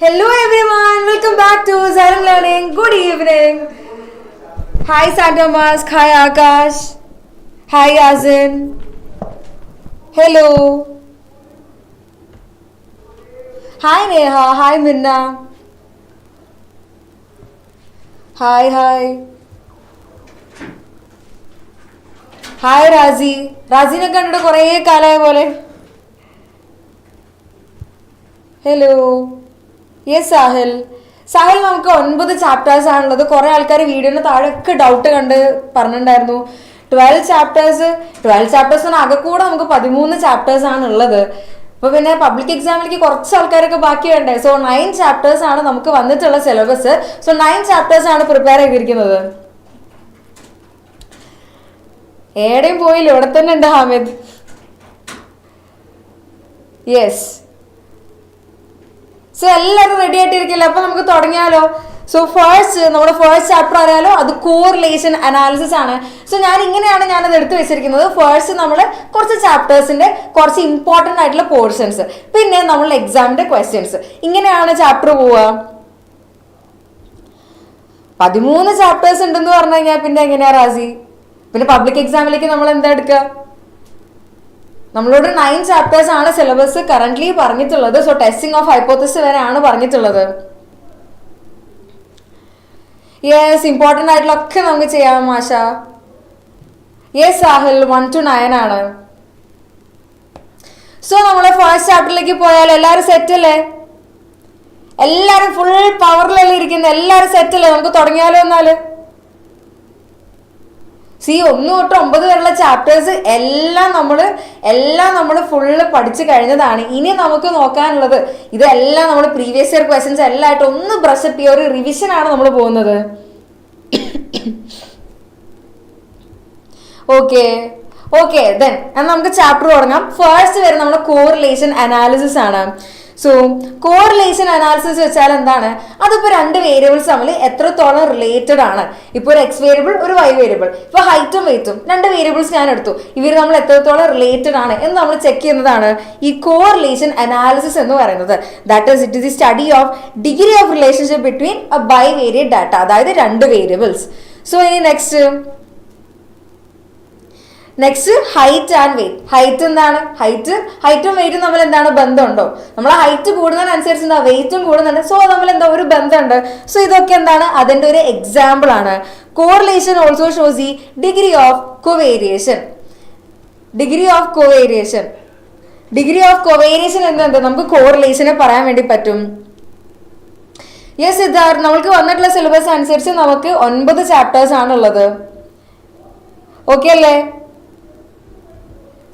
Hello everyone, welcome back to Xylem Learning. Good evening. Hi Santa Mask, hi Akash, hi Yazin. Hello. Hi Neha, hi Minna. Hi. Hi Razi. Razine കണ്ടിട്ട് കുറേ കാലമായ പോലെ. Hello yes Sahil നമുക്ക് 9 chapters ആണുള്ളത്. കുറെ ആൾക്കാർ വീഡിയോന് താഴെയൊക്കെ doubt കണ്ട് പറഞ്ഞിട്ടുണ്ടായിരുന്നു 12 ചാപ്റ്റേഴ്സിന് ആകെ കൂടെ നമുക്ക് 13 ചാപ്റ്റേഴ്സ് ആണ് ഉള്ളത്. അപ്പൊ പിന്നെ പബ്ലിക് എക്സാമിലേക്ക് കുറച്ച് ആൾക്കാരൊക്കെ ബാക്കി വേണ്ടേ. സോ 9 ചാപ്റ്റേഴ്സ് ആണ് നമുക്ക് വന്നിട്ടുള്ള സിലബസ്. സോ 9 ചാപ്റ്റേഴ്സ് ആണ് പ്രിപ്പയർ ചെയ്തിരിക്കുന്നത്. എവിടെയും പോയില്ല, ഇവിടെ തന്നെ ഉണ്ട് ഹാമിദ്. യെസ്, സോ എല്ലാവരും റെഡി ആയിട്ടിരിക്കില്ല. അപ്പൊ നമുക്ക് തുടങ്ങിയാലോ. സോ നമ്മുടെ ഫസ്റ്റ് ചാപ്റ്റർ അറിയാലോ, അത് കോറിലേഷൻ അനാലിസിസ് ആണ്. സോ ഞാനത് എടുത്തു വെച്ചിരിക്കുന്നത്. ഫസ്റ്റ് നമ്മൾ കുറച്ച് ചാപ്റ്റേഴ്സിന്റെ കുറച്ച് ഇമ്പോർട്ടന്റ് ആയിട്ടുള്ള പോർഷൻസ്, പിന്നെ നമ്മളുടെ എക്സാമിന്റെ ക്വസ്റ്റ്യൻസ്, ഇങ്ങനെയാണ് ചാപ്റ്റർ പോവുക. 13 ചാപ്റ്റേഴ്സ് ഉണ്ടെന്ന് പറഞ്ഞു കഴിഞ്ഞാൽ പിന്നെ എങ്ങനെയാ റാസി? പിന്നെ പബ്ലിക് എക്സാമിലേക്ക് നമ്മൾ എന്താ എടുക്കുക? നമ്മളോട് 9 ചാപ്റ്റേഴ്സ് ആണ് സിലബസ് കറന്റ്ലി പറഞ്ഞിട്ടുള്ളത്. സോ ടെസ്റ്റിംഗ് ഓഫ് ഹൈപ്പോത്തസിസ് വരെയാണ് പറഞ്ഞിട്ടുള്ളത്. യെസ്, ഇമ്പോർട്ടന്റ് ആയിട്ടുള്ള ഒക്കെ നമുക്ക് ചെയ്യാം മാഷ. യെസ് സാഹിൽ, 1 to 9 ആണ്. സോ നമ്മളെ ഫസ്റ്റ് ചാപ്റ്ററിലേക്ക് പോയാൽ എല്ലാവരും സെറ്റ് അല്ലേ? എല്ലാരും ഫുൾ പവറിലല്ലേ ഇരിക്കുന്നത്? എല്ലാരും സെറ്റ് അല്ലേ? നമുക്ക് തുടങ്ങിയാലോ എന്നാല്. 1 തൊട്ട് 9 വരെയുള്ള ചാപ്റ്റേഴ്സ് എല്ലാം നമ്മൾ ഫുള്ള് പഠിച്ചു കഴിഞ്ഞതാണ്. ഇനി നമുക്ക് നോക്കാനുള്ളത് ഇതെല്ലാം നമ്മൾ പ്രീവിയസ് ഇയർ ക്വസ്റ്റ്യൻസ് എല്ലാമായിട്ട് ഒന്ന് ബ്രഷ് അപ്പ് ചെയ്യുക, ഒരു റിവിഷൻ ആണ് നമ്മൾ പോകുന്നത്. ഓക്കെ ദെൻ നമുക്ക് ചാപ്റ്റർ തുടങ്ങാം. ഫസ്റ്റ് വരെ നമ്മുടെ കോറിലേഷൻ അനാലിസിസ് ആണ്. സോ കോറിലേഷൻ അനാലിസിസ് വെച്ചാൽ എന്താണ്? അതിപ്പോ 2 വേരിയബിൾസ് തമ്മിൽ എത്രത്തോളം റിലേറ്റഡ് ആണ്. ഇപ്പൊ ഒരു എക്സ് വേരിയബിൾ, ഒരു വൈ വേരിയബിൾ, ഇപ്പൊ ഹൈറ്റും വെയിറ്റും 2 വേരിയബിൾസ് ഞാൻ എടുത്തു. ഇവർ നമ്മൾ എത്രത്തോളം റിലേറ്റഡ് ആണ് എന്ന് നമ്മൾ ചെക്ക് ചെയ്യുന്നതാണ് ഈ കോറിലേഷൻ അനാലിസിസ് എന്ന് പറയുന്നത്. That is it is the study of degree of relationship between a bivariate data, അതായത് 2 വേരിയബിൾസ്. സോ ഇനി next height and weight. Height എന്താണ്? ഹൈറ്റും വെയിറ്റും തമ്മിൽ എന്താണ് ബന്ധമുണ്ടോ? നമ്മളെ ഹൈറ്റ് കൂടുന്നതിനനുസരിച്ച് എന്താ വെയിറ്റും കൂടുന്നുണ്ട്. സോ തമ്മിൽ എന്താ ഒരു ബന്ധമുണ്ട്. സോ ഇതൊക്കെ എന്താണ്? അതിന്റെ ഒരു എക്സാമ്പിൾ ആണ്. Correlation also shows the degree of covariation. Degree of covariation എന്തുണ്ട്? നമുക്ക് കോറിലേഷനെ പറയാൻ വേണ്ടി പറ്റും. യെസ് സിദ്ധാർത്ഥ്, നമ്മൾക്ക് വന്നിട്ടുള്ള സിലബസ് അനുസരിച്ച് നമുക്ക് 9 ചാപ്റ്റേഴ്സ് ആണുള്ളത്. ഓക്കെ അല്ലേ?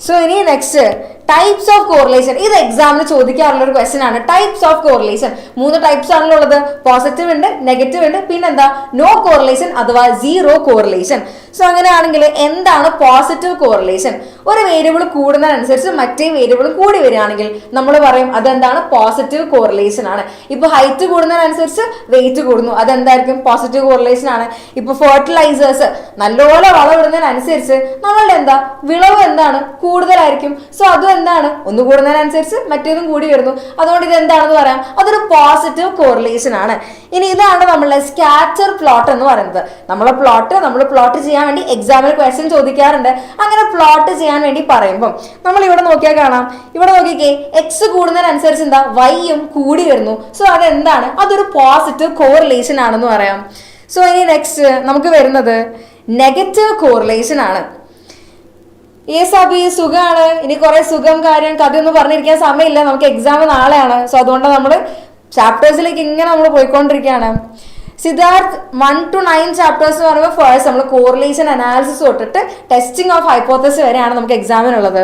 സോ ഇനി നെക്സ്റ്റ് ടൈപ്സ് ഓഫ് കോറിലേഷൻ. ഇത് എക്സാമിന് ചോദിക്കാറുള്ള ഒരു ക്വസ്റ്റ്യൻ ആണ്. ടൈപ്സ് ഓഫ് കോറിലേഷൻ 3 ടൈപ്സ് ആണല്ലോ ഉള്ളത്. പോസിറ്റീവ് ഉണ്ട്, നെഗറ്റീവ് ഉണ്ട്, പിന്നെന്താ നോ കോറിലേഷൻ അഥവാ സീറോ കോറിലേഷൻ. സോ അങ്ങനെയാണെങ്കിൽ എന്താണ് പോസിറ്റീവ് കോറിലേഷൻ? ഒരു വേരിയബിൾ കൂടുന്നതിനനുസരിച്ച് മറ്റേ വേരിയബിൾ കൂടി വരികയാണെങ്കിൽ നമ്മൾ പറയും അതെന്താണ്? പോസിറ്റീവ് കോറിലേഷൻ ആണ്. ഇപ്പൊ ഹൈറ്റ് കൂടുന്നതിനനുസരിച്ച് വെയിറ്റ് കൂടുന്നു, അതെന്തായിരിക്കും? പോസിറ്റീവ് കോറിലേഷൻ ആണ്. ഇപ്പൊ ഫെർട്ടിലൈസേഴ്സ് നല്ലപോലെ വളമിടുന്നതിനനുസരിച്ച് നമ്മളുടെ എന്താ വിളവ് എന്താണ്? കൂടുതലായിരിക്കും. സോ അതും എന്താണ്? ഒന്ന് കൂടുന്നതിനനുസരിച്ച് മറ്റേതും കൂടി വരുന്നു. അതുകൊണ്ട് ഇത് എന്താണെന്ന് പറയാം? അതൊരു പോസിറ്റീവ് കോറിലേഷൻ ആണ്. ഇനി ഇതാണ് നമ്മളെ സ്കാറ്റർ പ്ലോട്ട് എന്ന് പറയുന്നത്. നമ്മൾ പ്ലോട്ട് ചെയ്യാൻ വേണ്ടി എക്സാമിൽ ക്വസ്റ്റ്യൻ ചോദിക്കാറുണ്ട്. അങ്ങനെ പ്ലോട്ട് ചെയ്യാൻ വേണ്ടി പറയുമ്പോൾ നമ്മൾ ഇവിടെ നോക്കിയാൽ കാണാം. ഇവിടെ നോക്കിക്കേ, എക്സ് കൂടുന്നതിനനുസരിച്ച് എന്താ വൈയും കൂടി വരുന്നു. സോ അതെന്താണ്? അതൊരു പോസിറ്റീവ് കോറിലേഷൻ ആണെന്ന് പറയാം. സോ ഇനി നെക്സ്റ്റ് നമുക്ക് വരുന്നത് നെഗറ്റീവ് കോറിലേഷൻ ആണ്. സുഖമാണ്. ഇനി കുറെ സുഖം കാര്യം കഥയൊന്നും പറഞ്ഞിരിക്കാൻ സമയമില്ല, നമുക്ക് എക്സാം നാളെയാണ്. സോ അതുകൊണ്ട് നമ്മൾ ചാപ്റ്റേഴ്സിലേക്ക് ഇങ്ങനെ നമ്മൾ പോയിക്കൊണ്ടിരിക്കുകയാണ്. സിദ്ധാർത്ഥ്, 1 to 9 ചാപ്റ്റേഴ്സ് എന്ന് പറയുമ്പോൾ ഫസ്റ്റ് നമ്മൾ കോറിലേഷൻ അനാലിസിസ് തൊട്ടിട്ട് ടെസ്റ്റിംഗ് ഓഫ് ഹൈപ്പോത്തസിസ് വരെയാണ് നമുക്ക് എക്സാമിനുള്ളത്.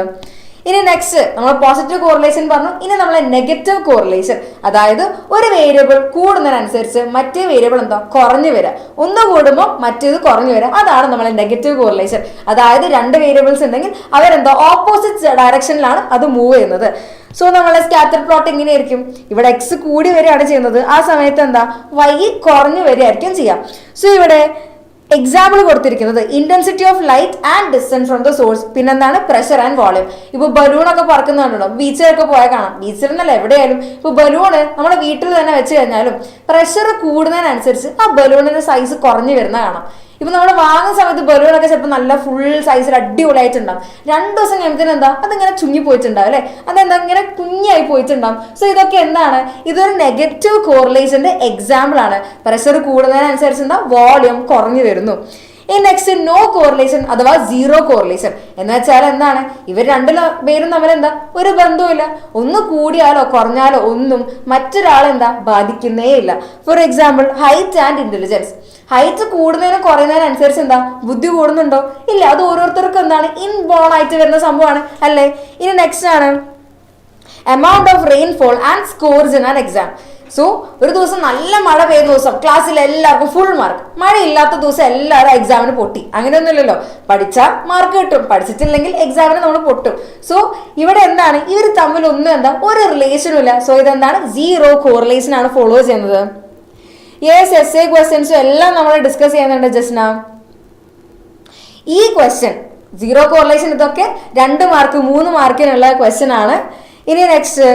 ഇനി നെക്സ്റ്റ് നമ്മൾ പോസിറ്റീവ് കോറിലേഷൻ പറഞ്ഞു. ഇനി നമ്മൾ നെഗറ്റീവ് കോറിലേഷൻ, അതായത് ഒരു വേരിയബിൾ കൂടുന്നതിനനുസരിച്ച് മറ്റേ വേരിയബിൾ എന്താ? കുറഞ്ഞു വരിക. ഒന്ന് കൂടുമ്പോൾ മറ്റേത് കുറഞ്ഞു വരിക. അതാണ് നമ്മളെ നെഗറ്റീവ് കോറിലേഷൻ. അതായത് 2 വേരിയബിൾസ് ഉണ്ടെങ്കിൽ അവരെന്താ ഓപ്പോസിറ്റ് ഡയറക്ഷനിലാണ് അത് മൂവ് ചെയ്യുന്നത്. സോ നമ്മളെ സ്കാറ്റർ പ്ലോട്ട് എങ്ങനെയായിരിക്കും? ഇവിടെ എക്സ് കൂടി വരികയാണ് ചെയ്യുന്നത്, ആ സമയത്ത് എന്താ വൈ കുറഞ്ഞു വരികയായിരിക്കും ചെയ്യാം. സോ ഇവിടെ എക്സാമ്പിൾ കൊടുത്തിരിക്കുന്നത് intensity of light and distance from the source, പിന്നെന്താണ് പ്രഷർ ആൻഡ് വോളിയം. ഇപ്പൊ ബലൂൺ ഒക്കെ പറക്കുന്നുണ്ടോ, ബീച്ചിലൊക്കെ പോയാൽ കാണാം, ബീച്ചിലെന്നല്ല എവിടെയായാലും ഇപ്പൊ ബലൂണ് നമ്മുടെ വീട്ടിൽ തന്നെ വെച്ച് കഴിഞ്ഞാലും പ്രഷർ കൂടുന്നതിനനുസരിച്ച് ആ ബലൂണിന്റെ സൈസ് കുറഞ്ഞു വരുന്ന കാണാം. ഇപ്പൊ നമ്മൾ വാങ്ങുന്ന സമയത്ത് ബലൂണൊക്കെ ചിലപ്പോൾ നല്ല ഫുൾ സൈസിൽ അടിപൊളിയായിട്ടുണ്ടാവും, 2 ദിവസം കഴിയുമ്പോൾ എന്താ അതിങ്ങനെ ചുങ്ങി പോയിട്ടുണ്ടാവും അല്ലെ, അതെന്താ ഇങ്ങനെ കുഞ്ഞായി പോയിട്ടുണ്ടാവും. സോ ഇതൊക്കെ എന്താണ്, ഇതൊരു നെഗറ്റീവ് കോറിലേഷന്റെ എക്സാമ്പിൾ ആണ്. പ്രഷർ കൂടുന്നതിനനുസരിച്ച് എന്താ വോളിയം കുറഞ്ഞു വരുന്നു. ഈ നെക്സ്റ്റ് നോ കോറിലേഷൻ അഥവാ സീറോ കോറിലേഷൻ എന്ന് വെച്ചാൽ എന്താണ്, ഇവർ പേരും തമ്മിൽ എന്താ ഒരു ബന്ധവുമില്ല, ഒന്ന് കൂടിയാലോ കുറഞ്ഞാലോ ഒന്നും മറ്റൊരാളെന്താ ബാധിക്കുന്നേ ഇല്ല. For example height and intelligence. Height കൂടുന്നതിനും കുറയുന്നതിനനുസരിച്ച് എന്താ ബുദ്ധി കൂടുന്നുണ്ടോ, ഇല്ല, അത് ഓരോരുത്തർക്കും എന്താണ് ഇൻബോൺ ആയിട്ട് വരുന്ന സംഭവമാണ് അല്ലേ. ഇനി നെക്സ്റ്റ് ആണ് amount of rainfall and scores in an exam. So ഒരു ദിവസം നല്ല മഴ പെയ്യുന്ന ദിവസം ക്ലാസ്സിൽ എല്ലാവർക്കും ഫുൾ മാർക്ക്, മഴ ഇല്ലാത്ത ദിവസം എല്ലാവരും എക്സാമിന് പൊട്ടി, അങ്ങനെയൊന്നുമില്ലല്ലോ. പഠിച്ചാൽ മാർക്ക് കിട്ടും, പഠിച്ചിട്ടില്ലെങ്കിൽ എക്സാമിന് നമ്മൾ പൊട്ടും. സോ ഇവിടെ എന്താണ്, ഇവർ തമ്മിലൊന്നും എന്താ ഒരു റിലേഷനും ഇല്ല. സോ ഇതെന്താണ് സീറോ കോറിലേഷൻ ആണ് ഫോളോ ചെയ്യുന്നത്. യെസ്, എസ്എ ക്വസ്റ്റ്യൻസും എല്ലാം നമ്മൾ ഡിസ്കസ് ചെയ്യുന്നുണ്ട് ജസ്റ്റ് നൗ. ഈ ക്വസ്റ്റ്യൻ സീറോ കോറിലേഷൻ ഇതൊക്കെ 2 മാർക്ക് 3 മാർക്കിനുള്ള ക്വസ്റ്റ്യൻ ആണ്. ഇനി next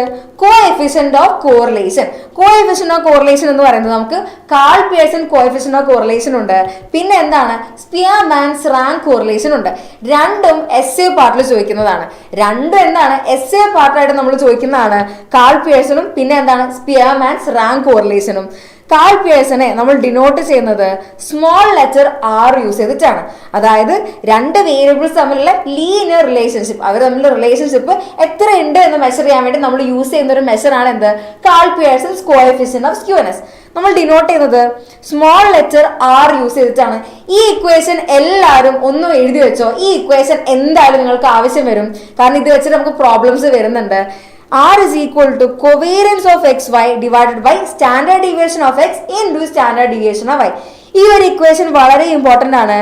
coefficient of correlation. Coefficient of correlation എന്ന് പറയുന്നത് നമുക്ക് Karl Pearson coefficient of correlation ഉണ്ട്, പിന്നെ എന്താണ് സ്പിയർമാൻസ് റാങ്ക് കോറിലേഷൻ ഉണ്ട്. രണ്ടും എസ് എ പാർട്ടിൽ ചോദിക്കുന്നതാണ്. രണ്ടും എന്താണ് എസ് എ പാർട്ടായിട്ട് നമ്മൾ ചോദിക്കുന്നതാണ്, കാൾ പിയേഴ്സണും പിന്നെ എന്താണ് സ്പിയർമാൻസ് റാങ്ക് കോറിലേഷനും. കാൾ പിയേഴ്സനെ നമ്മൾ ഡിനോട്ട് ചെയ്യുന്നത് സ്മോൾ ലെറ്റർ ആർ യൂസ് ചെയ്തിട്ടാണ്. അതായത് 2 വേരിയബിൾസ് തമ്മിലുള്ള ലീനിയർ റിലേഷൻഷിപ്പ്, അവർ തമ്മിലുള്ള റിലേഷൻഷിപ്പ് എത്ര ഉണ്ട് എന്ന് മെഷർ ചെയ്യാൻ വേണ്ടി നമ്മൾ യൂസ് ചെയ്യുന്ന ഒരു മെഷർ ആണ് എന്ത്, Karl Pearson's coefficient of skewness. നമ്മൾ ഡിനോട്ട് ചെയ്യുന്നത് സ്മോൾ ലെറ്റർ ആർ യൂസ് ചെയ്തിട്ടാണ്. ഈ ഇക്വേഷൻ എല്ലാവരും ഒന്നും എഴുതി വെച്ചോ, ഈ ഇക്വേഷൻ എന്തായാലും നിങ്ങൾക്ക് ആവശ്യം വരും, കാരണം ഇത് വെച്ചിട്ട് നമുക്ക് പ്രോബ്ലംസ് വരുന്നുണ്ട്. R is equal to covariance of xy divided by standard deviation of x into standard deviation of y. ഈ ഒരു ഇക്വേഷൻ വളരെ ഇമ്പോർട്ടന്റ് ആണ്.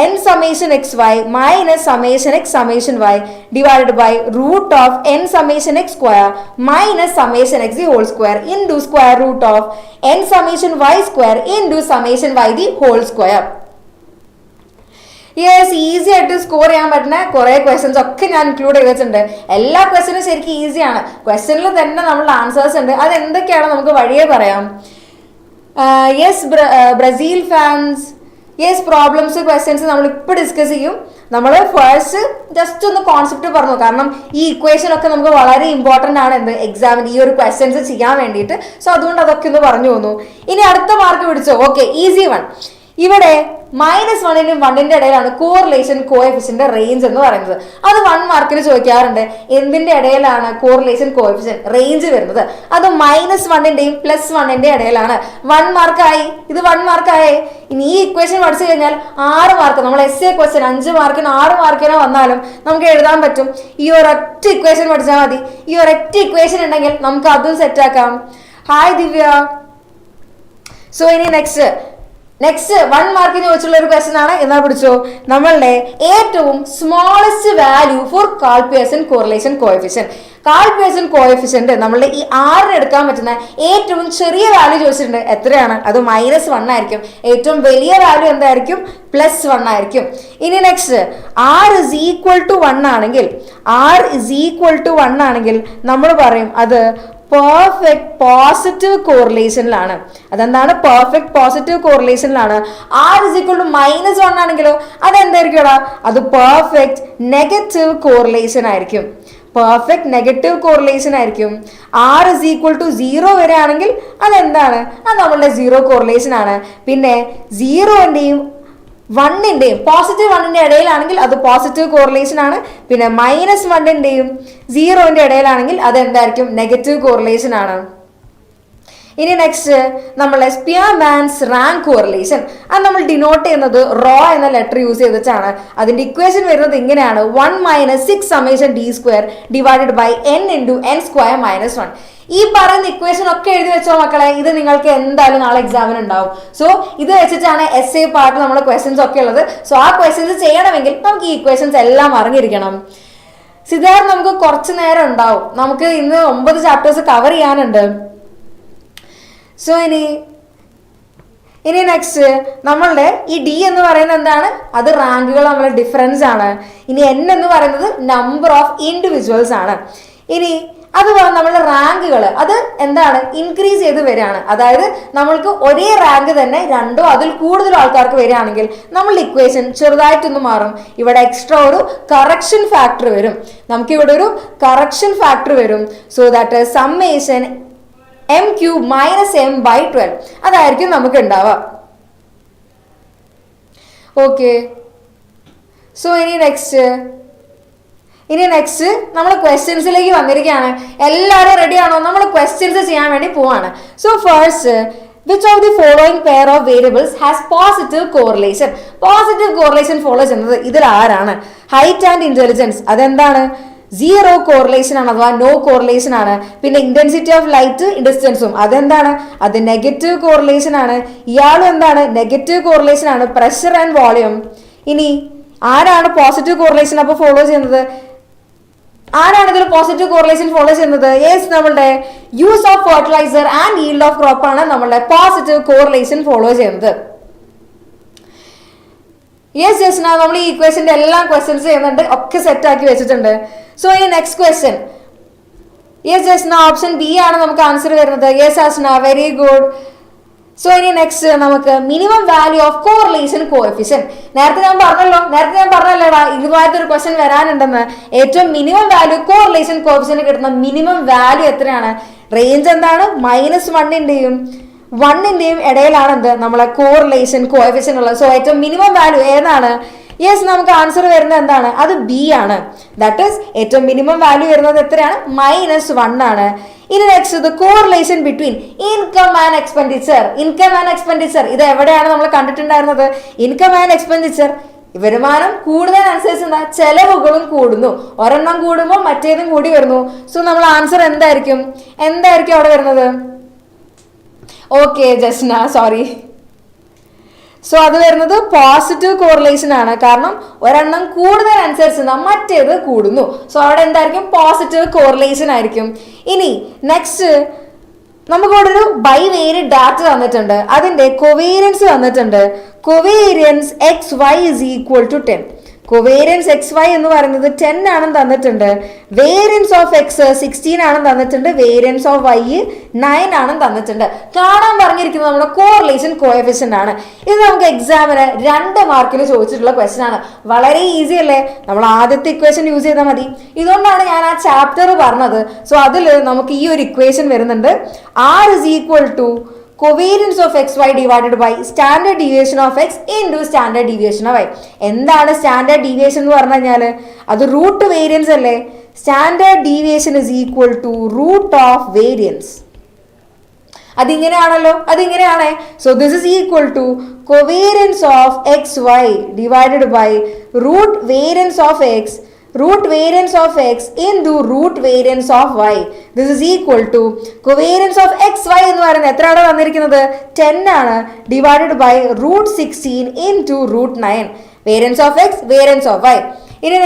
n summation xy minus summation x summation y divided by root of n summation x square minus summation x the whole square into square root of n summation y square into summation y the whole square. Yes, easy ആയിട്ട് score ചെയ്യാൻ പറ്റുന്ന കുറെ questions ഒക്കെ ഞാൻ include ചെയ്തിട്ടുണ്ട്. എല്ലാ ക്വസ്റ്റ്യനും ശരിക്കും ഈസിയാണ്, ക്വസ്റ്റ്യനിൽ തന്നെ നമ്മളുടെ ആൻസേഴ്സ് ഉണ്ട്. അത് എന്തൊക്കെയാണ് നമുക്ക് വഴിയേ പറയാം. Yes, Brazil fans. Yes, problems questions നമ്മൾ ഇപ്പോൾ ഡിസ്കസ് ചെയ്യും. നമ്മൾ ഫസ്റ്റ് ജസ്റ്റ് ഒന്ന് കോൺസെപ്റ്റ് പറഞ്ഞു, കാരണം ഈ ഇക്വേഷൻ ഒക്കെ നമുക്ക് വളരെ ഇമ്പോർട്ടൻ്റ് ആണ് എന്ത് എക്സാമിന് ഈ ഒരു ക്വസ്റ്റ്യൻസ് ചെയ്യാൻ വേണ്ടിയിട്ട്. സോ അതുകൊണ്ട് അതൊക്കെ ഒന്ന് പറഞ്ഞു പോന്നു. ഇനി അടുത്ത മാർക്ക് പിടിച്ചോ. Okay, easy one. ഇവിടെ -1നും 1ന്റെ ഇടയിലാണ് കോറിലേഷൻ കോഎഫിഷ്യന്റ് റേഞ്ച് എന്ന് പറയുന്നത്. അത് 1 മാർക്കിന് ചോദിക്കാറുണ്ട്, എന്തിന്റെ ഇടയിലാണ് കോറിലേഷൻ കോഎഫിഷ്യന്റ് റേഞ്ച് വരുന്നത്. അത് -1ന്റെയും +1ന്റെ ഇടയിലാണ്. 1 മാർക്കായി, ഇത് 1 മാർക്കായി. ഇനി ഈ ഇക്വേഷൻ പഠിച്ചു കഴിഞ്ഞാൽ 6 മാർക്ക്, നമ്മൾ എസ് എ ക്വസ്റ്റ്യൻ 5 മാർക്കിന് 6 മാർക്കിനോ വന്നാലും നമുക്ക് എഴുതാൻ പറ്റും. ഈ ഒരൊറ്റ ഇക്വേഷൻ പഠിച്ചാൽ മതി. ഈ ഒരൊറ്റ ഇക്വേഷൻ ഉണ്ടെങ്കിൽ നമുക്ക് അതും സെറ്റ് ആക്കാം. ഹായ് ദിവ്യ. സോ ഇനി നെക്സ്റ്റ് 1 മാർക്കിന് ചോദിച്ചുള്ള ഒരു ക്വസ്റ്റ്യൻ ആണ്. എന്നാ പിടിച്ചോ, നമ്മളുടെ ഏറ്റവും smallest value for Karl Pearson correlation coefficient. Karl Pearson coefficient നമ്മളുടെ ഈ 6ന് എടുക്കാൻ പറ്റുന്ന ഏറ്റവും ചെറിയ വാല്യൂ ചോദിച്ചിട്ടുണ്ട്. എത്രയാണ്? അത് -1 ആയിരിക്കും. ഏറ്റവും വലിയ വാല്യൂ എന്തായിരിക്കും? +1 ആയിരിക്കും. ഇനി next r is equal to 1 ആണെങ്കിൽ നമ്മൾ പറയും അത് പെർഫെക്റ്റ് പോസിറ്റീവ് കോറിലേഷനിലാണ്. അതെന്താണ്? പെർഫെക്റ്റ് പോസിറ്റീവ് കോറിലേഷനിലാണ്. r is equal to -1 ആണെങ്കിലോ അതെന്തായിരിക്കും? അത് പെർഫെക്റ്റ് നെഗറ്റീവ് കോറിലേഷൻ ആയിരിക്കും. പെർഫെക്റ്റ് നെഗറ്റീവ് കോറിലേഷൻ ആയിരിക്കും. r is equal to 0 വരെ ആണെങ്കിൽ അതെന്താണ്? അത് നമ്മളുടെ സീറോ കോറിലേഷൻ ആണ്. പിന്നെ 0ന്റെയും 1ന്റെയും +1ന്റെ ഇടയിലാണെങ്കിൽ അത് പോസിറ്റീവ് കോറിലേഷൻ ആണ്. പിന്നെ -1ന്റെയും 0ന്റെ ഇടയിലാണെങ്കിൽ അത് എന്തായിരിക്കും? നെഗറ്റീവ് കോറിലേഷൻ ആണ്. ഇനി നെക്സ്റ്റ് നമ്മളെ സ്പിയർമാൻസ് റാങ്ക് കോറിലേഷൻ. അത് നമ്മൾ ഡിനോട്ട് ചെയ്യുന്നത് റോ എന്ന ലെറ്റർ യൂസ് ചെയ്തിട്ടാണ്. അതിന്റെ ഇക്വേഷൻ വരുന്നത് ഇങ്ങനെയാണ്: 1 - 6 summation d² divided by n into n square minus 1. ഈ പറയുന്ന ഇക്വേഷൻ ഒക്കെ എഴുതി വെച്ചോ മക്കളെ, ഇത് നിങ്ങൾക്ക് എന്തായാലും നാളെ എക്സാമിന് ഉണ്ടാവും. സോ ഇത് വെച്ചിട്ടാണ് എസ് എ പാർട്ട് നമ്മുടെ ക്വസ്റ്റ്യൻസ് ഒക്കെ ഉള്ളത്. സോ ആ ക്വസ്റ്റ്യൻസ് ചെയ്യണമെങ്കിൽ നമുക്ക് ഈ ഇക്വേഷൻസ് എല്ലാം അറിഞ്ഞിരിക്കണം. സിദ്ധാർത്ഥ്, നമുക്ക് കുറച്ച് നേരം ഉണ്ടാവും, നമുക്ക് ഇന്ന് 9 ചാപ്റ്റേഴ്സ് കവർ ചെയ്യാനുണ്ട്. സോ ഇനി ഇനി നെക്സ്റ്റ് നമ്മളുടെ ഈ ഡി എന്ന് പറയുന്നത് എന്താണ്? അത് റാങ്കുകൾ നമ്മളെ ഡിഫറൻസ് ആണ്. ഇനി എൻ എന്ന് പറയുന്നത് നമ്പർ ഓഫ് ഇൻഡിവിജ്വൽസ് ആണ്. ഇനി അതുപോലെ നമ്മളുടെ റാങ്കുകൾ അത് എന്താണ്? ഇൻക്രീസ് ചെയ്ത് വരികയാണ്. അതായത് നമ്മൾക്ക് ഒരേ റാങ്ക് തന്നെ രണ്ടോ അതിൽ കൂടുതലോ ആൾക്കാർക്ക് വരികയാണെങ്കിൽ നമ്മളുടെ ഇക്വേഷൻ ചെറുതായിട്ടൊന്ന് മാറും. ഇവിടെ എക്സ്ട്രാ ഒരു കറക്ഷൻ ഫാക്ടർ വരും. നമുക്ക് ഇവിടെ ഒരു കറക്ഷൻ ഫാക്ടർ വരും. So that summation m cube minus m by 12 അതായിരിക്കും നമുക്ക് ഉണ്ടാവുക. ഓക്കെ, സോ ഇനി നെക്സ്റ്റ് നമ്മൾ ക്വസ്റ്റ്യൻസിലേക്ക് വന്നിരിക്കുകയാണ്. എല്ലാവരും റെഡി ആണോ? നമ്മൾ ക്വസ്റ്റ്യൻസ് ചെയ്യാൻ വേണ്ടി പോവാണ്. So first, which of the following pair of variables has positive correlation? Positive correlation follow ചെയ്യുന്നത് ഇതിൽ ആരാണ്? ഹൈറ്റ് ആൻഡ് ഇന്റലിജൻസ് അതെന്താണ്? സീറോ കോറിലേഷൻ ആണ്, അഥവാ നോ കോറിലേഷൻ ആണ്. പിന്നെ ഇന്റൻസിറ്റി ഓഫ് ലൈറ്റ് ഡിസ്റ്റൻസും അതെന്താണ്? അത് നെഗറ്റീവ് കോറിലേഷൻ ആണ്. ഇയാളും എന്താണ്? നെഗറ്റീവ് കോറിലേഷൻ ആണ്. Pressure and volume. ഇനി ആരാണ് പോസിറ്റീവ് കോറിലേഷൻ അപ്പോൾ ഫോളോ ചെയ്യുന്നത്? ആരാണ് ഇതിൽ പോസിറ്റീവ് കോറിലേഷൻ ഫോളോ ചെയ്യുന്നത്? യെസ്, നമ്മളുടെ use of fertiliser and yield of crop ആണ് നമ്മളുടെ പോസിറ്റീവ് കോറിലേഷൻ ഫോളോ ചെയ്യുന്നത്. യെസ് യെസ്, നമ്മൾ ഈ ഇക്വേഷന്റെ എല്ലാ ക്വസ്റ്റ്യൻസ് ചെയ്യുന്നുണ്ട്, ഒക്കെ സെറ്റ് ആക്കി വെച്ചിട്ടുണ്ട്. സോ ഈ next question, yes Jasna, option B ആണ് നമുക്ക് ആൻസർ വരുന്നത്. Yes Asna, very good. So ഇനി നെക്സ്റ്റ് നമുക്ക് minimum value of correlation coefficient. നേരത്തെ ഞാൻ പറഞ്ഞല്ലേടാ ഇതുമായിട്ട് ഒരു ക്വസ്റ്റ്യൻ വരാനുണ്ടെന്ന്. ഏറ്റവും മിനിമം വാല്യൂ കോറിലേഷൻ കോഎഫിഷ്യന്റ് കിട്ടുന്ന മിനിമം വാല്യൂ എത്രയാണ്? റേഞ്ച് എന്താണ്? -1ന്റെയും 1ന്റെയും ഇടയിലാണ് എന്ത് നമ്മളെ കോറിലേഷൻ കോഎഫിഷ്യന്റ് ഉള്ളത്. സോ ഏറ്റവും മിനിമം വാല്യൂ ഏതാണ്? യെസ്, നമുക്ക് ആൻസർ വരുന്നത് എന്താണ്? അത് ബി ആണ്. ദാറ്റ് ഈസ് ഏറ്റവും മിനിമം വാല്യൂ വരുന്നത് എത്രയാണ്? -1 ആണ്. ഇനി next correlation between income and expenditure. ഇത് എവിടെയാണ് നമ്മൾ കണ്ടിട്ടുണ്ടായിരുന്നത്? ഇൻകം ആൻഡ് എക്സ്പെൻഡിച്ചർ, വരുമാനം കൂടുന്നതിനനുസരിച്ച് എന്താ ചെലവുകളും കൂടുന്നു. ഒരെണ്ണം കൂടുമ്പോൾ മറ്റേതും കൂടി വരുന്നു. സോ നമ്മൾ ആൻസർ എന്തായിരിക്കും അവിടെ വരുന്നത്? Okay Jasna, sorry. സോ അത് വരുന്നത് പോസിറ്റീവ് കോറിലേഷൻ ആണ്. കാരണം ഒരെണ്ണം കൂടുന്നതിനനുസരിച്ച് മറ്റേത് കൂടുന്നു. സോ അവിടെ എന്തായിരിക്കും? പോസിറ്റീവ് കോറിലേഷൻ ആയിരിക്കും. ഇനി നെക്സ്റ്റ് നമുക്കിവിടെ ഒരു ബൈവേരിയന്റ് ഡാറ്റ തന്നിട്ടുണ്ട്. അതിന്റെ കൊവേരിയൻസ് തന്നിട്ടുണ്ട്. Covariance XY is equal to 10. Covariance XY എന്ന് പറയുന്നത് 10 ആണെന്ന് തന്നിട്ടുണ്ട്. വേരിയൻസ് ഓഫ് X 16 ആണെന്ന് തന്നിട്ടുണ്ട്. വേരിയൻസ് ഓഫ് Y 9 ആണെന്ന് തന്നിട്ടുണ്ട്. കാണാൻ പറഞ്ഞിരിക്കുന്നത് നമ്മുടെ കോറിലേഷൻ കോഎഫിഷ്യന്റ് ആണ്. ഇത് നമുക്ക് എക്സാമിന് 2 മാർക്കിൽ ചോദിച്ചിട്ടുള്ള ക്വസ്റ്റ്യൻ ആണ്. വളരെ ഈസി അല്ലേ? നമ്മൾ ആദ്യത്തെ ഇക്വേഷൻ യൂസ് ചെയ്താൽ മതി. ഇതുകൊണ്ടാണ് ഞാൻ ആ ചാപ്റ്റർ പറഞ്ഞത്. സോ അതിൽ നമുക്ക് ഈ ഒരു ഇക്വേഷൻ വരുന്നുണ്ട്. R is equal to covariance of xy divided by standard deviation of x into standard deviation of y. എന്താണ് സ്റ്റാൻഡേർഡ് ഡീവിയേഷൻ എന്ന് പറഞ്ഞു കഴിഞ്ഞാൽ അത് റൂട്ട് വേരിയൻസ് അല്ലേ? Standard deviation is equal to root of variance. അതിങ്ങനെയാണ്. So this is equal to covariance of xy divided by root variance of x into root variance of y. This is equal to covariance of xy എന്ന് പറയുന്നത് എത്രയാണ് തന്നിരിക്കുന്നത്? 10 ആണ്. Divided by root 16 into root 9. Variance of x, variance of y. ഇനി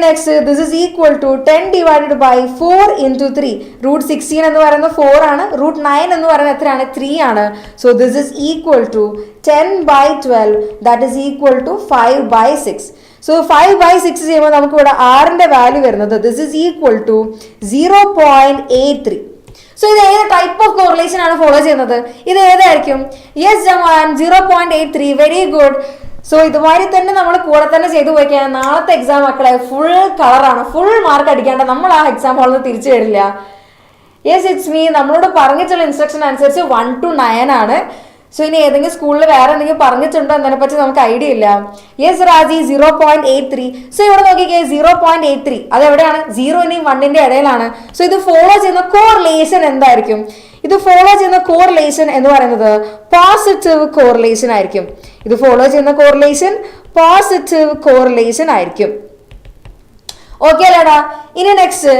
next this is equal to 10 divided by 4 into 3. root 16 എന്ന് പറയുന്നത് 4 ആണ്. root 9 എന്ന് പറയുന്നത് എത്രയാണ്? 3 ആണ്. So this is equal to 10 by 12, that is equal to 5 by 6. So 5 by 6 ചെയ്യുമ്പോൾ നമുക്ക് ഇവിടെ ആറിന്റെ വാല്യൂ വരുന്നത് this is equal to 0.83. So ഇത് ഏത് ടൈപ്പ് ഓഫ് കോറിലേഷൻ ആണ് ഫോളോ ചെയ്യുന്നത്? ഇത് ഏതായിരിക്കും? Yes Jaman, 0.83. Very good. So ഇതുമാതിരി തന്നെ നമ്മൾ കൂടെ തന്നെ ചെയ്തു പോയിക്കാൻ നാളത്തെ എക്സാം മക്കളെ ഫുൾ കളറാണ്. ഫുൾ മാർക്ക് അടിക്കാണ്ട് നമ്മൾ ആ എക്സാം ഹാളിൽ നിന്ന് തിരിച്ചു വരില്ല. Yes it's me. നമ്മളോട് പറഞ്ഞിട്ടുള്ള ഇൻസ്ട്രക്ഷൻ അനുസരിച്ച് 1 to 9 ആണ്. സോ ഇനി ഏതെങ്കിലും സ്കൂളിൽ വേറെ എന്തെങ്കിലും പറഞ്ഞിട്ടുണ്ടോ എന്നതിനെ പറ്റി നമുക്ക് ഐഡിയ ഇല്ല. യെസ് റാജി, 0.83. സോ ഇവിടെ നോക്കിക്കേ, 0.83 അത് എവിടെയാണ്? 0ന്റെയും 1ന്റെയും ഇടയിലാണ്. സോ ഇത് ഫോളോ ചെയ്യുന്ന കോറിലേഷൻ എന്തായിരിക്കും? ഇത് ഫോളോ ചെയ്യുന്ന കോറിലേഷൻ എന്ന് പറയുന്നത് പോസിറ്റീവ് കോറിലേഷൻ ആയിരിക്കും. ഇത് ഫോളോ ചെയ്യുന്ന കോറിലേഷൻ പോസിറ്റീവ് കോറിലേഷൻ ആയിരിക്കും. ഓക്കെ അല്ലേടാ? ഇനി next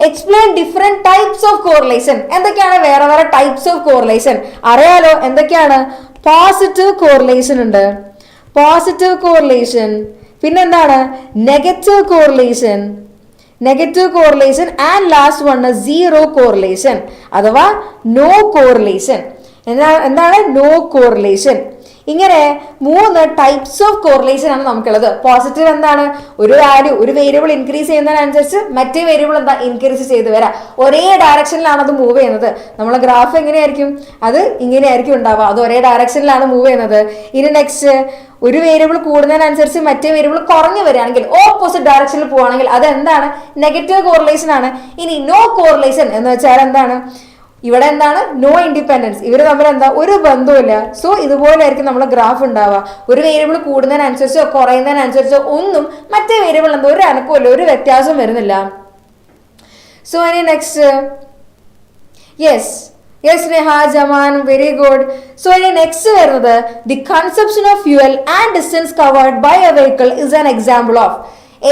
explain different types of correlation. എന്തൊക്കെയാണ് വേറെ ടൈപ്സ് ഓഫ് കോറിലേഷൻ? അറിയാലോ എന്തൊക്കെയാണ്? പോസിറ്റീവ് കോറിലേഷൻ ഉണ്ട്, പോസിറ്റീവ് കോറിലേഷൻ. പിന്നെന്താണ്? Negative correlation and last one zero correlation അഥവാ നോ കോറിലേഷൻ. എന്താണ് നോ കോറിലേഷൻ. ഇങ്ങനെ 3 ടൈപ്സ് ഓഫ് കോറിലേഷൻ ആണ് നമുക്കുള്ളത്. പോസിറ്റീവ് എന്താണ്, ഒരു വാല്യൂ ഒരു വേരിയബിൾ ഇൻക്രീസ് ചെയ്യുന്നതിനനുസരിച്ച് മറ്റേ വേരിയബിൾ എന്താ ഇൻക്രീസ് ചെയ്ത് വരാം, ഒരേ ഡയറക്ഷനിലാണ് അത് മൂവ് ചെയ്യുന്നത്. നമ്മളെ ഗ്രാഫ് എങ്ങനെയായിരിക്കും, അത് ഇങ്ങനെയായിരിക്കും ഉണ്ടാവുക, അത് ഒരേ ഡയറക്ഷനിലാണ് മൂവ് ചെയ്യുന്നത്. ഇനി നെക്സ്റ്റ്, ഒരു വേരിയബിൾ കൂടുന്നതിനനുസരിച്ച് മറ്റേ വേരിയബിൾ കുറഞ്ഞു വരികയാണെങ്കിൽ ഓപ്പോസിറ്റ് ഡയറക്ഷനിൽ പോവുകയാണെങ്കിൽ അത് എന്താണ്, നെഗറ്റീവ് കോറിലേഷൻ ആണ്. ഇനി നോ കോറിലേഷൻ എന്ന് വെച്ചാൽ എന്താണ്, ഇവിടെ എന്താണ്, നോ ഇൻഡിപെൻഡൻസ്, ഇവർ തമ്മിൽ എന്താ ഒരു ബന്ധവുമില്ല. സോ ഇതുപോലെ ആയിരിക്കും നമ്മുടെ ഗ്രാഫ് ഉണ്ടാവുക. ഒരു വേരിയബിൾ കൂടുന്നതിനനുസരിച്ചോ കുറയുന്നതിനനുസരിച്ചോ ഒന്നും മറ്റേ വേരിയബിൾ എന്താ ഒരു അനക്കമില്ല, ഒരു വ്യത്യാസവും വരുന്നില്ല. സോ ഇനി next, yes Neha Jaman, very good. So ഇനി നെക്സ്റ്റ് വരുന്നത്, the consumption of fuel and distance covered by a vehicle is an example of.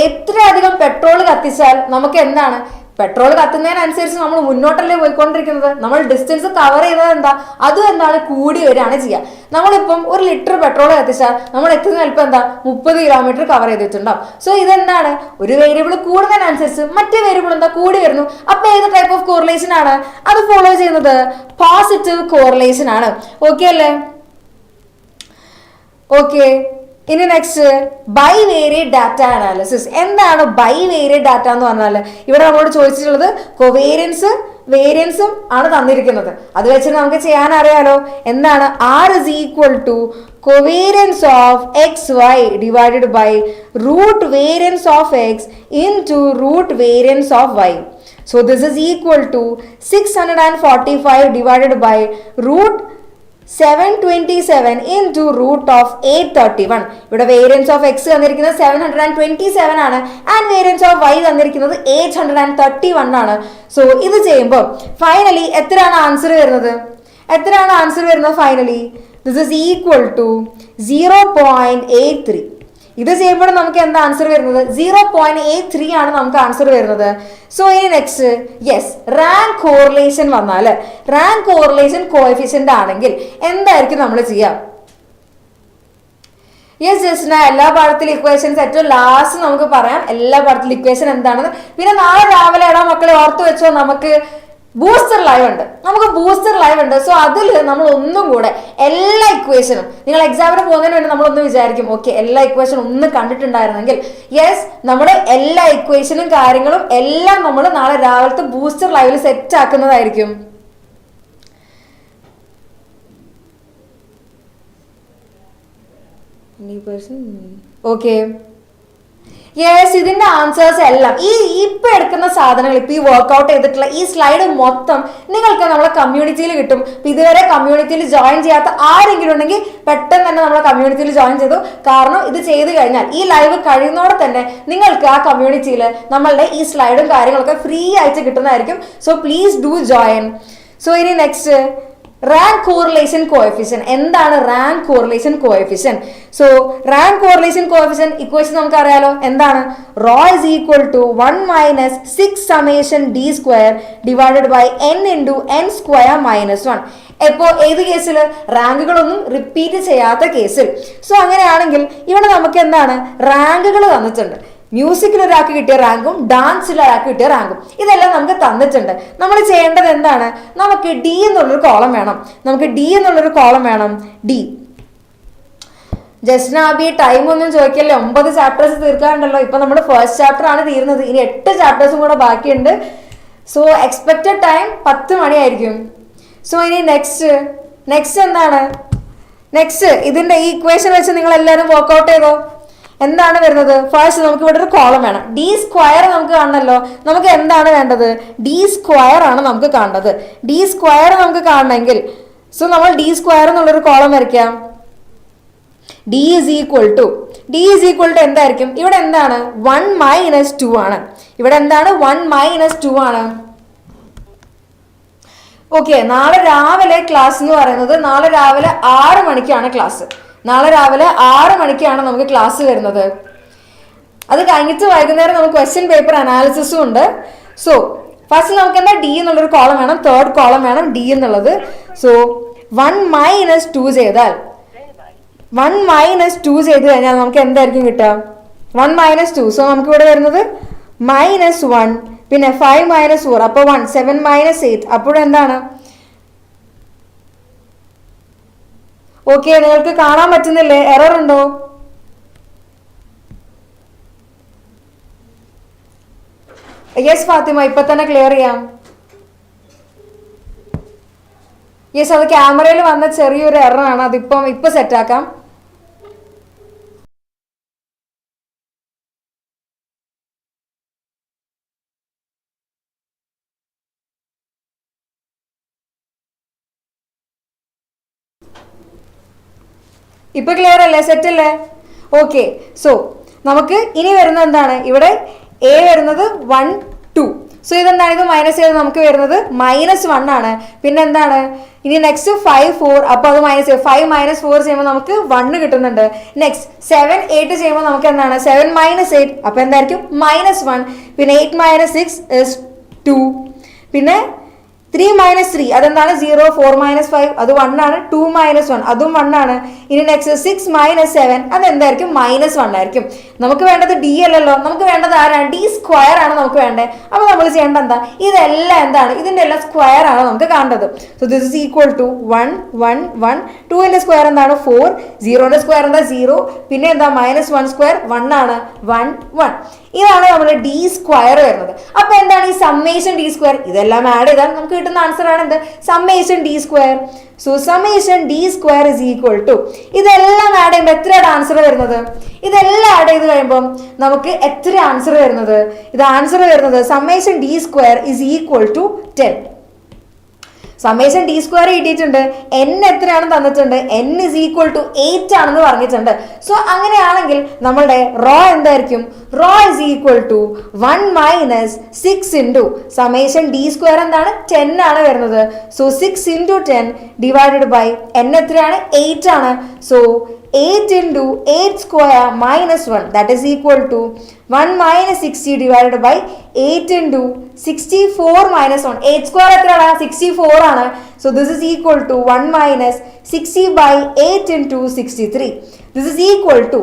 എത്രയധികം പെട്രോൾ കത്തിച്ചാൽ നമുക്ക് എന്താണ്, പെട്രോൾ കത്തുന്നതിനനുസരിച്ച് നമ്മൾ മുന്നോട്ടല്ലേ പോയിക്കൊണ്ടിരിക്കുന്നത്, നമ്മൾ ഡിസ്റ്റൻസ് കവർ ചെയ്യുന്നത് എന്താ, അതും എന്താണ് കൂടി വരികയാണ് ചെയ്യുക. നമ്മളിപ്പം 1 ലിറ്റർ പെട്രോൾ കത്തിച്ചാൽ നമ്മൾ എത്തുന്ന ചിലപ്പോൾ എന്താ 30 കിലോമീറ്റർ കവർ ചെയ്തിട്ടുണ്ടാവും. സോ ഇതെന്താണ്, ഒരു വേരിയബിൾ കൂടുന്നതിനനുസരിച്ച് മറ്റേ വേരിയബിൾ എന്താ കൂടി വരുന്നു. അപ്പൊ ഏത് ടൈപ്പ് ഓഫ് കോറിലേഷൻ ആണ് അത് ഫോളോ ചെയ്യുന്നത്, പോസിറ്റീവ് കോറിലേഷൻ ആണ്. ഓക്കെ അല്ലേ? ഓക്കെ. ഇനി നെക്സ്റ്റ്, ബൈവേരിയറ്റ് ഡാറ്റ അനാലിസിസ്. എന്താണ് ബൈവേരിയറ്റ് ഡാറ്റ എന്ന് പറഞ്ഞാൽ, ഇവിടെ നമ്മളോട് ചോദിച്ചിട്ടുള്ളത് കൊവേരിയൻസും വേരിയൻസും ആണ് തന്നിരിക്കുന്നത്. അത് വെച്ചിട്ട് നമുക്ക് ചെയ്യാൻ അറിയാലോ, എന്താണ് R is equal to covariance of xy divided by root variance of x into root variance of y. So this is equal to 645 divided by root 727 into root of 831. ഇവിടെ വേരിയൻസ് ഓഫ് എക്സ് തന്നിരിക്കുന്നത് 727 ആണ് and variance of Y തന്നിരിക്കുന്നത് 831 ആണ്. So ഇത് ചെയ്യുമ്പോൾ finally എത്രയാണ് answer വരുന്നത്, finally this is equal to 0.83. ഇത് ചെയ്യുമ്പോൾ നമുക്ക് എന്താ ആൻസർ വരുന്നത്, 0.83 ആണ് നമുക്ക് ആൻസർ വരുന്നത്. സോ ഇനി നെക്സ്റ്റ്, റാങ്ക് കോറിലേഷൻ വന്നാൽ, റാങ്ക് കോറിലേഷൻ കോഎഫിഷ്യന്റ് ആണെങ്കിൽ എന്തായിരിക്കും നമ്മൾ ചെയ്യുക? ജസ്റ്റിന, എല്ലാ പാഠത്തിലും ഇക്വേഷൻസ് ഏറ്റവും ലാസ്റ്റ് നമുക്ക് പറയാം, എല്ലാ പാഠത്തിലും ഇക്വേഷൻ എന്താണെന്ന്. പിന്നെ നാളെ രാവിലെ മക്കളെ ഓർത്ത് വെച്ചോ, നമുക്ക് ബൂസ്റ്റർ ലൈവ് ഉണ്ട്. സോ അതിൽ നമ്മൾ ഒന്നും കൂടെ എല്ലാ ഇക്വേഷനും, നിങ്ങൾ എക്സാമിന് പോകുന്നതിന് വേണ്ടി നമ്മളൊന്ന് വിചാരിക്കും, ഓക്കെ എല്ലാ ഇക്വേഷനും ഒന്ന് കണ്ടിട്ടുണ്ടായിരുന്നെങ്കിൽ, നമ്മുടെ എല്ലാ ഇക്വേഷനും കാര്യങ്ങളും എല്ലാം നമ്മൾ നാളെ രാവിലത്തെ ബൂസ്റ്റർ ലൈവിൽ സെറ്റ് ആക്കുന്നതായിരിക്കും. ഓക്കെ, ഇതിന്റെ ആൻസേഴ്സ് എല്ലാം ഈ ഇപ്പൊ എടുക്കുന്ന സാധനങ്ങൾ, ഇപ്പൊ ഈ വർക്ക്ഔട്ട് ചെയ്തിട്ടുള്ള ഈ സ്ലൈഡ് മൊത്തം നിങ്ങൾക്ക് നമ്മളെ കമ്മ്യൂണിറ്റിയിൽ കിട്ടും. ഇതുവരെ കമ്മ്യൂണിറ്റിയിൽ ജോയിൻ ചെയ്യാത്ത ആരെങ്കിലും ഉണ്ടെങ്കിൽ പെട്ടെന്ന് തന്നെ നമ്മളെ കമ്മ്യൂണിറ്റിയിൽ ജോയിൻ ചെയ്തു. കാരണം ഇത് ചെയ്ത് കഴിഞ്ഞാൽ ഈ ലൈവ് കഴിയുന്നതോടെ തന്നെ നിങ്ങൾക്ക് ആ കമ്മ്യൂണിറ്റിയിൽ നമ്മളുടെ ഈ സ്ലൈഡും കാര്യങ്ങളൊക്കെ ഫ്രീ ആയിട്ട് കിട്ടുന്നതായിരിക്കും. So please do join. So ഇനി നെക്സ്റ്റ്, റാങ്ക് കോറിലേഷൻ കോഎഫിഷ്യന്റ്. എന്താണ് rank correlation coefficient? So rank correlation coefficient equation നമുക്ക് അറിയാലോ, എന്താണ്, raw is equal to 1 minus 6 summation d square divided by n into n square minus 1. എപ്പോ ഏത് കേസിൽ, റാങ്കുകളൊന്നും repeat ചെയ്യാത്ത കേസിൽ. സോ അങ്ങനെയാണെങ്കിൽ ഇവിടെ നമുക്ക് എന്താണ്, റാങ്കുകൾ തന്നിട്ടുണ്ട്. മ്യൂസിക്കിൽ ഒരാൾക്ക് കിട്ടിയ റാങ്കും ഡാൻസിൽ ഒരാൾക്ക് കിട്ടിയ റാങ്കും ഇതെല്ലാം നമുക്ക് തന്നിട്ടുണ്ട്. നമ്മൾ ചെയ്യേണ്ടത് എന്താണ്, നമുക്ക് ഡി എന്നുള്ളൊരു കോളം വേണം. ഡി ജസ്നാബി ടൈം ഒന്നും ചോദിക്കല്ലേ, 9 ചാപ്റ്റേഴ്സ് തീർക്കാറുണ്ടല്ലോ. ഇപ്പൊ നമ്മുടെ ഫസ്റ്റ് ചാപ്റ്റർ ആണ് തീർന്നത്, ഇനി 8 ചാപ്റ്റേഴ്സും കൂടെ ബാക്കിയുണ്ട്. So expected time 10 മണിയായിരിക്കും. സോ ഇനി നെക്സ്റ്റ് എന്താണ്, ഇതിന്റെ ഈ ഇക്വേഷൻ വെച്ച് നിങ്ങൾ എല്ലാവരും വർക്ക്ഔട്ട് ചെയ്തോ. എന്താണ് വരുന്നത്, ഫസ്റ്റ് നമുക്ക് ഇവിടെ ഒരു കോളം വേണം. ഡി സ്ക്വയർ നമുക്ക് കാണണമല്ലോ, നമുക്ക് എന്താണ് വേണ്ടത്, ഡി സ്ക്വയർ ആണ് നമുക്ക് കാണേണ്ടത്. ഡി സ്ക്വയർ നമുക്ക് കാണണമെങ്കിൽ സോ നമ്മൾ ഡി സ്ക്വയർ എന്നുള്ളൊരു കോളം വരയ്ക്കാം. ഡി ഈസ് ഈക്വൽ ടു എന്തായിരിക്കും, ഇവിടെ എന്താണ് 1 minus 2 ആണ്. ഇവിടെ എന്താണ് 1 minus 2 ആണ്. ഓക്കെ, നാളെ രാവിലെ ക്ലാസ് എന്ന് പറയുന്നത് നാളെ രാവിലെ 6 മണിക്കാണ് ക്ലാസ്. നമുക്ക് ക്ലാസ് വരുന്നത്. അത് കഴിഞ്ഞിട്ട് വൈകുന്നേരം നമുക്ക് ക്വസ്റ്റ്യൻ പേപ്പർ അനാലിസിസും ഉണ്ട്. സോ ഫസ്റ്റ് നമുക്ക് എന്താ, ഡി എന്നുള്ളൊരു കോളം വേണം, തേർഡ് കോളം വേണം ഡി എന്നുള്ളത്. സോ 1 minus 2 ചെയ്താൽ 1 minus 2 ചെയ്ത് കഴിഞ്ഞാൽ നമുക്ക് എന്തായിരിക്കും കിട്ടുക, 1 minus 2. സോ നമുക്ക് ഇവിടെ വരുന്നത് -1, പിന്നെ 5 minus 4 അപ്പോൾ 1, 7 minus 8 അപ്പോഴെന്താണ് ഓക്കെ, നിങ്ങൾക്ക് കാണാൻ പറ്റുന്നില്ലേ? എറർ ഉണ്ടോ? യെസ് ഫാത്തിമ, ഇപ്പൊ തന്നെ ക്ലിയർ ചെയ്യാം. യെസ്, അത് ക്യാമറയിൽ വന്ന ചെറിയൊരു എറർ ആണ്. ഇപ്പൊ സെറ്റാക്കാം. ഇപ്പൊ ക്ലിയർ അല്ലേ? സെറ്റ് അല്ലേ? ഓക്കെ, സോ നമുക്ക് ഇനി വരുന്നത് എന്താണ്? ഇവിടെ എ വരുന്നത് 1 2. സോ ഇതെന്താണ്? ഇത് മൈനസ് ചെയ്ത് നമുക്ക് വരുന്നത് -1 ആണ്. പിന്നെ എന്താണ് ഇനി നെക്സ്റ്റ് 5 4. അപ്പൊ അത് മൈനസ് 5 - 4 ചെയ്യുമ്പോൾ നമുക്ക് 1 കിട്ടുന്നുണ്ട്. നെക്സ്റ്റ് 7 8 ചെയ്യുമ്പോൾ നമുക്ക് എന്താണ്? 7 - 8 അപ്പൊ എന്തായിരിക്കും? -1. പിന്നെ 8 - 6 is 2. പിന്നെ 3 - 3 അതെന്താണ്? 0. 4 - 5 അത് 1 ആണ്. 2 - 1 അതും 1 ആണ്. ഇനി നെക്സ്റ്റ് 6 - 7 അതെന്തായിരിക്കും? -1 ആയിരിക്കും. നമുക്ക് വേണ്ടത് ഡി അല്ലല്ലോ, നമുക്ക് വേണ്ടത് ആരാണ്? ഡി സ്ക്വയർ ആണ് നമുക്ക് വേണ്ടത്. അപ്പൊ നമ്മൾ ചെയ്യേണ്ട എന്താ? ഇതെല്ലാം എന്താണ്? ഇതിന്റെ എല്ലാം സ്ക്വയർ ആണ് നമുക്ക് കാണേണ്ടത്. So this is equal to 1 1 1. 2ന്റെ സ്ക്വയർ എന്താണ്? 4. 0ന്റെ സ്ക്വയർ എന്താ? 0. പിന്നെ എന്താ? -1 സ്ക്വയർ 1 ആണ്. 1 1. ഇതാണ് നമ്മുടെ ഡി സ്ക്വയർ വരുന്നത്. അപ്പൊ എന്താണ് ഈ സമ്മേഷൻ ഡി സ്ക്വയർ? ഇതെല്ലാം ആഡ് ചെയ്താൽ നമുക്ക് കിട്ടുന്ന ആൻസർ ആണ് എന്ത്? Summation D square. So summation D square is equal to ഇതെല്ലാം ആഡ് ചെയ്യുമ്പോൾ എത്രയാണ് ആൻസർ വരുന്നത്? ഇതെല്ലാം ആഡ് ചെയ്ത് കഴിയുമ്പോൾ നമുക്ക് എത്ര ആൻസർ വരുന്നത്? ഇത് ആൻസർ വരുന്നത് summation D square is equal to 10. Summation D square കിട്ടിയിട്ടുണ്ട്. എൻ എത്രയാണ് തന്നിട്ടുണ്ട്? എൻ ഇസ് ഈക്വൽ ടു 8 ആണെന്ന് പറഞ്ഞിട്ടുണ്ട്. സോ അങ്ങനെയാണെങ്കിൽ നമ്മളുടെ റോ എന്തായിരിക്കും? Rho is equal to 1 - 6 into summation D square എന്താണ്? 10 ആണ് വരുന്നത്. So 6 into 10 divided by N എത്രയാണ്? 8 ആണ്. So 8 into 8 square minus 1 that is equal to 1 minus 60 divided by 8 into 64 minus 1. 8 square എത്രയാണ്? 64 ആണ്. So this is equal to 1 minus 60 by 8 into 63. This is equal to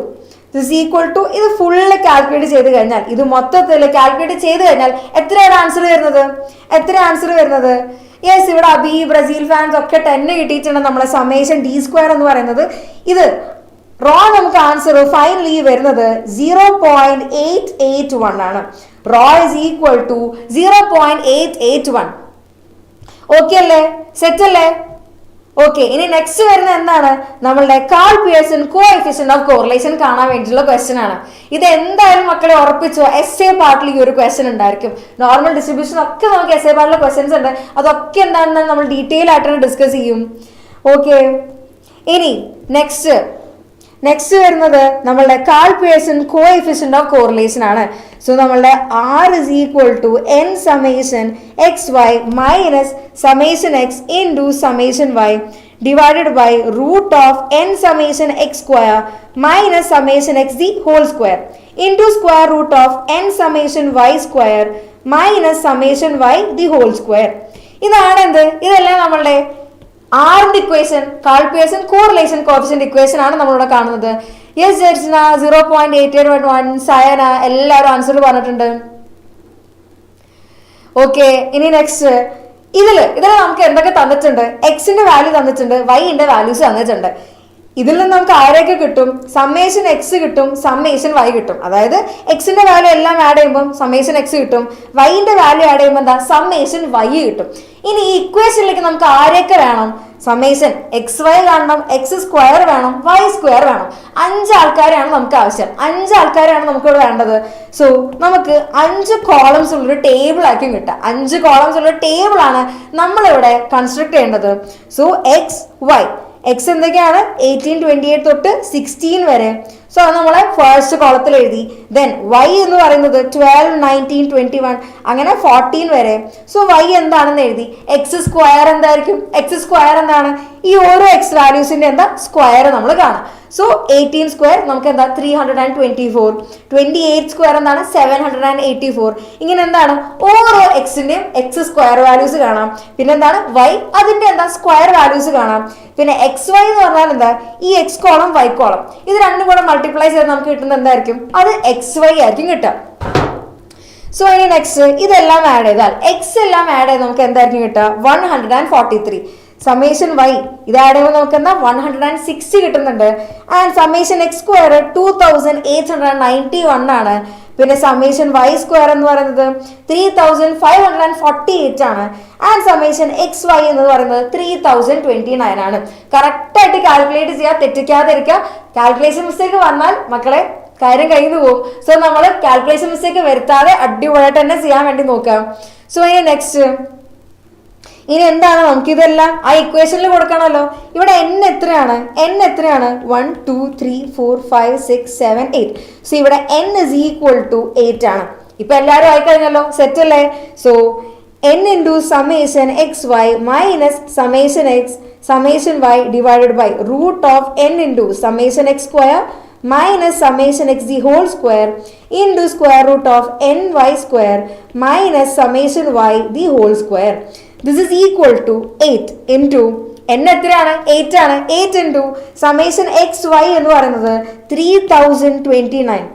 ഇത് full calculate ചെയ്ത് കഴിഞ്ഞാൽ, ഇത് മൊത്തത്തിൽ calculate ചെയ്ത് കഴിഞ്ഞാൽ എത്രയാണ് ആൻസർ വരുന്നത്? യെസ്, ഇവിടെ അബി ബ്രസീൽ ഫാൻസ് ഒക്കെ 10 കിട്ടിയിട്ടുണ്ട്. നമ്മളെ സമ്മേഷൻ ഡി സ്ക്വയർ എന്ന് പറയുന്നത് ഇത് റോ നമുക്ക് ആൻസർ ഫൈനലി വരുന്നത് 0.881 ആണ്. Rho is equal to 0.881. Okay അല്ലേ? സെറ്റ് അല്ലേ? ഓക്കെ, ഇനി നെക്സ്റ്റ് വരുന്നത് എന്താണ്? നമ്മളുടെ Karl Pearson coefficient of correlation കാണാൻ വേണ്ടിയിട്ടുള്ള ക്വസ്റ്റ്യൻ ആണ്. ഇത് എന്തായാലും മക്കളെ ഉറപ്പിച്ചോ, എസ് എ പാർട്ടിൽ ഈ ഒരു ക്വസ്റ്റ്യൻ ഉണ്ടായിരിക്കും. നോർമൽ ഡിസ്ട്രിബ്യൂഷൻ ഒക്കെ നമുക്ക് എസ് എ പാർട്ടിലെ ക്വസ്റ്റ്യൻസ് ഉണ്ട്. അതൊക്കെ എന്താണെന്ന് നമ്മൾ ഡീറ്റെയിൽ ആയിട്ട് ഡിസ്കസ് ചെയ്യും. ഓക്കെ, ഇനി നെക്സ്റ്റ് വരുന്നത് നമ്മളുടെ Karl Pearson coefficient of correlation ആണ്. സോ നമ്മളുടെ R is equal to n summation xy minus summation x into summation y divided by root of n summation x square minus summation x the whole square into square root of n summation y square minus summation y the whole square. ഇതാണ് എന്ത്? ഇതെല്ലാം നമ്മളുടെ ആറിന്റെ equation, Karl Pearson correlation coefficient equation ആണ് നമ്മളിവിടെ കാണുന്നത്. Yes ജർജന, 0.881 Sayana എല്ലാവരും answer പറഞ്ഞിട്ടുണ്ട്. ഓക്കെ, ഇനി നെക്സ്റ്റ് ഇതില് നമുക്ക് എന്തൊക്കെ തന്നിട്ടുണ്ട്? എക്സിന്റെ വാല്യൂ തന്നിട്ടുണ്ട്, വൈന്റെ വാല്യൂസ് തന്നിട്ടുണ്ട്. ഇതിൽ നിന്ന് നമുക്ക് ആരെയൊക്കെ കിട്ടും? സമ്മേഷൻ എക്സ് കിട്ടും, സമ്മേഷൻ വൈ കിട്ടും. അതായത് എക്സിന്റെ വാല്യൂ എല്ലാം ആഡ് ചെയ്യുമ്പോൾ സമ്മേഷൻ എക്സ് കിട്ടും, വൈന്റെ വാല്യൂ ആഡ് ചെയ്യുമ്പോൾ എന്താ? സമ്മേഷൻ വൈ കിട്ടും. ഇനി ഈ ഇക്വേഷനിലേക്ക് നമുക്ക് ആരെയൊക്കെ വേണം? സമ്മേഷൻ എക്സ് വൈ കാണണം, എക്സ് സ്ക്വയർ വേണം, വൈ സ്ക്വയർ വേണം. 5 ആൾക്കാരെയാണ് നമുക്ക് ആവശ്യം. 5 ആൾക്കാരെയാണ് നമുക്ക് ഇവിടെ വേണ്ടത്. സോ നമുക്ക് 5 കോളംസ് ഉള്ളൊരു ടേബിൾ ആയിരിക്കും കിട്ടുക. 5 കോളംസ് ഉള്ള ടേബിൾ ആണ് നമ്മളിവിടെ കൺസ്ട്രക്ട് ചെയ്യേണ്ടത്. സോ എക്സ് വൈ, എക്സ് എന്തൊക്കെയാണ്? 18 28 തൊട്ട് 16 വരെ. സോ അത് നമ്മളെ ഫസ്റ്റ് കോളത്തിൽ എഴുതി. ദെൻ വൈ എന്ന് പറയുന്നത് 12 19 21 അങ്ങനെ 14 വരെ. സോ വൈ എന്താണെന്ന് എഴുതി. എക്സ് സ്ക്വയർ എന്തായിരിക്കും? എക്സ് സ്ക്വയർ എന്താണ്? ഈ ഓരോ എക്സ് വാല്യൂസിന്റെ എന്താ? സ്ക്വയർ നമ്മൾ കാണാം. സോ 18 സ്ക്വയർ നമുക്ക് എന്താ? 324. 28 സ്ക്വയർ എന്താണ്? 784. ഇങ്ങനെ എന്താണ്? ഓരോ എക്സിന്റെയും എക്സ് സ്ക്വയർ വാല്യൂസ് കാണാം. പിന്നെ എന്താണ്? വൈ അതിന്റെ എന്താ? സ്ക്വയർ വാല്യൂസ് കാണാം. പിന്നെ എക്സ് വൈ എന്ന് പറഞ്ഞാൽ എന്താ? ഈ എക്സ് കോളം വൈ കോളം ഇത് രണ്ടും കൂടെ മൾട്ടിപ്ലൈ ചെയ്ത് നമുക്ക് കിട്ടുന്നത് എന്തായിരിക്കും? അത് എക്സ് വൈ ആയിരിക്കും കിട്ടുക. സോ ഇനി നെക്സ്റ്റ് ഇതെല്ലാം ആഡ് ചെയ്താൽ എക്സ് എല്ലാം ആഡ് ചെയ്ത് നമുക്ക് എന്തായിരിക്കും കിട്ടുക? 143. സമ്മേഷൻ വൈ ഇത് ആഡ് ചെയ്യുമ്പോൾ നമുക്ക് എന്താ 160 കിട്ടുന്നുണ്ട്. ആൻഡ് സമ്മേഷൻ എക്സ് സ്ക്വയർ 2891 ആണ്. പിന്നെ സമ്മേഷൻ വൈ സ്ക്വയർ എന്ന് പറയുന്നത് 3548 ആണ്. ആൻഡ് സമ്മേഷൻ എക്സ് വൈ എന്ന് പറയുന്നത് 3029 ആണ്. കറക്റ്റ് ആയിട്ട് കാൽക്കുലേറ്റ് ചെയ്യുക, തെറ്റിക്കാതെ ഇരിക്കുക. കാൽക്കുലേഷൻ മിസ്റ്റേക്ക് വന്നാൽ മക്കളെ കാര്യം കയ്യിൽ നിന്ന് പോകും. സോ നമ്മൾ കാൽക്കുലേഷൻ മിസ്റ്റേക്ക് വരുത്താതെ അടിപൊളിയായിട്ട് തന്നെ ചെയ്യാൻ വേണ്ടി നോക്കാം. സോ ഇനി നെക്സ്റ്റ്, ഇനി എന്താണ് നമുക്കിതെല്ലാം ആ ഇക്വേഷനിൽ കൊടുക്കണമല്ലോ. ഇവിടെ n എത്രയാണ്? 1 2 3 4 5 6 7 8. സോ ഇവിടെ n is equal to 8 ആണ്. ഇപ്പൊ എല്ലാവരും ആയിക്കഴിഞ്ഞല്ലോ, സെറ്റ് അല്ലേ? So n into summation xy minus summation x summation y divided by root of n into summation x square minus summation x the whole square into square root of ny square minus summation y the whole square. This is equal to 8 into n എത്രയാണ്? 8 ആണ്. 8 into summation x y എന്ന് പറയുന്നത് 3029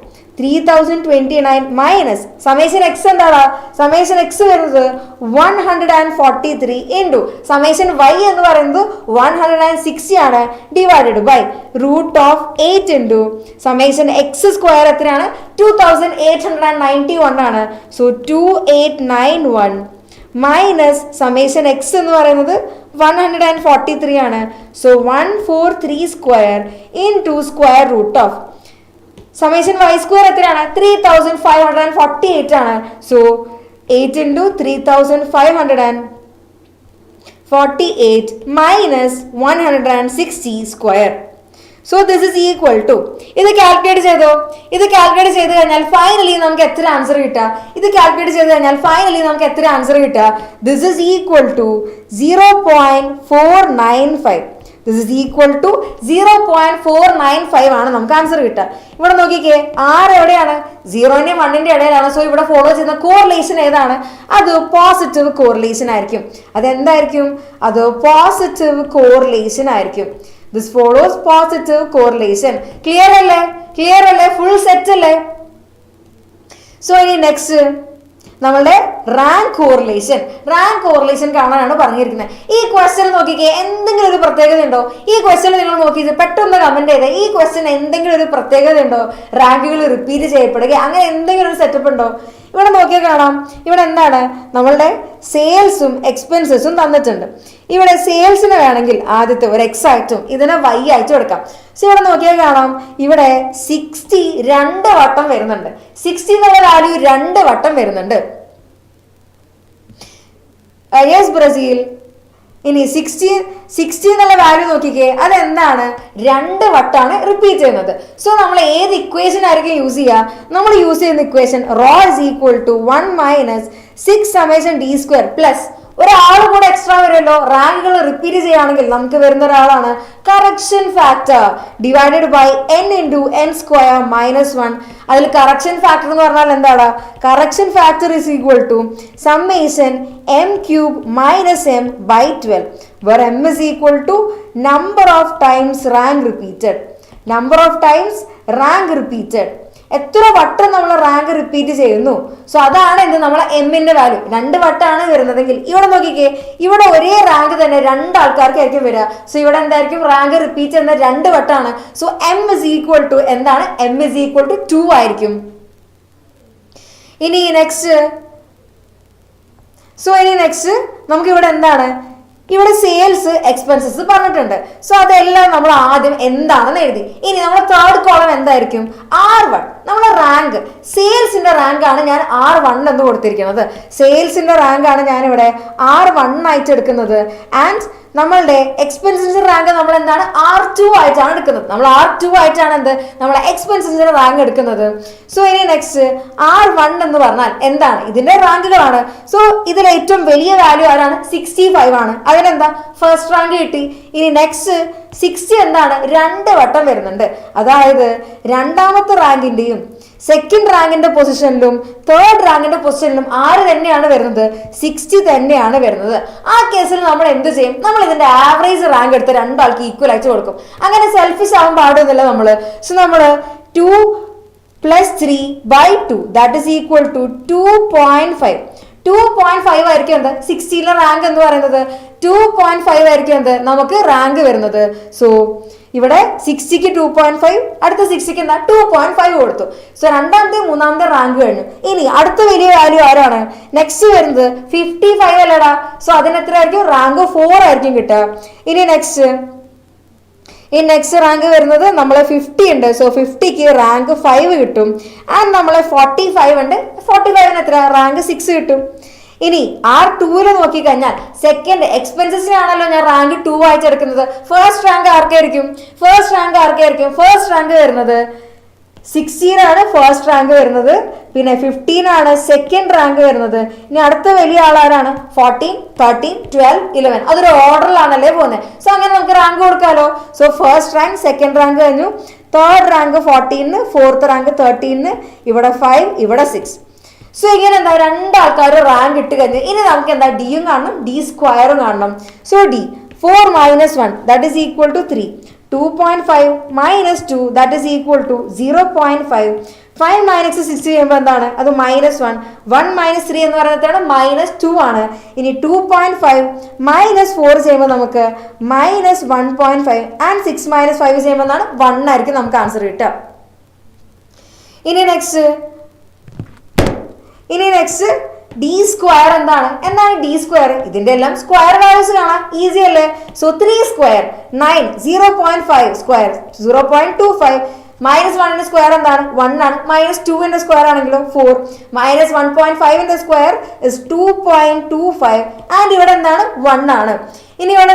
minus summation X എന്താണ്? Summation X വരുന്നത് 143 into summation Y എന്ന് പറയുന്നത് 160 ആണ്, divided by root of 8 into summation X square എത്രയാണ്? 2891 ആണ്. സോ 2891 മൈനസ് സമ്മേഷൻ എക്സ് എന്ന് പറയുന്നത് 143 ആണ്. So 143 square into square root of summation Y square എത്രയാണ്? 3548 ആണ്. So 8 into 3548 minus 160 square. So this is equal to, ഇത് കാൽക്കുലേറ്റ് ചെയ്തോ? ഇത് കാൽക്കുലേറ്റ് ചെയ്ത് കഴിഞ്ഞാൽ ഫൈനലി നമുക്ക് എത്ര ആൻസർ കിട്ടുക? ഇത് കാൽക്കുലേറ്റ് ചെയ്ത് കഴിഞ്ഞാൽ ഫൈനലി നമുക്ക് എത്ര ആൻസർ കിട്ടുക? This is equal to 0.495. This is equal to 0.495 ആണ് നമുക്ക് ആൻസർ കിട്ടുക. ഇവിടെ നോക്കിക്കേ, r എവിടെയാണ്? 0ന്റെയും 1ന്റെ ഇടയിലാണ്. സോ ഇവിടെ ഫോളോ ചെയ്യുന്ന കോറിലേഷൻ ഏതാണ്? അത് പോസിറ്റീവ് കോറിലേഷൻ ആയിരിക്കും. അതെന്തായിരിക്കും? അത് പോസിറ്റീവ് കോറിലേഷൻ ആയിരിക്കും. This follows positive correlation. Clear അല്ലേ? ക്ലിയർ അല്ലേ? ഫുൾ സെറ്റ് അല്ലേ? സോ ഇനി നെക്സ്റ്റ് നമ്മളുടെ റാങ്ക് കോറിലേഷൻ കാണാനാണ് പറഞ്ഞിരിക്കുന്നത്. ഈ ക്വസ്റ്റ്യൻ നോക്കിക്കേ, എന്തെങ്കിലും ഒരു പ്രത്യേകത ഉണ്ടോ? ഈ ക്വസ്റ്റ്യൻ നിങ്ങൾ നോക്കിയിട്ട് പെട്ടെന്ന് കമന്റ് ചെയ്തേ, ഈ ക്വസ്റ്റ്യൻ എന്തെങ്കിലും ഒരു പ്രത്യേകത ഉണ്ടോ? റാങ്കുകൾ റിപ്പീറ്റ് ചെയ്യപ്പെടുക അങ്ങനെ എന്തെങ്കിലും ഒരു സെറ്റപ്പ് ഉണ്ടോ? ഇവിടെ നോക്കിയാൽ കാണാം, ഇവിടെ എന്താണ്? നമ്മളുടെ സെയിൽസും എക്സ്പെൻസസും തന്നിട്ടുണ്ട്. ഇവിടെ സെയിൽസിന് വേണമെങ്കിൽ ആദ്യത്തെ ഒരു എക്സ് ആയിട്ടും ഇതിനെ വൈ ആയിട്ടും എടുക്കാം. സോ ഇവിടെ നോക്കിയാൽ കാണാം, ഇവിടെ 60 2 വട്ടം വരുന്നുണ്ട്. 60 എന്നുള്ള വാല്യൂ 2 വട്ടം വരുന്നുണ്ട്. Yes Brazil. ഇനി 60 എന്നുള്ള വാല്യൂ നോക്കിക്കേ, അതെന്താണ്? 2 വട്ടാണ് റിപ്പീറ്റ് ചെയ്യുന്നത്. സോ നമ്മൾ ഏത് ഇക്വേഷൻ ആയിരിക്കും യൂസ് ചെയ്യുക? നമ്മൾ യൂസ് ചെയ്യുന്ന equation rho is equal to 1 minus 6 summation D square plus ഒരാളും കൂടെ എക്സ്ട്രാ വരുമല്ലോ. റാങ്കുകൾ റിപ്പീറ്റ് ചെയ്യുകയാണെങ്കിൽ നമുക്ക് വരുന്ന ഒരാളാണ് correction factor divided by n into n square minus 1. അതിൽ കറക്ഷൻ ഫാക്ടർ എന്ന് പറഞ്ഞാൽ എന്താണ്? Correction factor is equal to summation m cube minus m by 12 where m is equal to number of times rank repeated. എത്ര വട്ടം നമ്മൾ rank repeat ചെയ്യുന്നു. So അതാണ് എന്ത്? നമ്മളെ എമ്മിന്റെ വാല്യൂ 2 വട്ടാണ് വരുന്നതെങ്കിൽ ഇവിടെ നോക്കിക്കേ, ഇവിടെ ഒരേ റാങ്ക് തന്നെ 2 ആൾക്കാർക്കായിരിക്കും വരിക. സോ ഇവിടെ എന്തായിരിക്കും? റാങ്ക് റിപ്പീറ്റ് ചെയ്യുന്ന 2 വട്ടാണ്. So m is equal to എന്താണ്? m is equal to 2 ആയിരിക്കും. ഇനി നെക്സ്റ്റ് നമുക്ക് ഇവിടെ എന്താണ്? ഇവിടെ സെയിൽസ് എക്സ്പെൻസസ് പറഞ്ഞിട്ടുണ്ട്. സോ അതെല്ലാം നമ്മൾ ആദ്യം എന്താണെന്ന് എഴുതി. ഇനി നമ്മുടെ തേർഡ് കോളം എന്തായിരിക്കും? R1. നമ്മുടെ റാങ്ക്, സെയിൽസിന്റെ റാങ്ക് ആണ് ഞാൻ R1 എന്ന് കൊടുത്തിരിക്കുന്നത്. സെയിൽസിന്റെ റാങ്ക് ആണ് ഞാൻ ഇവിടെ R1 ആയിട്ട് എടുക്കുന്നത്. ആൻഡ് നമ്മളുടെ എക്സ്പെൻസസിന്റെ റാങ്ക് നമ്മൾ എന്താണ്? R2 ആയിട്ടാണ് എടുക്കുന്നത്. നമ്മൾ R2 ആയിട്ടാണ് എന്ത്? നമ്മളെ എക്സ്പെൻസസിന്റെ റാങ്ക് എടുക്കുന്നത്. സോ ഇനി നെക്സ്റ്റ് R1 എന്ന് പറഞ്ഞാൽ എന്താണ്? ഇതിന്റെ റാങ്കുകളാണ്. സോ ഇതിൽ ഏറ്റവും വലിയ വാല്യൂ ആരാണ്? 65 ആണ്. അതിനെന്താ? ഫസ്റ്റ് റാങ്ക് കിട്ടി. ഇനി നെക്സ്റ്റ് 60 എന്താണ്? 2 വട്ടം വരുന്നുണ്ട്. അതായത് രണ്ടാമത്തെ റാങ്കിന്റെയും സെക്കൻഡ് റാങ്കിന്റെ പൊസിഷനിലും തേർഡ് റാങ്കിന്റെ പൊസിഷനിലും ആര് തന്നെയാണ് വരുന്നത്? 60 തന്നെയാണ് വരുന്നത്. ആ കേസിൽ നമ്മൾ എന്ത് ചെയ്യും? നമ്മൾ ഇതിന്റെ ആവറേജ് റാങ്ക് എടുത്ത് 2 ആൾക്ക് ഈക്വൽ ആയിട്ട് കൊടുക്കും. അങ്ങനെ സെൽഫിഷ് ആവാൻ പാടുന്നില്ല നമ്മള്. സോ നമ്മള് 2 + 3/2 ദാറ്റ് ഈസ് ഈക്വൽ ടു 2.5. 2.5 ആയിരിക്കും എന്ത് 60ലെ റാങ്ക് എന്ന് പറയുന്നത്. 2.5 ആയിരിക്കും എന്ത് നമുക്ക് റാങ്ക് വരുന്നത്. സോ ഇവിടെ 60ക്ക് 2.5, അടുത്ത 60ക്ക് എന്താ 2.5 കൊടുത്തു. സോ രണ്ടാമത്തെ മൂന്നാമത്തെ റാങ്ക് കഴിഞ്ഞു. ഇനി അടുത്ത വലിയ വാല്യൂ ആരാണ്? നെക്സ്റ്റ് വരുന്നത് 55 അല്ലടാ. സോ അതിന് എത്ര ആയിരിക്കും? റാങ്ക് 4 ആയിരിക്കും കിട്ടുക. ഇനി നെക്സ്റ്റ് റാങ്ക് വരുന്നത് നമ്മൾ 50 ഉണ്ട്. സോ 50ക്ക് റാങ്ക് 5 കിട്ടും. ആൻഡ് നമ്മൾ 45 ഉണ്ട്. 45ന് എത്ര? റാങ്ക് 6 കിട്ടും. ഇനി R2 നോക്കിക്കഴിഞ്ഞാൽ സെക്കൻഡ് എക്സ്പെൻസസിനാണല്ലോ ഞാൻ റാങ്ക് 2 വായിച്ചെടുക്കുന്നത്. ഫസ്റ്റ് റാങ്ക് ആർക്കായിരിക്കും? ഫസ്റ്റ് റാങ്ക് വരുന്നത് 16 ഫസ്റ്റ് റാങ്ക് വരുന്നത്. പിന്നെ 15 സെക്കൻഡ് റാങ്ക് വരുന്നത്. ഇനി അടുത്ത വലിയ ആളാരാണ്? 14, 13, 12, 11. അതൊരു ഓർഡറിലാണല്ലേ പോകുന്നത്. സോ അങ്ങനെ നമുക്ക് റാങ്ക് കൊടുക്കാലോ. So first rank, second rank കഴിഞ്ഞു. തേർഡ് റാങ്ക് 14, ഫോർത്ത് റാങ്ക് 13, ഇവിടെ 5, ഇവിടെ 6. സോ ഇങ്ങനെ എന്താ രണ്ടാൾക്കാർ റാങ്ക് ഇട്ട് കഴിഞ്ഞ് ഇനി നമുക്ക് എന്താ ഡിയും കാണണം, ഡി സ്ക്വയറും കാണണം. So d 4 - 1 that is equal to 3. 2.5 - 2 that is equal to 0.5. 5 - 6 ചെയ്യുമ്പോൾ എന്താണ്? അത് -1. 1 - 3 എന്ന് പറയുന്നത് -2 ആണ്. ഇനി 2.5 - 4 ചെയ്യുമ്പോൾ നമുക്ക് -1.5 ആൻഡ് 6 - 5 ചെയ്യുമ്പോൾ എന്താണ്? 1 ആയിരിക്കും നമുക്ക് ആൻസർ കിട്ടുക. ഇനി നെക്സ്റ്റ് ഡി സ്ക്വയർ എന്താണ് ഡി സ്ക്വയർ? ഇതിന്റെ എല്ലാം സ്ക്വയർ വാല്യൂസ് കാണാം, ഈസി അല്ലേ. സോ 3 സ്ക്വയർ 9, 0.5 സ്ക്വയർ 0.25, -1ന്റെ സ്ക്വയർ എന്താണ്? 1 ആണ്. -2ന്റെ സ്ക്വയർ ആണെങ്കിലോ 4, -1.5ന്റെ സ്ക്വയർ ഇസ് 2.25 ആൻഡ് ഇവിടെ എന്താണ്? 1 ആണ്. ഇനി ഇവിടെ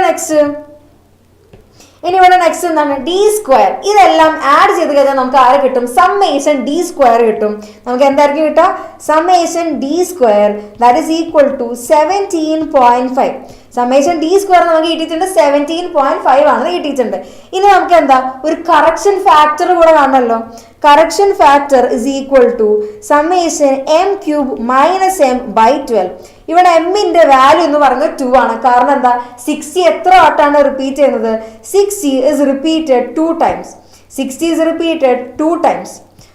നെക്സ്റ്റ് എന്താണ്? D square. ഇതെല്ലാം ആഡ് ചെയ്ത് കഴിഞ്ഞാൽ നമുക്ക് ആര് കിട്ടും? സമ്മേഷൻ ഡി സ്ക്വയർ കിട്ടും. നമുക്ക് എന്തായിരിക്കും കിട്ടുക? Summation D square that is equal to 17.5. Summation D square നമുക്ക് കിട്ടിയിട്ടുണ്ട് 17.5 ആണ് കിട്ടിയിട്ടുണ്ട്. ഇനി നമുക്ക് എന്താ ഒരു കറക്ഷൻ ഫാക്ടർ കൂടെ കാണണമല്ലോ. Correction factor is equal to summation m³ - m/12. ഇവിടെ എമ്മിന്റെ വാല്യൂ എന്ന് പറയുന്നത് 2 ആണ്. കാരണം എന്താ? 60 എത്ര വട്ടാണ് റിപ്പീറ്റ് ചെയ്യുന്നത്? 60 is repeated 2 times. 60 is repeated 2 times.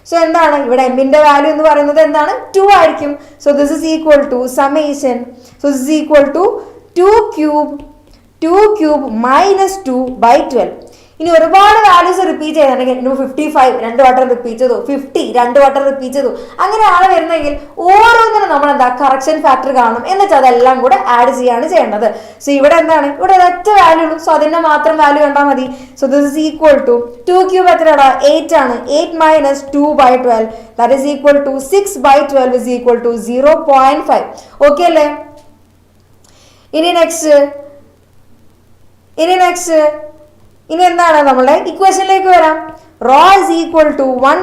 So എന്താണ് ഇവിടെ എമ്മിന്റെ വാല്യൂ എന്ന് പറയുന്നത്? എന്താണ്? 2 ആയിരിക്കും. So this is equal to summation. So this is equal to 2³ - 2/12. ഇനി ഒരുപാട് വാല്യൂസ് റിപ്പീറ്റ് ചെയ്യുന്നുണ്ടെങ്കിൽ 55 2 വട്ടം റിപ്പീറ്റ് ചെയ്തു, 50 2 വട്ടം റിപ്പീറ്റ് ചെയ്തു, അങ്ങനെയാണ് വരുന്നതെങ്കിൽ ഓരോന്നിനും നമ്മൾ എന്താ കറക്ഷൻ ഫാക്ടർ കാണും. എന്നിട്ട് അതെല്ലാം കൂടെ ആഡ് ചെയ്യേണ്ടത്. സോ ഇവിടെ എന്താണ്? ഇവിടെ ഒറ്റ വാല്യൂ ഉള്ളൂ. സോ അതിന്റെ മാത്രം വാല്യൂ കണ്ടാൽ മതി. So this is equal to 2³ എത്രയാണ്? 8 ആണ്. 8 - 2/12 that is equal to 6/12 is equal to 0.5. Okay അല്ലേ? ഇനി എന്താണ്? നമ്മളുടെ ഇക്വേഷനിലേക്ക് വരാം. Rho is equal to 1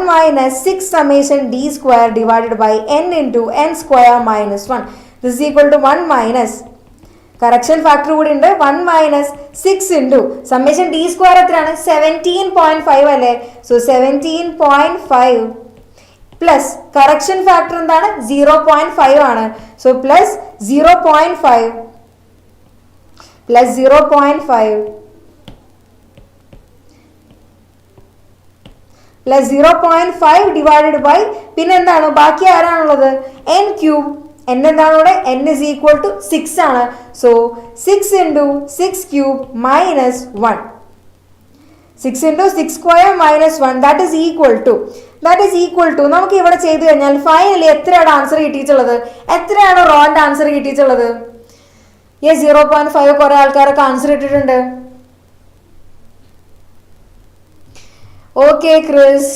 - 6 summation D square divided by n into n square -1. This is equal to 1 correction factor കൂടി ഉണ്ട്. 1 - 6 ഇൻറ്റു സമ്മേഷൻ ഡി സ്ക്വയർ എത്രയാണ്? 17.5 അല്ലേ. സോ 17.5 പ്ലസ് കറക്ഷൻ ഫാക്ടർ എന്താണ്? 0.5 ആണ്. So plus 0.5 plus 0.5 divided by പിന്നെ എന്താണ്? ബാക്കി ആരാണുള്ളത്? n³. n എന്താണ് ഇവിടെ? n is equal to 6 ആണ്. So 6 into 6³ -1. 6 into 6 square -1 that is equal to നമുക്ക് ഇവിടെ ചെയ്ത് കഴിഞ്ഞാൽ ഫൈനലി എത്രയാണ് ആൻസർ കിട്ടിയിട്ടുള്ളത്? എത്രയാണ് റോന്റെ ആൻസർ കിട്ടിയിട്ടുള്ളത്? 0.5 കുറെ ആൾക്കാരൊക്കെ ആൻസർ ഇട്ടിട്ടുണ്ട്. Okay Chris.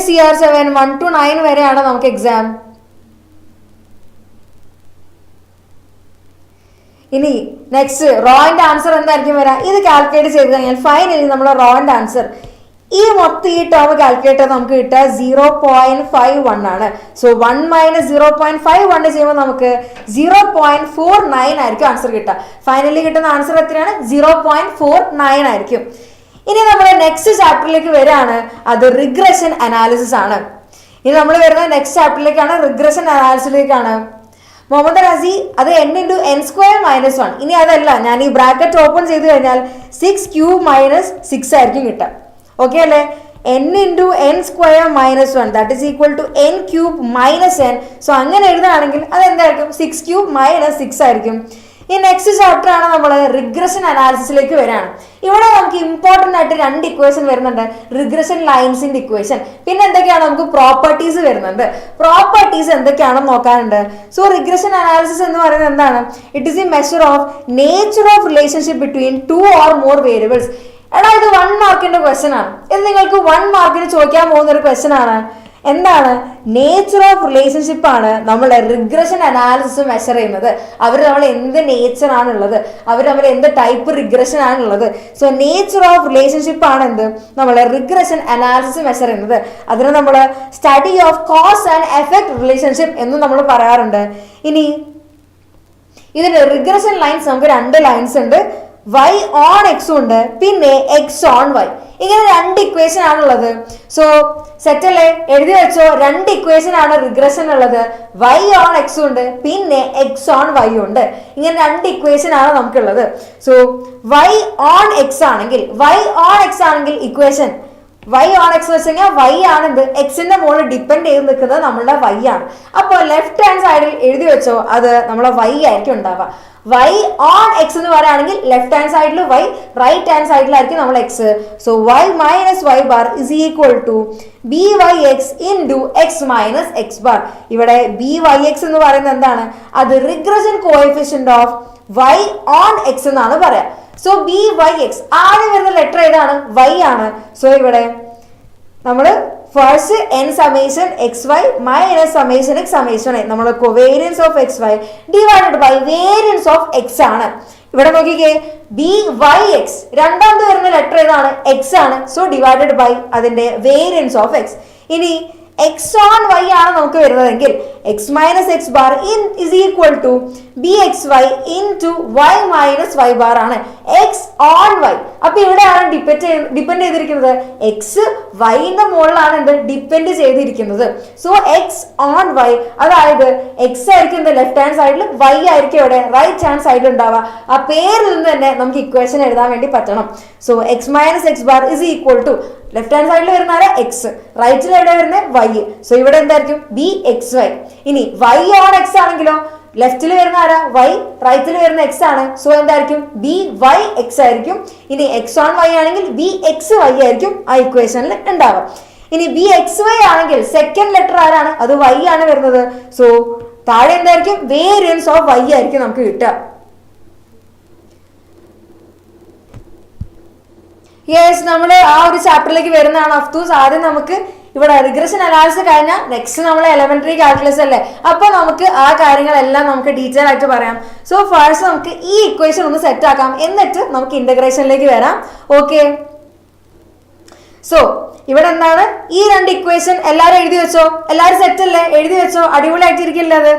CR7 1 to 9 വരെയാണ് നമുക്ക് എക്സാം. ഇനി നെക്സ്റ്റ് റോന്റെ ആൻസർ എന്തായിരിക്കും വരാ? ഇത് കാൽക്കുലേറ്റ് ചെയ്ത് കഴിഞ്ഞാൽ ഫൈനലി നമ്മൾ റോന്റെ ആൻസർ ഈ മൊത്തം ഈ ടേം കാൽക്കുലേറ്റ് ചെയ്ത് നമുക്ക് കിട്ടുക 0.51 ആണ്. സോ 1 - 0.51 ചെയ്യുമ്പോൾ നമുക്ക് 0.49 ആയിരിക്കും ആൻസർ കിട്ടുക. ഫൈനലി കിട്ടുന്ന ആൻസർ എത്രയാണ്? 0.49 ആയിരിക്കും. ഇനി നമ്മൾ നെക്സ്റ്റ് ചാപ്റ്ററിലേക്ക് വരികയാണ്. അത് റിഗ്രഷൻ അനാലിസിസ് ആണ്. ഇനി നമ്മൾ വരുന്നത് നെക്സ്റ്റ് ചാപ്റ്ററിലേക്കാണ്, റിഗ്രഷൻ അനാലിസിസിലേക്കാണ്. മുഹമ്മദ് റസി അത് n ഇൻറ്റു n സ്ക്വയർ -1. ഇനി അതല്ല, ഞാൻ ഈ ബ്രാക്കറ്റ് ഓപ്പൺ ചെയ്ത് കഴിഞ്ഞാൽ 6³ - 6 ആയിരിക്കും കിട്ടുക. ഓക്കെ അല്ലേ? n into n square minus 1 that is equal to n cube minus n. So അങ്ങനെ എഴുതുകയാണെങ്കിൽ അതെന്തായിരിക്കും 6 cube minus 6 ആയിരിക്കും. ഈ നെക്സ്റ്റ് ചാപ്റ്റർ ആണ് നമ്മൾ റിഗ്രഷൻ അനാലിസിസിലേക്ക് വരികയാണ്. ഇവിടെ നമുക്ക് ഇമ്പോർട്ടൻ്റ് ആയിട്ട് 2 ഇക്വേഷൻ വരുന്നുണ്ട്, റിഗ്രഷൻ ലൈൻസിന്റെ ഇക്വേഷൻ, പിന്നെ എന്തൊക്കെയാണ് നമുക്ക് പ്രോപ്പർട്ടീസ് വരുന്നുണ്ട്. പ്രോപ്പർട്ടീസ് എന്തൊക്കെയാണെന്ന് നോക്കാനുണ്ട്. സോ റിഗ്രഷൻ അനാലിസിസ് എന്ന് പറയുന്നത് എന്താണ്? It is A measure of nature of relationship between 2 or more variables. എടാ ഇത് 1 മാർക്കിന്റെ ക്വസ്റ്റൻ ആണ്. ഇത് നിങ്ങൾക്ക് 1 മാർക്കിന് ചോദിക്കാൻ പോകുന്ന ഒരു ക്വസ്റ്റൻ ആണ്. എന്താണ്? നേച്ചർ ഓഫ് റിലേഷൻഷിപ്പ് ആണ് നമ്മളെ റിഗ്രഷൻ അനാലിസിസ് മെഷർ ചെയ്യുന്നത്. അവർ നമ്മൾ എന്ത് നേച്ചർ ആണുള്ളത്, അവർ നമ്മൾ എന്ത് ടൈപ്പ് റിഗ്രഷൻ ആണുള്ളത്. സോ നേച്ചർ ഓഫ് റിലേഷൻഷിപ്പ് ആണ് എന്ത് നമ്മളെ റിഗ്രഷൻ അനാലിസിസ് മെഷർ ചെയ്യുന്നത്. അതിന് നമ്മൾ study of cause and effect relationship എന്നും നമ്മൾ പറയാറുണ്ട്. ഇനി ഇതിന്റെ റിഗ്രഷൻ ലൈൻസ് നമുക്ക് 2 ലൈൻസ് ഉണ്ട്, y on x ഉണ്ട്, പിന്നെ x on y. ഇങ്ങനെ 2 ഇക്വേഷൻ ആണുള്ളത്. സോ സെറ്റ് അല്ലേ, എഴുതി വെച്ചോ. 2 ഇക്വേഷൻ ആണ് റിഗ്രഷൻ ഉള്ളത്, y on x ഉണ്ട്, പിന്നെ x on y ഉണ്ട്. ഇങ്ങനെ 2 ഇക്വേഷൻ ആണ് നമുക്കുള്ളത്. സോ y on x ആണെങ്കിൽ ഇക്വേഷൻ y on x എന്ന് വെച്ച് കഴിഞ്ഞാൽ y ആണ് എന്ത് എക്സിന്റെ മുകളിൽ ഡിപ്പെൻഡ് ചെയ്ത് നിൽക്കുന്നത് നമ്മളുടെ y ആണ്. അപ്പോൾ ലെഫ്റ്റ് ഹാൻഡ് സൈഡിൽ എഴുതി വെച്ചോ, അത് നമ്മളെ y ആയിരിക്കും ഉണ്ടാവുക. y on x എന്ന് പറയുകയാണെങ്കിൽ ലെഫ്റ്റ് ഹാൻഡ് സൈഡിൽ y, റൈറ്റ് ഹാൻഡ് സൈഡിലായിരിക്കും നമ്മൾ x. So y minus y bar is equal to byx into x minus x bar. ഇവിടെ byx എന്ന് പറയുന്നത് എന്താണ്? അത് regression coefficient of y on x എന്നാണ് പറയാം. സോ byx ആദ്യം വരുന്ന ലെറ്റർ ഏതാണ്? y ആണ്. സോ ഇവിടെ നമ്മൾ ഫസ്റ്റ് n സമ്മേഷൻ xy minus summation x summation y, നമ്മൾ covariance of xy divided by variance of x ആണ്. ഇവിടെ നോക്കിക്കേ, byx രണ്ടാമത് വരുന്ന ലെറ്റർ ഏതാണ്? x ആണ്. സോ ഡിവൈഡഡ് ബൈ അതിന്റെ വേരിയൻസ് ഓഫ് x. ഇനി x on y ആണ് നമുക്ക് വരുന്നതെങ്കിൽ x minus x bar is equal to bxy into y minus y bar ആണ് x on y. അപ്പൊ ഇവിടെയാണ് ഡിപ്പെൻഡ് ചെയ്തിരിക്കുന്നത്. x yന്റെ മുകളിലാണ് എന്ത് ഡിപ്പെൻഡ് ചെയ്തിരിക്കുന്നത്. സോ x on y, അതായത് x ആയിരിക്കും ലെഫ്റ്റ് ഹാൻഡ് സൈഡിൽ, y ആയിരിക്കും ഇവിടെ റൈറ്റ് ഹാൻഡ് സൈഡിൽ ഉണ്ടാവുക. ആ പേരിൽ നിന്ന് തന്നെ നമുക്ക് ഇക്വേഷൻ എഴുതാൻ വേണ്ടി പറ്റണം. So x minus x bar is equal to left hand സൈഡിൽ വരുന്ന ആരാ? എക്സ്, റൈറ്റിൽ എവിടെ വരുന്നത്? വൈ. സോ ഇവിടെ എന്തായിരിക്കും? B X y. ഇനി വൈ ഓൺ എക്സ് ആണെങ്കിലോ ലെഫ്റ്റിൽ വരുന്ന ആരാ? വൈ, റൈറ്റിൽ വരുന്ന എക്സ് ആണ്. സോ എന്തായിരിക്കും? ബി വൈ എക്സ് ആയിരിക്കും. ഇനി എക്സ് ഓൺ വൈ ആണെങ്കിൽ ബി എക്സ് വൈ ആയിരിക്കും ആ ഇക്വേഷനിൽ ഉണ്ടാവുക. ഇനി ബി എക്സ് വൈ ആണെങ്കിൽ സെക്കൻഡ് ലെറ്റർ ആരാണ്? അത് വൈ ആണ് വരുന്നത്. സോ താഴെ എന്തായിരിക്കും? വേരിയൻസ് ഓഫ് വൈ ആയിരിക്കും നമുക്ക് കിട്ടുക. യെസ്, നമ്മൾ ആ ഒരു ചാപ്റ്ററിലേക്ക് വരുന്നതാണ് അഫ്തൂസ്. ആദ്യം നമുക്ക് ഇവിടെ റിഗ്രഷൻ അനാലിസിസ് കഴിഞ്ഞാൽ നെക്സ്റ്റ് നമ്മൾ എലമെന്ററി കാൽക്കുലസ് അല്ലേ, അപ്പൊ നമുക്ക് ആ കാര്യങ്ങളെല്ലാം നമുക്ക് ഡീറ്റെയിൽ ആയിട്ട് പറയാം. സോ ഫസ്റ്റ് നമുക്ക് ഈ ഇക്വേഷൻ ഒന്ന് സെറ്റ് ആക്കാം, എന്നിട്ട് നമുക്ക് ഇന്റഗ്രേഷനിലേക്ക് വരാം. ഓക്കെ, സോ ഇവിടെ എന്താണ്? ഈ 2 ഇക്വേഷൻ എല്ലാവരും എഴുതി വെച്ചോ. എല്ലാവരും സെറ്റ് അല്ലേ? എഴുതി വെച്ചോ. അടിപൊളിയായിട്ടിരിക്കില്ല അത്,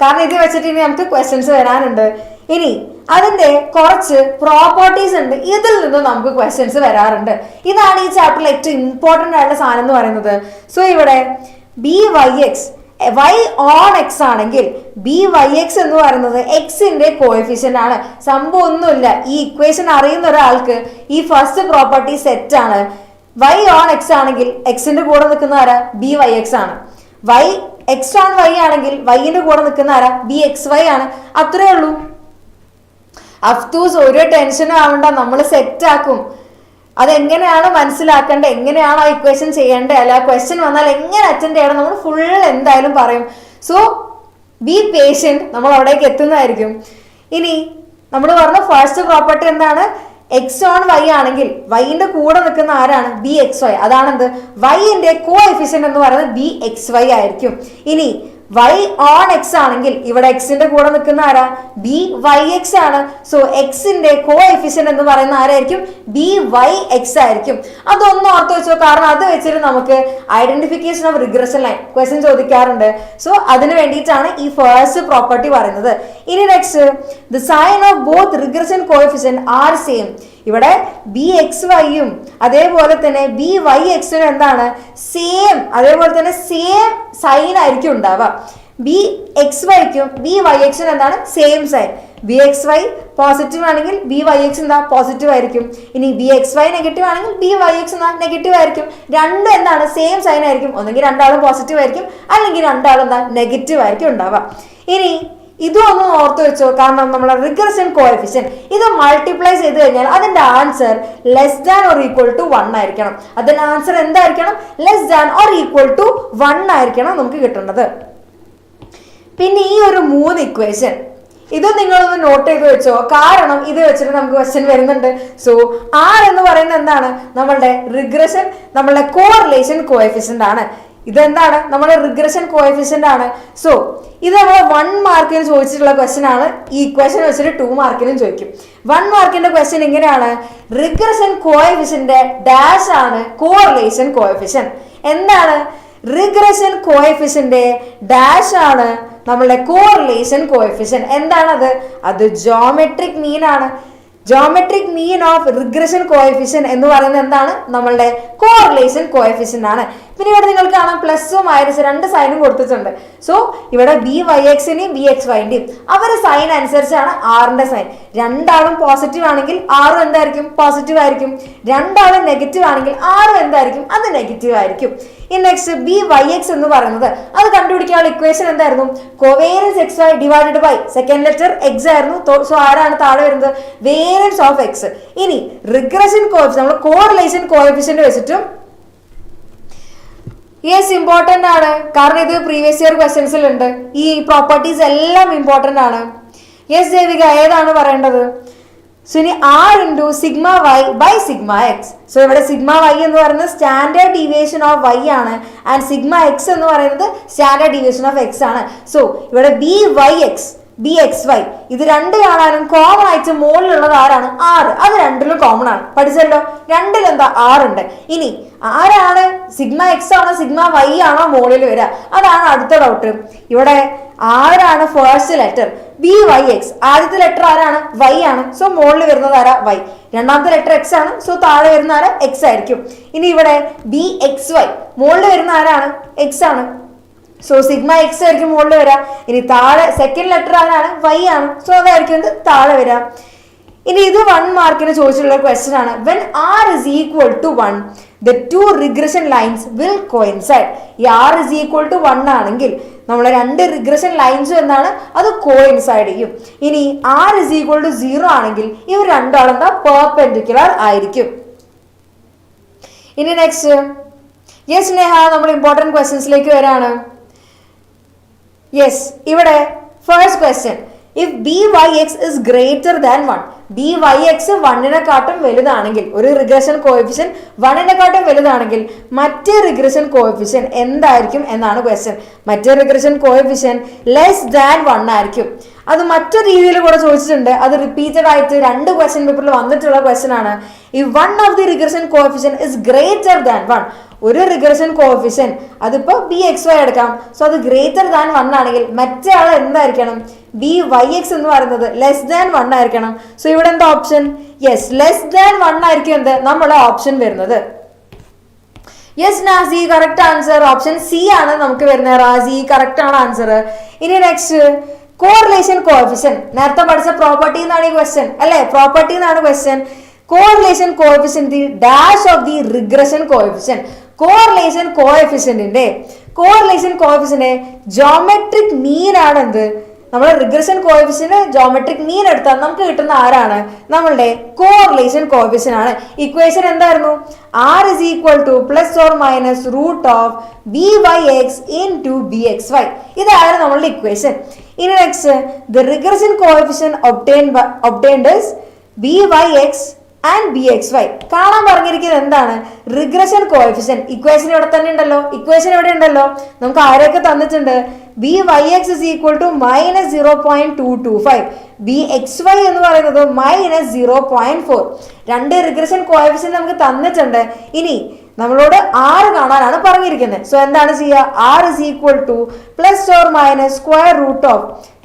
കാരണം ഇത് വെച്ചിട്ട് ഇനി നമുക്ക് ക്വസ്റ്റ്യൻസ് വരാനുണ്ട്. ഇനി അതിന്റെ കുറച്ച് പ്രോപ്പർട്ടീസ് ഉണ്ട്, ഇതിൽ നിന്ന് നമുക്ക് ക്വസ്റ്റ്യൻസ് വരാറുണ്ട്. ഇതാണ് ഈ ചാപ്റ്ററിൽ ഏറ്റവും ഇമ്പോർട്ടന്റ് ആയിട്ടുള്ള സാധനം എന്ന് പറയുന്നത്. സോ ഇവിടെ byx y on x ആണെങ്കിൽ byx എന്ന് പറയുന്നത് എക്സിന്റെ കോഎഫിഷ്യന്റ് ആണ്. സംഭവം ഒന്നുമില്ല, ഈ ഇക്വേഷൻ അറിയുന്ന ഒരാൾക്ക് ഈ ഫസ്റ്റ് പ്രോപ്പർട്ടി സെറ്റ് ആണ്. y on x ആണെങ്കിൽ എക്സിന്റെ കൂടെ നിൽക്കുന്ന ആരാ? byx ആണ്. x on y ആണെങ്കിൽ yന്റെ കൂടെ നിൽക്കുന്ന ആരാ? bxy ആണ്. അത്രേ ഉള്ളൂ. അഫ്തൂസ് ഒരു ടെൻഷനും ആവണ്ട, നമ്മൾ സെറ്റ് ആക്കും. അതെങ്ങനെയാണ് മനസ്സിലാക്കേണ്ടത്, എങ്ങനെയാണ് ആ ഇക്വേഷൻ ചെയ്യേണ്ടത്, അല്ല ക്വസ്റ്റ്യൻ വന്നാൽ എങ്ങനെ അറ്റൻഡ് ചെയ്യണം, നമ്മൾ ഫുൾ എന്തായാലും പറയും. സോ ബി പേഷ്യന്റ്, നമ്മൾ അവിടേക്ക് എത്തുന്നതായിരിക്കും. ഇനി നമ്മൾ പറഞ്ഞ ഫസ്റ്റ് പ്രോപ്പർട്ടി എന്താണ്? എക്സ് ഓൺ വൈ ആണെങ്കിൽ വൈന്റെ കൂടെ നിൽക്കുന്ന ആരാണ്? B X Y. അതാണെന്ത്? വൈന്റെ കോ എഫിഷ്യന്റ് എന്ന് പറയുന്നത് ബി എക്സ് വൈ ആയിരിക്കും. ഇനി y on x ആണെങ്കിൽ ഇവിടെ എക്സിന്റെ കൂടെ നിൽക്കുന്ന ആരാ? ബി വൈ എക്സ് ആണ്. സോ എക്സിന്റെ കോ എഫിഷ്യന്റ് എന്ന് പറയുന്ന ആരായിരിക്കും? ബി വൈ എക്സ് ആയിരിക്കും. അതൊന്നും ഓർത്ത് വെച്ചോ, കാരണം അത് വെച്ചിട്ട് നമുക്ക് identification of regression line question ചോദിക്കാറുണ്ട്. സോ അതിന് വേണ്ടിയിട്ടാണ് ഈ ഫസ്റ്റ് പ്രോപ്പർട്ടി പറയുന്നത്. ഇനി next, the sign of both regression coefficient are same. ഇവിടെ ബി എക്സ് വൈയും അതേപോലെ തന്നെ ബി വൈ എക്സിനും എന്താണ്? സെയിം, അതേപോലെ തന്നെ സെയിം സൈൻ ആയിരിക്കും ഉണ്ടാവുക. ബി എക്സ് വൈക്കും ബി വൈ എക്സിന് എന്താണ് same sign. B X y positive ആണെങ്കിൽ ബി വൈ എക്സ് എന്താ പോസിറ്റീവ് ആയിരിക്കും. ഇനി ബി എക്സ് വൈ നെഗറ്റീവ് ആണെങ്കിൽ ബി വൈ എക്സ് എന്താ നെഗറ്റീവ് ആയിരിക്കും. രണ്ടും എന്താണ് സെയിം സൈൻ ആയിരിക്കും. ഒന്നെങ്കിൽ രണ്ടാളും പോസിറ്റീവ് ആയിരിക്കും, അല്ലെങ്കിൽ രണ്ടാളും എന്താ നെഗറ്റീവ് ആയിരിക്കും ഉണ്ടാവുക. ഇനി ഇതും ഒന്ന് ഓർത്ത് വെച്ചോ, കാരണം നമ്മളെ റിഗ്രഷൻ കോഎഫിഷ്യന്റ് ഇത് മൾട്ടിപ്ലൈ ചെയ്ത് കഴിഞ്ഞാൽ അതിന്റെ answer less than or equal to 1 ആയിരിക്കണം. അതിന്റെ ആൻസർ എന്തായിരിക്കണം? Less than or equal to 1 ആയിരിക്കണം നമുക്ക് കിട്ടുന്നത്. പിന്നെ ഈ ഒരു 3 ഇക്വേഷൻ ഇത് നിങ്ങളൊന്ന് നോട്ട് ചെയ്ത് വെച്ചോ, കാരണം ഇത് വെച്ചിട്ട് നമുക്ക് ക്വസ്റ്റ്യൻ വരുന്നുണ്ട്. സോ ആർ എന്ന് പറയുന്നത് എന്താണ്? നമ്മളുടെ റിഗ്രഷൻ, നമ്മളുടെ കോറിലേഷൻ കോഎഫിഷ്യന്റ് ആണ്. ഇതെന്താണ്? നമ്മുടെ റിഗ്രഷൻ കോഎഫിഷ്യന്റ് ആണ്. സോ ഇത് നമ്മൾ 1 മാർക്കിന് ചോദിച്ചിട്ടുള്ള ക്വസ്റ്റ്യൻ ആണ്. ഈ ഇക്വേഷൻ വെച്ചിട്ട് 2 മാർക്കിനും ചോദിക്കും. 1 മാർക്കിന്റെ ക്വസ്റ്റ്യൻ ഇങ്ങനെയാണ്: റിഗ്രഷൻ കോഎഫിഷ്യന്റ് ഡാഷ് ആണ് കോറിലേഷൻ കോഎഫിഷ്യന്റ്. എന്താണ്? റിഗ്രഷൻ കോഎഫിഷ്യന്റ് ഡാഷ് ആണ് നമ്മളുടെ കോറിലേഷൻ കോഎഫിഷ്യന്റ്. എന്താണത്? അത് ജോമെട്രിക് മീൻ ആണ്. Geometric mean of regression coefficient എന്ന് പറയുന്നത് എന്താണ്? നമ്മളുടെ കോറിലേഷൻ കോഎഫിഷ്യന്റ് ആണ്. പിന്നെ ഇവിടെ നിങ്ങൾക്ക് കാണാം പ്ലസും മൈനസ് 2 സൈനും കൊടുത്തിട്ടുണ്ട്. സോ ഇവിടെ ബി വൈ എക്സിന്റെയും ബി എക്സ് വൈന്റെയും അവരുടെ സൈൻ അനുസരിച്ചാണ് ആറിന്റെ സൈൻ. രണ്ടാളും പോസിറ്റീവ് ആണെങ്കിൽ ആറും എന്തായിരിക്കും? പോസിറ്റീവ് ആയിരിക്കും. രണ്ടാളും നെഗറ്റീവ് ആണെങ്കിൽ ആറും എന്തായിരിക്കും? അത് നെഗറ്റീവ് ആയിരിക്കും. ഇനി നെക്സ്റ്റ് ബി വൈ എക്സ് എന്ന് പറയുന്നത് അത് കണ്ടുപിടിക്കാനുള്ള ഇക്വേഷൻ എന്തായിരുന്നു? Covariance x y divided by second letter x ആയിരുന്നു. സോ ആരാണ് താഴെ വരുന്നത്? Variance of x. ഇനി റിഗ്രഷൻ കോഎഫിഷ്യന്റ് നമ്മൾ കോറിലേഷൻ കോഎഫിഷ്യന്റ് വെച്ചിട്ടും യെസ് ഇമ്പോർട്ടന്റ് ആണ്, കാരണം ഇത് പ്രീവിയസ് ഇയർ ക്വസ്റ്റ്യൻസിൽ ഉണ്ട്. ഈ പ്രോപ്പർട്ടീസ് എല്ലാം ഇമ്പോർട്ടന്റ് ആണ്. യെസ് ദേവിക, ഏതാണ് പറയേണ്ടത്? സോ ഇനി r into sigma y by sigma x. So ഇവിടെ സിഗ്മ വൈ എന്ന് പറയുന്നത് സ്റ്റാൻഡേർഡ് ഡീവിയേഷൻ ഓഫ് വൈ ആണ്, ആൻഡ് സിഗ്മ എക്സ് എന്ന് പറയുന്നത് സ്റ്റാൻഡേർഡ് ഡീവിയേഷൻ ഓഫ് എക്സ് ആണ്. സോ ഇവിടെ b Y x b X y ഇത് രണ്ട് കാണാനും കോമൺ ആയിട്ട് മുകളിലുള്ളത് ആരാണ്? 6. അത് രണ്ടിലും കോമൺ ആണ്, പഠിച്ചല്ലോ. രണ്ടിലും എന്താ? 6 ഉണ്ട്. ഇനി ആരാണ്? സിഗ്മ എക്സ് ആണോ സിഗ്മ വൈ ആണോ മുകളിൽ വരിക? അതാണ് അടുത്ത ഡൗട്ട്. ഇവിടെ ആരാണ് first letter? B Y x. ആദ്യത്തെ ലെറ്റർ ആരാണ്? വൈ ആണ്. സോ മുകളിൽ വരുന്നത് ആരാ? വൈ. രണ്ടാമത്തെ ലെറ്റർ എക്സ് ആണ്. സോ താഴെ വരുന്ന ആരാ? എക്സ് ആയിരിക്കും. ഇനി ഇവിടെ ബി എക്സ് വൈ മുകളിൽ വരുന്ന ആരാണ്? എക്സ് ആണ്. സോ സിഗ്മ എക്സ് ആയിരിക്കും മുകളിൽ വരാം. ഇനി താഴെ സെക്കൻഡ് ലെറ്റർ ആരാണ്? വൈ ആണ്. സോ അതായിരിക്കും താഴെ വരാം. ഇനി ഇത് 1 മാർക്കിന് ചോദിച്ചിട്ടുള്ള ക്വസ്റ്റ്യൻ ആണ്. When r is equal to 1 the two regression lines will coincide. ഈ r is equal to 1 ആണെങ്കിൽ നമ്മളെ രണ്ട് റിഗ്രഷൻ ലൈൻസും എന്താണ്? അത് കോയിൻസൈഡ് ചെയ്യും. ഇനി r is equal to 0 ആണെങ്കിൽ ഇവർ രണ്ടാളും എന്താ? പെർപെൻഡിക്കുലർ ആയിരിക്കും. ഇനി നെക്സ്റ്റ് യെസ് നേഹ, നമ്മൾ ഇമ്പോർട്ടൻറ്റ് ക്വസ്റ്റ്യൻസിലേക്ക് വരാണ്. യെസ്, ഇവിടെ first question, if B Y X is greater than 1, B Y X 1-നെക്കാട്ടും വലുതാണെങ്കിൽ, ഒരു റിഗ്രഷൻ കോഎഫിഷ്യൻ 1-നെക്കാട്ടും വലുതാണെങ്കിൽ മറ്റേ റിഗ്രഷൻ കോഎഫിഷ്യൻ എന്തായിരിക്കും എന്നാണ് ക്വസ്റ്റ്യൻ. മറ്റേ റിഗ്രഷൻ കോഎഫിഷ്യൻ ലെസ് ദാൻ 1 ആയിരിക്കും. അത് മറ്റൊരു രീതിയിൽ കൂടെ ചോദിച്ചിട്ടുണ്ട്. അത് റിപ്പീറ്റഡ് ആയിട്ട് 2 ക്വസ്റ്റ്യൻ പേപ്പറിൽ വന്നിട്ടുള്ള ക്വസ്റ്റ്യൻ ആണ്. If one of the regression കോഎഫിഷ്യൻ is greater than 1, ഒരു റിഗ്രഷൻ കോഎഫിഷ്യൻ അതിപ്പോ ബി എക്സ് വൈ എടുക്കാം. സോ അത് ഗ്രേറ്റർ ദാൻ 1 ആണെങ്കിൽ മറ്റേ ആൾ എന്തായിരിക്കണം? ബി വൈ എക്സ് എന്ന് പറയുന്നത് ലെസ് ദാൻ 1 ആയിരിക്കണം. സോ ഇവിടെ എന്താ ഓപ്ഷൻ? യെസ്, ലെസ് ദാൻ 1 ആയിരിക്കും എന്ത് നമ്മളെ ഓപ്ഷൻ വരുന്നത്. Yes Nasi, correct answer option C ആണ് നമുക്ക് വരുന്നത്. റാസി, കറക്റ്റ് ആണ് ആൻസർ. ഇനി നെക്സ്റ്റ് കോറിലേഷൻ കോഎഫിഷ്യൻ. നേരത്തെ പഠിച്ച പ്രോപ്പർട്ടി എന്നാണ് ഈ ക്വസ്റ്റ്യൻ അല്ലെ? പ്രോപ്പർട്ടി എന്നാണ് question. Correlation coefficient the dash of the regression coefficient. Correlation കോഎഫിഷ്യന്റിന്റെ ജോമെട്രിക് മീൻ ആണ് എന്ത്? നമ്മൾ റിഗ്രഷൻ കോഎഫിഷ്യന്റ് ജോമെട്രിക് മീൻ എടുത്താൽ നമുക്ക് കിട്ടുന്ന ആരാണ്? നമ്മളുടെ കോറിലേഷൻ കോഎഫിഷ്യന്റ് ആണ്. ഇക്വേഷൻ എന്തായിരുന്നു? r is equal to plus or minus root of by(x) into bxy. ഇതാണ് നമ്മളുടെ ഇക്വേഷൻ. ഇനി next, the regression coefficient obtained is by(x) and bxy. കാണാൻ പറഞ്ഞിരിക്കുന്നത് എന്താണ്? Regression coefficient. ഇക്വേഷൻ ഇവിടെ തന്നെ ഉണ്ടല്ലോ, ഇക്വേഷൻ എവിടെ ഉണ്ടല്ലോ? നമുക്ക് ആരെയൊക്കെ തന്നിട്ടുണ്ട്? by(x) is equal to minus 0.225, bxy എന്ന് പറയുന്നത് minus 0.4. 2 റിഗ്രഷൻ കോഎഫിഷ്യന്റ് നമുക്ക് തന്നിട്ടുണ്ട്. ഇനി നമ്മളോട് r കാണാനാണ് പറഞ്ഞിരിക്കുന്നത്. സോ എന്താണ് ചെയ്യുക? r is equal to plus or minus square root of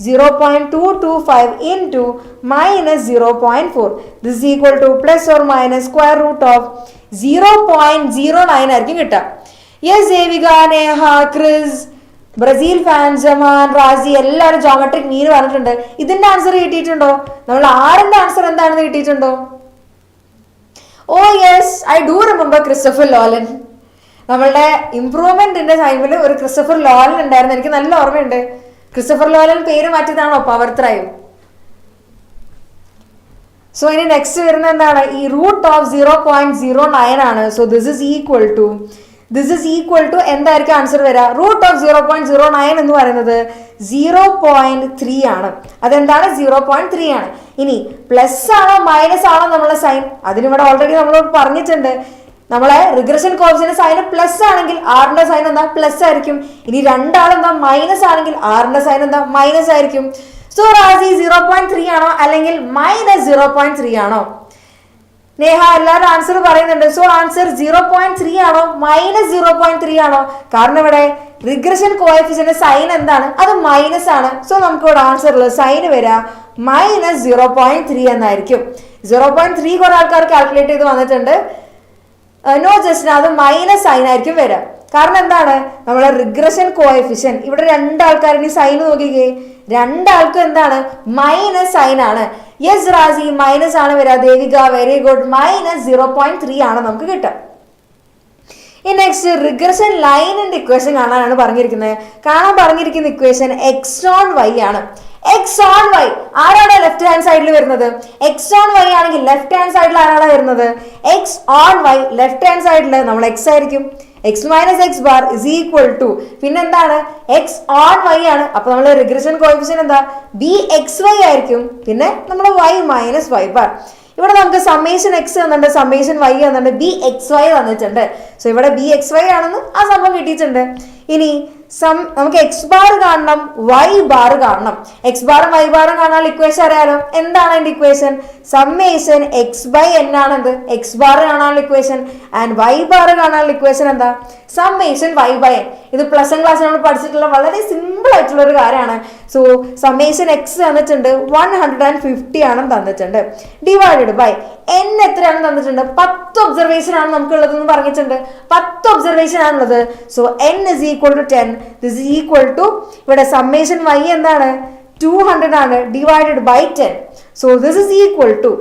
0.225 into minus 0.4. This is equal to plus or minus square root of 0.09 ആയിരിക്കും കിട്ടുക. Yes Devika, Neha, Chris, Brazil fan, Jaman, Razi എല്ലാവരും ജോമെട്രിക് മീൻ പറഞ്ഞിട്ടുണ്ട്. ഇതിന്റെ ആൻസർ കിട്ടിയിട്ടുണ്ടോ? നമ്മൾ ആറിന്റെ ആൻസർ എന്താണെന്ന് കിട്ടിയിട്ടുണ്ടോ? Oh yes, I do remember Christopher Nolan. നമ്മളുടെ ഇംപ്രൂവ്മെന്റിന്റെ ടൈമിൽ ഒരു ക്രിസ്റ്റഫർ ലോലൻ ഉണ്ടായിരുന്നു, എനിക്ക് നല്ല ഓർമ്മയുണ്ട്. ക്രിസ്റ്റഫർ ലോലൻ പേര് മാറ്റിയതാണോ പവർ ത്രൈവ്? സോ ഇനി നെക്സ്റ്റ് വരുന്ന എന്താണ്? ഈ റൂട്ട് ഓഫ് 0.09 ആണ്. So this is equal to എന്തായിരിക്കും ആൻസർ വരിക? റൂട്ട് ഓഫ് 0.09 എന്ന് പറയുന്നത് 0.3 ആണ്. അതെന്താണ്? 0.3 ആണ്. ഇനി പ്ലസ് ആണോ മൈനസ് ആണോ നമ്മളെ സൈൻ? അതിനിവിടെ ഓൾറെഡി നമ്മൾ പറഞ്ഞിട്ടുണ്ട്. നമ്മളെ റിഗ്രഷൻ കോഫിഷ്യന്റ് സൈൻ പ്ലസ് ആണെങ്കിൽ ആറിന്റെ സൈൻ എന്താ? പ്ലസ് ആയിരിക്കും. ഇനി രണ്ടാളെന്താ മൈനസ് ആണെങ്കിൽ ആറിന്റെ സൈൻ എന്താ? മൈനസ് ആയിരിക്കും. സോ റാസി 0.3 ആണോ അല്ലെങ്കിൽ മൈനസ് 0.3 ആണോ? നേഹ എല്ലാവരും ആൻസർ പറയുന്നുണ്ട്. സോ ആൻസർ 0.3 ആണോ മൈനസ് 0.3 ആണോ? കാരണം ഇവിടെ റിഗ്രഷൻ കോഎഫിഷ്യന്റ് സൈൻ എന്താണ്? അത് മൈനസ് ആണ്. സോ നമുക്ക് ഇവിടെ ആൻസറിൽ സൈൻ വരിക മൈനസ് 0.3 എന്നായിരിക്കും. 0.3 കുറെ ആൾക്കാർ കാൽക്കുലേറ്റ് ചെയ്ത് വന്നിട്ടുണ്ട്. നോ ജസ്റ്റ് അത് മൈനസ് സൈൻ ആയിരിക്കും വരിക. കാരണം എന്താണ്? നമ്മളെ റിഗ്രഷൻ കോഎഫിഷ്യൻ ഇവിടെ രണ്ടാൾക്കാരിനി സൈൻ നോക്കിക്കേ, രണ്ടാൾക്കും എന്താണ്? മൈനസ് സൈൻ ആണ്. യെസ് റാസി മൈനസ് ആണ് വരിക. ദേവിക വെരി ഗുഡ്, മൈനസ് 0.3 ആണ് നമുക്ക് കിട്ടുക. ഈ നെക്സ്റ്റ് റിഗ്രഷൻ ലൈനിന്റെ ഇക്വേഷൻ കാണാനാണ് പറഞ്ഞിരിക്കുന്നത്. കാണാൻ പറഞ്ഞിരിക്കുന്ന ഇക്വേഷൻ എക്സ് ഓൺ വൈ ആണ്. എക്സ് ഓൺ വൈ ആരാണ് ലെഫ്റ്റ് ഹാൻഡ് സൈഡിൽ വരുന്നത്? എക്സ് ഓൺ വൈ ആണെങ്കിൽ ലെഫ്റ്റ് ഹാൻഡ് സൈഡിൽ ആരാണ് വരുന്നത്? X on y left hand സൈഡിൽ നമ്മൾ എക്സ് ആയിരിക്കും. X minus x bar is equal to പിന്നെന്താണ്? എക്സ് ഓൺ വൈ ആണ്. അപ്പൊ നമ്മൾ റിഗ്രഷൻ കോഎഫിഷ്യന്റ് എന്താ? ബി എക്സ് വൈ ആയിരിക്കും. പിന്നെ നമ്മൾ വൈ മൈനസ് വൈ ബാർ. ഇവിടെ നമുക്ക് സമ്മേഷൻ എക്സ് തന്നിട്ടുണ്ട്, സമ്മേഷൻ വൈ തന്നിട്ടുണ്ട്, ബി എക്സ് വൈ തന്നിട്ടുണ്ട്. സോ ഇവിടെ ബി എക്സ് വൈ ആണെന്ന് ആ സംഭവം കിട്ടിയിട്ടുണ്ട്. ഇനി നമുക്ക് എക്സ് ബാർ കാണണം, വൈ ബാർ കാണണം. എക്സ് ബാറും വൈ ബാറും കാണാനുള്ള ഇക്വേഷൻ അറിയാലോ. എന്താണ് അതിന്റെ equation? Summation X by N ആണെന്ത്? എക്സ് ബാർ കാണാനുള്ള ഇക്വേഷൻ. ആൻഡ് വൈ ബാർ കാണാനുള്ള ഇക്വേഷൻ എന്താ? Summation Y by N. ഇത് പ്ലസ് വൺ ക്ലാസ് നമ്മൾ പഠിച്ചിട്ടുള്ള വളരെ സിമ്പിൾ ആയിട്ടുള്ള ഒരു കാര്യമാണ്. സോ സമ്മേഷൻ എക്സ് തന്നിട്ടുണ്ട് 150 ആണെന്ന് തന്നിട്ടുണ്ട്. ഡിവൈഡഡ് ബൈ എൻ എത്രയാണെന്ന് തന്നിട്ടുണ്ട്? 10 ഒബ്സർവേഷൻ ആണ് നമുക്കുള്ളതെന്ന് പറഞ്ഞിട്ടുണ്ട്. 10 ഒബ്സർവേഷൻ ആണുള്ളത്. So n is equal to 10. This is equal to ഇവിടെ സമ്മേഷൻ വൈ എന്താണ്? 200 ആണ് divided by 10. So this is equal to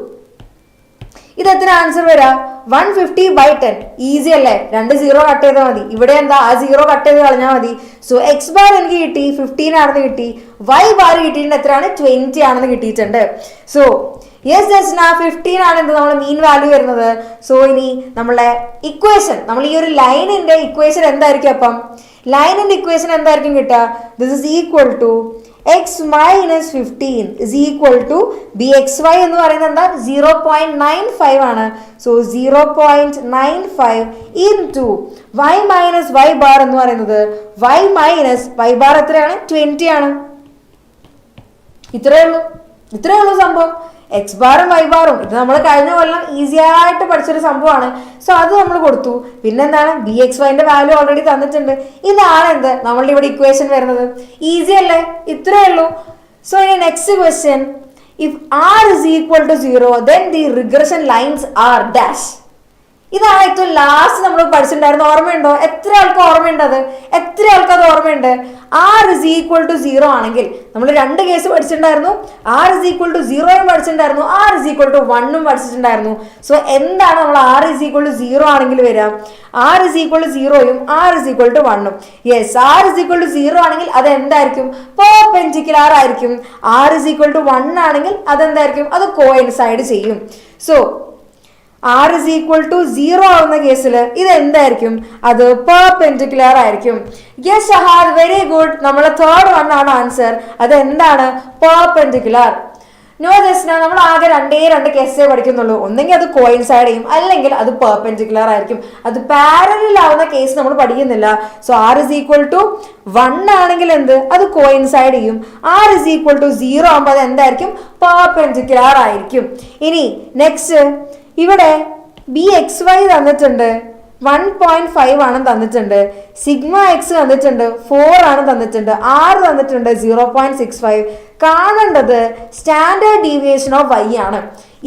ഇത് എത്ര ആൻസർ വരാ? 150 by 10. ഈസി അല്ലേ? 2 0 കട്ട് ചെയ്താൽ മതി. ഇവിടെ എന്താ? ആ 0 കട്ട് ചെയ്ത് കളഞ്ഞാൽ മതി. സോ എക്സ് ബാർ എനിക്ക് കിട്ടി 15 ആണെന്ന് കിട്ടി. വൈ ബാർ കിട്ടിയിട്ട് എത്രയാണ്? 20 ആണെന്ന് കിട്ടിയിട്ടുണ്ട്. സോ യെസ് ജസ്ന 15 ആണ് എന്ത് നമ്മുടെ മീൻ വാല്യൂ വരുന്നത്. സോ ഇനി നമ്മളെ ഇക്വേഷൻ, നമ്മൾ ഈ ഒരു ലൈനിന്റെ ഇക്വേഷൻ എന്തായിരിക്കും? അപ്പം ലൈനിന്റെ ഇക്വേഷൻ എന്തായിരിക്കും കിട്ടുക? This is equal to X minus 15 is equal to b X y എന്ന് പറയുന്നത് എന്താ? 0.95 ആണ്. So 0.95 into y minus y bar എന്ന് പറയുന്നത് വൈ മൈനസ് വൈ ബാർ എത്രയാണ്? 20 ആണ്. ഇത്രയേ ഉള്ളൂ സംഭവം. എക്സ് ബാറും വൈ ബാറും ഇത് നമ്മൾ കഴിഞ്ഞ കൊല്ലം ഈസി ആയിട്ട് പഠിച്ചൊരു സംഭവമാണ്. സോ അത് നമ്മൾ കൊടുത്തു. പിന്നെന്താണ്? ബി എക്സ് വൈന്റെ വാല്യൂ ഓൾറെഡി തന്നിട്ടുണ്ട്. ഇതാണ് എന്ത് നമ്മളുടെ ഇവിടെ ഇക്വേഷൻ വരുന്നത്. ഈസി അല്ലേ? ഇത്രയേ ഉള്ളൂ. സോ ഇനി next question, if r is equal to 0 then the regression lines are dash. ഇതാണ് ഏറ്റവും ലാസ്റ്റ് നമ്മൾ പഠിച്ചിട്ടുണ്ടായിരുന്നു. ഓർമ്മയുണ്ടോ? എത്ര ആൾക്ക് ഓർമ്മയുണ്ട്? എത്ര ആൾക്ക് അത് ഓർമ്മയുണ്ട്? ആർ ഇസ് ഈക്വൽ ടു 0 ആണെങ്കിൽ നമ്മൾ 2 കേസ് പഠിച്ചിട്ടുണ്ടായിരുന്നു. ആർ ഇസ് ഈക്വൽ ടു 0 പഠിച്ചിട്ടുണ്ടായിരുന്നു, ആർ ഇസ് ഈക്വൽ ടു 1 പഠിച്ചിട്ടുണ്ടായിരുന്നു. സോ എന്താണ് നമ്മൾ ആർ ഇസ് ഈക്വൽ ടു 0 ആണെങ്കിൽ വരാം? ആർ ഇസ് ഈക്വൽ ടു 0യും ആർ ഇസ് ഈക്വൽ ടു 1ഉം. Yes, R is equal to 0 ആണെങ്കിൽ അത് എന്തായിരിക്കും? പെർപെൻഡിക്കുലർ ആയിരിക്കും. ആർ ഇസ് ഈക്വൽ ടു 1 ആണെങ്കിൽ അതെന്തായിരിക്കും? അത് കോയിൻസൈഡ് ചെയ്യും. So r is equal to 0 ആവുന്ന കേസിൽ ഇത് എന്തായിരിക്കും? അത് പെർപെൻഡിക്കുലർ ആയിരിക്കും. Yes Shahad, very good. നമ്മളെ തേർഡ് വൺ ആണ് ആൻസർ. അത് എന്താണ്? പെർപെൻഡിക്കുലർ. നോ ജസ്ന, നമ്മൾ ആകെ 2 കേസേ പഠിക്കുന്നുള്ളൂ. ഒന്നെങ്കിൽ അത് കോയിൻസൈഡ് ചെയ്യും, അല്ലെങ്കിൽ അത് പെർപെൻഡിക്കുലർ ആയിരിക്കും. അത് പാരലൽ ആവുന്ന കേസ് നമ്മൾ പഠിക്കുന്നില്ല. So r is equal to 1 ആണെങ്കിൽ എന്ത്? അത് കോയിൻസൈഡ് ചെയ്യും. ആർ ഇസ് ഈക്വൽ ടു 0 ആകുമ്പോൾ അത് എന്തായിരിക്കും? പെർപെൻഡിക്കുലർ ആയിരിക്കും. ഇനി നെക്സ്റ്റ്, ഇവിടെ ബി എക്സ് വൈ തന്നിട്ടുണ്ട് 1.5 ആണ് തന്നിട്ടുണ്ട്. സിഗ്മ എക്സ് തന്നിട്ടുണ്ട് 4 ആണ് തന്നിട്ടുണ്ട്. ആർ തന്നിട്ടുണ്ട് 0.65. കാണേണ്ടത് സ്റ്റാൻഡേർഡ് ഡീവിയേഷൻ ഓഫ് വൈ ആണ്.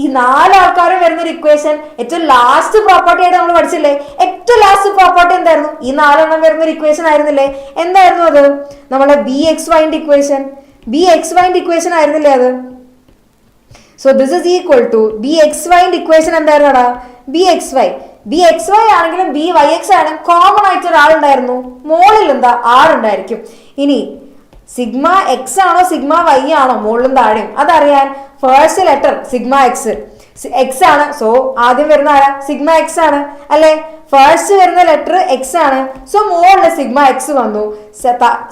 ഈ 4 ആൾക്കാരും വരുന്ന ഒരു ഇക്വേഷൻ ഏറ്റവും ലാസ്റ്റ് പ്രോപ്പർട്ടി ആയിട്ട് നമ്മൾ പഠിച്ചില്ലേ? ഏറ്റവും ലാസ്റ്റ് പ്രോപ്പർട്ടി എന്തായിരുന്നു? ഈ 4 എണ്ണം വരുന്ന ഒരു ഇക്വേഷൻ ആയിരുന്നില്ലേ? എന്തായിരുന്നു അത്? നമ്മുടെ BXYന്റെ ഇക്വേഷൻ ആയിരുന്നില്ലേ അത്? So this is equal to BXYന്റെ ഇക്വേഷൻ എന്തായിരുന്നടാ? BXY ആണെങ്കിലും BYX ആണെങ്കിലും കോമൺ ആയിട്ട് ഒരാളുണ്ടായിരുന്നു, മോളിൽ എന്താ R ഉണ്ടായിരിക്കും. ഇനി സിഗ്മ എക്സ് ആണോ സിഗ്മ വൈ ആണോ മുകളിലും താഴെയും അതറിയാൻ ഫസ്റ്റ് ലെറ്റർ സിഗ്മ എക്സ് ആണ്. സോ ആദ്യം വരുന്ന ആരാ? സിഗ്മ എക്സ് ആണ് അല്ലെ? ഫസ്റ്റ് വരുന്ന ലെറ്റർ എക്സ് ആണ്. സോ മുകളിൽ സിഗ്മ എക്സ് വന്നു.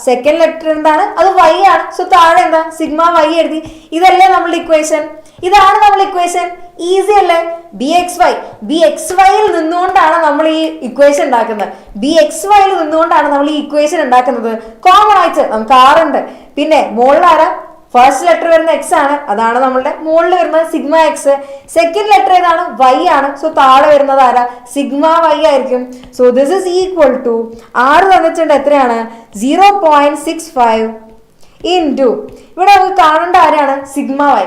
സെക്കൻഡ് ലെറ്റർ എന്താണ്? അത് വൈ ആണ്. സോ താഴെ എന്താ? സിഗ്മ വൈ എഴുതി. ഇതല്ലേ നമ്മളുടെ ഇക്വേഷൻ? ഇതാണ് നമ്മൾ ഇക്വേഷൻ. ഈസി അല്ലേ? BXYയിൽ നിന്നുകൊണ്ടാണ് നമ്മൾ ഈ ഇക്വേഷൻ ഉണ്ടാക്കുന്നത്. BXYയിൽ നിന്നുകൊണ്ടാണ് നമ്മൾ ഈ ഇക്വേഷൻ ഉണ്ടാക്കുന്നത്. കോമൺ ആയിട്ട് നമുക്ക് R ഉണ്ട്. പിന്നെ മുകളിൽ ആരാ? ഫസ്റ്റ് ലെറ്റർ വരുന്ന എക്സ് ആണ്, അതാണ് നമ്മളുടെ മുകളിൽ വരുന്നത് സിഗ്മ എക്സ്. സെക്കൻഡ് ലെറ്റർ ഏതാണ്? വൈ ആണ്. സോ താഴെ വരുന്നത് ആരാ? സിഗ്മ വൈ ആയിരിക്കും. So this is equal to R തന്നിട്ടുണ്ട് എത്രയാണ്? 0.65 ഇൻറ്റു ഇവിടെ നമുക്ക് കാണേണ്ട ആരാണ്? Sigma y.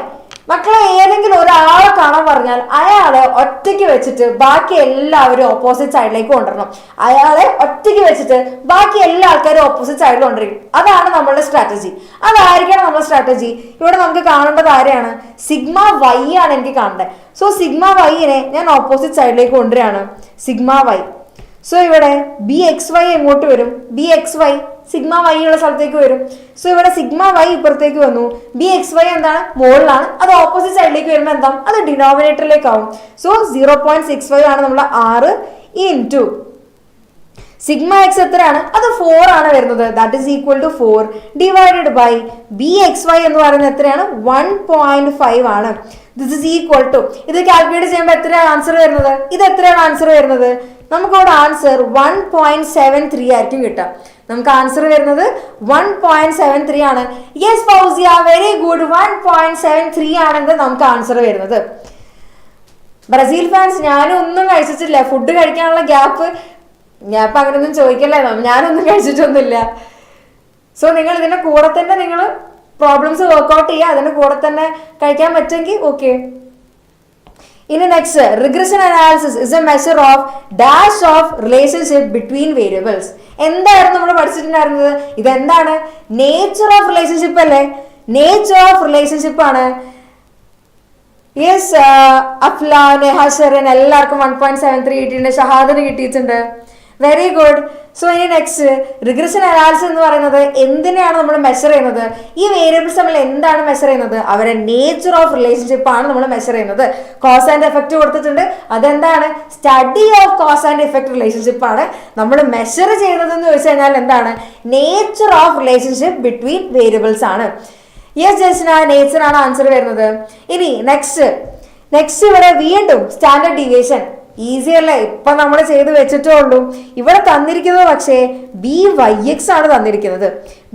മക്കളെ ഏതെങ്കിലും ഒരാളെ കാണാൻ പറഞ്ഞാൽ അയാളെ ഒറ്റയ്ക്ക് വെച്ചിട്ട് ബാക്കി എല്ലാവരും ഓപ്പോസിറ്റ് സൈഡിലേക്ക് കൊണ്ടുവരണം. അയാളെ ഒറ്റയ്ക്ക് വെച്ചിട്ട് ബാക്കി എല്ലാ ആൾക്കാരും ഓപ്പോസിറ്റ് സൈഡിൽ കൊണ്ടുവരും. അതാണ് നമ്മളുടെ സ്ട്രാറ്റജി. അതായിരിക്കണം നമ്മുടെ സ്ട്രാറ്റജി. ഇവിടെ നമുക്ക് കാണേണ്ടത് ആരെയാണ്? സിഗ്മ വൈ ആണ് എനിക്ക് കാണേണ്ടത്. സോ സിഗ്മ വൈനെ ഞാൻ ഓപ്പോസിറ്റ് സൈഡിലേക്ക് കൊണ്ടുവരികയാണ്. Sigma y. സോ ഇവിടെ BXY എങ്ങോട്ട് വരും? BXY സിഗ്മ വൈ ഉള്ള സ്ഥലത്തേക്ക് വരും. സോ ഇവിടെ സിഗ്മ വൈ ഇപ്പുറത്തേക്ക് വന്നു. BXY എന്താണ്? മുകളിലാണ്. അത് ഓപ്പോസിറ്റ് സൈഡിലേക്ക് വരുമ്പോൾ എന്താ? അത് ഡിനോമിനേറ്ററിലേക്ക് ആവും. സോ 0.65 ആണ് നമ്മുടെ R ഇൻറ്റു സിഗ്മ എക്സ് എത്രയാണ്? അത് 4 ആണ് വരുന്നത്. That is equal to 4 divided by BXY എന്ന് പറയുന്നത് എത്രയാണ്? 1.5 ആണ്. ദിസ് ഇസ് ഈക്വൽ ടു ഇത് കാൽക്കുലേറ്റ് ചെയ്യുമ്പോൾ എത്രയാണ് ആൻസർ വരുന്നത്? ഇത് എത്രയാണ് ആൻസർ വരുന്നത്? നമുക്കവിടെ ആൻസർ 1.73 ആയിരിക്കും കിട്ടുക. നമുക്ക് ആൻസർ വരുന്നത് 1.73 ആണ്. Yes Fousiya, very good. 1.73 ആണെങ്കിൽ നമുക്ക് ആൻസർ വരുന്നത്. ബ്രസീൽ ഫാൻസ്, ഞാനും ഒന്നും കഴിച്ചിട്ടില്ല. ഫുഡ് കഴിക്കാനുള്ള ഗ്യാപ്പ് അങ്ങനെയൊന്നും ചോദിക്കല്ലേ, ഞാനൊന്നും കഴിച്ചിട്ടൊന്നുമില്ല. സോ നിങ്ങൾ ഇതിന്റെ കൂടെ തന്നെ നിങ്ങൾ പ്രോബ്ലംസ് വർക്ക്ഔട്ട് ചെയ്യുക. അതിന്റെ കൂടെ തന്നെ കഴിക്കാൻ പറ്റുമെങ്കിൽ ഓക്കെ. ഇനി next, regression analysis is A measure of dash of relationship between variables. എന്തായിരുന്നു നമ്മൾ പഠിച്ചിട്ടുണ്ടായിരുന്നത്? ഇതെന്താണ്? നേച്ചർ ഓഫ് റിലേഷൻഷിപ്പ് അല്ലേ? നേച്ചർ ഓഫ് റിലേഷൻഷിപ്പ് ആണ്. യെസ്, അഫ്ലാൻ, ഹഷറിൻ എല്ലാവർക്കും 1.73 കിട്ടിയിട്ടുണ്ട്. ഷഹാദിന് കിട്ടിയിട്ടുണ്ട്. Very good. സോ ഇനി നെക്സ്റ്റ്, റിഗ്രഷൻ അനാലിസിസ് എന്ന് പറയുന്നത് എന്തിനെയാണ് നമ്മൾ മെഷർ ചെയ്യുന്നത്? ഈ വേരിയബിൾസ് നമ്മൾ എന്താണ് മെഷർ ചെയ്യുന്നത്? അവരുടെ നേച്ചർ ഓഫ് റിലേഷൻഷിപ്പ് ആണ് നമ്മൾ മെഷർ ചെയ്യുന്നത്. കോസ് ആൻഡ് എഫക്റ്റ് കൊടുത്തിട്ടുണ്ട്. അതെന്താണ്? Study of cause and effect relationship ആണ് നമ്മൾ മെഷർ ചെയ്യുന്നത് എന്ന് ചോദിച്ചു കഴിഞ്ഞാൽ എന്താണ്? Nature of relationship between variables ആണ്. യെസ് ജസ്ന, നേച്ചർ ആണ് ആൻസർ വരുന്നത്. ഇനി നെക്സ്റ്റ് ഇവിടെ വീണ്ടും സ്റ്റാൻഡേർഡ് ഡീവിയേഷൻ. ഈസി അല്ലേ? ഇപ്പൊ നമ്മൾ ചെയ്ത് വെച്ചിട്ടേ ഉള്ളൂ. ഇവിടെ തന്നിരിക്കുന്നത് പക്ഷേ BYX ആണ് തന്നിരിക്കുന്നത്.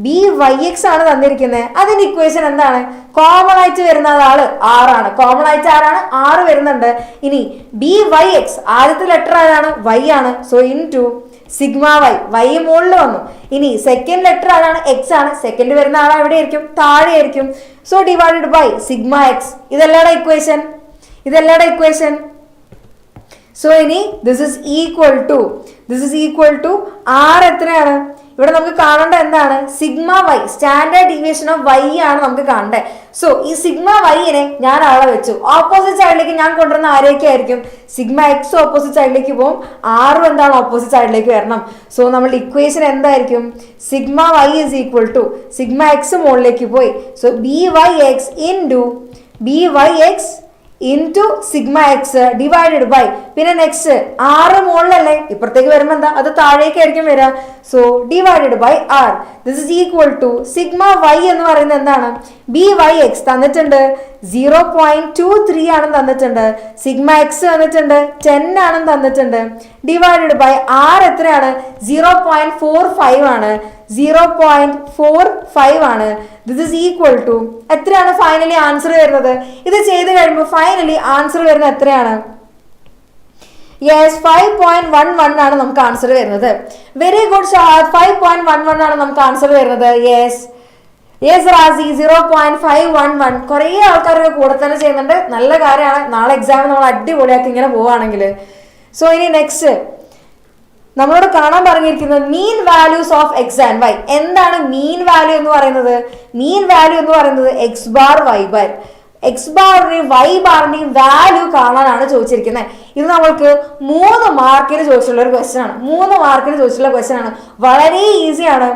BYX ആണ് തന്നിരിക്കുന്നത്. അതിന്റെ ഇക്വേഷൻ എന്താണ്? കോമൺ ആയിട്ട് വരുന്ന ആള് R ആണ്. കോമൺ ആയിട്ട് ആരാണ്? R വരുന്നുണ്ട്. ഇനി BYX ആദ്യത്തെ ലെറ്റർ ആരാണ്? Y ആണ്. സോ ഇൻറ്റു സിഗ്മ വൈ മുകളിൽ വന്നു. ഇനി സെക്കൻഡ് ലെറ്റർ ആരാണ്? X ആണ്. സെക്കൻഡ് വരുന്ന ആൾ എവിടെ ആയിരിക്കും? താഴെ ആയിരിക്കും. So divided by sigma X. ഇതെല്ലാടെ ഇക്വേഷൻ. സോ ഇനി this is equal to R എത്രയാണ്? ഇവിടെ നമുക്ക് കാണേണ്ട എന്താണ്? Sigma Y, standard deviation of Y ആണ് നമുക്ക് കാണേണ്ടത്. സോ ഈ സിഗ്മ വൈനെ ഞാൻ അവിടെ വെച്ചു. ഓപ്പോസിറ്റ് സൈഡിലേക്ക് ഞാൻ കൊണ്ടുവരുന്ന ആരെയൊക്കെ ആയിരിക്കും? സിഗ്മ എക്സ് ഓപ്പോസിറ്റ് സൈഡിലേക്ക് പോകും. ആറും എന്താണ്? ഓപ്പോസിറ്റ് സൈഡിലേക്ക് വരണം. സോ നമ്മളുടെ ഇക്വേഷൻ എന്തായിരിക്കും? Sigma y is equal to sigma x മുകളിലേക്ക് പോയി. So BYX into sigma x divided by പിന്നെ നെക്സ്റ്റ് R മുകളിലല്ലേ, ഇപ്പുറത്തേക്ക് വരുമ്പോൾ എന്താ? അത് താഴേക്ക് ആയിരിക്കും വരിക. So divided by R. This is equal to sigma y എന്ന് പറയുന്നത് എന്താണ്? BYX തന്നിട്ടുണ്ട് 0.23 ആണെന്ന് തന്നിട്ടുണ്ട്. സിഗ്മ എക്സ് തന്നിട്ടുണ്ട് 10 ആണെന്ന് തന്നിട്ടുണ്ട്. ഡിവൈഡഡ് ബൈ R എത്രയാണ്? 0.45 ആണ്. 0.45 ആണ്. ദിസ് ഇസ് ഈക്വൽ ടു എത്രയാണ് ഫൈനലി ആൻസർ വരുന്നത്? ഇത് ചെയ്ത് കഴിയുമ്പോൾ ഫൈനലി ആൻസർ വരുന്നത് എത്രയാണ്? യെസ്, 5.11 ആണ് നമുക്ക് ആൻസർ വരുന്നത്. വെരി ഗുഡ് ഷാദ്, 5.11 ആണ് നമുക്ക് ആൻസർ വരുന്നത്. Yes, yes Razi 0.511. കുറേ ആൾക്കാരൊക്കെ കൂടെ തന്നെ ചെയ്യുന്നുണ്ട്. നല്ല കാര്യമാണ്. നാളെ എക്സാം നമ്മൾ അടിപൊളിയാക്കി ഇങ്ങനെ പോവുകയാണെങ്കിൽ. സോ ഇനി നെക്സ്റ്റ് നമ്മളോട് കാണാൻ പറഞ്ഞിരിക്കുന്നത് mean values of X and Y. എന്താണ് മീൻ വാല്യൂ എന്ന് പറയുന്നത്? മീൻ വാല്യൂ എന്ന് പറയുന്നത് X bar Y bar. X ബാറിന്റെയും വൈ ബാറിന്റെയും വാല്യൂ കാണാനാണ് ചോദിച്ചിരിക്കുന്നത്. ഇത് നമ്മൾക്ക് 3 മാർക്കിന് ചോദിച്ചിട്ടുള്ള ഒരു ക്വസ്റ്റ്യൻ ആണ്. 3 മാർക്കിന് ചോദിച്ചിട്ടുള്ള ക്വസ്റ്റ്യൻ ആണ്. വളരെ ഈസിയാണ്.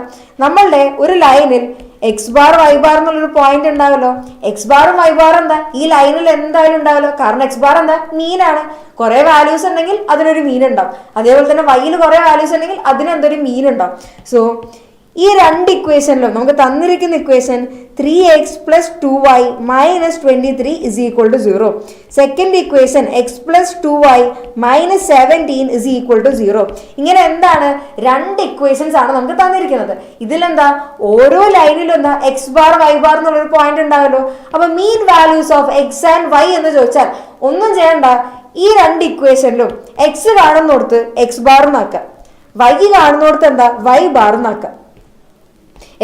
നമ്മളുടെ ഒരു ലൈനിൽ എക്സ് ബാർ വൈ ബാർ എന്നുള്ളൊരു പോയിന്റ് ഉണ്ടാവല്ലോ. എക്സ് ബാറും വൈ ബാറും എന്താ ഈ ലൈനിൽ എന്തായാലും ഉണ്ടാവല്ലോ. കാരണം എക്സ് ബാർ എന്താ മീനാണ്. കുറെ വാല്യൂസ് ഉണ്ടെങ്കിൽ അതിനൊരു മീൻ ഉണ്ടാവും. അതേപോലെ തന്നെ വൈയിൽ കുറെ വാല്യൂസ് ഉണ്ടെങ്കിൽ അതിനെന്തൊരു മീൻ ഉണ്ടാവും. സോ ഈ രണ്ട് ഇക്വേഷനിലും നമുക്ക് തന്നിരിക്കുന്ന equation 3x + 2y - 23 = 0. Second equation x + 2y - 17 = 0. ഇങ്ങനെ എന്താണ് രണ്ട് ഇക്വേഷൻസ് ആണ് നമുക്ക് തന്നിരിക്കുന്നത്. ഇതിലെന്താ ഓരോ ലൈനിലും എന്താ എക്സ് ബാർ വൈ ബാർ എന്നുള്ളൊരു പോയിന്റ് ഉണ്ടാവല്ലോ. അപ്പൊ mean values of X and Y എന്ന് ചോദിച്ചാൽ ഒന്നും ചെയ്യണ്ട. ഈ രണ്ട് ഇക്വേഷനിലും എക്സ് കാണുന്നോടത്ത് എക്സ് ബാർ എന്നാക്കാം, വൈ കാണുന്നോടത്ത് എന്താ വൈ ബാർ എന്നാക്കാം.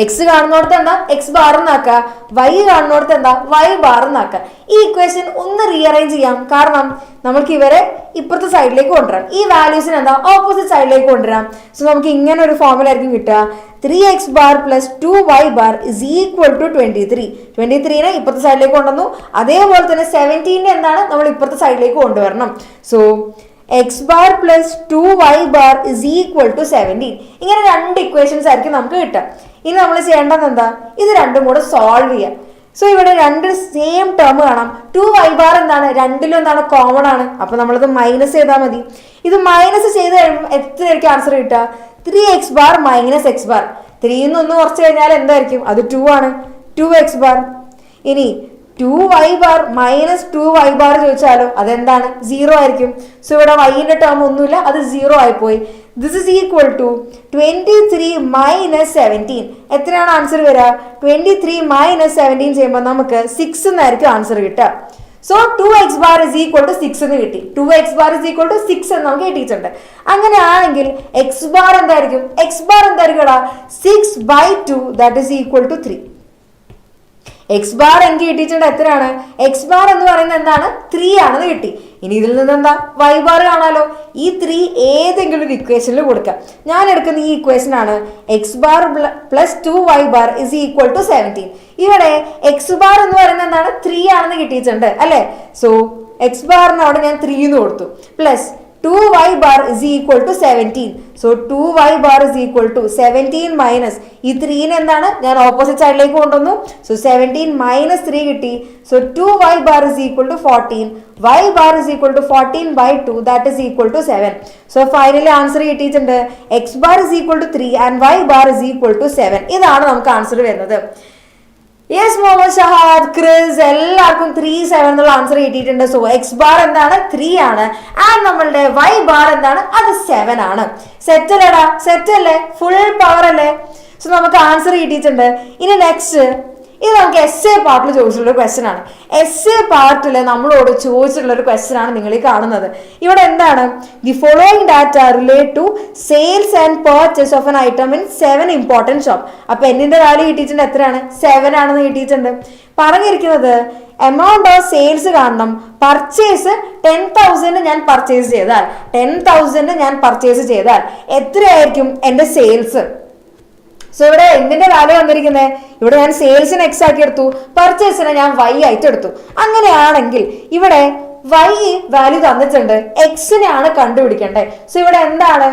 എക്സ് കാണുന്നോടത്ത് എന്താ എക്സ് ബാർ എന്നാക്കുക, വൈ കാണുന്നോടത്ത് എന്താ വൈ ബാർ എന്നാക്കുക. ഈ ഇക്വേഷൻ ഒന്ന് റീഅറേഞ്ച് ചെയ്യാം. കാരണം നമുക്ക് ഇവരെ ഇപ്പുറത്തെ സൈഡിലേക്ക് കൊണ്ടുവരാം. ഈ വാല്യൂസിന് എന്താ ഓപ്പോസിറ്റ് സൈഡിലേക്ക് കൊണ്ടുവരാം. സോ നമുക്ക് ഇങ്ങനെ ഒരു ഫോർമുല ആയിരിക്കും കിട്ടുക. 3x bar + 2y bar = 23. 23നെ ഇപ്പുറത്തെ സൈഡിലേക്ക് കൊണ്ടുവന്നു. അതേപോലെ തന്നെ 17 എന്താണ് നമ്മൾ ഇപ്പുറത്തെ സൈഡിലേക്ക് കൊണ്ടുവരണം. So X bar + 2y bar = 17. ഇങ്ങനെ രണ്ട് ഇക്വേഷൻസ് ആയിരിക്കും നമുക്ക് കിട്ടുക. ഇനി നമ്മൾ ചെയ്യേണ്ടത് എന്താ, ഇത് രണ്ടും കൂടെ സോൾവ് ചെയ്യാം. സോ ഇവിടെ രണ്ട് സെയിം ടേം കാണാം. 2y ബാർ എന്താണ് രണ്ടിലും എന്താണ് കോമൺ ആണ്. അപ്പൊ നമ്മളത് മൈനസ് ചെയ്താൽ മതി. ഇത് മൈനസ് ചെയ്ത് കഴിയുമ്പോൾ എത്രയായിരിക്കും ആൻസർ കിട്ടുക? 3x bar - x bar. 3 നിന്ന് കുറച്ച് കഴിഞ്ഞാൽ എന്തായിരിക്കും? അത് 2 ആണ്. 2x bar. ഇനി 2y ബാർ - 2y ബാർ ചോദിച്ചാലോ അതെന്താണ്? 0 ആയിരിക്കും. സോ ഇവിടെ വൈന്റെ ടേം ഒന്നുമില്ല, അത് 0 ആയിപ്പോയി. This is equal to 23 - 17. എത്രയാണ് ആൻസർ വരിക? 23 - 17 ചെയ്യുമ്പോൾ നമുക്ക് 6 എന്നായിരിക്കും ആൻസർ കിട്ടുക. സോ 2x ബാർ = 6 എന്ന് കിട്ടി. 2x ബാർ = 6 എന്ന് നമുക്ക് കിട്ടിയിട്ടുണ്ട്. അങ്ങനെയാണെങ്കിൽ എക്സ് ബാർ എന്തായിരിക്കും? എക്സ് ബാർ എന്തായിരിക്കും? 6/2 = 3. എക്സ് ബാർ എനിക്ക് കിട്ടിയിട്ടുണ്ട്. എത്രയാണ്? എക്സ് ബാർ എന്ന് പറയുന്നത് എന്താണ്? 3 ആണെന്ന് കിട്ടി. ഇനി ഇതിൽ നിന്ന് എന്താ വൈ ബാർ കാണാലോ. ഈ 3 ഏതെങ്കിലും ഒരു ഇക്വേഷനിൽ കൊടുക്കാം. ഞാൻ എടുക്കുന്ന ഈ ഇക്വേഷൻ ആണ് എക്സ് ബാർ + 2y ബാർ = 17. ഇവിടെ എക്സ് ബാർ എന്ന് പറയുന്നത് എന്താണ്? 3 ആണെന്ന് കിട്ടിയിട്ടുണ്ട് അല്ലെ. സോ എക്സ് ബാറിനോട് ഞാൻ 3 എന്ന് കൊടുത്തു. Plus 2y bar = 17. So 2y bar = 17 minus ഈ 3നെ എന്താണ് ഞാൻ ഓപ്പോസിറ്റ് സൈഡിലേക്ക് കൊണ്ടുവന്നു. സോ 17 - 3 കിട്ടി. So 2y bar = 14. y bar = 14/2 = 7. So finally answer കിട്ടിയിട്ടുണ്ട്. x bar = 3 and y bar = 7. ഇതാണ് നമുക്ക് ആൻസർ വരുന്നത്. യെസ് മുഹമ്മദ് ഷഹാദ്, ക്രിസ് എല്ലാവർക്കും 3-7 എന്നുള്ള ആൻസർ കിട്ടിയിട്ടുണ്ട്. സോ എക്സ് ബാർ എന്താണ്? 3 ആണ്. ആൻഡ് നമ്മളുടെ വൈ ബാർ എന്താണ്? അത് 7 ആണ്. സെറ്റ് അല്ലേടാ? സെറ്റ് അല്ലേ? ഫുൾ പവർ അല്ലേ? സോ നമുക്ക് ആൻസർ കിട്ടിയിട്ടുണ്ട്. ഇനി നെക്സ്റ്റ് ഇത് നമുക്ക് എസ് എ പാർട്ടിൽ ചോദിച്ചിട്ടുള്ള ഒരു ക്വസ്റ്റ്യൻ ആണ്. എസ് എ പാർട്ടിൽ നമ്മളോട് ചോദിച്ചിട്ടുള്ള ഒരു ക്വസ്റ്റ്യൻ ആണ് നിങ്ങൾ ഈ കാണുന്നത്. ഇവിടെ എന്താണ്? The following data relate to sales and purchase of an item in 7 important shop. അപ്പൊ എന്നിന്റെ വാല്യൂ കിട്ടിയിട്ടുണ്ട്. എത്രയാണ്? 7 ആണെന്ന് കിട്ടിയിട്ടുണ്ട്. പറഞ്ഞിരിക്കുന്നത് എമൗണ്ട് ഓഫ് സെയിൽസ് കാണണം. പർച്ചേസ് 10,000 ഞാൻ പർച്ചേസ് ചെയ്താൽ 10,000 ഞാൻ പർച്ചേസ് ചെയ്താൽ എത്രയായിരിക്കും എന്റെ സെയിൽസ്? സോ ഇവിടെ എന്തിന്റെ വാല്യൂ വന്നിരിക്കുന്നത്? ഇവിടെ ഞാൻ സെയിൽസിന് എക്സ് ആക്കി എടുത്തു, പർച്ചേസിനെ ഞാൻ വൈ ആയിട്ട് എടുത്തു. അങ്ങനെയാണെങ്കിൽ ഇവിടെ വൈ വാല്യൂ തന്നിട്ടുണ്ട്, എക്സിനെയാണ് കണ്ടുപിടിക്കേണ്ടത്. സോ ഇവിടെ എന്താണ്?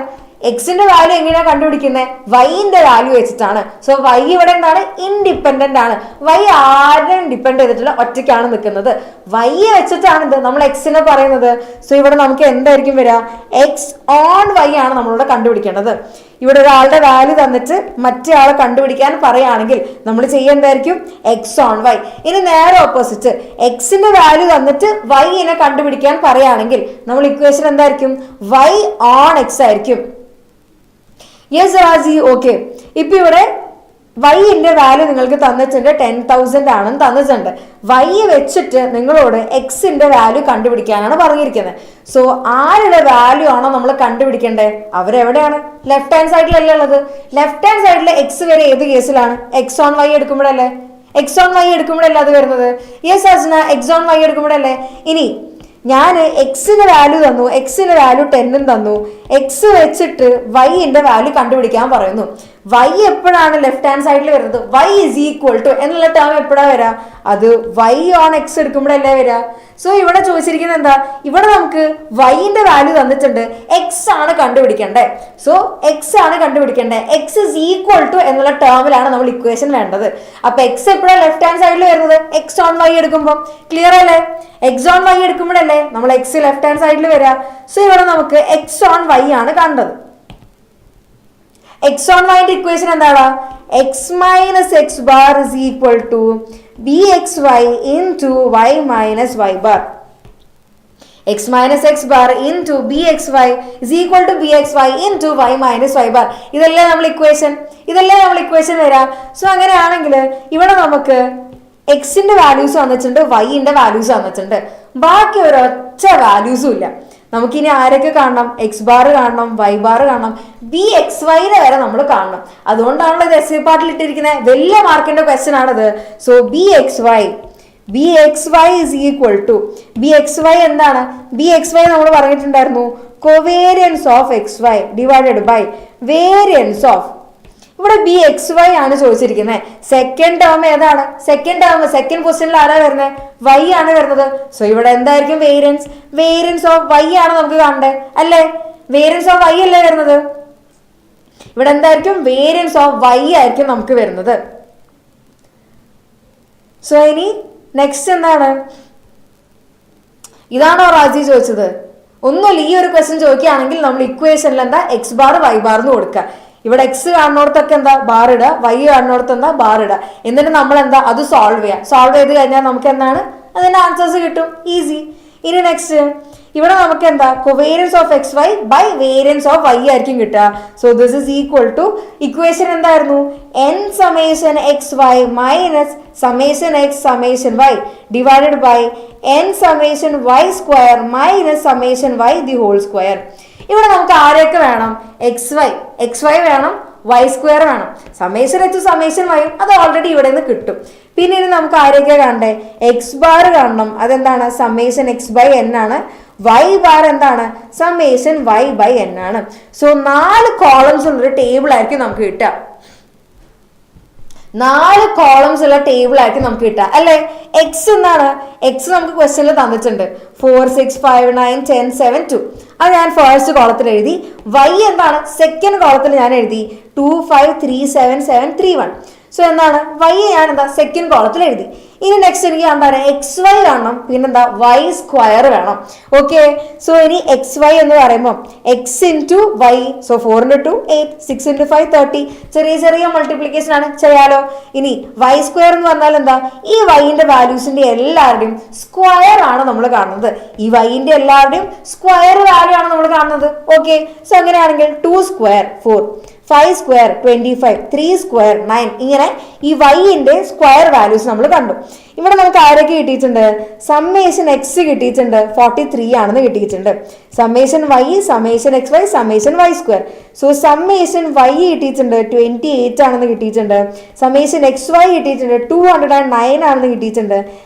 എക്സിന്റെ വാല്യൂ എങ്ങനെയാണ് കണ്ടുപിടിക്കുന്നത്? വൈന്റെ വാല്യൂ വെച്ചിട്ടാണ്. സോ വൈ ഇവിടെ എന്താണ്? ഇൻഡിപെൻഡന്റ് ആണ്. വൈ ആരും ഡിപ്പെൻഡ് ചെയ്തിട്ടില്ല, ഒറ്റയ്ക്കാണ് നിൽക്കുന്നത്. വൈ വെച്ചിട്ടാണ് ഇത് നമ്മൾ എക്സിനെ പറയുന്നത്. സോ ഇവിടെ നമുക്ക് എന്തായിരിക്കും വരിക? എക്സ് ഓൺ വൈ ആണ് നമ്മളിവിടെ കണ്ടുപിടിക്കേണ്ടത്. ഇവിടെ ഒരാളുടെ വാല്യൂ തന്നിട്ട് മറ്റേ ആളെ കണ്ടുപിടിക്കാൻ പറയുകയാണെങ്കിൽ നമ്മൾ ചെയ്യുന്നതായിരിക്കും എക്സ് ഓൺ വൈ. ഇനി നേരെ ഓപ്പോസിറ്റ്, എക്സിന്റെ വാല്യൂ തന്നിട്ട് വൈനെ കണ്ടുപിടിക്കാൻ പറയുകയാണെങ്കിൽ നമ്മൾ ഇക്വേഷൻ എന്തായിരിക്കും? വൈ ഓൺ എക്സ് ആയിരിക്കും. Yes Razi, okay. ഇപ്പൊ ഇവിടെ വൈന്റെ വാല്യൂ നിങ്ങൾക്ക് തന്നിട്ടുണ്ട് 10,000 ആണെന്ന് തന്നിട്ടുണ്ട്. വൈ വെച്ചിട്ട് നിങ്ങളോട് എക്സിന്റെ വാല്യൂ കണ്ടുപിടിക്കാനാണ് പറഞ്ഞിരിക്കുന്നത്. സോ ആരുടെ വാല്യൂ ആണോ നമ്മൾ കണ്ടുപിടിക്കേണ്ടത്? അവരെവിടെയാണ്? ലെഫ്റ്റ് ഹാൻഡ് സൈഡിലല്ലേ ഉള്ളത്. ലെഫ്റ്റ് ഹാൻഡ് സൈഡിലെ എക്സ് വരെ ഏത് കേസിലാണ്? എക്സ് ഓൺ വൈ എടുക്കുമ്പോഴല്ലേ? എക്സ് ഓൺ വൈ എടുക്കുമ്പോഴല്ലേ അത് വരുന്നത്? Yes Asna, X on Y എടുക്കുമ്പോഴല്ലേ. ഇനി ഞാൻ എക്സിന്റെ വാല്യൂ തന്നു, എക്സിന്റെ വാല്യൂ 10 തന്നു. എക്സ് വെച്ചിട്ട് വൈന്റെ വാല്യൂ കണ്ടുപിടിക്കാൻ പറയുന്നു. വൈ എപ്പോഴാണ് ലെഫ്റ്റ് ഹാൻഡ് സൈഡിൽ വരുന്നത്? വൈ ഇസ് ഈക്വൽ ടു എന്നുള്ള ടേം എപ്പോഴാ വരാ? അത് വൈ ഓൺ എക്സ് എടുക്കുമ്പോഴല്ലേ വരാ. സോ ഇവിടെ ചോദിച്ചിരിക്കുന്നത് എന്താ? ഇവിടെ നമുക്ക് വൈന്റെ വാല്യൂ തന്നിട്ടുണ്ട്, എക്സ് ആണ് കണ്ടുപിടിക്കേണ്ടത്. സോ എക്സ് ആണ് കണ്ടുപിടിക്കേണ്ടത്. എക്സ് ഇസ് ഈക്വൽ ടു എന്നുള്ള ടേമിലാണ് നമ്മൾ ഇക്വേഷൻ വേണ്ടത്. അപ്പൊ എക്സ് എപ്പോഴാണ് ലെഫ്റ്റ് ഹാൻഡ് സൈഡിൽ വരുന്നത്? എക്സ് ഓൺ വൈ എടുക്കുമ്പോൾ. ക്ലിയർ അല്ലേ? എക്സ് ഓൺ വൈ എടുക്കുമ്പോഴല്ലേ നമ്മൾ എക്സ് ലെഫ്റ്റ് ഹാൻഡ് സൈഡിൽ വരാ. സോ ഇവിടെ നമുക്ക് എക്സ് ഓൺ വൈ ആണ് കണ്ടത്. എക്സ് ഓൺ വൈന്റെ ഇക്വേഷൻ എന്താണ്? X minus x bar is equal to b X y into y minus y bar. X minus x bar into b X y is equal to b X y into y minus y bar. ഇതല്ലേ നമ്മൾ equation വരാം. So അങ്ങനെയാണെങ്കിൽ ഇവിടെ നമുക്ക് എക്സിന്റെ values വന്നിട്ടുണ്ട്, വൈന്റെ values വന്നിട്ടുണ്ട്. ബാക്കി ഒരൊറ്റ വാല്യൂസും ഇല്ല. നമുക്കിനി ആരൊക്കെ കാണണം? എക്സ് ബാർ കാണണം, വൈ ബാർ കാണണം, ബി എക്സ് വൈനെ വരെ നമ്മൾ കാണണം. അതുകൊണ്ടാണല്ലോ ഇത് എസ് സി പാർട്ടിൽ ഇട്ടിരിക്കുന്നത്. വലിയ മാർക്കിന്റെ ക്വസ്റ്റ്യൻ ആണിത്. So b X y is equal to b X y എന്താണ്? ബി എക്സ് വൈ നമ്മൾ പറഞ്ഞിട്ടുണ്ടായിരുന്നു, covariance of X y divided by variance of. ഇവിടെ ബി എക്സ് വൈ ആണ് ചോദിച്ചിരിക്കുന്നത്. സെക്കൻഡ് ടേം ഏതാണ്? സെക്കൻഡ് ക്വസ്റ്റ്യനിൽ ആരാ വരുന്നത്? വൈ ആണ് വരുന്നത്. സോ ഇവിടെ എന്തായിരിക്കും വേരിയൻസ് ഓഫ് വൈ ആണ് നമുക്ക് കാണണ്ടേ അല്ലേ? വേരിയൻസ് ഓഫ് വൈ അല്ലേ വരുന്നത്? ഇവിടെ എന്തായിരിക്കും? വേരിയൻസ് ഓഫ് വൈ ആയിരിക്കും നമുക്ക് വരുന്നത്. സോ ഇനി നെക്സ്റ്റ് എന്താണ്? ഇതാണോ റാജി ചോദിച്ചത്? ഒന്നുമില്ല. ഈ ഒരു ക്വസ്റ്റ്യൻ ചോദിക്കുകയാണെങ്കിൽ നമ്മൾ ഇക്വേഷനിൽ എന്താ? എക്സ് ബാർ വൈ ബാർ എന്ന് കൊടുക്കുക. ഇവിടെ എക്സ് കാണുന്നോടത്തൊക്കെ എന്താ? ബാർ ഇടുക. വൈ കാണുന്നോടത്ത് എന്താ? ബാർ ഇടുക. എന്നിട്ട് നമ്മൾ എന്താ? അത് സോൾവ് ചെയ്യുക. സോൾവ് ചെയ്ത് കഴിഞ്ഞാൽ നമുക്ക് എന്താണ്? അതിന്റെ ആൻസേഴ്സ് കിട്ടും. ഈസി. ഇനി നെക്സ്റ്റ് ഇവിടെ നമുക്ക് എന്താ? Covariance of X Y by variance of Y ആയിരിക്കും കിട്ടുക. So this is equal to equation എന്തായിരുന്നു? N summation X Y minus summation X summation Y divided by N summation Y square minus summation Y the whole square. ഇവിടെ നമുക്ക് ആരെയൊക്കെ വേണം? X Y വേണം, Y square വേണം, summation H summation Y അത് already ഇവിടെ നിന്ന് കിട്ടും. പിന്നെ ഇനി നമുക്ക് ആരെയൊക്കെ കാണണ്ടേ? എക്സ് ബാർ കാണണം. അതെന്താണ്? സമേഷൻ എക്സ് ബൈ എൻ ആണ്. വൈ ബാർ എന്താണ്? സമേഷൻ വൈ ബൈ എൻ ആണ്. സോ 4 കോളംസ് ഉള്ളൊരു ടേബിൾ ആയിരിക്കും നമുക്ക് കിട്ടുക. 4 കോളംസ് ഉള്ള ടേബിൾ ആയിരിക്കും നമുക്ക് കിട്ടുക അല്ലെ? എക്സ് എന്താണ്? എക്സ് നമുക്ക് ക്വസ്റ്റ്യനിൽ തന്നിട്ടുണ്ട് 4 6 5 9 10 7 2. അത് ഞാൻ ഫസ്റ്റ് കോളത്തിൽ എഴുതി. വൈ എന്താണ്? സെക്കൻഡ് കോളത്തിൽ ഞാൻ എഴുതി 2 5 3 7 7 3 1. സോ എന്താണ്? വൈ ഞാൻ എന്താ? സെക്കൻഡ് കോളത്തിൽ എഴുതി. ഇനി നെക്സ്റ്റ് എനിക്ക് എന്താണ്? എക്സ് വൈ കാണണം, പിന്നെന്താ? വൈ സ്ക്വയർ വേണം. ഓക്കെ. സോ ഇനി എക്സ് വൈ എന്ന് പറയുമ്പോൾ എക്സ് ഇൻറ്റു വൈ. സോ 4 × 2 8, 6 × 5 30. ചെറിയ മൾട്ടിപ്ലിക്കേഷൻ ആണ്, ചെയ്യാലോ. ഇനി വൈ സ്ക്വയർ എന്ന് പറഞ്ഞാൽ എന്താ? ഈ വൈന്റെ വാല്യൂസിന്റെ എല്ലാവരുടെയും സ്ക്വയർ ആണ് നമ്മൾ കാണുന്നത്. ഈ വൈന്റെ എല്ലാവരുടെയും സ്ക്വയർ വാല്യൂ ആണ് നമ്മൾ കാണുന്നത്. ഓക്കെ. സോ അങ്ങനെയാണെങ്കിൽ 2 സ്ക്വയർ 4, 5 സ്ക്വയർ 25, 3 സ്ക്വയർ 9. ഇങ്ങനെ ഈ വൈന്റെ സ്ക്വയർ വാല്യൂസ് നമ്മൾ കണ്ടു. ഇവിടെ നമുക്ക് ആരൊക്കെ കിട്ടിയിട്ടുണ്ട്? സമ്മേഷൻ എക്സ് കിട്ടിയിട്ടുണ്ട് 43 ആണെന്ന് കിട്ടിയിട്ടുണ്ട്. Summation y, summation x y, summation Y square. So summation y കിട്ടിയിട്ടുണ്ട് 28 ആണെന്ന് കിട്ടിയിട്ടുണ്ട്. സമ്മേഷൻ എക്സ് വൈ കിട്ടിയിട്ടുണ്ട് 209 ആണെന്ന് കിട്ടിയിട്ടുണ്ട്.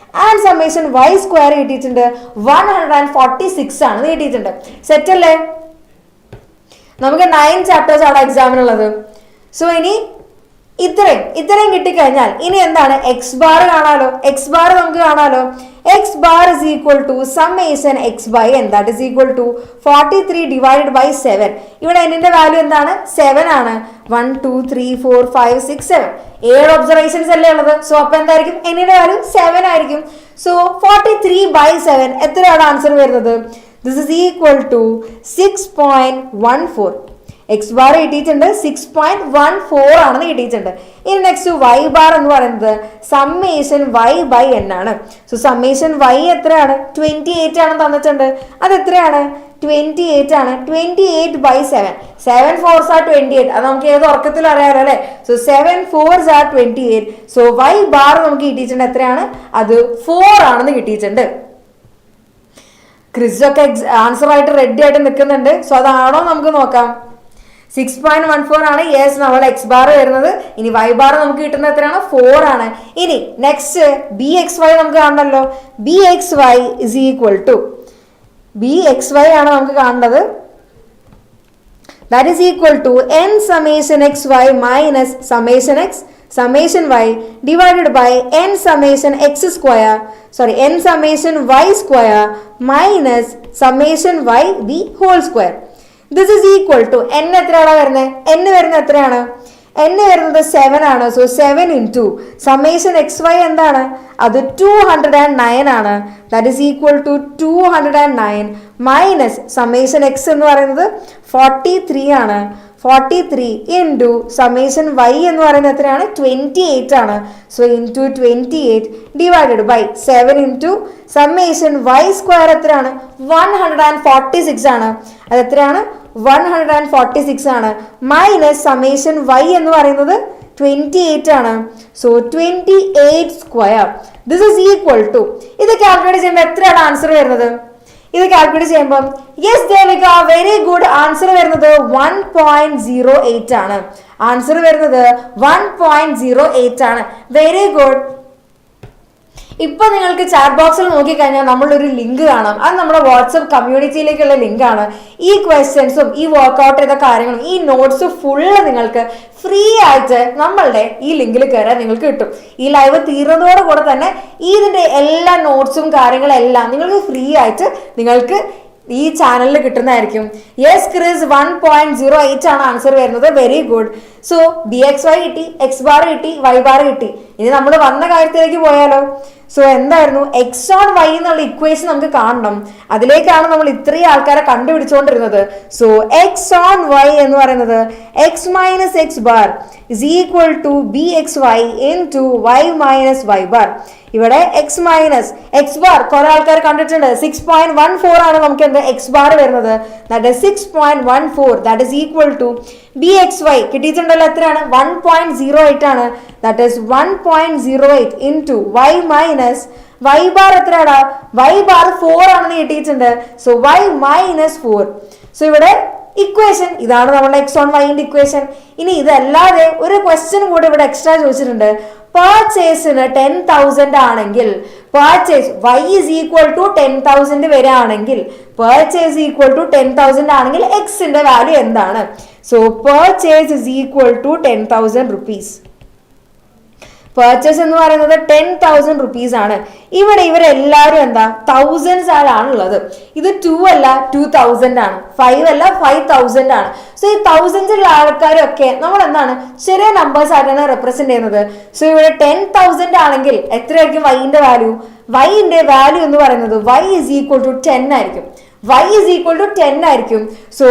ആൻഡ് സമ്മേഷൻ വൈ സ്ക്വയർ കിട്ടിയിട്ടുണ്ട് 146 ആണെന്ന് കിട്ടിയിട്ടുണ്ട്. സെറ്റ് അല്ലേ? നമുക്ക് 9 ചാപ്റ്റേഴ്സ് ആണ് എക്സാമിനുള്ളത്. സോ ഇനി ഇത്രയും കിട്ടിക്കഴിഞ്ഞാൽ ഇനി എന്താണ്? എക്സ് ബാർ കാണാലോ. എക്സ് ബാർ നമുക്ക് കാണാലോ. X bar is equal to summation X by n, that is equal to 43 divided by 7. ഇവിടെ എന്നിന്റെ വാല്യൂ എന്താണ്? 7 ആണ്. 1 2 3 4 5 6 7 7 ഒബ്സർവേഷൻസ് അല്ലേ ഉള്ളത്. സോ അപ്പൊ എന്തായിരിക്കും? എന്നിന്റെ വാല്യൂ 7 ആയിരിക്കും. സോ 43 by 7 എത്രയാണ് ആൻസർ വരുന്നത്? This is equal to 6.14. X bar കിട്ടിയിട്ടുണ്ട് 6.14 ആണെന്ന് കിട്ടിയിട്ടുണ്ട്. ഇനി നെക്സ്റ്റ് വൈ ബാർ എന്ന് പറയുന്നത് സമ്മേഷൻ വൈ ബൈ എൻ ആണ്. സോ സമ്മേഷൻ വൈ എത്രയാണ്? 28 ആണ് തന്നിട്ടുണ്ട്. അത് എത്രയാണ്? 28 ആണ്. 28/7. 7 4s are 28. അത് നമുക്ക് ഏത് ഉറക്കത്തിൽ അറിയാലോ അല്ലെ. So 7 4s are 28. So y bar നമുക്ക് കിട്ടിയിട്ടുണ്ട് എത്രയാണ്? അത് 4 ആണെന്ന് കിട്ടിയിട്ടുണ്ട്. ക്രിസൊക്കെ ആൻസർ ആയിട്ട് റെഡി ആയിട്ട് നിൽക്കുന്നുണ്ട്. സോ അതാണോ നമുക്ക് നോക്കാം. 6.14 ആണ് യെസ് നമ്മുടെ എക്സ് ബാർ വരുന്നത്. ഇനി y ബാർ നമുക്ക് കിട്ടുന്നത് എത്രയാണ്? 4 ആണ്. ഇനി നെക്സ്റ്റ് bxy നമുക്ക് കാണണമല്ലോ. bxy is equal to bxy ആണ് നമുക്ക് കാണേണ്ടത്. That is equal to n summation xy minus summation x summation y divided by n summation x square n summation y square minus summation y the whole square. This is equal to n എത്രയാണ് വരുന്നത്? n വരുന്നത് എത്രയാണ്? n വരുന്നത് 7 ആണ്. So 7 into summation xy എന്താണ്? അത് 209 ആണ്. That is equal to 209 minus summation x എന്ന് പറയുന്നത് 43 ആണ്. 43 into summation y എന്ന് പറയുന്നത് എത്രയാണ്? 28 ആണ്. So into 28 divided by 7 into summation y square എത്രയാണ്? 146 ആണ്. അത് എത്രയാണ്? 146 ആണ്. മൈനസ് summation y എന്ന് പറയുന്നത് 28 ആണ്. So 28 square. This is equal to ഇത് കാൽക്കുലേറ്റ് ചെയ്യുമ്പോൾ എത്രയാണ് ആൻസർ വരുന്നത്? ഇത് കാൽക്കുലേറ്റ് ചെയ്യുമ്പോൾ yes Devika very good answer വരുന്നത് 1.08 ആണ്. ആൻസർ വരുന്നത് 1.08 ആണ്. Very good. ഇപ്പൊ നിങ്ങൾക്ക് ചാറ്റ് ബോക്സിൽ നോക്കിക്കഴിഞ്ഞാൽ നമ്മളൊരു ലിങ്ക് കാണാം. അത് നമ്മുടെ വാട്സപ്പ് കമ്മ്യൂണിറ്റിയിലേക്കുള്ള ലിങ്കാണ്. ഈ ക്വസ്റ്റ്യൻസും ഈ വർക്ക്ഔട്ട് ചെയ്ത കാര്യങ്ങളും ഈ നോട്ട്സ് ഫുള്ള് നിങ്ങൾക്ക് ഫ്രീ ആയിട്ട് നമ്മളുടെ ഈ ലിങ്കിൽ കയറാൻ നിങ്ങൾക്ക് കിട്ടും. ഈ ലൈവ് തീർന്നതോടുകൂടെ തന്നെ ഇതിന്റെ എല്ലാ നോട്ട്സും കാര്യങ്ങളെല്ലാം നിങ്ങൾക്ക് ഫ്രീ ആയിട്ട് നിങ്ങൾക്ക് ഈ ചാനലിൽ കിട്ടുന്നതായിരിക്കും. യെസ് ക്രിസ് 1.08 ആണ് ആൻസർ വരുന്നത്. Very good. സോ bxy കിട്ടി, എക്സ് ബാർ കിട്ടി, y ബാർ കിട്ടി. ഇനി നമ്മൾ വന്ന കാര്യത്തിലേക്ക് പോയാലോ. സോ എന്തായിരുന്നു? എക്സ് ഓൺ വൈ എന്നുള്ള ഇക്വേഷൻ നമുക്ക് കാണണം. അതിലേക്കാണ് നമ്മൾ ഇത്രയും ആൾക്കാരെ കണ്ടുപിടിച്ചുകൊണ്ടിരുന്നത്. സോ എക്സ് ഓൺ വൈ എന്ന് പറയുന്നത് x minus x bar is equal to bxy into y minus y bar. ഇവിടെ എക്സ് മൈനസ് എക്സ് ബാർ കുറെ ആൾക്കാർ കണ്ടിട്ടുണ്ട്. 6.14 ആണ് നമുക്ക് എന്ത് എക്സ് ബാർ വരുന്നത്. That is 6.14. That is equal to bxy കിട്ടിയിട്ടുണ്ടല്ലോ എത്രയാണ്? 1.08 ആണ്. That is 1.08 into y minus y bar എത്രയാണ്? y ബാർ 4 ആണെന്ന് കിട്ടിയിട്ടുണ്ട്. So y minus 4. സോ ഇവിടെ ഇക്വേഷൻ ഇതാണ് നമ്മുടെ എക്സ് ഓൺ വൈൻ്റെ ഇക്വേഷൻ. ഇനി ഇതല്ലാതെ ഒരു ക്വസ്റ്റ്യൻ കൂടെ ഇവിടെ എക്സ്ട്രാ ചോദിച്ചിട്ടുണ്ട്. പർച്ചേസിന് 10,000 ആണെങ്കിൽ purchase y is equal to 10,000 വരികയാണെങ്കിൽ പർച്ചേസ് ഈക്വൽ ടു 10,000 ആണെങ്കിൽ എക്സിന്റെ വാല്യൂ എന്താണ്? So purchase is equal to 10,000 rupees. Purchase എന്ന് പറയുന്നത് 10,000 rupees ആണ്. ഇവിടെ ഇവരെല്ലാവരും എന്താ തൗസൻഡ്സ് ആണുള്ളത്. ഇത് 2 അല്ല 2,000 ആണ്. 5 അല്ല 5,000 ആണ്. സോ ഈ തൗസൻഡ്സിലുള്ള ആൾക്കാരൊക്കെ നമ്മൾ എന്താണ് ചെറിയ നമ്പേഴ്സ് ആയിട്ടാണ് റെപ്രസെന്റ് ചെയ്യുന്നത്. സോ ഇവിടെ 10,000 ആണെങ്കിൽ എത്രയായിരിക്കും വൈൻ്റെ വാല്യൂ? വൈൻ്റെ വാല്യൂ എന്ന് പറയുന്നത് y is equal to 10 ആയിരിക്കും. y is equal to 10 ആയിരിക്കും. സോ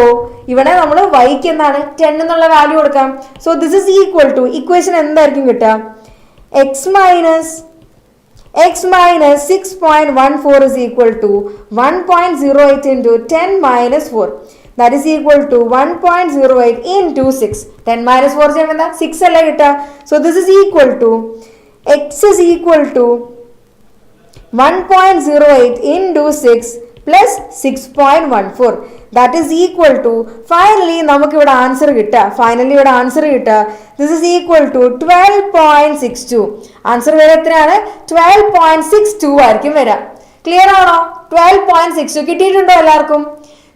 ഇവിടെ നമ്മൾ yക്ക് എന്താണ് 10 എന്നുള്ള വാല്യൂ കൊടുക്കാം. So this is equal to equation എന്തായിരിക്കും കിട്ടുക? x minus 6.14 is equal to 1.08 into 10 minus 4. That is equal to 1.08 into 6. 10 minus 4 ചെയ്യുമ്പോൾ 6 അല്ലേ കിട്ടുക. So this is equal to x is equal to 1.08 into 6 plus 6.14. That is equal to finally നമുക്ക് ഇവിടെ answer കിട്ടുക. This is equal to 12.62. Answer വരെ എത്രയാണ്? 12.62 ആയിരിക്കും വരിക. ക്ലിയർ ആണോ? 12.62 കിട്ടിയിട്ടുണ്ടോ എല്ലാവർക്കും?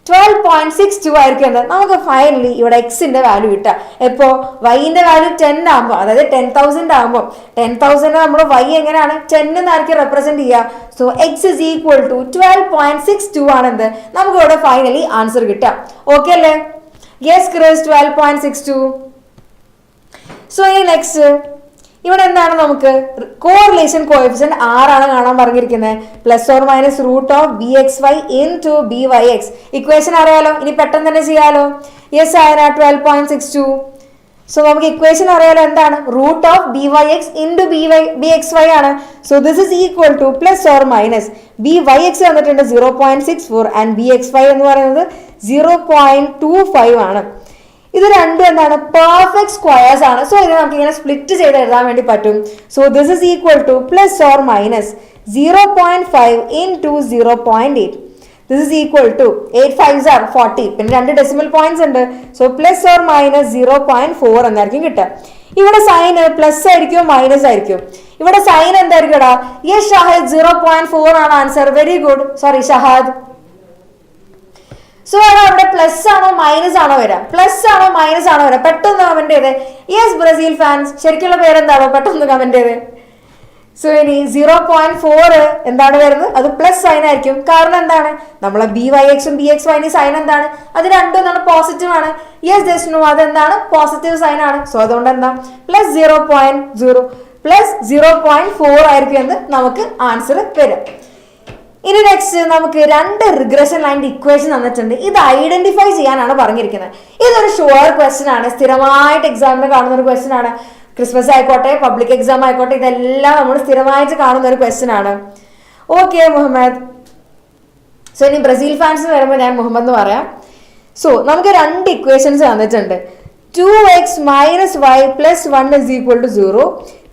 12.62 ആയിരിക്കും. നമുക്ക് ഫൈനലി ഇവിടെ എക്സിന്റെ വാല്യൂ കിട്ടുക. എപ്പോ വൈന്റെ വാല്യൂ 10 ആകുമ്പോൾ, അതായത് 10,000 ആകുമ്പോൾ 10,000 നമ്മൾ വൈ എങ്ങനെയാണ് 10 എന്നായിരിക്കും റെപ്രസെന്റ് ചെയ്യുക. So X is equal to 12.62 ആണെന്ത് നമുക്ക് ഇവിടെ ഫൈനലി ആൻസർ കിട്ടുക. ഓക്കെ അല്ലേ? Yes Chris 12.62. സോ ഇനി നെക്സ്റ്റ് ഇവിടെ എന്താണ് നമുക്ക് കോറിലേഷൻ കോഎഫിഷ്യന്റ് 6 ആണ് കാണാൻ പറഞ്ഞിരിക്കുന്നത്. Plus or minus root of bxy into byx. Equation അറിയാലോ. ഇനി പെട്ടെന്ന് തന്നെ ചെയ്യാലോ. യെസ് ആയന 12.62. സോ നമുക്ക് ഇക്വേഷൻ അറിയാലോ എന്താണ്? Root of byx into bxy ആണ്. So this is equal to plus or minus B Y X തന്നിട്ടുണ്ട് 0.64 ആൻഡ് ബി എക്സ് വൈ എന്ന് പറയുന്നത് 0.25 ആണ്. ഇത് രണ്ടും എന്താണ് പെർഫെക്റ്റ് സ്ക്വയേഴ്സ് ആണ്. സോ ഇത് നമുക്ക് ഇങ്ങനെ സ്പ്ലിറ്റ് ചെയ്ത് എഴുതാൻ വേണ്ടി പറ്റും. So this is equal to plus or minus 0.5 into 0.8. This is equal to 8 5s are 40. പിന്നെ 2 ഡെസിമൽ പോയിന്റ്സ് ഉണ്ട്. സോ പ്ലസ് ഓർ മൈനസ് 0.4 എന്നായിരിക്കും കിട്ടുക. ഇവിടെ സൈൻ പ്ലസ് ആയിരിക്കും മൈനസ് ആയിരിക്കും. ഇവിടെ സൈൻ എന്തായിരിക്കും? യെസ് ഷഹാദ് 0.4 ആണ് answer. Very good. Sorry Shahad. So അവിടെ പ്ലസ് ആണോ മൈനസ് ആണോ വരാം? പ്ലസ് ആണോ മൈനസ് ആണോ വരാം? പെട്ടെന്ന് കമന്റ് ചെയ്തേ. Yes Brazil fans. ശരിക്കുള്ള പേരെന്താണോ? പെട്ടെന്ന് കമന്റ് ചെയ്തേ. സോ ഇനി 0.4 എന്താണ് വരുന്നത്? അത് പ്ലസ് സൈൻ ആയിരിക്കും. കാരണം എന്താണ്? നമ്മളെ ബി വൈ എക്സും ബി എക്സ് വൈന് സൈൻ എന്താണ്? അത് രണ്ടും എന്താണ്? പോസിറ്റീവ് ആണ്. യെസ് ജസ്നു, അതെന്താണ്? പോസിറ്റീവ് സൈൻ ആണ്. സോ അതുകൊണ്ട് എന്താ പ്ലസ് 0.0 പ്ലസ് 0.4 ആയിരിക്കും എന്ന് നമുക്ക് ആൻസർ വരും. ഇനി നെക്സ്റ്റ് നമുക്ക് 2 റിഗ്രഷൻ ലൈൻ്റെ ഇക്വേഷൻ തന്നിട്ടുണ്ട്. ഇത് ഐഡന്റിഫൈ ചെയ്യാനാണ് പറഞ്ഞിരിക്കുന്നത്. ഇതൊരു ഷുവർ ക്വസ്റ്റ്യൻ ആണ്. സ്ഥിരമായിട്ട് എക്സാമിന് കാണുന്ന ഒരു ക്വസ്റ്റ്യൻ ആണ്. ക്രിസ്മസ് ആയിക്കോട്ടെ, പബ്ലിക് എക്സാം ആയിക്കോട്ടെ, ഇതെല്ലാം നമ്മൾ സ്ഥിരമായിട്ട് കാണുന്ന ഒരു ക്വസ്റ്റ്യൻ ആണ്. ഓക്കെ മുഹമ്മദ്. സോ ഇനി ബ്രസീൽ ഫാൻസിന് വരുമ്പോൾ ഞാൻ മുഹമ്മദ് എന്ന് പറയാം. സോ നമുക്ക് 2 ഇക്വേഷൻസ് തന്നിട്ടുണ്ട്. 2x minus y plus 1 is equal to 0.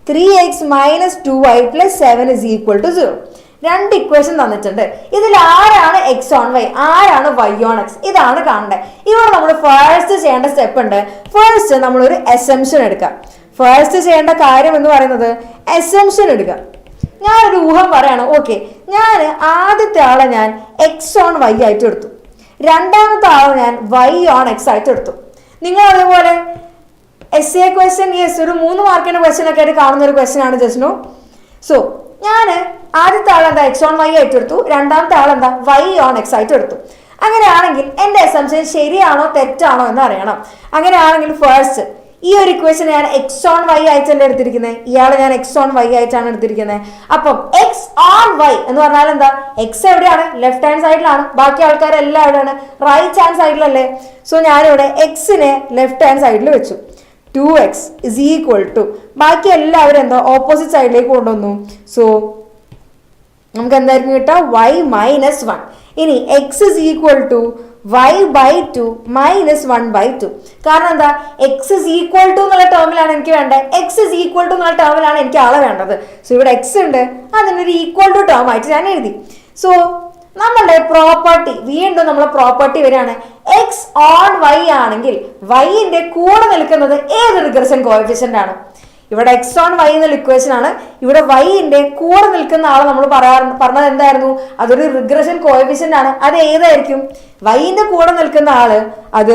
3x minus 2y plus 7 is equal to 0. 2 equation തന്നിട്ടുണ്ട്. ഇതിൽ ആരാണ് എക്സ് ഓൺ വൈ, ആരാണ് വൈ ഓൺ എക്സ്, ഇതാണ് കാണേണ്ടത്. ഇവിടെ നമ്മൾ ഫസ്റ്റ് ചെയ്യേണ്ട സ്റ്റെപ്പ് ഉണ്ട്. ഫസ്റ്റ് നമ്മളൊരു അസംഷൻ എടുക്കാം. ഫസ്റ്റ് ചെയ്യേണ്ട കാര്യം എന്ന് പറയുന്നത് അസംഷൻ എടുക്കുക. ഞാനൊരു ഊഹം പറയാണ്. ഓക്കെ, ഞാൻ ആദ്യത്തെ ആളെ ഞാൻ എക്സ് ഓൺ വൈ ആയിട്ട് എടുത്തു. രണ്ടാമത്തെ ആളെ ഞാൻ വൈ ഓൺ എക്സ് ആയിട്ട് എടുത്തു. നിങ്ങൾ അതേപോലെ എസ് എ ക്വസ്റ്റ്യൻ, യെസ്, ഒരു 3 മാർക്കിന്റെ ക്വസ്റ്റ്യൻ ഒക്കെ ആയിട്ട് കാണുന്ന ഒരു ക്വസ്റ്റ്യൻ ആണ് ജസ്നു. സോ ഞാൻ ആദ്യത്തെ ആൾ എന്താ എക്സ് ഓൺ വൈ ആയിട്ട് എടുത്തു, രണ്ടാമത്തെ ആൾ എന്താ വൈ ഓൺ എക്സ് ആയിട്ട് എടുത്തു. അങ്ങനെയാണെങ്കിൽ എൻ്റെ അസംഷൻ ശരിയാണോ തെറ്റാണോ എന്ന് അറിയണം. അങ്ങനെയാണെങ്കിൽ ഫസ്റ്റ് ഈ ഒരു ഇക്വേഷൻ ഞാൻ എക്സ് ഓൺ വൈ ആയിട്ടല്ലേ എടുത്തിരിക്കുന്നത്, ഇയാളെ ഞാൻ എക്സ് ഓൺ വൈ ആയിട്ടാണ് എടുത്തിരിക്കുന്നത്. അപ്പം എക്സ് ഓൺ വൈ എന്ന് പറഞ്ഞാൽ എന്താ? എക്സ് എവിടെയാണ്? ലെഫ്റ്റ് ഹാൻഡ് സൈഡിലാണ്. ബാക്കി ആൾക്കാരെല്ലാം എവിടെയാണ്? Right hand സൈഡിലല്ലേ. സോ ഞാനിവിടെ എക്സിനെ ലെഫ്റ്റ് ഹാൻഡ് സൈഡിൽ വെച്ചു. 2x is equal to, ബാക്കി എല്ലാവരും എന്താ ഓപ്പോസിറ്റ് സൈഡിലേക്ക് കൊണ്ടുവന്നു. സോ നമുക്ക് എന്തായിരിക്കും കിട്ടുക? y minus 1. ഇനി x is equal to y by 2 minus 1 by 2. കാരണം എന്താ? x is equal to എന്നുള്ള ടേമിലാണ് എനിക്ക് വേണ്ടത്. x is equal to എന്നുള്ള ടേമിലാണ് എനിക്ക് ആളെ വേണ്ടത്. സോ ഇവിടെ x ഉണ്ട്, അതിനൊരു ഈക്വൽ ടു ടേം ആയിട്ട് ഞാൻ എഴുതി. സോ നമ്മളുടെ പ്രോപ്പർട്ടി, വീണ്ടും നമ്മളെ പ്രോപ്പർട്ടി വരികയാണ്. എക്സ് ഓൺ വൈ ആണെങ്കിൽ വൈന്റെ കൂടെ നിൽക്കുന്നത് ഏത് റിഗ്രഷൻ കോഎഫിഷ്യന്റ് ആണ്? ഇവിടെ എക്സ് ഓൺ വൈ എന്നുള്ള ഇക്വേഷൻ ആണ്. ഇവിടെ വൈന്റെ കൂടെ നിൽക്കുന്ന ആളെ നമ്മൾ പറഞ്ഞത് എന്തായിരുന്നു? അതൊരു റിഗ്രഷൻ കോഎഫിഷ്യന്റ് ആണ്. അത് ഏതായിരിക്കും? വൈന്റെ കൂടെ നിൽക്കുന്ന ആള് അത്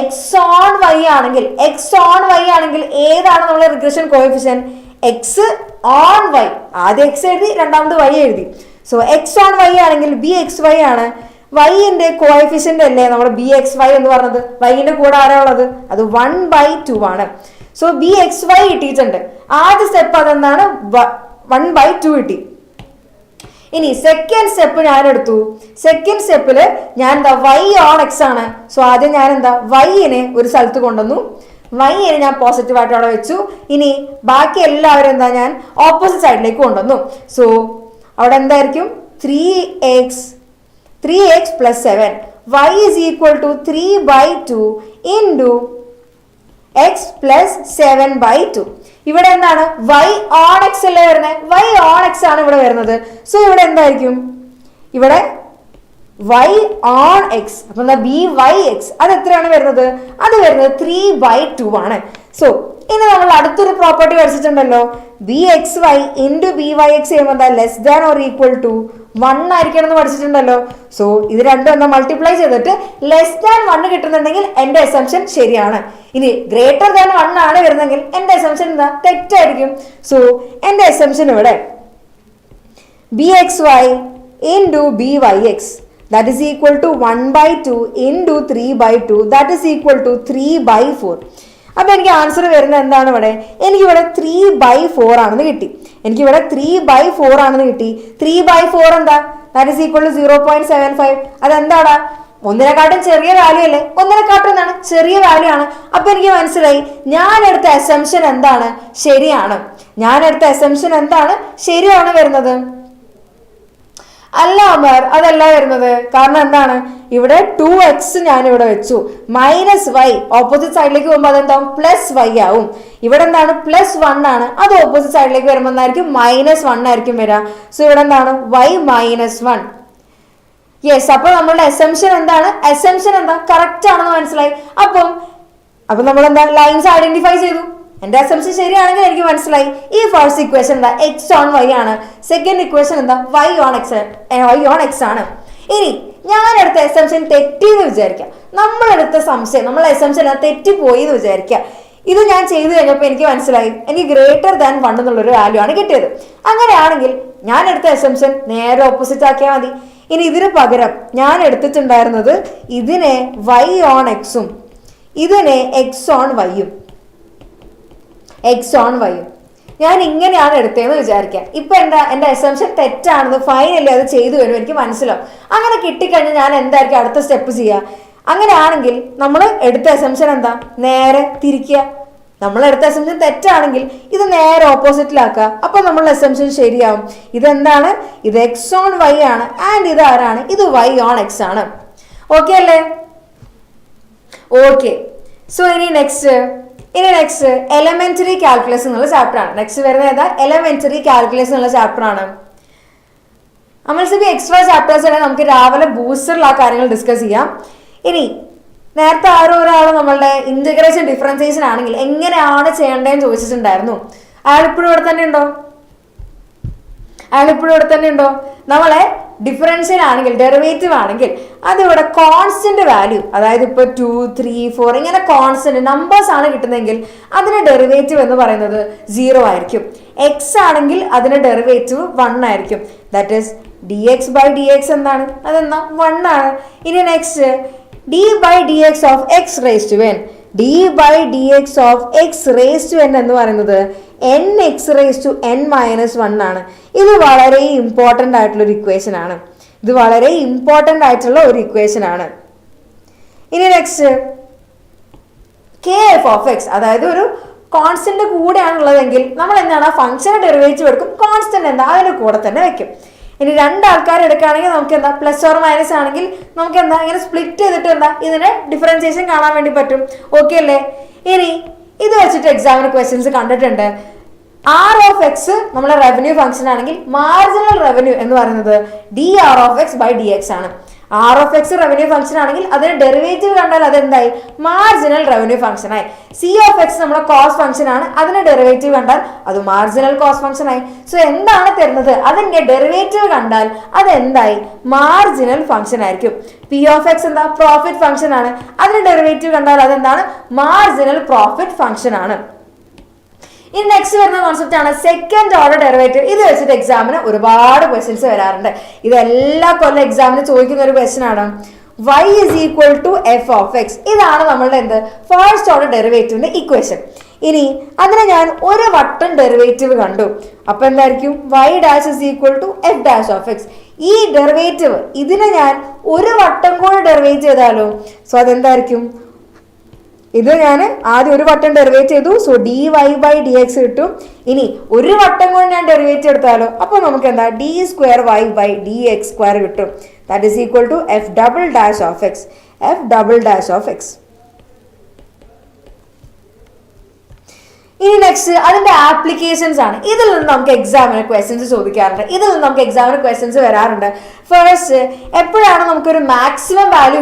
എക്സ് ഓൺ വൈ ആണെങ്കിൽ, എക്സ് ഓൺ വൈ ആണെങ്കിൽ ഏതാണ് നമ്മളെ regression coefficient? X on y. ആദ്യം എക്സ് എഴുതി, രണ്ടാമത് വൈ എഴുതി. സോ എക്സ് ഓൺ വൈ ആണെങ്കിൽ ബി എക്സ് വൈ ആണ്. വൈന്റെ കോഎഫിഷ്യന്റ് അല്ലേ നമ്മുടെ ബി എക്സ് വൈ എന്ന് പറഞ്ഞത്? വൈന്റെ കൂടെ ആരാ ഉള്ളത്? അത് 1/2 ആണ്. സോ ബി എക്സ് വൈ കിട്ടിയിട്ടുണ്ട്. ആദ്യ സ്റ്റെപ്പ് അതെന്താണ്? 1/2 കിട്ടി. ഇനി സെക്കൻഡ് സ്റ്റെപ്പ് ഞാൻ എടുത്തു. സെക്കൻഡ് സ്റ്റെപ്പില് ഞാൻ എന്താ വൈ ഓൺ എക്സ് ആണ്. സോ ആദ്യം ഞാൻ എന്താ വൈനെ ഒരു സ്ഥലത്ത് കൊണ്ടുവന്നു. വൈനെ ഞാൻ പോസിറ്റീവ് ആയിട്ട് അവിടെ വെച്ചു. ഇനി ബാക്കി എല്ലാവരും എന്താ ഞാൻ ഓപ്പോസിറ്റ് സൈഡിലേക്ക് കൊണ്ടുവന്നു. സോ അവിടെ എന്തായിരിക്കും? 3x plus 7. y is equal to 3/2 into x plus 7/2. ഇവിടെ എന്താണ്? y on x അല്ലേ വരുന്നത്? y on x ആണ് ഇവിടെ വരുന്നത്. സോ ഇവിടെ എന്തായിരിക്കും? ഇവിടെ y on x. അപ്പൊ എന്താ? by(x) അത് എത്രയാണ് വരുന്നത്? അത് വരുന്നത് 3/2 ആണ്. സോ ഇനി നമ്മൾ അടുത്തൊരു പ്രോപ്പർട്ടി പഠിച്ചിട്ടുണ്ടല്ലോ, bxy into byx ചെയ്യുമ്പോൾ എന്താ? Less than or equal to 1 ആയിരിക്കണം എന്ന് പഠിച്ചിട്ടുണ്ടല്ലോ. സോ ഇത് രണ്ടും എന്താ? മൾട്ടിപ്ലൈ ചെയ്തിട്ട് ലെസ് ദാൻ 1 കിട്ടുന്നുണ്ടെങ്കിൽ എന്റെ അസംഷൻ ശരിയാണ്. ഇനി ഗ്രേറ്റർ ദാൻ 1 ആണ് വരുന്നെങ്കിൽ എന്റെ അസംഷൻ എന്താ? തെറ്റായിരിക്കും. സോ എന്റെ അസംഷൻ ഇവിടെ bxy into byx that is equal to 1/2 into 3/2 that is equal to 3/4. അപ്പൊ എനിക്ക് ആൻസർ വരുന്നത് എന്താണ്? ഇവിടെ എനിക്കിവിടെ 3/4 ആണെന്ന് കിട്ടി. എനിക്കിവിടെ 3/4 ആണെന്ന് കിട്ടി. 3/4 എന്താ? That is equal to 0.75. അതെന്താടാ? 1നെക്കാട്ടും ചെറിയ വാല്യൂ അല്ലേ? 1നെക്കാട്ടും എന്താണ്? ചെറിയ വാല്യൂ ആണ്. അപ്പൊ എനിക്ക് മനസ്സിലായി ഞാൻ എടുത്ത അസംഷൻ എന്താണ്? ശരിയാണ്. ഞാൻ എടുത്ത അസംഷൻ എന്താണ്? ശരിയാണ് വരുന്നത്. അല്ല അമർ, അതല്ല വരുന്നത്. കാരണം എന്താണ്, ഇവിടെ 2x ഞാൻ ഇവിടെ വെച്ചു, -y ഓപ്പോസിറ്റ് സൈഡിലേക്ക് പോകുമ്പോൾ അതെന്താവും +y ആവും. ഇവിടെ എന്താണ് +1 ആണ്, അത് ഓപ്പോസിറ്റ് സൈഡിലേക്ക് വരുമ്പോൾ എന്തായിരിക്കും -1 ആയിരിക്കും വരിക. സോ ഇവിടെ എന്താണ് y -1. യെസ്, അപ്പൊ നമ്മളുടെ അസംഷൻ എന്താണ്, അസംഷൻ എന്താ കറക്റ്റ് ആണെന്ന് മനസ്സിലായി. അപ്പൊ നമ്മൾ എന്താ ലൈൻസ് ഐഡന്റിഫൈ ചെയ്തു. എന്റെ അസംഷൻ ശരിയാണെങ്കിൽ എനിക്ക് മനസ്സിലായി ഈ ഫസ്റ്റ് ഇക്വേഷൻ എന്താ x ഓൺ y ആണ്, സെക്കൻഡ് ഇക്വേഷൻ എന്താ y ഓൺ x ആണ്. ഇനി ഞാൻ എടുത്ത അസംഷൻ തെറ്റിയെന്ന് വിചാരിക്കാം, നമ്മളെടുത്ത സംശയം നമ്മളെ അസംഷൻ തെറ്റിപ്പോയി എന്ന് വിചാരിക്കാം. ഇത് ഞാൻ ചെയ്തു കഴിഞ്ഞപ്പോൾ എനിക്ക് മനസ്സിലായി എനിക്ക് ഗ്രേറ്റർ ദാൻ 1 എന്നുള്ളൊരു വാല്യൂ ആണ് കിട്ടിയത്. അങ്ങനെയാണെങ്കിൽ ഞാൻ എടുത്ത അസംഷൻ നേരെ ഓപ്പോസിറ്റ് ആക്കിയാൽ മതി. ഇനി ഇതിന് പകരം ഞാൻ എടുത്തിട്ടുണ്ടായിരുന്നത് ഇതിനെ y ഓൺ എക്സും ഇതിനെ x ഓൺ വൈയും ഞാൻ ഇങ്ങനെയാണ് എടുത്തതെന്ന് വിചാരിക്കാം. ഇപ്പൊ എന്റെ അസംഷൻ തെറ്റാണെന്ന് ഫൈനലി അത് ചെയ്തു വരും, എനിക്ക് മനസ്സിലാവും. അങ്ങനെ കിട്ടിക്കഴിഞ്ഞാൽ ഞാൻ എന്തായിരിക്കും അടുത്ത സ്റ്റെപ്പ് ചെയ്യുക? അങ്ങനെയാണെങ്കിൽ നമ്മൾ എടുത്ത അസംഷൻ എന്താ നേരെ തിരിക്കുക. നമ്മൾ എടുത്ത അസംഷൻ തെറ്റാണെങ്കിൽ ഇത് നേരെ ഓപ്പോസിറ്റിലാക്കുക. അപ്പൊ നമ്മളുടെ അസംഷൻ ശരിയാവും. ഇതെന്താണ്, ഇത് x ഓൺ y ആണ് ആൻഡ് ഇത് ആരാണ്, ഇത് y ഓൺ x ആണ്. ഓക്കെ അല്ലേ? ഓക്കെ. സോ ഇനി നെക്സ്റ്റ് എലമെന്ററി കാൽക്കുലസ് എന്നുള്ള ചാപ്റ്റർ ആണ്. നെക്സ്റ്റ് വരുന്നത് ഏതാ, എലമെന്ററി കാൽക്കുലസ് എന്നുള്ള ചാപ്റ്റർ ആണ്. എക്സ്ട്രാ ചാപ്റ്റേഴ്സ് നമുക്ക് രാവിലെ ബൂസ്റ്ററിൽ ആ കാര്യങ്ങൾ ഡിസ്കസ് ചെയ്യാം. ഇനി നേരത്തെ ഒരാൾ നമ്മളുടെ ഇന്റഗ്രേഷൻ ഡിഫറൻസിയേഷൻ ആണെങ്കിൽ എങ്ങനെയാണ് ചെയ്യേണ്ടതെന്ന് ചോദിച്ചിട്ടുണ്ടായിരുന്നു. അയാൾ ഇപ്പോഴും ഇവിടെ തന്നെ ഉണ്ടോ? നമ്മളെ ഡിഫറൻഷ്യൽ ആണെങ്കിൽ ഡെറിവേറ്റീവ് ആണെങ്കിൽ അതിവിടെ കോൺസ്റ്റന്റ് വാല്യൂ, അതായത് ഇപ്പൊ 2, 3, 4 ഇങ്ങനെ കോൺസ്റ്റന്റ് നമ്പേഴ്സ് ആണ് കിട്ടുന്നതെങ്കിൽ അതിന്റെ ഡെറിവേറ്റീവ് എന്ന് പറയുന്നത് 0 ആയിരിക്കും. എക്സ് ആണെങ്കിൽ അതിന്റെ ഡെറിവേറ്റീവ് 1 ആയിരിക്കും. ദാറ്റ് ഈസ് dx/dx എന്താണ്, അതെന്താ 1 ആണ്. ഇനി next d/dx of x raised to n d/dx of x raised to n എന്ന് പറയുന്നത് nx റേസ്ഡ് ടു n - 1 ആണ്. ഇത് വളരെ ഇമ്പോർട്ടൻ്റ് ആയിട്ടുള്ള ഒരു ഇക്വേഷൻ ആണ്. ഇനി നെക്സ്റ്റ് kf ഓഫ് x, അതായത് ഒരു കോൺസ്റ്റന്റ് കൂടെയാണുള്ളതെങ്കിൽ നമ്മൾ എന്താണ് ആ ഫംഗ്ഷന്റെ ഡെറിവേറ്റീവ് എടുക്കും, കോൺസ്റ്റന്റ് എന്താ അതിന്റെ കൂടെ തന്നെ വെക്കും. ഇനി രണ്ടാൾക്കാർ എടുക്കുകയാണെങ്കിൽ നമുക്ക് എന്താ പ്ലസ് ഓർ മൈനസ് ആണെങ്കിൽ നമുക്ക് എന്താ ഇങ്ങനെ സ്പ്ലിറ്റ് ചെയ്തിട്ട് എന്താ ഇതിന്റെ ഡിഫറൻസിയേഷൻ കാണാൻ വേണ്ടി പറ്റും. ഓക്കെ അല്ലേ? ഇനി ഇത് വെച്ചിട്ട് എക്സാമിന് ക്വസ്റ്റ്യൻസ് കണ്ടിട്ടുണ്ട്. ആർ ഓഫ് എക്സ് നമ്മളെ റവന്യൂ ഫംഗ്ഷൻ ആണെങ്കിൽ മാർജിനൽ റവന്യൂ എന്ന് പറയുന്നത് dr/x/dx ആണ്. R of x revenue function ആണെങ്കിൽ അതിന് ഡെറിവേറ്റീവ് കണ്ടാൽ അതെന്തായി മാർജിനൽ റവന്യൂ ഫംഗ്ഷൻ ആയി. സി ഓഫ് എക്സ് നമ്മളെ കോസ്റ്റ് ഫംഗ്ഷൻ ആണ്, അതിന്റെ ഡെറിവേറ്റീവ് കണ്ടാൽ അത് മാർജിനൽ കോസ്റ്റ് ഫംഗ്ഷൻ ആയി. സോ എന്താണ് തരുന്നത്, അതിന്റെ ഡെറിവേറ്റീവ് കണ്ടാൽ അതെന്തായി മാർജിനൽ ഫംഗ്ഷൻ ആയിരിക്കും. പി ഓഫ് എക്സ് എന്താ പ്രോഫിറ്റ് ഫംഗ്ഷൻ ആണ്, അതിന്റെ ഡെറിവേറ്റീവ് കണ്ടാൽ അതെന്താണ് മാർജിനൽ പ്രോഫിറ്റ് ഫംഗ്ഷൻ ആണ്. ഇനി നെക്സ്റ്റ് വരുന്ന കോൺസെപ്റ്റ് ആണ് സെക്കൻഡ് ഓർഡർ ഡെറിവേറ്റീവ്. ഇത് വെച്ചിട്ട് എക്സാമിന് ഒരുപാട് ക്വസ്റ്റ്യൻസ് വരാറുണ്ട്. ഇതെല്ലാ കൊല്ലം എക്സാമിന് ചോദിക്കുന്ന ഒരു ക്വസ്റ്റ്യൻ ആണ്. y = f of x. ഇതാണ് നമ്മളുടെ ഫസ്റ്റ് ഓർഡർ ഡെറിവേറ്റീവിന്റെ ഇക്വേഷൻ. ഇനി അതിനെ ഞാൻ ഒരു വട്ടം ഡെറിവേറ്റീവ് കണ്ടു, അപ്പൊ എന്തായിരിക്കും y' = f' of x. ഈ ഡെറിവേറ്റീവ് ഇതിനെ ഞാൻ ഒരു വട്ടം കൂടെ ഡെറിവേറ്റ് ചെയ്താലോ, സോ അതെന്തായിരിക്കും, ഇത് ഞാൻ ആദ്യം ഒരു വട്ടം ഡെറിവേറ്റ് ചെയ്തു, സോ dy/dx കിട്ടും. ഇനി ഒരു വട്ടം കൊണ്ട് ഞാൻ ഡെറിവേറ്റ് എടുത്താലോ, അപ്പൊ നമുക്ക് എന്താ d²y/dx² കിട്ടും. That is equal to f" of x. ഇനി നെക്സ്റ്റ് അതിന്റെ ആപ്ലിക്കേഷൻസ് ആണ്. ഇതിൽ നിന്ന് നമുക്ക് എക്സാമിന് ക്വസ്റ്റ്യൻസ് വരാറുണ്ട്. ഫസ്റ്റ്, എപ്പോഴാണ് നമുക്കൊരു മാക്സിമം വാല്യൂ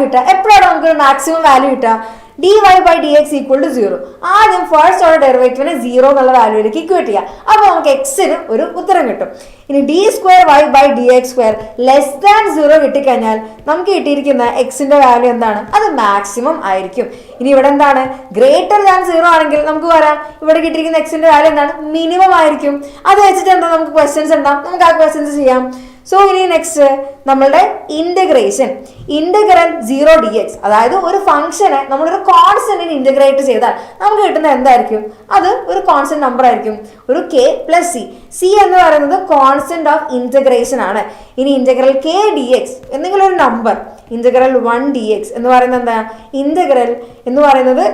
കിട്ടുക, dy/dx = 0. ആദ്യം ഫസ്റ്റ് ഓർഡർ ഡെറിവേറ്റീവിനെ 0 എന്നുള്ള വാല്യൂയിലേക്ക് ഇക്വേറ്റ് ചെയ്യുക, അപ്പൊ നമുക്ക് എക്സിന് ഒരു ഉത്തരം കിട്ടും. ഇനി d²y/dx² <0 കിട്ടിക്കഴിഞ്ഞാൽ നമുക്ക് കിട്ടിയിരിക്കുന്ന എക്സിന്റെ വാല്യൂ എന്താണ്, അത് മാക്സിമം ആയിരിക്കും. ഇനി ഇവിടെ എന്താണ് > 0 ആണെങ്കിൽ നമുക്ക് പറയാം ഇവിടെ കിട്ടിയിരിക്കുന്ന എക്സിന്റെ വാല്യൂ എന്താണ് മിനിമം ആയിരിക്കും. അത് വെച്ചിട്ട് എന്താ നമുക്ക് ക്വസ്റ്റ്യൻസ് ഉണ്ടാവും, നമുക്ക് ആ ക്വസ്റ്റ്യൻസ് ചെയ്യാം. സോ ഇനി നെക്സ്റ്റ് നമ്മളുടെ ഇന്റഗ്രേഷൻ, ഇന്റഗ്രൽ 0dx, അതായത് ഒരു ഫംഗ്ഷനെ നമ്മളൊരു കോൺസ്റ്റന്റിന് ഇന്റഗ്രേറ്റ് ചെയ്താൽ നമുക്ക് കിട്ടുന്നത് എന്തായിരിക്കും, അത് ഒരു കോൺസ്റ്റന്റ് നമ്പർ ആയിരിക്കും, ഒരു k+c. c എന്ന് പറയുന്നത് കോൺസ്റ്റന്റ് ഓഫ് ഇന്റഗ്രേഷൻ ആണ്. ഇനി ഇന്റഗ്രൽ k/dx എന്തെങ്കിലും ഒരു നമ്പർ, ഇന്റഗ്രൽ 1dx എന്ന് പറയുന്നത് എന്താ, ഇന്റഗ്രൽ എന്ന് പറയുന്നത്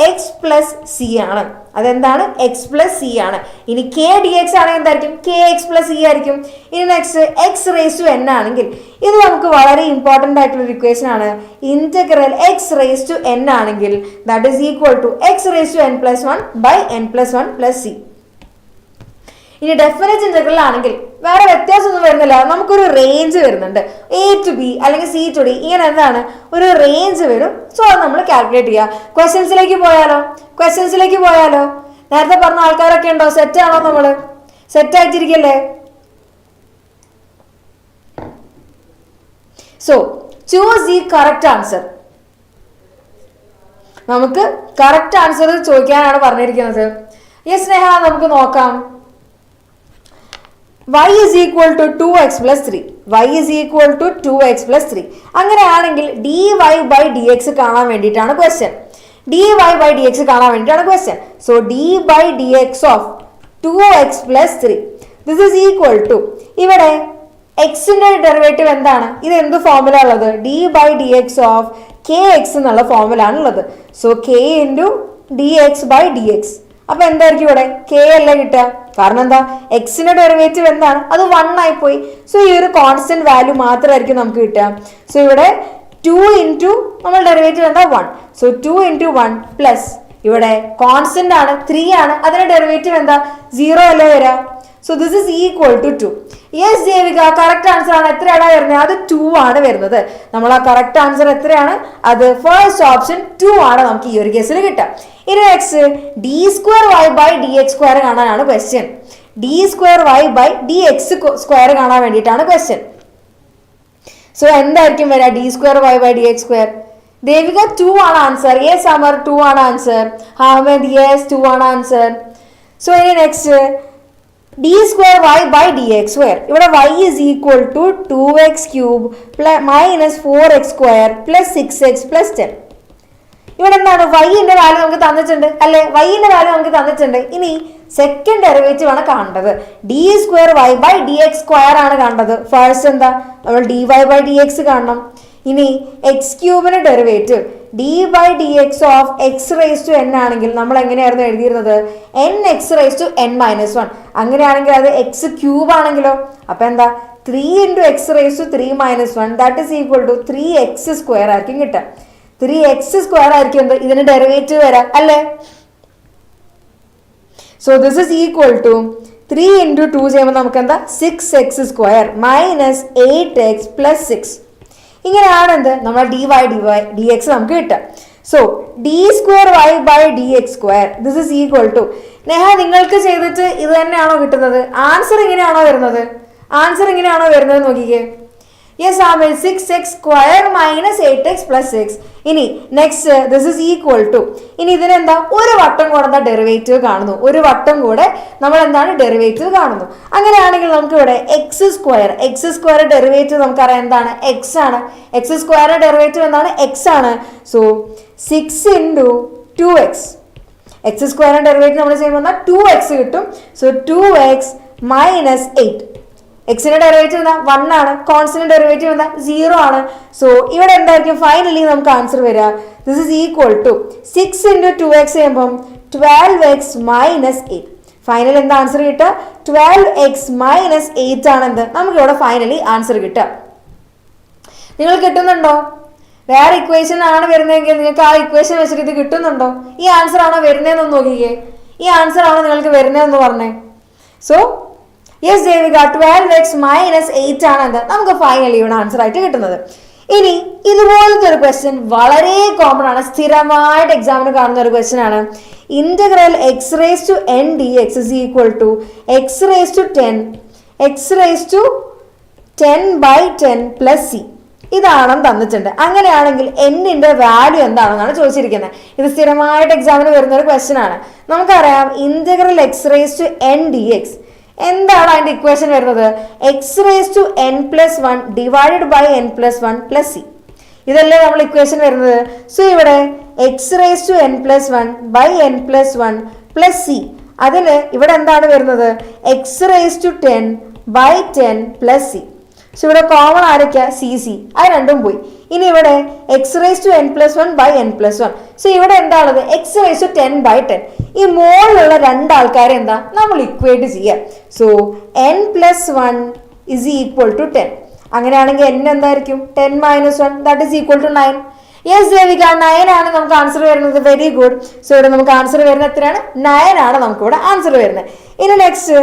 എക്സ് പ്ലസ് സി ആണ്. അതെന്താണ്? എക്സ് പ്ലസ് സി ആണ്. ഇനി കെ ഡി എക്സ് ആണെങ്കിൽ എന്തായിരിക്കും? കെ എക്സ് പ്ലസ് സി ആയിരിക്കും. ഇനി next x raise to n ആണെങ്കിൽ ഇത് നമുക്ക് വളരെ ഇമ്പോർട്ടൻ്റ് ആയിട്ടുള്ള ഒരു ഇക്വേഷൻ ആണ്. Integral x raise to n ആണെങ്കിൽ that is equal to x raise to n plus one by n plus one plus C. ഇനി ഡെഫിനറ്റ് ഇന്റഗ്രൽ ആണെങ്കിൽ വേറെ വ്യത്യാസമൊന്നും വരുന്നില്ല. നമുക്കൊരു റേഞ്ച് വരുന്നുണ്ട്, എ ടു ബി അല്ലെങ്കിൽ സി ടു ഡി, ഇങ്ങനെ എന്താണ് ഒരു റേഞ്ച് വരും. സോ അത് നമ്മൾ കാൽക്കുലേറ്റ് ചെയ്യുക. ക്വസ്റ്റ്യൻസിലേക്ക് പോയാലോ നേരത്തെ പറഞ്ഞ ആൾക്കാരൊക്കെ ഉണ്ടോ? സെറ്റ് ആണോ? നമ്മള് സെറ്റ് ആയിട്ടിരിക്കല്ലേ? So choose the correct answer. നമുക്ക് കറക്റ്റ് ആൻസർ ചോദിക്കാനാണ് പറഞ്ഞിരിക്കുന്നത്. യെസ് സ്നേഹ, നമുക്ക് നോക്കാം. y is equal to 2x plus 3. y is equal to 2x plus 3. അങ്ങനെയാണെങ്കിൽ dy by dx കാണാൻ വേണ്ടിയിട്ടാണ് ക്വസ്റ്റ്യൻ. dy by dx കാണാൻ വേണ്ടിയിട്ടാണ് question. So d by dx of 2x plus 3. This is equal to, ഇവിടെ എക്സിന്റെ derivative എന്താണ്? ഇത് എന്ത് ഫോർമുല ഉള്ളത്? d by dx of kx എന്നുള്ള ഫോർമുല ആണുള്ളത്. So k into dx by dx. അപ്പൊ എന്തായിരിക്കും ഇവിടെ? കെ അല്ല കിട്ടുക. കാരണം എന്താ? എക്സിന്റെ ഡെറിവേറ്റീവ് എന്താണ്? അത് 1 ആയി പോയി. സോ ഈ ഒരു കോൺസ്റ്റന്റ് വാല്യൂ മാത്രമായിരിക്കും നമുക്ക് കിട്ടുക. സോ ഇവിടെ 2 ഇൻറ്റു നമ്മൾ ഡെറിവേറ്റീവ് എന്താ? 1. സോ 2 ഇൻറ്റു 1 പ്ലസ് ഇവിടെ കോൺസ്റ്റന്റ് ആണ് 3 ആണ്, അതിന്റെ ഡെറിവേറ്റീവ് എന്താ? 0 അല്ലേ വരിക. So this is equal to 2. Yes Devika, correct answer ആണ്. എത്രയാണ് വരുന്നത്? അത് 2 ആണ് വരുന്നത്. നമ്മൾ ആ കറക്റ്റ് ആൻസർ എത്രയാണ്? അത് ഫസ്റ്റ് ഓപ്ഷൻ 2 ആണ് നമുക്ക് ഈ ഒരു കേസിൽ കിട്ടുക. ഇനി next d square y by d x square കാണാനാണ് question. D square y by d x square കാണാൻ വേണ്ടിയിട്ടാണ് ക്വസ്റ്റ്യൻ. സോ എന്തായിരിക്കും വരിക? D square y by d x square. Devika 2 ആണ് ആൻസർ. യെസ് അമർ 2 ആണ് ആൻസർ. ഹാമദ് യെസ് 2 ആണ് ആൻസർ. സോ ഇനി next d square y by d x square. ഇവിടെ y is equal to 2x cube minus 4x square plus 6x plus 10. ഇവിടെ എന്താണ്? വൈന്റെ value നമുക്ക് തന്നിട്ടുണ്ട് അല്ലെ? വൈന്റെ വാല്യൂ നമുക്ക് തന്നിട്ടുണ്ട്. ഇനി സെക്കൻഡ് ഡെറിവേറ്റീവ് ആണ് കാണേണ്ടത്. D square y by d x square ആണ് കാണേണ്ടത്. ഫസ്റ്റ് എന്താ? നമ്മൾ d y by d x കാണണം. ഇനി എക്സ് ക്യൂബിന് derivative d by d x of x raise to n ആണെങ്കിൽ നമ്മൾ എങ്ങനെയായിരുന്നു എഴുതിയിരുന്നത്? N x raise to n minus 1. അങ്ങനെയാണെങ്കിൽ അത് എക്സ് ക്യൂബ് ആണെങ്കിലോ? അപ്പൊ എന്താ? 3 into x raise to 3 minus 1 that is equal to 3x square ആയിരിക്കും കിട്ടുക. 3x സ്ക്വയർ ആയിരിക്കും എന്ത്? ഇതിന് ഡെറിവേറ്റീവ് വരാം അല്ലേ? So this is equal to 3 into 2 ചെയ്യുമ്പോൾ നമുക്ക് എന്താ? 6x square minus 8x plus 6. ഇങ്ങനെയാണ് എന്ത്? നമ്മൾ ഡി വൈ ഡി എക്സ് നമുക്ക് കിട്ടുക. So d square y by d x square this is equal to, Neha നിങ്ങൾക്ക് ചെയ്തിട്ട് ഇത് തന്നെയാണോ കിട്ടുന്നത്? ആൻസർ ഇങ്ങനെയാണോ വരുന്നത്? ആൻസർ ഇങ്ങനെയാണോ വരുന്നത് നോക്കിക്കേ. Yes Amil 6x square minus 8x plus 6. ഇനി next this is equal to, ഇനി ഇതിനെന്താ? ഒരു വട്ടം കൂടെ എന്താ ഡെറിവേറ്റീവ് കാണുന്നു. ഒരു വട്ടം കൂടെ നമ്മൾ എന്താണ് ഡെറിവേറ്റീവ് കാണുന്നു. അങ്ങനെയാണെങ്കിൽ നമുക്ക് ഇവിടെ എക്സ് സ്ക്വയർ ഡെറിവേറ്റീവ് നമുക്കറിയാം എന്താണ്? എക്സ് ആണ്. എക്സ് സ്ക്വയർ ഡെറിവേറ്റീവ് എന്താണ്? എക്സ് ആണ്. So 6 into 2x. X square derivative നമ്മൾ ചെയ്യുമ്പോൾ 2x കിട്ടും. So 2x minus 8. എക്സിന്റെ ഡെറിവേറ്റീവ് എന്താ? 1 ആണ്. കോൺസ്റ്റന്റ് ഡെറിവേറ്റീവ് എന്താ? 0 ആണ്. സോ ഇവിടെ എന്തായിരിക്കും ഫൈനലി നമുക്ക് ആൻസർ വരിക? This is equal to 6 into 2x ചെയ്യുമ്പം 12x മൈനസ് 8. ഫൈനൽ എന്താ ആൻസർ കിട്ടുക? 12x മൈനസ് 8 ആണ് എന്ത്? നമുക്ക് ഇവിടെ ഫൈനലി ആൻസർ കിട്ടുക. നിങ്ങൾ കിട്ടുന്നുണ്ടോ? വേറെ ഇക്വേഷൻ ആണ് വരുന്നതെങ്കിൽ നിങ്ങൾക്ക് ആ ഇക്വേഷൻ വെച്ചിട്ട് ഇത് കിട്ടുന്നുണ്ടോ? ഈ ആൻസർ ആണോ വരുന്നതെന്ന് നോക്കിക്കേ. ഈ ആൻസർ ആണോ നിങ്ങൾക്ക് വരുന്നതെന്ന് പറഞ്ഞേ. So yes Devika 12x minus 8 ആണ് എന്ത്? നമുക്ക് ഫൈനലി ഇവിടെ ആൻസർ ആയിട്ട് കിട്ടുന്നത്. ഇനി ഇതുപോലത്തെ ഒരു ക്വസ്റ്റ്യൻ വളരെ കോമൺ ആണ്, സ്ഥിരമായിട്ട് എക്സാമിന് കാണുന്ന ഒരു ക്വസ്റ്റ്യൻ ആണ്. Integral x raise to n d x is equal to x raise to 10 by 10 plus c. ഇതാണെന്ന് തന്നിട്ടുണ്ട്. അങ്ങനെയാണെങ്കിൽ എന്നിന്റെ വാല്യൂ എന്താണെന്നാണ് ചോദിച്ചിരിക്കുന്നത്. ഇത് സ്ഥിരമായിട്ട് എക്സാമിന് വരുന്ന ഒരു ക്വസ്റ്റ്യൻ ആണ്. നമുക്കറിയാം integral x raise to n d x എന്താണ് അതിന്റെ ഇക്വേഷൻ വരുന്നത്? X raise to n plus 1 divided by n plus 1 plus c. ഇതല്ലേ നമ്മൾ ഇക്വേഷൻ വരുന്നത്. സോ ഇവിടെ x raise to n plus 1 by n plus 1 plus c. അതിന് ഇവിടെ എന്താണ് വരുന്നത്? X raise to 10 by 10 plus c. So ഇവിടെ കോമൺ ആരൊക്കെയാ? സി സി, അത് രണ്ടും പോയി. ഇനി ഇവിടെ x raise to n plus one by n plus one. So ഇവിടെ എന്താണുള്ളത്? X raise to 10 by 10. ഈ മുകളിലുള്ള രണ്ടാൾക്കാരെ എന്താ നമ്മൾ ഇക്വേറ്റ് ചെയ്യാം. So n plus one is equal to 10. അങ്ങനെയാണെങ്കിൽ എൻ എന്തായിരിക്കും? 10 minus 1 that is equal to 9. Yes Devika, 9 ആണ് നമുക്ക് ആൻസർ വരുന്നത്. Very good. സോ ഇവിടെ നമുക്ക് ആൻസർ വരുന്നത് എത്രയാണ്? 9 ആണ് നമുക്ക് ഇവിടെ ആൻസർ വരുന്നത്. ഇനി next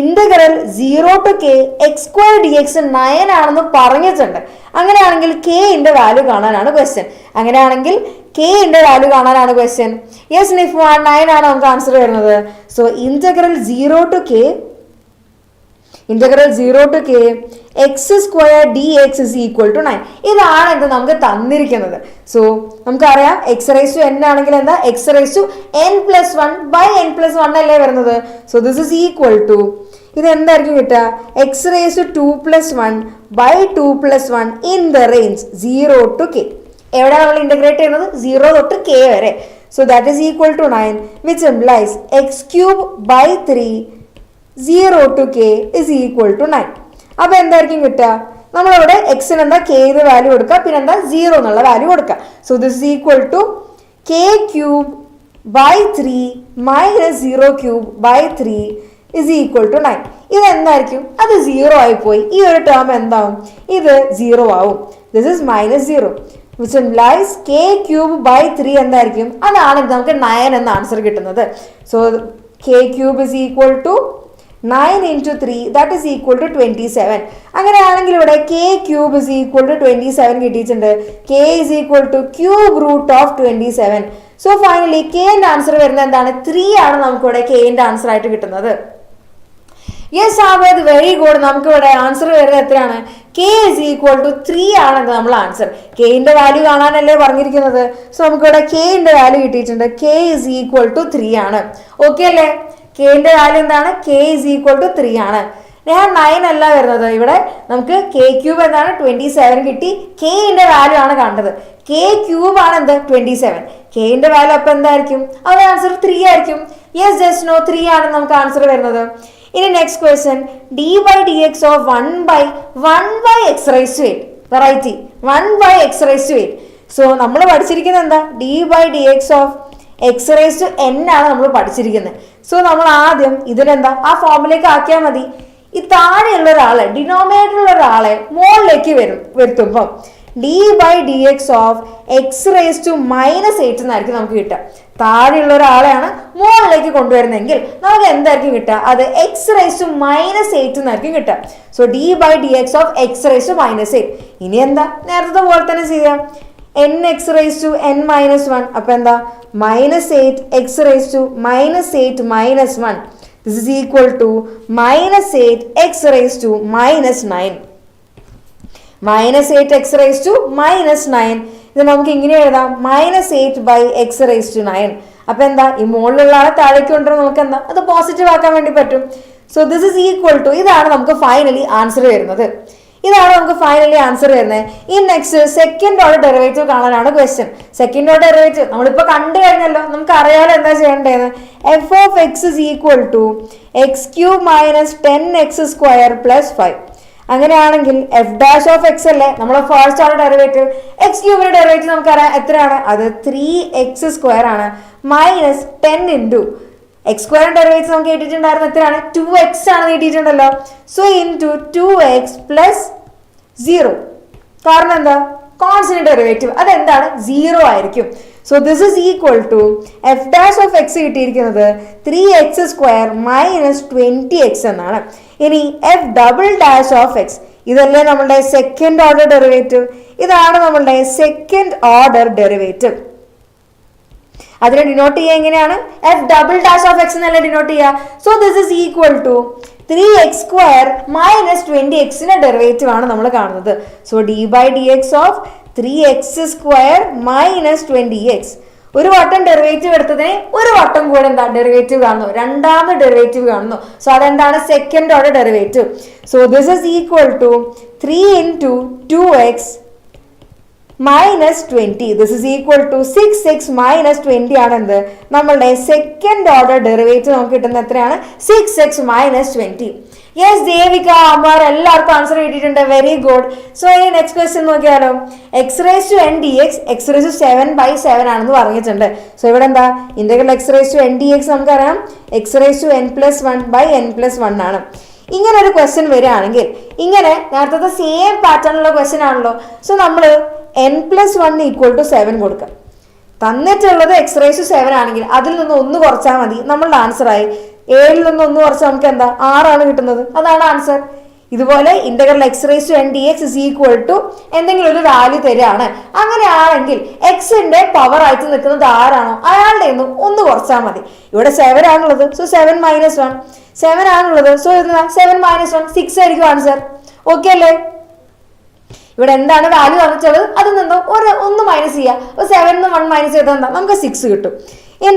integral 0 to k x square d x 9 ആണെന്ന് പറഞ്ഞിട്ടുണ്ട്. അങ്ങനെയാണെങ്കിൽ കെന്റെ വാല്യൂ കാണാനാണ് ക്വസ്റ്റ്യൻ. അങ്ങനെയാണെങ്കിൽ കെന്റെ വാല്യൂ കാണാനാണ് ക്വസ്റ്റ്യൻ. യെസ് നിഫ് 9 ആണ് നമുക്ക് ആൻസർ വരുന്നത്. So integral 0 to k x square d x is equal to 9. ഇതാണ് എന്ത് നമുക്ക് തന്നിരിക്കുന്നത്. സോ നമുക്കറിയാം എക്സ് റേസ് ടു എൻ ആണെങ്കിൽ എന്താ? X raise to n plus 1 by n plus 1 അല്ലേ വരുന്നത്. So this is equal to, ഇത് എന്തായിരിക്കും കിട്ടുക? X raise to 2 plus 1 by 2 plus 1 in the range 0 to k. എവിടെയാണ് നമ്മൾ ഇന്റഗ്രേറ്റ് ചെയ്യുന്നത്? 0 തൊട്ട് കെ വരെ. So that is equal to 9 which implies x cube by 3 0 to k is equal to 9. അപ്പോൾ എന്തായിരിക്കും കിട്ടുക? നമ്മളിവിടെ എക്സിന് എന്താ? കെയുടെ വാല്യൂ കൊടുക്കുക, പിന്നെ എന്താ? 0 എന്നുള്ള വാല്യൂ കൊടുക്കുക. So this is equal to k cube by 3 minus 0 cube by 3 is equal to 9. ഇത് എന്തായിരിക്കും? അത് 0 ആയിപ്പോയി. ഈ ഒരു ടേം എന്താവും? ഇത് 0 ആവും. This is minus 0 which implies k cube by 3 എന്തായിരിക്കും? അതാണ് നമുക്ക് 9 എന്ന ആൻസർ കിട്ടുന്നത്. So k cube is equal to 9 into 3 that is equal to 27. അങ്ങനെയാണെങ്കിൽ ഇവിടെ k cube is equal to 27 കിട്ടിയിട്ടുണ്ട്. k is equal to cube root of 27. So finally k ന്റെ answer വരുന്നത് എന്താണ്? 3 ആണ് നമുക്ക് ഇവിടെ k ന്റെ ആൻസർ ആയിട്ട് കിട്ടുന്നത്. Yes Aved, very good. നമുക്ക് ഇവിടെ ആൻസർ വരുന്നത് എത്രയാണ്? k is equal to 3 ആണ് നമ്മൾ ആൻസർ. k ന്റെ വാല്യൂ കാണാനല്ലേ പറഞ്ഞിരിക്കുന്നത്. സോ നമുക്ക് ഇവിടെ k ന്റെ വാല്യൂ കിട്ടിയിട്ടുണ്ട്. k is equal to 3 ആണ്. ഓക്കെ അല്ലേ? കെന്റെ വാല്യൂ എന്താണ്? k is equal to 3 ആണ്. ഞാൻ 9 അല്ല വരുന്നത്. ഇവിടെ നമുക്ക് k ക്യൂബ് എന്താണ്? 27 കിട്ടി. കെന്റെ വാല്യൂ ആണ് കണ്ടത്. k ക്യൂബ് ആണ് എന്ത്? 27. കെന്റെ വാല്യൂ അപ്പൊ എന്തായിരിക്കും? അവിടെ ആൻസർ 3 ആയിരിക്കും. യെസ് ജസ്റ്റ് നോ 3 ആണ് നമുക്ക് ആൻസർ വരുന്നത്. ഇനി next question, d by dx of 1 by x raised to 8. വെറൈറ്റി 1 by x raised to 8. So നമ്മൾ പഠിച്ചിരിക്കുന്നത് എന്താ? d by dx of x raise to n ആണ് നമ്മൾ പഠിച്ചിരിക്കുന്നത്. സോ നമ്മൾ ആദ്യം ഇതിനെന്താ? ആ ഫോമിലേക്ക് ആക്കിയാൽ മതി. ഈ താഴെയുള്ള ഒരാളെ, ഡിനോമിനേറ്ററുള്ള ഒരാളെ മുകളിലേക്ക് വരുത്തുമ്പം d by d x of x raise to -8 എന്നായിരിക്കും നമുക്ക് കിട്ടുക. താഴെയുള്ള ഒരാളെയാണ് മുകളിലേക്ക് കൊണ്ടുവരുന്നതെങ്കിൽ നമുക്ക് എന്തായിരിക്കും കിട്ടുക? അത് എക്സ് റേസ് ടു -8 എന്നായിരിക്കും കിട്ടുക. So d by d x of x raise to -8. ഇനി എന്താ? നേരത്തെ പോലെ തന്നെ ചെയ്യാം. n x raised to n minus 1. അപ്പൊ എന്താ? -8 x raised to -8 minus 1. This is equal to -8 x raised to -9. -8 x raised to -9. ഇത് നമുക്ക് ഇങ്ങനെ എഴുതാം, -8 by x raised to 9. അപ്പൊ എന്താ? ഈ മുകളിലുള്ള ആളെ താഴേക്ക് കൊണ്ടുവരുന്ന നമുക്ക് എന്താ? അത് പോസിറ്റീവ് ആക്കാൻ വേണ്ടി പറ്റും. So this is equal to, ഇതാണ് നമുക്ക് ഫൈനലി ആൻസർ വരുന്നത്. ഇതാണ് നമുക്ക് ഫൈനലി ആൻസർ വരുന്നത്. ഈ നെക്സ്റ്റ് സെക്കൻഡ് ഓർഡർ ഡെറിവേറ്റീവ് കാണാനാണ് ക്വസ്റ്റ്യൻ. സെക്കൻഡ് ഓർഡർ ഡെറിവേറ്റീവ് നമ്മളിപ്പോൾ കണ്ടു കഴിഞ്ഞല്ലോ, നമുക്ക് അറിയാലോ എന്താ ചെയ്യേണ്ടതെന്ന്. F of X is equal to x cube minus 10x² plus 5. അങ്ങനെയാണെങ്കിൽ എഫ് ഡാഷ് ഓഫ് എക്സ് അല്ലേ നമ്മുടെ ഫസ്റ്റ് ഓർഡർ ഡെറിവേറ്റീവ്. എക്സ് ക്യൂബിന്റെ ഡെറിവേറ്റീവ് നമുക്കറിയാം എത്രയാണ്? അത് 3x² ആണ് minus 10 into x square derivative നമുക്ക് കിട്ടിയിട്ടുണ്ടായിരുന്നു എത്രയാണ്? 2x ആണ് കിട്ടിയിട്ടുണ്ടല്ലോ. So into 2x plus 0. കാരണം എന്താ? കോൺസ്റ്റന്റ് ഡെറിവേറ്റീവ് അതെന്താണ്? 0 ആയിരിക്കും. So this is equal to f dash of x കിട്ടിയിരിക്കുന്നത് 3x² മൈനസ് 20x എന്നാണ്. ഇനി f double dash of x, ഇതല്ലേ നമ്മളുടെ സെക്കൻഡ് ഓർഡർ ഡെറിവേറ്റീവ്. ഇതാണ് നമ്മളുടെ സെക്കൻഡ് ഓർഡർ ഡെറിവേറ്റീവ്. അതിനെ ഡിനോട്ട് ചെയ്യുക എങ്ങനെയാണ്? F double dash of x എന്നല്ലേ ഡിനോട്ട് ചെയ്യുക. So this is equal to 3x² minus 20x derivative ആണ് നമ്മൾ കാണുന്നത്. So d by d x of 3x² minus 20x. ഒരു വട്ടം ഡെറിവേറ്റീവ് എടുത്തതിനെ ഒരു വട്ടം കൂടെ എന്താ ഡെറിവേറ്റീവ് കാണുന്നു, രണ്ടാമത് ഡെറിവേറ്റീവ് കാണുന്നു. സോ അതെന്താണ്? Second order derivative. So this is equal to 3 into 2x -20. This is equal to 6x - 20 ആണ് എന്ത് നമ്മളുടെ സെക്കൻഡ് ഓർഡർ ഡെറിവേറ്റീവ് നമുക്ക് കിട്ടുന്ന എത്രയാണ് 6x - 20. യെസ് ദേവിക അമ്മാർ എല്ലാവർക്കും ആൻസർ കിട്ടിയിട്ടുണ്ട്. Very good. സോ ഇനി നെക്സ്റ്റ് ക്വസ്റ്റ്യൻ നോക്കിയാലോ. x⁻n dx x⁻7/7 ആണെന്ന് പറഞ്ഞിട്ടുണ്ട്. സോ ഇവിടെ എന്താ ഇന്റഗ്രൽ x⁻n dx നമുക്കറിയാം x⁻n+1/n+1 ആണ്. ഇങ്ങനെ ഒരു ക്വസ്റ്റ്യൻ വരികയാണെങ്കിൽ ഇങ്ങനെ നേരത്തെ സെയിം പാറ്റേണിലുള്ള ക്വസ്റ്റ്യൻ ആണല്ലോ. സോ നമ്മൾ n+1 = 7 കൊടുക്കാം. തന്നിട്ടുള്ളത് x⁻7 ആണെങ്കിൽ അതിൽ നിന്ന് 1 കുറച്ചാൽ മതി, നമ്മളുടെ ആൻസർ ആയി. 7ൽ നിന്ന് 1 കുറച്ചാൽ നമുക്ക് എന്താ 6 ആണ് കിട്ടുന്നത്. അതാണ് ആൻസർ. ഇതുപോലെ ഇന്റഗ്രൽ x⁻n dx = എന്തെങ്കിലും ഒരു വാല്യൂ തരികയാണ്. അങ്ങനെയാണെങ്കിൽ എക്സിന്റെ പവർ ആയിട്ട് നിൽക്കുന്നത് ആരാണോ അയാളുടെ നിന്ന് 1 കുറച്ചാൽ മതി. ഇവിടെ 7 ആണുള്ളത്, സോ 7 - 1 7 ആണുള്ളത്, സോ 7 - 1 6 ആയിരിക്കും ആൻസർ. ഓക്കെ അല്ലേ? ഇവിടെ എന്താണ് വാല്യൂ തന്നിട്ടുള്ളത് അതിൽ നിന്ന് 1 മൈനസ് ചെയ്യുക. 7 ന്ന് 1 മൈനസ് ചെയ്താൽ എന്താ നമുക്ക് 6 കിട്ടും. ഇനി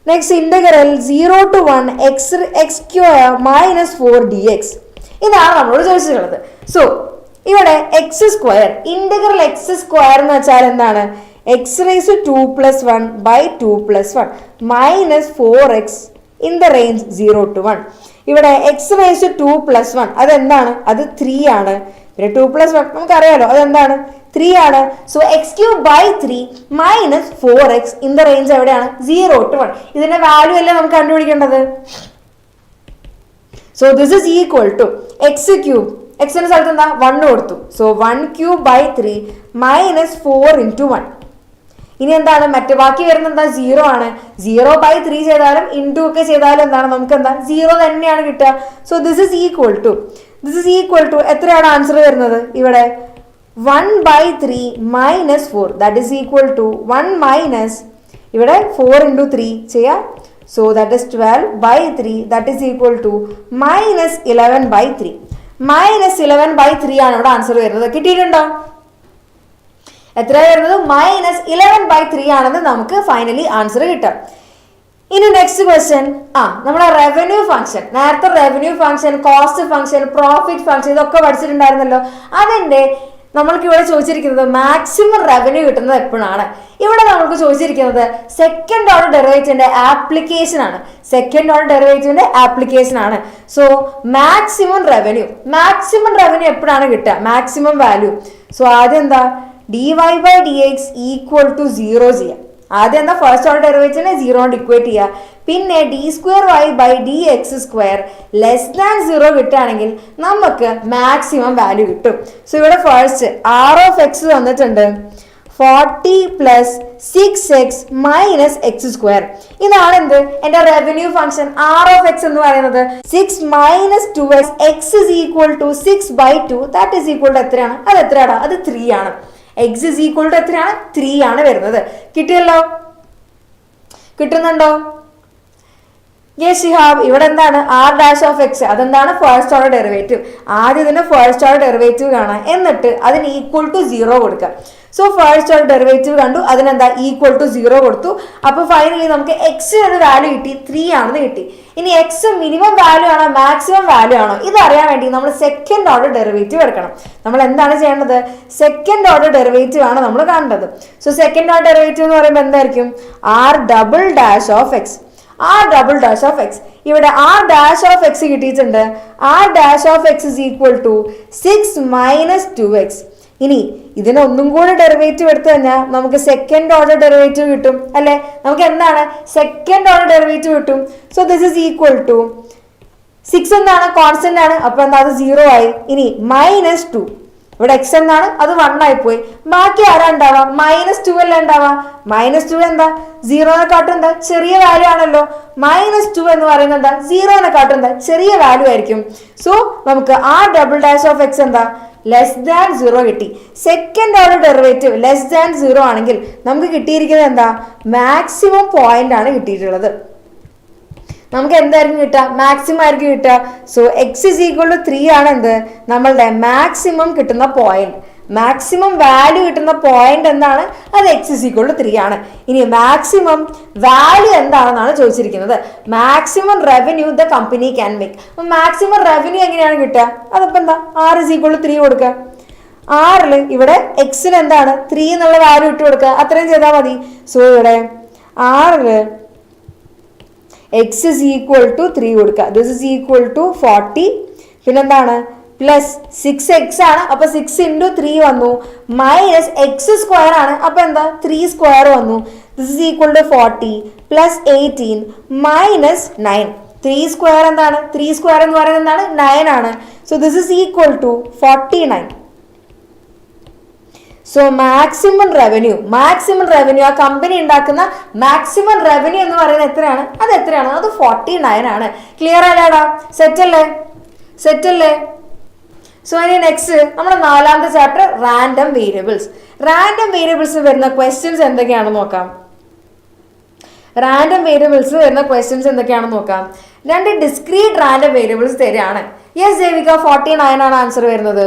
next integral 0 to 1 x² - 4 dx ഇതാണ് നമ്മളോട് ചോദിച്ചിട്ടുള്ളത്. സോ ഇവിടെ x² ഇന്റഗ്രൽ x² എന്ന് വെച്ചാൽ എന്താണ് x⁻2 + 1/2 + 1 -4x in the range 0 to 1. ഇവിടെ x⁻2 + 1 അതെന്താണ്? അത് 3 ആണ്. പിന്നെ 2 + 1 നമുക്കറിയാലോ അതെന്താണ് 3 ആണ്. So x³ - 4x in the range എവിടെയാണ് 0 to 1. ഇതിന്റെ വാല്യൂ അല്ലേ നമുക്ക് കണ്ടുപിടിക്കേണ്ടത്. So this is equal to x³ എക്സിന്റെ സ്ഥലത്ത് എന്താ 1 കൊടുത്തു. സോ 1³/3 -4 × 1. ഇനി എന്താണ് മറ്റു ബാക്കി വരുന്നത് എന്താ 0 ആണ്. 0/3 ചെയ്താലും ഇൻറ്റു ഒക്കെ ചെയ്താലും എന്താണ് നമുക്ക് എന്താ 0 തന്നെയാണ് കിട്ടുക. So this is equal to എത്രയാണ് ആൻസർ വരുന്നത് ഇവിടെ 1/3 - 4 that is equal to 1 minus ഇവിടെ 4 × 3 ചെയ്യാം. So that is 12/3 that is equal to -11/3 -11/3 ആണ് ഇവിടെ ആൻസർ വരുന്നത്. കിട്ടിയിട്ടുണ്ടോ? എത്ര വരുന്നത് -11/3 ആണെന്ന് നമുക്ക് ഫൈനലി ആൻസർ കിട്ടാം. ഇനി നെക്സ്റ്റ് ക്വസ്റ്റ്യൻ നമ്മുടെ റവന്യൂ ഫംഗ്ഷൻ. നേരത്തെ revenue function, cost function, profit function ഇതൊക്കെ പഠിച്ചിട്ടുണ്ടായിരുന്നല്ലോ. അതിന്റെ നമ്മൾക്ക് ഇവിടെ ചോദിച്ചിരിക്കുന്നത് മാക്സിമം റവന്യൂ കിട്ടുന്നത് എപ്പോഴാണ്. ഇവിടെ നമുക്ക് ചോദിച്ചിരിക്കുന്നത് സെക്കൻഡ് ഓർഡർ ഡെറിവേറ്റീവിന്റെ ആപ്ലിക്കേഷൻ ആണ്. സോ മാക്സിമം റവന്യൂ എപ്പോഴാണ് കിട്ടുക മാക്സിമം വാല്യൂ. സോ ആദ്യം എന്താ dy/dx = 0 ചെയ്യാം. ആദ്യം എന്താ ഫസ്റ്റ് ഓർഡർ ഡെറിവേറ്റീവിനെ 0 കൊണ്ട് ഇക്വേറ്റ് ചെയ്യുക. പിന്നെ d²y/dx² <0 കിട്ടുകയാണെങ്കിൽ നമുക്ക് മാക്സിമം വാല്യൂ കിട്ടും. സോ ഇവിടെ ഫസ്റ്റ് r(x) തന്നിട്ടുണ്ട് 40 + 6x - x². ഇതാണ് എന്ത് എന്റെ റവന്യൂ ഫംഗ്ഷൻ r(x) എന്ന് പറയുന്നത് 6 - 2x x = 6/2 that is equal to എത്രയാണ്? അത് എത്രയാണ്? അത് 3 ആണ്. x = എത്രയാണ്? 3 ആണ് വരുന്നത്. കിട്ടിയല്ലോ? കിട്ടുന്നുണ്ടോ? യെസ് ഷിഹാബ്. ഇവിടെ എന്താണ് r'(x) അതെന്താണ് ഫസ്റ്റ് ഓർഡർ ഡെറിവേറ്റീവ്. ആദ്യം ഇതിന്റെ ഫസ്റ്റ് ഓർഡർ ഡെറിവേറ്റീവ് കാണാം, എന്നിട്ട് അതിന് ഈക്വൽ ടു 0 കൊടുക്കാം. സോ ഫസ്റ്റ് ഓർഡർ ഡെറിവേറ്റീവ് കണ്ടു, അതിനെന്താ ഈക്വൽ ടു 0 കൊടുത്തു. അപ്പൊ ഫൈനലി നമുക്ക് x ഒരു വാല്യൂ കിട്ടി 3 ആണെന്ന് കിട്ടി. ഇനി x മിനിമം വാല്യൂ ആണോ മാക്സിമം വാല്യൂ ആണോ ഇതറിയാൻ വേണ്ടി നമ്മൾ സെക്കൻഡ് ഓർഡർ ഡെറിവേറ്റീവ് എടുക്കണം. നമ്മൾ എന്താണ് ചെയ്യേണ്ടത്? സെക്കൻഡ് ഓർഡർ ഡെറിവേറ്റീവ് ആണ് നമ്മൾ കാണേണ്ടത്. സോ സെക്കൻഡ് ഓർഡർ ഡെറിവേറ്റീവ് എന്ന് പറയുമ്പോൾ എന്തായിരിക്കും r'(x) ഇവിടെ r'(x) കിട്ടിയിട്ടുണ്ട്. r'(x) = 6 - 2x. ഇനി ഇതിനെ ഒന്നും കൂടെ ഡെറിവേറ്റീവ് എടുത്തു കഴിഞ്ഞാൽ നമുക്ക് സെക്കൻഡ് ഓർഡർ ഡെറിവേറ്റീവ് കിട്ടും അല്ലെ. നമുക്ക് എന്താണ് സെക്കൻഡ് ഓർഡർ ഡെറിവേറ്റീവ് കിട്ടും. So this is equal to 6 എന്താണ് കോൺസ്റ്റന്റ് ആണ്, അപ്പൊ എന്താ അത് 0 ആയി. ഇനി -2 ഇവിടെ x എന്നാണ് അത് 1 ആയി പോയി. ബാക്കി ആരാ ഉണ്ടാവാ? -2 അല്ല ഉണ്ടാവാ. -2 എന്താ 0-നെക്കാട്ടും എന്താ ചെറിയ വാല്യൂ ആണല്ലോ. -2 എന്ന് പറയുന്നത് എന്താ 0-നെക്കാട്ടും എന്താ ചെറിയ വാല്യൂ ആയിരിക്കും. സോ നമുക്ക് r'(x) എന്താ <0 കിട്ടി. സെക്കൻഡ് ഓർഡർ ഡെറിവേറ്റീവ് <0 ആണെങ്കിൽ നമുക്ക് കിട്ടിയിരിക്കുന്നത് എന്താ മാക്സിമം പോയിന്റ് ആണ് കിട്ടിയിട്ടുള്ളത്. നമുക്ക് എന്തായിരിക്കും കിട്ടുക? മാക്സിമം ആയിരിക്കും കിട്ടുക. സോ x = 3 ആണ് എന്ത് നമ്മളുടെ മാക്സിമം കിട്ടുന്ന പോയിന്റ്. മാക്സിമം വാല്യൂ കിട്ടുന്ന പോയിന്റ് എന്താണ്? അത് x = 3 ആണ്. ഇനി മാക്സിമം വാല്യൂ എന്താണെന്നാണ് ചോദിച്ചിരിക്കുന്നത്. Maximum revenue the company can make. Maximum revenue എങ്ങനെയാണ് കിട്ടുക? അതിപ്പോ എന്താ r = 3 കൊടുക്കുക. ആറിൽ ഇവിടെ എക്സിന് എന്താണ് 3 എന്നുള്ള വാല്യൂ ഇട്ട് കൊടുക്കുക, അത്രയും ചെയ്താൽ മതി. സോ ഇവിടെ ആറിൽ എക്സ് ഇസ് ഈക്വൽ ടു 3 കൊടുക്കുക. This is equal to 40. പിന്നെന്താണ് പ്ലസ് 6x ആണ്, അപ്പൊ 6 ഇൻറ്റു 3 വന്നു, മൈനസ് എക്സ് സ്ക്വയർ ആണ്, അപ്പൊ എന്താ 3 സ്ക്വയർ വന്നു. This is equal to 40 plus 18 minus 9. 3 square എന്താണ്, 3 സ്ക്വയർ എന്ന് പറയുന്നത് എന്താണ് 9 ആണ്. So this is equal to 49. So maximum revenue ആ കമ്പനി ഉണ്ടാക്കുന്ന മാക്സിമം റവന്യൂ എന്ന് പറയുന്നത് എത്രയാണ്, അത് എത്രയാണ്, അത് 49 ആണ്. ക്ലിയർ അല്ലേടാ? സെറ്റ് അല്ലേ? സോ ഇനി നെക്സ്റ്റ് നമ്മുടെ 4ാമത്തെ ചാപ്റ്റർ റാൻഡം വേരിയബിൾസ് വരുന്ന ക്വസ്റ്റ്യൻസ് എന്തൊക്കെയാണെന്ന് നോക്കാം. രണ്ട് ഡിസ്ക്രീറ്റ് റാൻഡം വേരിയബിൾസ് തരികയാണ്. യെസ് ദേവിക 49 ആണ് ആൻസർ വരുന്നത്.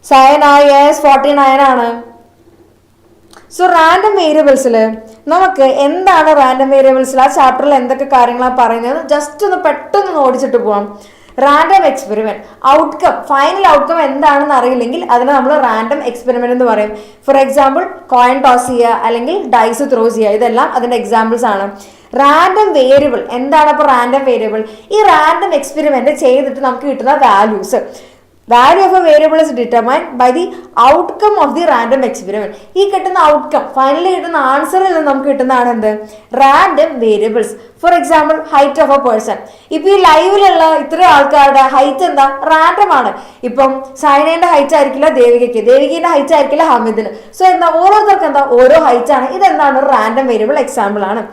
സയന യെസ് 49 ആണ്. സോ റാൻഡം വേരിയബിൾസിൽ നമുക്ക് എന്താണ് റാൻഡം വേരിയബിൾസിൽ ആ ചാപ്റ്ററിൽ എന്തൊക്കെ കാര്യങ്ങളാണ് പറയുന്നത് ജസ്റ്റ് ഒന്ന് പെട്ടെന്ന് ഓടിച്ചിട്ട് പോവാം. റാൻഡം എക്സ്പെരിമെന്റ് ഫൈനൽ ഔട്ട്കം എന്താണെന്ന് അറിയില്ലെങ്കിൽ അതിനെ നമ്മൾ റാൻഡം എക്സ്പെരിമെന്റ് എന്ന് പറയും. ഫോർ എക്സാമ്പിൾ കോയിൻ ടോസ് ചെയ്യുക അല്ലെങ്കിൽ ഡൈസ് ത്രോ ചെയ്യുക, ഇതെല്ലാം അതിന്റെ എക്സാമ്പിൾസ് ആണ്. റാൻഡം വേരിയബിൾ എന്താണ്? അപ്പോൾ റാൻഡം വേരിയബിൾ ഈ റാൻഡം എക്സ്പെരിമെന്റ് ചെയ്തിട്ട് നമുക്ക് കിട്ടുന്ന values, value of a variable is determined by the outcome of the random experiment. ഈ കിട്ടുന്ന ഔട്ട്കം ഫൈനലി കിട്ടുന്ന ആൻസറിൽ നിന്ന് നമുക്ക് കിട്ടുന്നതാണ് എന്ത്? Random variables. Four example height of A person. ഇപ്പൊ ഈ ലൈവിലുള്ള ഇത്രയും ആൾക്കാരുടെ ഹൈറ്റ് എന്താ? റാൻഡം ആണ്. ഇപ്പം സൈനയുടെ ഹൈറ്റ് ആയിരിക്കില്ല ദേവികയുടെ ഹൈറ്റ് ആയിരിക്കില്ല ഹമിദിന്. സോ എന്താ ഓരോരുത്തർക്ക് എന്താ ഓരോ ഹൈറ്റ് ആണ്. ഇതെന്താണ്? റാൻഡം വേരിയബിൾ എക്സാമ്പിൾ ആണ്.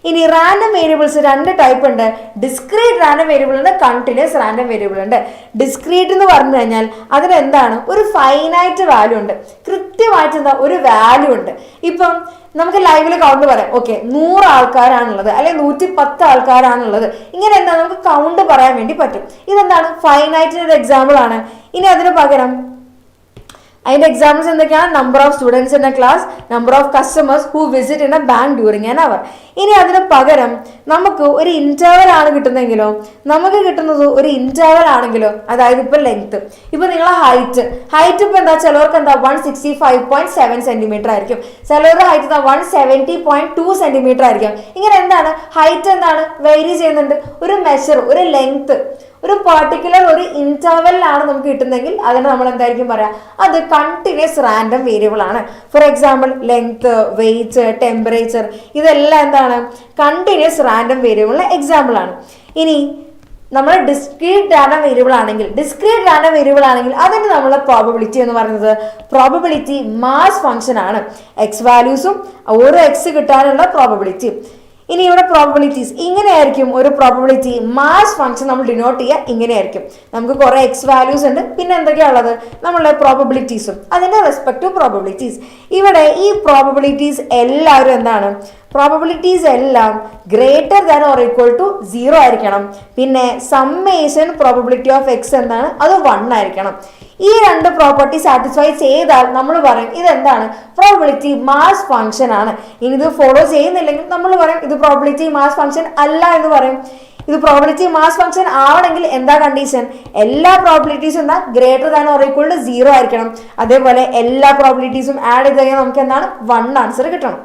ഇനി റാൻഡം വേരിയബിൾസ് 2 ടൈപ്പ് ഉണ്ട്. ഡിസ്ക്രീറ്റ് റാൻഡം വേരിയബിൾ ഉണ്ട്, കണ്ടിന്യൂസ് റാൻഡം വേരിയബിൾ ഉണ്ട്. ഡിസ്ക്രീറ്റ് എന്ന് പറഞ്ഞു കഴിഞ്ഞാൽ അതിനെന്താണ്? ഒരു ഫൈനൈറ്റ് വാല്യൂ ഉണ്ട്, കൃത്യമായിട്ട് എന്താ ഒരു വാല്യൂ ഉണ്ട്. ഇപ്പം നമുക്ക് ലൈവില് കൗണ്ട് പറയാം. ഓക്കെ 100 ആൾക്കാരാണുള്ളത് അല്ലെങ്കിൽ 110 ആൾക്കാരാണുള്ളത്, ഇങ്ങനെ എന്താ നമുക്ക് കൗണ്ട് പറയാൻ വേണ്ടി പറ്റും. ഇതെന്താണ്? ഫൈനൈറ്റിന്റെ ഒരു എക്സാമ്പിൾ ആണ്. ഇനി അതിന് പകരം അതിന്റെ എക്സാമ്പിൾസ് എന്തൊക്കെയാണ്? Number of students in A class, number of customers who visit in A bank during an hour. ഇനി അതിന് പകരം നമുക്ക് ഒരു ഇന്റർവൽ ആണ് കിട്ടുന്നതെങ്കിലോ, അതായത് ഇപ്പൊ ലെങ്ത്, ഇപ്പൊ നിങ്ങളെ ഹൈറ്റ് ഇപ്പൊ എന്താ ചിലവർക്ക് എന്താ 165.7 സെന്റിമീറ്റർ ആയിരിക്കും, ചിലവരുടെ ഹൈറ്റ് എന്താ 170.2 സെന്റിമീറ്റർ ആയിരിക്കും. ഇങ്ങനെ എന്താണ് ഹൈറ്റ് എന്താണ് വേരി ചെയ്യുന്നുണ്ട്. ഒരു മെഷർ, ഒരു ലെങ്ത്, ഒരു പർട്ടിക്കുലർ ഒരു ഇന്റർവെല്ലാണ് നമുക്ക് കിട്ടുന്നെങ്കിൽ അതിന് നമ്മൾ എന്തായിരിക്കും പറയാ? അത് കണ്ടിന്യൂസ് റാൻഡം വേരിയബിൾ ആണ്. For example length, weight, temperature, ഇതെല്ലാം എന്താണ്? കണ്ടിന്യൂസ് റാൻഡം വേരിയബിളിന്റെ എക്സാമ്പിൾ ആണ്. ഇനി നമ്മൾ ഡിസ്ക്രീറ്റ് റാൻഡം വേരിയബിൾ ആണെങ്കിൽ അതിന് നമ്മൾ പ്രോബബിലിറ്റി എന്ന് പറയുന്നത് പ്രോബബിലിറ്റി മാസ് ഫംഗ്ഷൻ ആണ്. എക്സ് വാല്യൂസും ഓരോ എക്സ് കിട്ടാനുള്ള പ്രോബബിലിറ്റി. ഇനി ഇവിടെ പ്രോബബിലിറ്റീസ് ഇങ്ങനെയായിരിക്കും. ഒരു പ്രോബബിലിറ്റി മാസ് ഫംഗ്ഷൻ നമ്മൾ ഡിനോട്ട് ചെയ്യുക ഇങ്ങനെയായിരിക്കും. നമുക്ക് കുറെ എക്സ് വാല്യൂസ് ഉണ്ട്, പിന്നെ എന്തൊക്കെയാണുള്ളത്? നമ്മളുടെ പ്രോബബിലിറ്റീസും അതിന്റെ റെസ്പെക്റ്റീവ് പ്രോബബിലിറ്റീസ്. ഇവിടെ ഈ പ്രോബബിലിറ്റീസ് എല്ലാവരും എന്താണ്? പ്രോബബിലിറ്റീസ് എല്ലാം greater than or equal to 0 ആയിരിക്കണം. പിന്നെ സമ്മേഷൻ പ്രോബബിലിറ്റി ഓഫ് എക്സ് എന്താണ്? അത് 1 ആയിരിക്കണം. ഈ 2 പ്രോപ്പർട്ടി സാറ്റിസ്ഫൈ ചെയ്താൽ നമ്മൾ പറയും ഇതെന്താണ്? പ്രോബബിലിറ്റി മാസ് ഫംഗ്ഷൻ ആണ്. ഇനി ഇത് ഫോളോ ചെയ്യുന്നില്ലെങ്കിൽ നമ്മൾ പറയും ഇത് പ്രോബബിലിറ്റി മാസ് ഫംഗ്ഷൻ അല്ല എന്ന് പറയും. ഇത് പ്രോബബിലിറ്റി മാസ് ഫംഗ്ഷൻ ആവണമെങ്കിൽ എന്താ കണ്ടീഷൻ? എല്ലാ പ്രോബബിലിറ്റീസും എന്താ? Greater than or equal to 0 ആയിരിക്കണം. അതേപോലെ എല്ലാ പ്രോബബിലിറ്റീസും ആഡ് ചെയ്ത് കഴിഞ്ഞാൽ നമുക്ക് എന്താണ്? 1 ആൻസർ കിട്ടണം.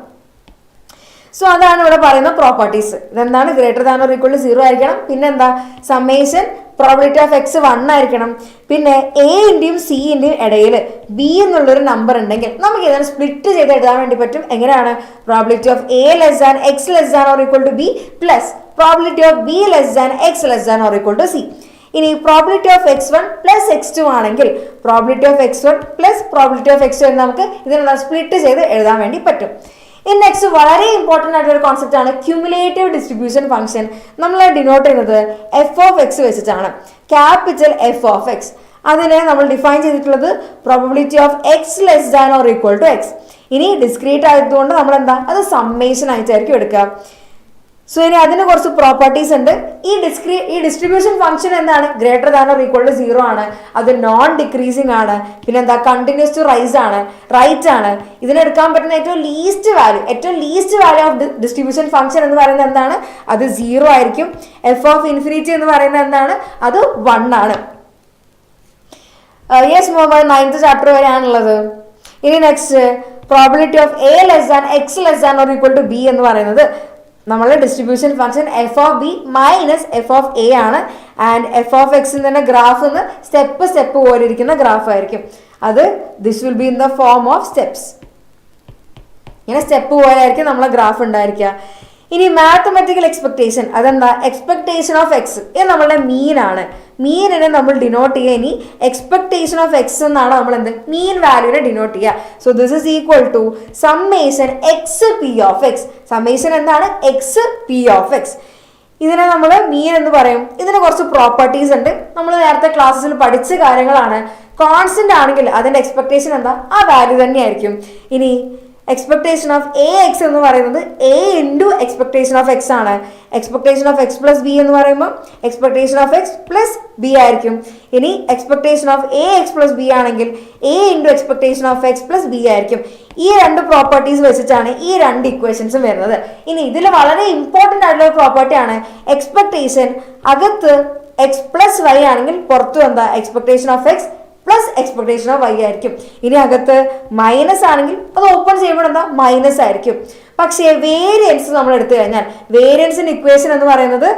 സോ അതാണ് ഇവിടെ പറയുന്ന പ്രോപ്പർട്ടീസ്. ഇതെന്താണ്? Greater than or equal to 0 ആയിരിക്കണം. പിന്നെ എന്താ? സമ്മേഷൻ പ്രോബബിലിറ്റി ഓഫ് എക്സ് 1 ആയിരിക്കണം. പിന്നെ എ ഇന്റെയും സി ഇന്റെയും ഇടയിൽ ബി എന്നുള്ളൊരു നമ്പർ ഉണ്ടെങ്കിൽ നമുക്ക് ഇതിനെ സ്പ്ലിറ്റ് ചെയ്ത് എഴുതാൻ വേണ്ടി പറ്റും. എങ്ങനെയാണ്? Probability of A less than X less than or equal to B plus probability of B less than X less than or equal to C. ഇനി probability of x1 plus x2 ആണെങ്കിൽ probability of x1 plus probability of x2 എന്ന് നമുക്ക് ഇതിനെ split ചെയ്ത് എഴുതാൻ വേണ്ടി പറ്റും. ഇനി നെക്സ്റ്റ് വളരെ ഇമ്പോർട്ടൻ്റ് ആയിട്ടുള്ള ഒരു കോൺസെപ്റ്റ് ആണ് ക്യുമുലേറ്റീവ് ഡിസ്ട്രിബ്യൂഷൻ ഫംഗ്ഷൻ. നമ്മൾ ഡിനോട്ട് ചെയ്യുന്നത് എഫ് ഓഫ് എക്സ് വെച്ചിട്ടാണ്. ക്യാപിറ്റൽ എഫ് ഓഫ് എക്സ് അതിനെ നമ്മൾ ഡിഫൈൻ ചെയ്തിട്ടുള്ളത് probability of X less than or equal to X. ഇനി ഡിസ്ക്രീറ്റ് ആയതുകൊണ്ട് നമ്മൾ എന്താ? അത് സമ്മേഷൻ ആയിട്ടായിരിക്കും എടുക്കുക. സോ ഇനി അതിന് കുറച്ച് പ്രോപ്പർട്ടീസ് ഉണ്ട്. ഈ ഡിസ്ട്രിബ്യൂഷൻ ഫംഗ്ഷൻ എന്താണ്? Greater than or equal to 0 ആണ്. അത് നോൺ ഡിക്രീസിങ് ആണ്. പിന്നെ എന്താ? കണ്ടിന്യൂസ് ടു റൈസ് ആണ്, റൈറ്റ് ആണ്. ഇതിനെടുക്കാൻ പറ്റുന്ന ഏറ്റവും least value of distribution function എന്ന് പറയുന്നത് എന്താണ്? അത് 0 ആയിരിക്കും. എഫ് ഓഫ് ഇൻഫിനിറ്റി എന്ന് പറയുന്നത് എന്താണ്? അത് 1 ആണ്. യെസ് മുഹമ്മദ്, 9th ചാപ്റ്റർ വരെയാണുള്ളത്. ഇനി next probability of A less than X less than or equal to B എന്ന് പറയുന്നത് നമ്മളുടെ distribution function f of B minus f of A ആണ്. ആൻഡ് എഫ് ഓഫ് എക്സ് തന്നെ ഗ്രാഫ് സ്റ്റെപ്പ് പോലെ ഇരിക്കുന്ന graph ആയിരിക്കും. അത് this will be in the form of steps. ഇങ്ങനെ സ്റ്റെപ്പ് പോലെ ആയിരിക്കും നമ്മളെ ഗ്രാഫ് ഉണ്ടായിരിക്കുക. ഇനി മാത്തമെറ്റിക്കൽ എക്സ്പെക്ടേഷൻ, അതെന്താ? എക്സ്പെക്ടേഷൻ ഓഫ് എക്സ്, ഇത് നമ്മളുടെ മീൻ ആണ്. മീനിനെ നമ്മൾ ഡിനോട്ട് ചെയ്യുക ഇനി എക്സ്പെക്ടേഷൻ ഓഫ് എക്സ് എന്നാണ് നമ്മൾ എന്ത് മീൻ വാല്യൂനെ ഡിനോട്ട് ചെയ്യുക. So this is equal to summation x p of x. Summation എന്താണ്? X p of x. ഇതിനെ നമ്മൾ മീൻ എന്ന് പറയും. ഇതിന് കുറച്ച് പ്രോപ്പർട്ടീസ് ഉണ്ട്, നമ്മൾ നേരത്തെ ക്ലാസ്സിൽ പഠിച്ച കാര്യങ്ങളാണ്. കോൺസ്റ്റന്റ് ആണെങ്കിൽ അതിന്റെ എക്സ്പെക്ടേഷൻ എന്താ? ആ വാല്യൂ തന്നെയായിരിക്കും. ഇനി എക്സ്പെക്ടേഷൻ ഓഫ് എ എക്സ് എന്ന് പറയുന്നത് a into expectation of X ആണ്. Expectation of X plus b എന്ന് പറയുമ്പോൾ expectation of X plus b ആയിരിക്കും. ഇനി expectation of A x plus b ആണെങ്കിൽ a into expectation of X plus b ആയിരിക്കും. ഈ രണ്ട് പ്രോപ്പർട്ടീസ് വെച്ചിട്ടാണ് ഈ രണ്ട് ഇക്വേഷൻസും വരുന്നത്. ഇനി ഇതിൽ വളരെ ഇമ്പോർട്ടൻ്റ് ആയിട്ടുള്ള പ്രോപ്പർട്ടിയാണ് എക്സ്പെക്ടേഷൻ അകത്ത് എക്സ് പ്ലസ് വൈ ആണെങ്കിൽ പുറത്തു എന്താ expectation of X plus expectation of Y ആയിരിക്കും. ഇനി അകത്ത് മൈനസ് ആണെങ്കിൽ അത് ഓപ്പൺ ചെയ്യുമ്പോൾ എന്താ മൈനസ് ആയിരിക്കും. പക്ഷേ വേരിയൻസ് നമ്മൾ എടുത്തു കഴിഞ്ഞാൽ വേരിയൻസിന്റെ ഇക്വേഷൻ എന്ന് പറയുന്നത്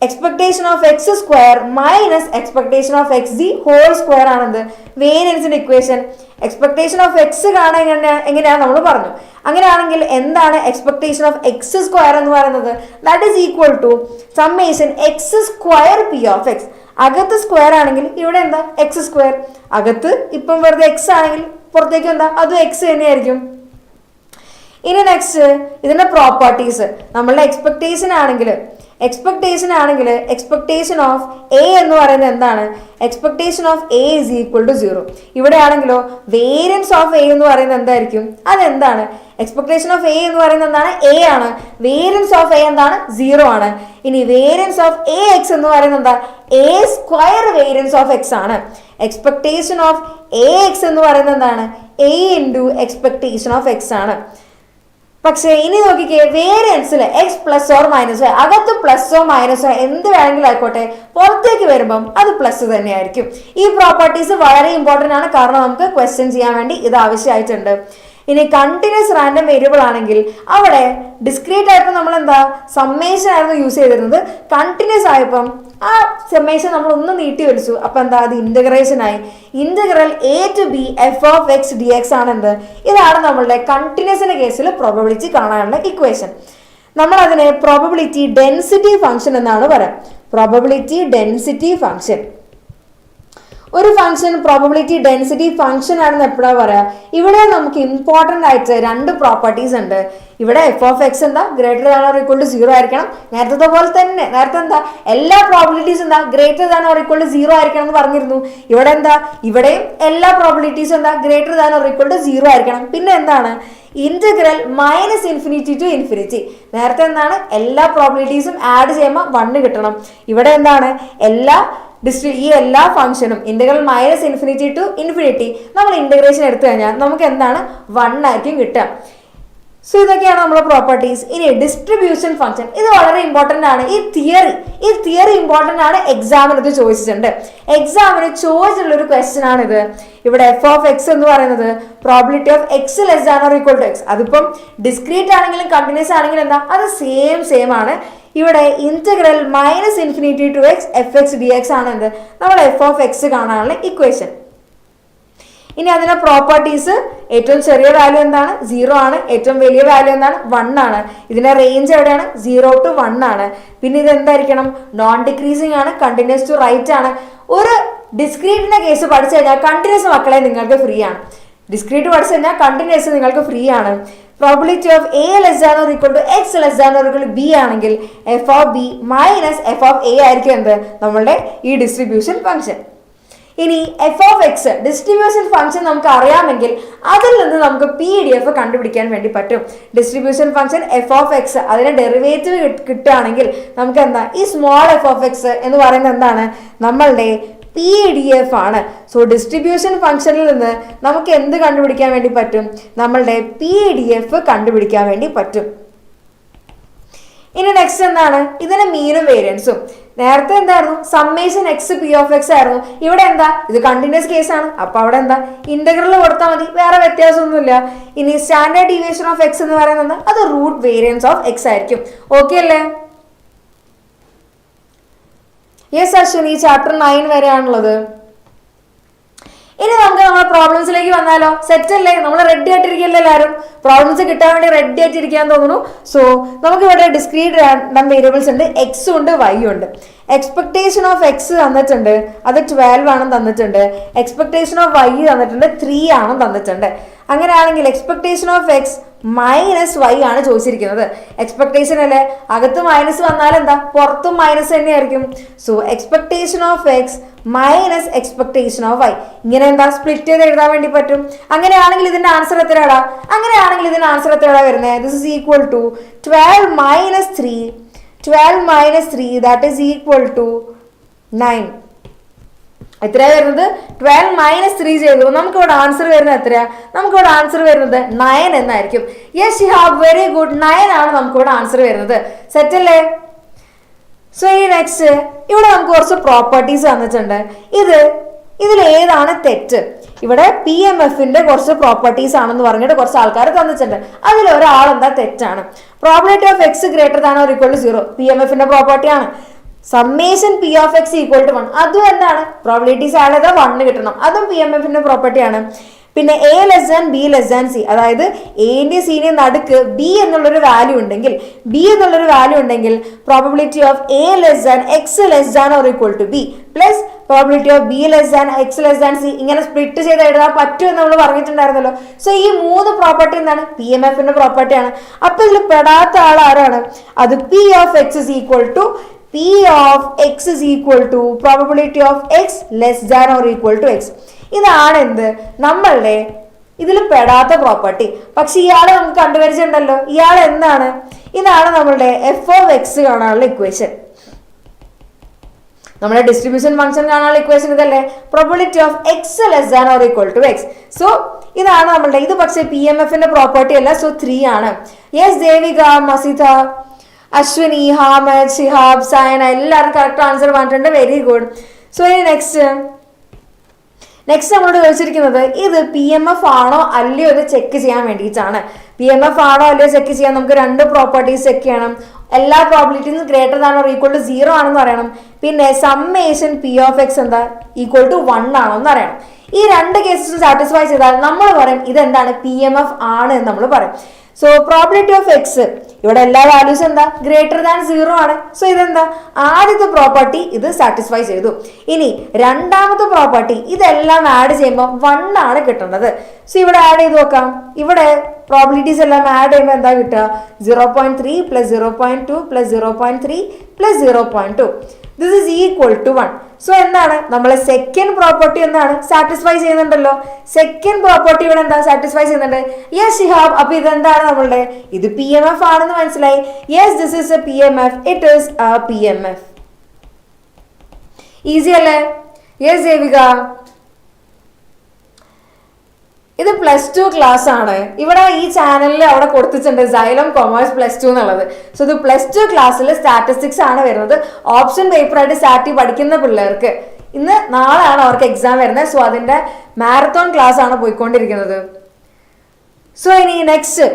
expectation of X square minus expectation of X the whole square ആണെന്ത് വേരിയൻസിന്റെ ഇക്വേഷൻ. എക്സ്പെക്ടേഷൻ ഓഫ് എക്സ് കാണാൻ എങ്ങനെയാണ് നമ്മൾ പറഞ്ഞു. അങ്ങനെയാണെങ്കിൽ എന്താണ് എക്സ്പെക്ടേഷൻ ഓഫ് എക്സ് സ്ക്വയർ എന്ന് പറയുന്നത്? That is equal to summation X square P of X. അകത്ത് സ്ക്വയർ ആണെങ്കിൽ ഇവിടെ എന്താ എക്സ് സ്ക്വയർ. അകത്ത് ഇപ്പം വെറുതെ എക്സ് ആണെങ്കിൽ പുറത്തേക്ക് എന്താ അതും എക്സ് തന്നെയായിരിക്കും. ഇനി നെക്സ്റ്റ് ഇതിന്റെ പ്രോപ്പർട്ടീസ്. നമ്മളുടെ എക്സ്പെക്ടേഷൻ ആണെങ്കിൽ എക്സ്പെക്ടേഷൻ ഓഫ് എ എന്ന് പറയുന്നത് എന്താണ്? Expectation of A is equal to 0. ഇവിടെ ആണെങ്കിലോ വേരിയൻസ് ഓഫ് എ എന്ന് പറയുന്നത് എന്തായിരിക്കും? അതെന്താണ്? എക്സ്പെക്ടേഷൻ ഓഫ് എ എന്ന് പറയുന്നത് എന്താണ്? എ ആണ്. വേരിയൻസ് ഓഫ് എ എന്താണ്? 0 ആണ്. ഇനി വേരിയൻസ് ഓഫ് എ എക്സ് എന്ന് പറയുന്നത് എന്താ? A square variance of X ആണ്. എക്സ്പെക്ടേഷൻ ഓഫ് എ എക്സ് എന്ന് പറയുന്നത് എന്താണ്? A into expectation of X ആണ്. പക്ഷേ ഇനി നോക്കിക്കേ, വേരിയൻസിൽ എക്സ് പ്ലസ് ഓർ മൈനസ്, അകത്ത് പ്ലസോ മൈനസോ എന്ത് വേണമെങ്കിലും ആയിക്കോട്ടെ, പുറത്തേക്ക് വരുമ്പം അത് പ്ലസ് തന്നെയായിരിക്കും. ഈ പ്രോപ്പർട്ടീസ് വളരെ ഇമ്പോർട്ടൻ്റ് ആണ്, കാരണം നമുക്ക് ക്വസ്റ്റ്യൻ ചെയ്യാൻ വേണ്ടി ഇത് ആവശ്യമായിട്ടുണ്ട്. ഇനി കണ്ടിന്യൂസ് റാൻഡം വേരിയബിൾ ആണെങ്കിൽ അവിടെ ഡിസ്ക്രീറ്റ് ആയപ്പോൾ നമ്മൾ എന്താ സമ്മേഷൻ ആയിരുന്നു യൂസ് ചെയ്തിരുന്നത്. കണ്ടിന്യൂസ് ആയപ്പം ആ സമ്മേഷൻ നമ്മൾ ഒന്ന് നീട്ടി വലിച്ചു. അപ്പൊ എന്താ അത് ഇന്റഗ്രേഷൻ ആയി. Integral A to B F of X D X ആണ് എന്ത്? ഇതാണ് നമ്മളുടെ കണ്ടിന്യൂസിന്റെ കേസിൽ പ്രോബബിലിറ്റി കാണാനുള്ള ഇക്വേഷൻ. നമ്മൾ അതിനെ പ്രോബബിലിറ്റി ഡെൻസിറ്റി ഫംഗ്ഷൻ എന്നാണ് പറയാം. Probability density function. ഒരു ഫംഗ്ഷൻ പ്രോബബിലിറ്റി ഡെൻസിറ്റി ഫംഗ്ഷൻ ആണെന്ന് എപ്പോഴാണ് പറയാ? ഇവിടെ നമുക്ക് ഇമ്പോർട്ടൻ്റ് ആയിട്ട് രണ്ട് പ്രോപ്പർട്ടീസ് ഉണ്ട്. ഇവിടെ എഫ് ഓഫ് എക്സ് എന്താ greater than or equal to 0 ആയിരിക്കണം. നേരത്തെ പോലെ തന്നെ നേരത്തെ എന്താ എല്ലാ പ്രോബബിലിറ്റീസ് എന്താ greater than or equal to 0 ആയിരിക്കണം എന്ന് പറഞ്ഞിരുന്നു. ഇവിടെ എന്താ ഇവിടെയും എല്ലാ പ്രോബബിലിറ്റീസും എന്താ greater than or equal to 0 ആയിരിക്കണം. പിന്നെ എന്താണ് integral minus infinity to infinity. നേരത്തെ എന്താണ് എല്ലാ പ്രോബബിലിറ്റീസും ആഡ് ചെയ്യുമ്പോൾ 1 കിട്ടണം. ഇവിടെ എന്താണ് ഈ എല്ലാ ഫംഗ്ഷനും integral minus infinity to infinity നമ്മൾ ഇന്റഗ്രേഷൻ എടുത്തു കഴിഞ്ഞാൽ നമുക്ക് എന്താണ് 1 ആയിരിക്കും കിട്ടുക. സോ ഇതൊക്കെയാണ് നമ്മുടെ പ്രോപ്പർട്ടീസ്. ഇനി ഡിസ്ട്രിബ്യൂഷൻ ഫംഗ്ഷൻ, ഇത് വളരെ ഇമ്പോർട്ടൻ്റ് ആണ്. ഈ തിയറി ഇമ്പോർട്ടൻ്റ് ആണ്. എക്സാമിന് ഇത് ചോദിച്ചിട്ടുണ്ട്. എക്സാമിന് ചോദിച്ചിട്ടുള്ള ഒരു ക്വസ്റ്റ്യൻ ആണ് ഇത്. ഇവിടെ എഫ് ഓഫ് എക്സ് എന്ന് പറയുന്നത് probability of X less than or equal to X. അതിപ്പം ഡിസ്ക്രീറ്റ് ആണെങ്കിലും കണ്ടിന്യൂസ് ആണെങ്കിലും എന്താ അത് സെയിം ആണ്. ഇവിടെ integral minus infinity to X F X D X ആണ് എന്ത് നമ്മൾ എഫ് ഓഫ് എക്സ് കാണാനുള്ള ഇക്വേഷൻ. ഇനി അതിന്റെ പ്രോപ്പർട്ടീസ്, ഏറ്റവും ചെറിയ വാല്യൂ എന്താണ്? 0 ആണ്. ഏറ്റവും വലിയ വാല്യൂ എന്താണ്? 1 ആണ്. ഇതിന്റെ റേഞ്ച് എവിടെയാണ്? 0 to 1 ആണ്. പിന്നെ ഇത് എന്തായിരിക്കണം? നോൺ ഡിക്രീസിങ് ആണ്. കണ്ടിന്യൂസ് ടു റൈറ്റ് ആണ്. ഒരു ഡിസ്ക്രീറ്റിന്റെ കേസ് പഠിച്ചു കഴിഞ്ഞാൽ കണ്ടിന്യൂസ് മക്കളെ നിങ്ങൾക്ക് ഫ്രീ ആണ്. ഡിസ്ക്രീറ്റ് പഠിച്ചു കഴിഞ്ഞാൽ കണ്ടിന്യൂസ് നിങ്ങൾക്ക് ഫ്രീ ആണ്. Probability of A less than or equal to x less than or equal to b ആണെങ്കിൽ f of B minus f of a ആയിരിക്കും എന്ത് നമ്മളുടെ ഈ ഡിസ്ട്രിബ്യൂഷൻ ഫംഗ്ഷൻ. ഇനി f of x distribution function നമുക്ക് അറിയാമെങ്കിൽ അതിൽ നിന്ന് നമുക്ക് PDF കണ്ടുപിടിക്കാൻ വേണ്ടി പറ്റും. Distribution function f of x അതിന്റെ ഡെറിവേറ്റീവ് കിട്ടുകയാണെങ്കിൽ നമുക്ക് എന്താ ഈ സ്മോൾ എഫ് ഓഫ് എക്സ് എന്ന് പറയുന്നത് എന്താണ് നമ്മളുടെ PDF ആണ്. സോ ഡിസ്ട്രിബ്യൂഷൻ ഫംഗ്ഷനിൽ നിന്ന് നമുക്ക് എന്ത് കണ്ടുപിടിക്കാൻ വേണ്ടി പറ്റും? നമ്മളുടെ PDF കണ്ടുപിടിക്കാൻ വേണ്ടി പറ്റും. ഇനി നെക്സ്റ്റ് എന്താണ്, ഇതിന് മീനും വേരിയൻസും. നേരത്തെ എന്തായിരുന്നു, summation x p of X ആയിരുന്നു. ഇവിടെ എന്താ, ഇത് കണ്ടിന്യൂസ് കേസ് ആണ്. അപ്പൊ അവിടെ എന്താ, ഇന്റഗ്രൽ കൊടുത്താൽ മതി, വേറെ വ്യത്യാസമൊന്നുമില്ല. ഇനി സ്റ്റാൻഡേർഡ് ഡീവിയേഷൻ ഓഫ് എക്സ് എന്ന് പറയുന്നത് അത് റൂട്ട് വേരിയൻസ് ഓഫ് എക്സ് ആയിരിക്കും. ഓക്കെ അല്ലേ? Yes Ashwini, chapter 9 വരെയാണുള്ളത്. ഇനി നമുക്ക് നമ്മുടെ പ്രോബ്ലംസിലേക്ക് വന്നാലോ. സെറ്റ് അല്ലേ? നമ്മൾ റെഡി ആയിട്ടിരിക്കല്ലേ എല്ലാവരും? പ്രോബ്ലംസ് കിട്ടാൻ വേണ്ടി റെഡി ആയിട്ടിരിക്കാൻ തോന്നുന്നു. സോ നമുക്ക് ഇവിടെ ഡിസ്ക്രീറ്റ് റാൻഡം വേരിയബിൾസ് ഉണ്ട്, എക്സും ഉണ്ട് വൈയും ഉണ്ട്. എക്സ്പെക്ടേഷൻ ഓഫ് എക്സ് തന്നിട്ടുണ്ട്, അത് 12 ആണെന്ന് തന്നിട്ടുണ്ട്. എക്സ്പെക്ടേഷൻ ഓഫ് വൈ തന്നിട്ടുണ്ട്, 3 ആണെന്ന് തന്നിട്ടുണ്ട്. അങ്ങനെയാണെങ്കിൽ expectation of X minus Y ആണ് ചോദിച്ചിരിക്കുന്നത്. എക്സ്പെക്ടേഷൻ അല്ലേ, അകത്ത് മൈനസ് വന്നാൽ എന്താ, പുറത്തും മൈനസ് തന്നെയായിരിക്കും. So expectation of X minus expectation of Y, ഇങ്ങനെ എന്താ സ്പ്ലിറ്റ് ചെയ്ത് എഴുതാൻ വേണ്ടി പറ്റും. അങ്ങനെയാണെങ്കിൽ ഇതിന്റെ ആൻസർ എത്രയാടാ? അങ്ങനെയാണെങ്കിൽ ഇതിന്റെ ആൻസർ എത്രയാടാ വരുന്നത്? This is equal to 12 minus 3. 12 minus 3 that is equal to 9. എത്രയാ വരുന്നത്? 12 മൈനസ് 3 ചെയ്തു. നമുക്കിവിടെ ആൻസർ വരുന്നത് എത്രയാ? നമുക്കിവിടെ ആൻസർ വരുന്നത് 9 എന്നായിരിക്കും. Yes Shihab, very good. 9 ആണ് നമുക്കിവിടെ ആൻസർ വരുന്നത്. സെറ്റ് അല്ലേ? സോ ഈ നെക്സ്റ്റ് ഇവിടെ നമുക്ക് കുറച്ച് പ്രോപ്പർട്ടീസ് തന്നിട്ടുണ്ട്. ഇതിൽ ഏതാണ് തെറ്റ്? ഇവിടെ പി എം എഫിന്റെ കുറച്ച് പ്രോപ്പർട്ടീസ് ആണെന്ന് പറഞ്ഞിട്ട് കുറച്ച് ആൾക്കാർ തന്നിട്ടുണ്ട്. അതിൽ ഒരാൾ എന്താ തെറ്റാണ്. Probability of X greater than or equal to 0 P M എഫിന്റെ പ്രോപ്പർട്ടിയാണ്. Summation P of X equal to 1 അതും എന്താണ്, പ്രോബിലിറ്റീസ് ആഡ് ചെയ്താൽ 1 കിട്ടണം, അതും പി എം എഫിന്റെ പ്രോപ്പർട്ടിയാണ്. പിന്നെ A less than B less than C, അതായത് എന്റെ സിന്റെ നടുക്ക് ബി എന്നുള്ളൊരു വാല്യൂ ഉണ്ടെങ്കിൽ probability of A less than X less than or equal to B plus probability of B less than X less than C, ഇങ്ങനെ split ചെയ്ത് എഴുതാൻ പറ്റും എന്ന് നമ്മൾ പറഞ്ഞിട്ടുണ്ടായിരുന്നല്ലോ. സോ ഈ 3 പ്രോപ്പർട്ടി എന്താണ്, പി എം എഫിന്റെ പ്രോപ്പർട്ടിയാണ്. അപ്പൊ ഇതിൽ പെടാത്ത ആൾ ആരാണ്? അത് P of X is equal to probability of X less than or equal to X. ഇതാണ് എന്ത്, നമ്മളുടെ ഇതിൽ പെടാത്ത പ്രോപ്പർട്ടി. പക്ഷെ ഇയാളെ നമുക്ക് കണ്ടുവരിച്ചിട്ടുണ്ടല്ലോ. ഇയാൾ എന്താണ്? ഇതാണ് നമ്മളുടെ എഫ് ഓഫ് എക്സ് കാണാനുള്ള ഇക്വേഷൻ. നമ്മുടെ ഡിസ്ട്രിബ്യൂഷൻ ഫംഗ്ഷൻ കാണാനുള്ള ഇക്വേഷൻ ഇതല്ലേ, probability of X less than or equal to X. So ഇതാണ് നമ്മളുടെ ഇത്. പക്ഷേ പി എം എഫിന്റെ പ്രോപ്പർട്ടി അല്ല. സോ 3 ആണ്. യെസ് ദേവിക, മസിത, അശ്വിനി, ഹാമദ്, ഷിഹാബ്, സയന എല്ലാവരും കറക്റ്റ് ആൻസർ പറഞ്ഞിട്ടുണ്ട്. Very good. സോ ഇനി നെക്സ്റ്റ് നമ്മളോട് ചോദിച്ചിരിക്കുന്നത് ഇത് പി എം എഫ് ആണോ അല്ലയോ എന്ന് ചെക്ക് ചെയ്യാൻ വേണ്ടിയിട്ടാണ്. പി എം എഫ് ആണോ അല്ലയോ ചെക്ക് ചെയ്യാൻ നമുക്ക് 2 പ്രോപ്പർട്ടീസ് ചെക്ക് ചെയ്യണം. എല്ലാ പ്രോബിലിറ്റീസും greater than or equal to 0 ആണെന്ന് അറിയണം. പിന്നെ സമ്മേഷൻ പി ഓഫ് എക്സ് എന്താ ഈക്വൽ ടു 1 ആണോ എന്ന് അറിയണം. ഈ 2 കേസസും സാറ്റിസ്ഫൈ ചെയ്താൽ നമ്മൾ പറയും ഇതെന്താണ്, പി എം എഫ് ആണ് എന്ന് നമ്മൾ പറയും. സോ പ്രോബിലിറ്റി ഓഫ് എക്സ് ഇവിടെ എല്ലാ വാല്യൂസും എന്താ, ഗ്രേറ്റർ ദാൻ 0 ആണ്. സോ ഇതെന്താ, ആദ്യത്തെ പ്രോപ്പർട്ടി ഇത് സാറ്റിസ്ഫൈ ചെയ്തു. ഇനി രണ്ടാമത്തെ പ്രോപ്പർട്ടി ഇതെല്ലാം ആഡ് ചെയ്യുമ്പോൾ 1 ആണ് കിട്ടുന്നത്. സോ ഇവിടെ ആഡ് ചെയ്ത് നോക്കാം. ഇവിടെ പ്രോബിലിറ്റീസ് എല്ലാം ആഡ് ചെയ്യുമ്പോൾ എന്താ കിട്ടുക, 0.3 പ്ലസ് 0.2 പ്ലസ് 0.3 പ്ലസ് 0.2 this is equal to 1. So എന്താണ്, നമ്മളെ സെക്കൻഡ് പ്രോപ്പർട്ടി എന്താണ്, സാറ്റിസ്ഫൈ ചെയ്യുന്നുണ്ടല്ലോ. സെക്കൻഡ് പ്രോപ്പർട്ടി ഇവിടെ എന്താ സാറ്റിസ്ഫൈ ചെയ്യുന്നുണ്ട്. യെസ് ഷിഹാബ്, അപ്പൊ ഇതെന്താണ് നമ്മളുടെ, ഇത് പി എം എഫ് ആണെന്ന് മനസ്സിലായി. Yes this is A P M F, it is A P M F. Easy അല്ലേ? യെസ് ദേവിക, ഇത് +2 ക്ലാസ് ആണ്. ഇവിടെ ഈ ചാനലിൽ അവിടെ കൊടുത്തിട്ടുണ്ട് Xylem കൊമേഴ്സ് +2 എന്നുള്ളത്. സോ ഇത് +2 ക്ലാസ്സിൽ സ്റ്റാറ്റിസ്റ്റിക്സ് ആണ് വരുന്നത്. ഓപ്ഷൻ പേപ്പർ ആയിട്ട് സ്റ്റാറ്റി പഠിക്കുന്ന പിള്ളേർക്ക് നാളെയാണ് അവർക്ക് എക്സാം വരുന്നത്. സോ അതിന്റെ മാരത്തോൺ ക്ലാസ് ആണ് പോയിക്കൊണ്ടിരിക്കുന്നത്. സോ ഇനി നെക്സ്റ്റ്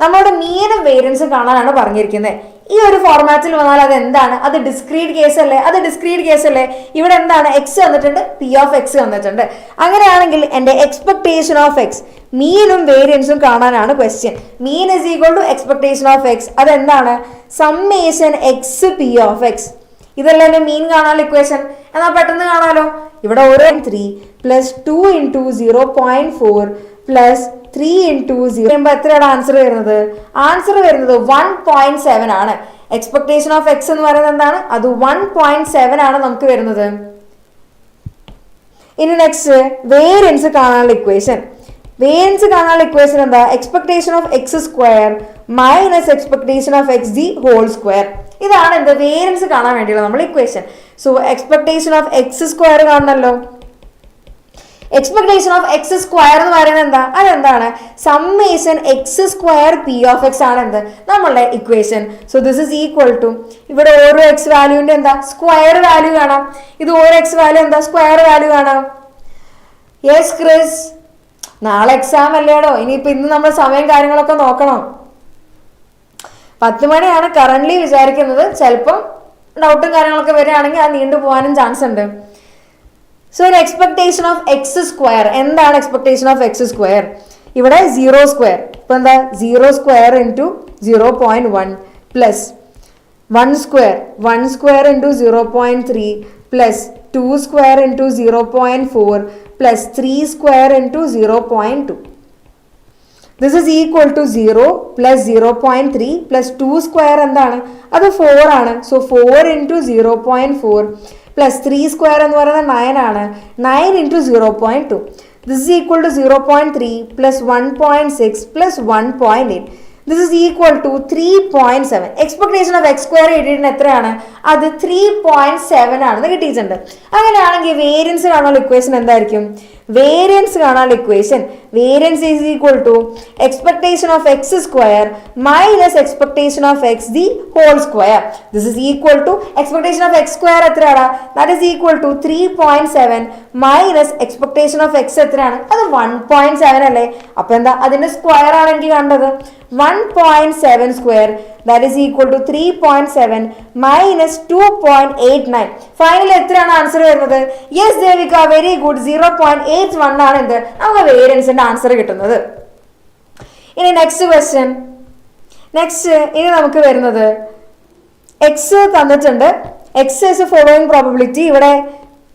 നമ്മളോട് മീനും വേരിയൻസും കാണാനാണ് പറഞ്ഞിരിക്കുന്നത്. ഈ ഒരു ഫോർമാറ്റിൽ വന്നാൽ അത് എന്താണ്, അത് ഡിസ്ക്രീറ്റ് കേസ് അല്ലേ. ഇവിടെ എന്താണ്, എക്സ് വന്നിട്ടുണ്ട്, പി ഓഫ് എക്സ് വന്നിട്ടുണ്ട്. അങ്ങനെയാണെങ്കിൽ എൻ്റെ എക്സ്പെക്ടേഷൻ ഓഫ് എക്സ് മീനും വേരിയൻസും കാണാനാണ് question. Mean is equal to expectation of x, അതെന്താണ്, summation x p of x. ഇതല്ലേ എൻ്റെ മീൻ കാണാനുള്ള ഇക്വേഷൻ. എന്നാൽ പെട്ടെന്ന് കാണാലോ. ഇവിടെ 3 പ്ലസ് 2 ഇൻറ്റു 0.4 പ്ലസ് 3 ഇൻറ്റു 0 എത്രയാണ് ആൻസർ വരുന്നത്? ആൻസർ വരുന്നത് 1.7 ആണ്. എക്സ്പെക്ടേഷൻ ഓഫ് എക്സ് എന്ന് പറയുന്നത് എന്താണ്, അത് 1.7 ആണ് നമുക്ക് വരുന്നത്. ഇനി നെക്സ്റ്റ് വേരിയൻസ് കാണാനുള്ള ഇക്വേഷൻ. എന്താ, expectation of X square minus expectation of x the whole square. ഇതാണ് എന്ത്, വേരിയൻസ് കാണാൻ വേണ്ടിയുള്ള നമ്മൾ equation. So expectation of X square കാണണമല്ലോ. എക്സ്പെക്ടേഷൻ ഓഫ് എക്സ് സ്ക്വയർ എന്ന് പറയുന്നത് എന്താ? അതെന്താണ്? Summation X square P of X ആണ് എന്ത് നമ്മളുടെ equation. So this is equal to, ഇവിടെ ഓരോ എക്സ് വാല്യൂവിന്റെ എന്താ സ്ക്വയർ വാല്യൂ കാണാം. ഇത് ഓരോ എക്സ് വാല്യൂ എന്താ സ്ക്വയർ വാല്യൂ കാണാം. യെസ് ക്രിസ്, നാളെ എക്സാം അല്ലേടോ, ഇനിയിപ്പോ ഇന്ന് നമ്മൾ സമയം കാര്യങ്ങളൊക്കെ നോക്കണം. 10 മണിയാണ് കറന്റ്ലി വിചാരിക്കുന്നത്. ചിലപ്പം ഡൗട്ടും കാര്യങ്ങളൊക്കെ വരികയാണെങ്കിൽ അത് നീണ്ടു പോകാനും ചാൻസ് ഉണ്ട്. സോ ഒരു എക്സ്പെക്ടേഷൻ ഓഫ് എക്സ് സ്ക്വയർ, എന്താണ് എക്സ്പെക്ടേഷൻ ഓഫ് എക്സ് സ്ക്വയർ? ഇവിടെ 0 സ്ക്വയർ, ഇപ്പൊ എന്താ 0 square into 0.1 plus 1 square into 0.3 plus 2 square into 0.4 plus 3 square into 0.2. This is equal to 0 plus 0.3 plus 2 square എന്താണ്? അത് 4 ആണ്. സോ 4 ഇൻറ്റു 0.4 പ്ലസ് 3 സ്ക്വയർ എന്ന് പറയുന്നത് 9 ആണ്. 9 into 0.2. This is equal to 0.3 plus 1.6 plus 1.8. This is equal to 3.7. Expectation of X square കിട്ടിയിട്ട് എത്രയാണ്? അത് 3.7 ആണെന്ന് കിട്ടിയിട്ടുണ്ട്. അങ്ങനെയാണെങ്കിൽ വേരിയൻസ് കാണാനുള്ള ഇക്വേഷൻ എന്തായിരിക്കും? വേരിയൻസ് കാണാനുള്ള equation, variance is equal to expectation of X square minus expectation of x the whole square. This is equal to expectation of X square എത്രയാണ്? That is equal to 3.7 minus expectation of x എത്രയാണ്? അത് 1.7 അല്ലേ? അപ്പൊ എന്താ അതിന്റെ square ആണ് എനിക്ക് കണ്ടത്. 1.7 square that is equal to 3.7 minus 2.89. Final എത്രയാണ് ആൻസർ വരുന്നത്? Yes Devika, very good. 0.81 ആണ് എന്ത് നമുക്ക് വേരിയൻസിന്റെ ആൻസർ കിട്ടുന്നത്. ഇനി നെക്സ്റ്റ് ക്വസ്റ്റ്യൻ. ഇനി നമുക്ക് വരുന്നത് എക്സ് തന്നിട്ടുണ്ട്. X is following probability. ഇവിടെ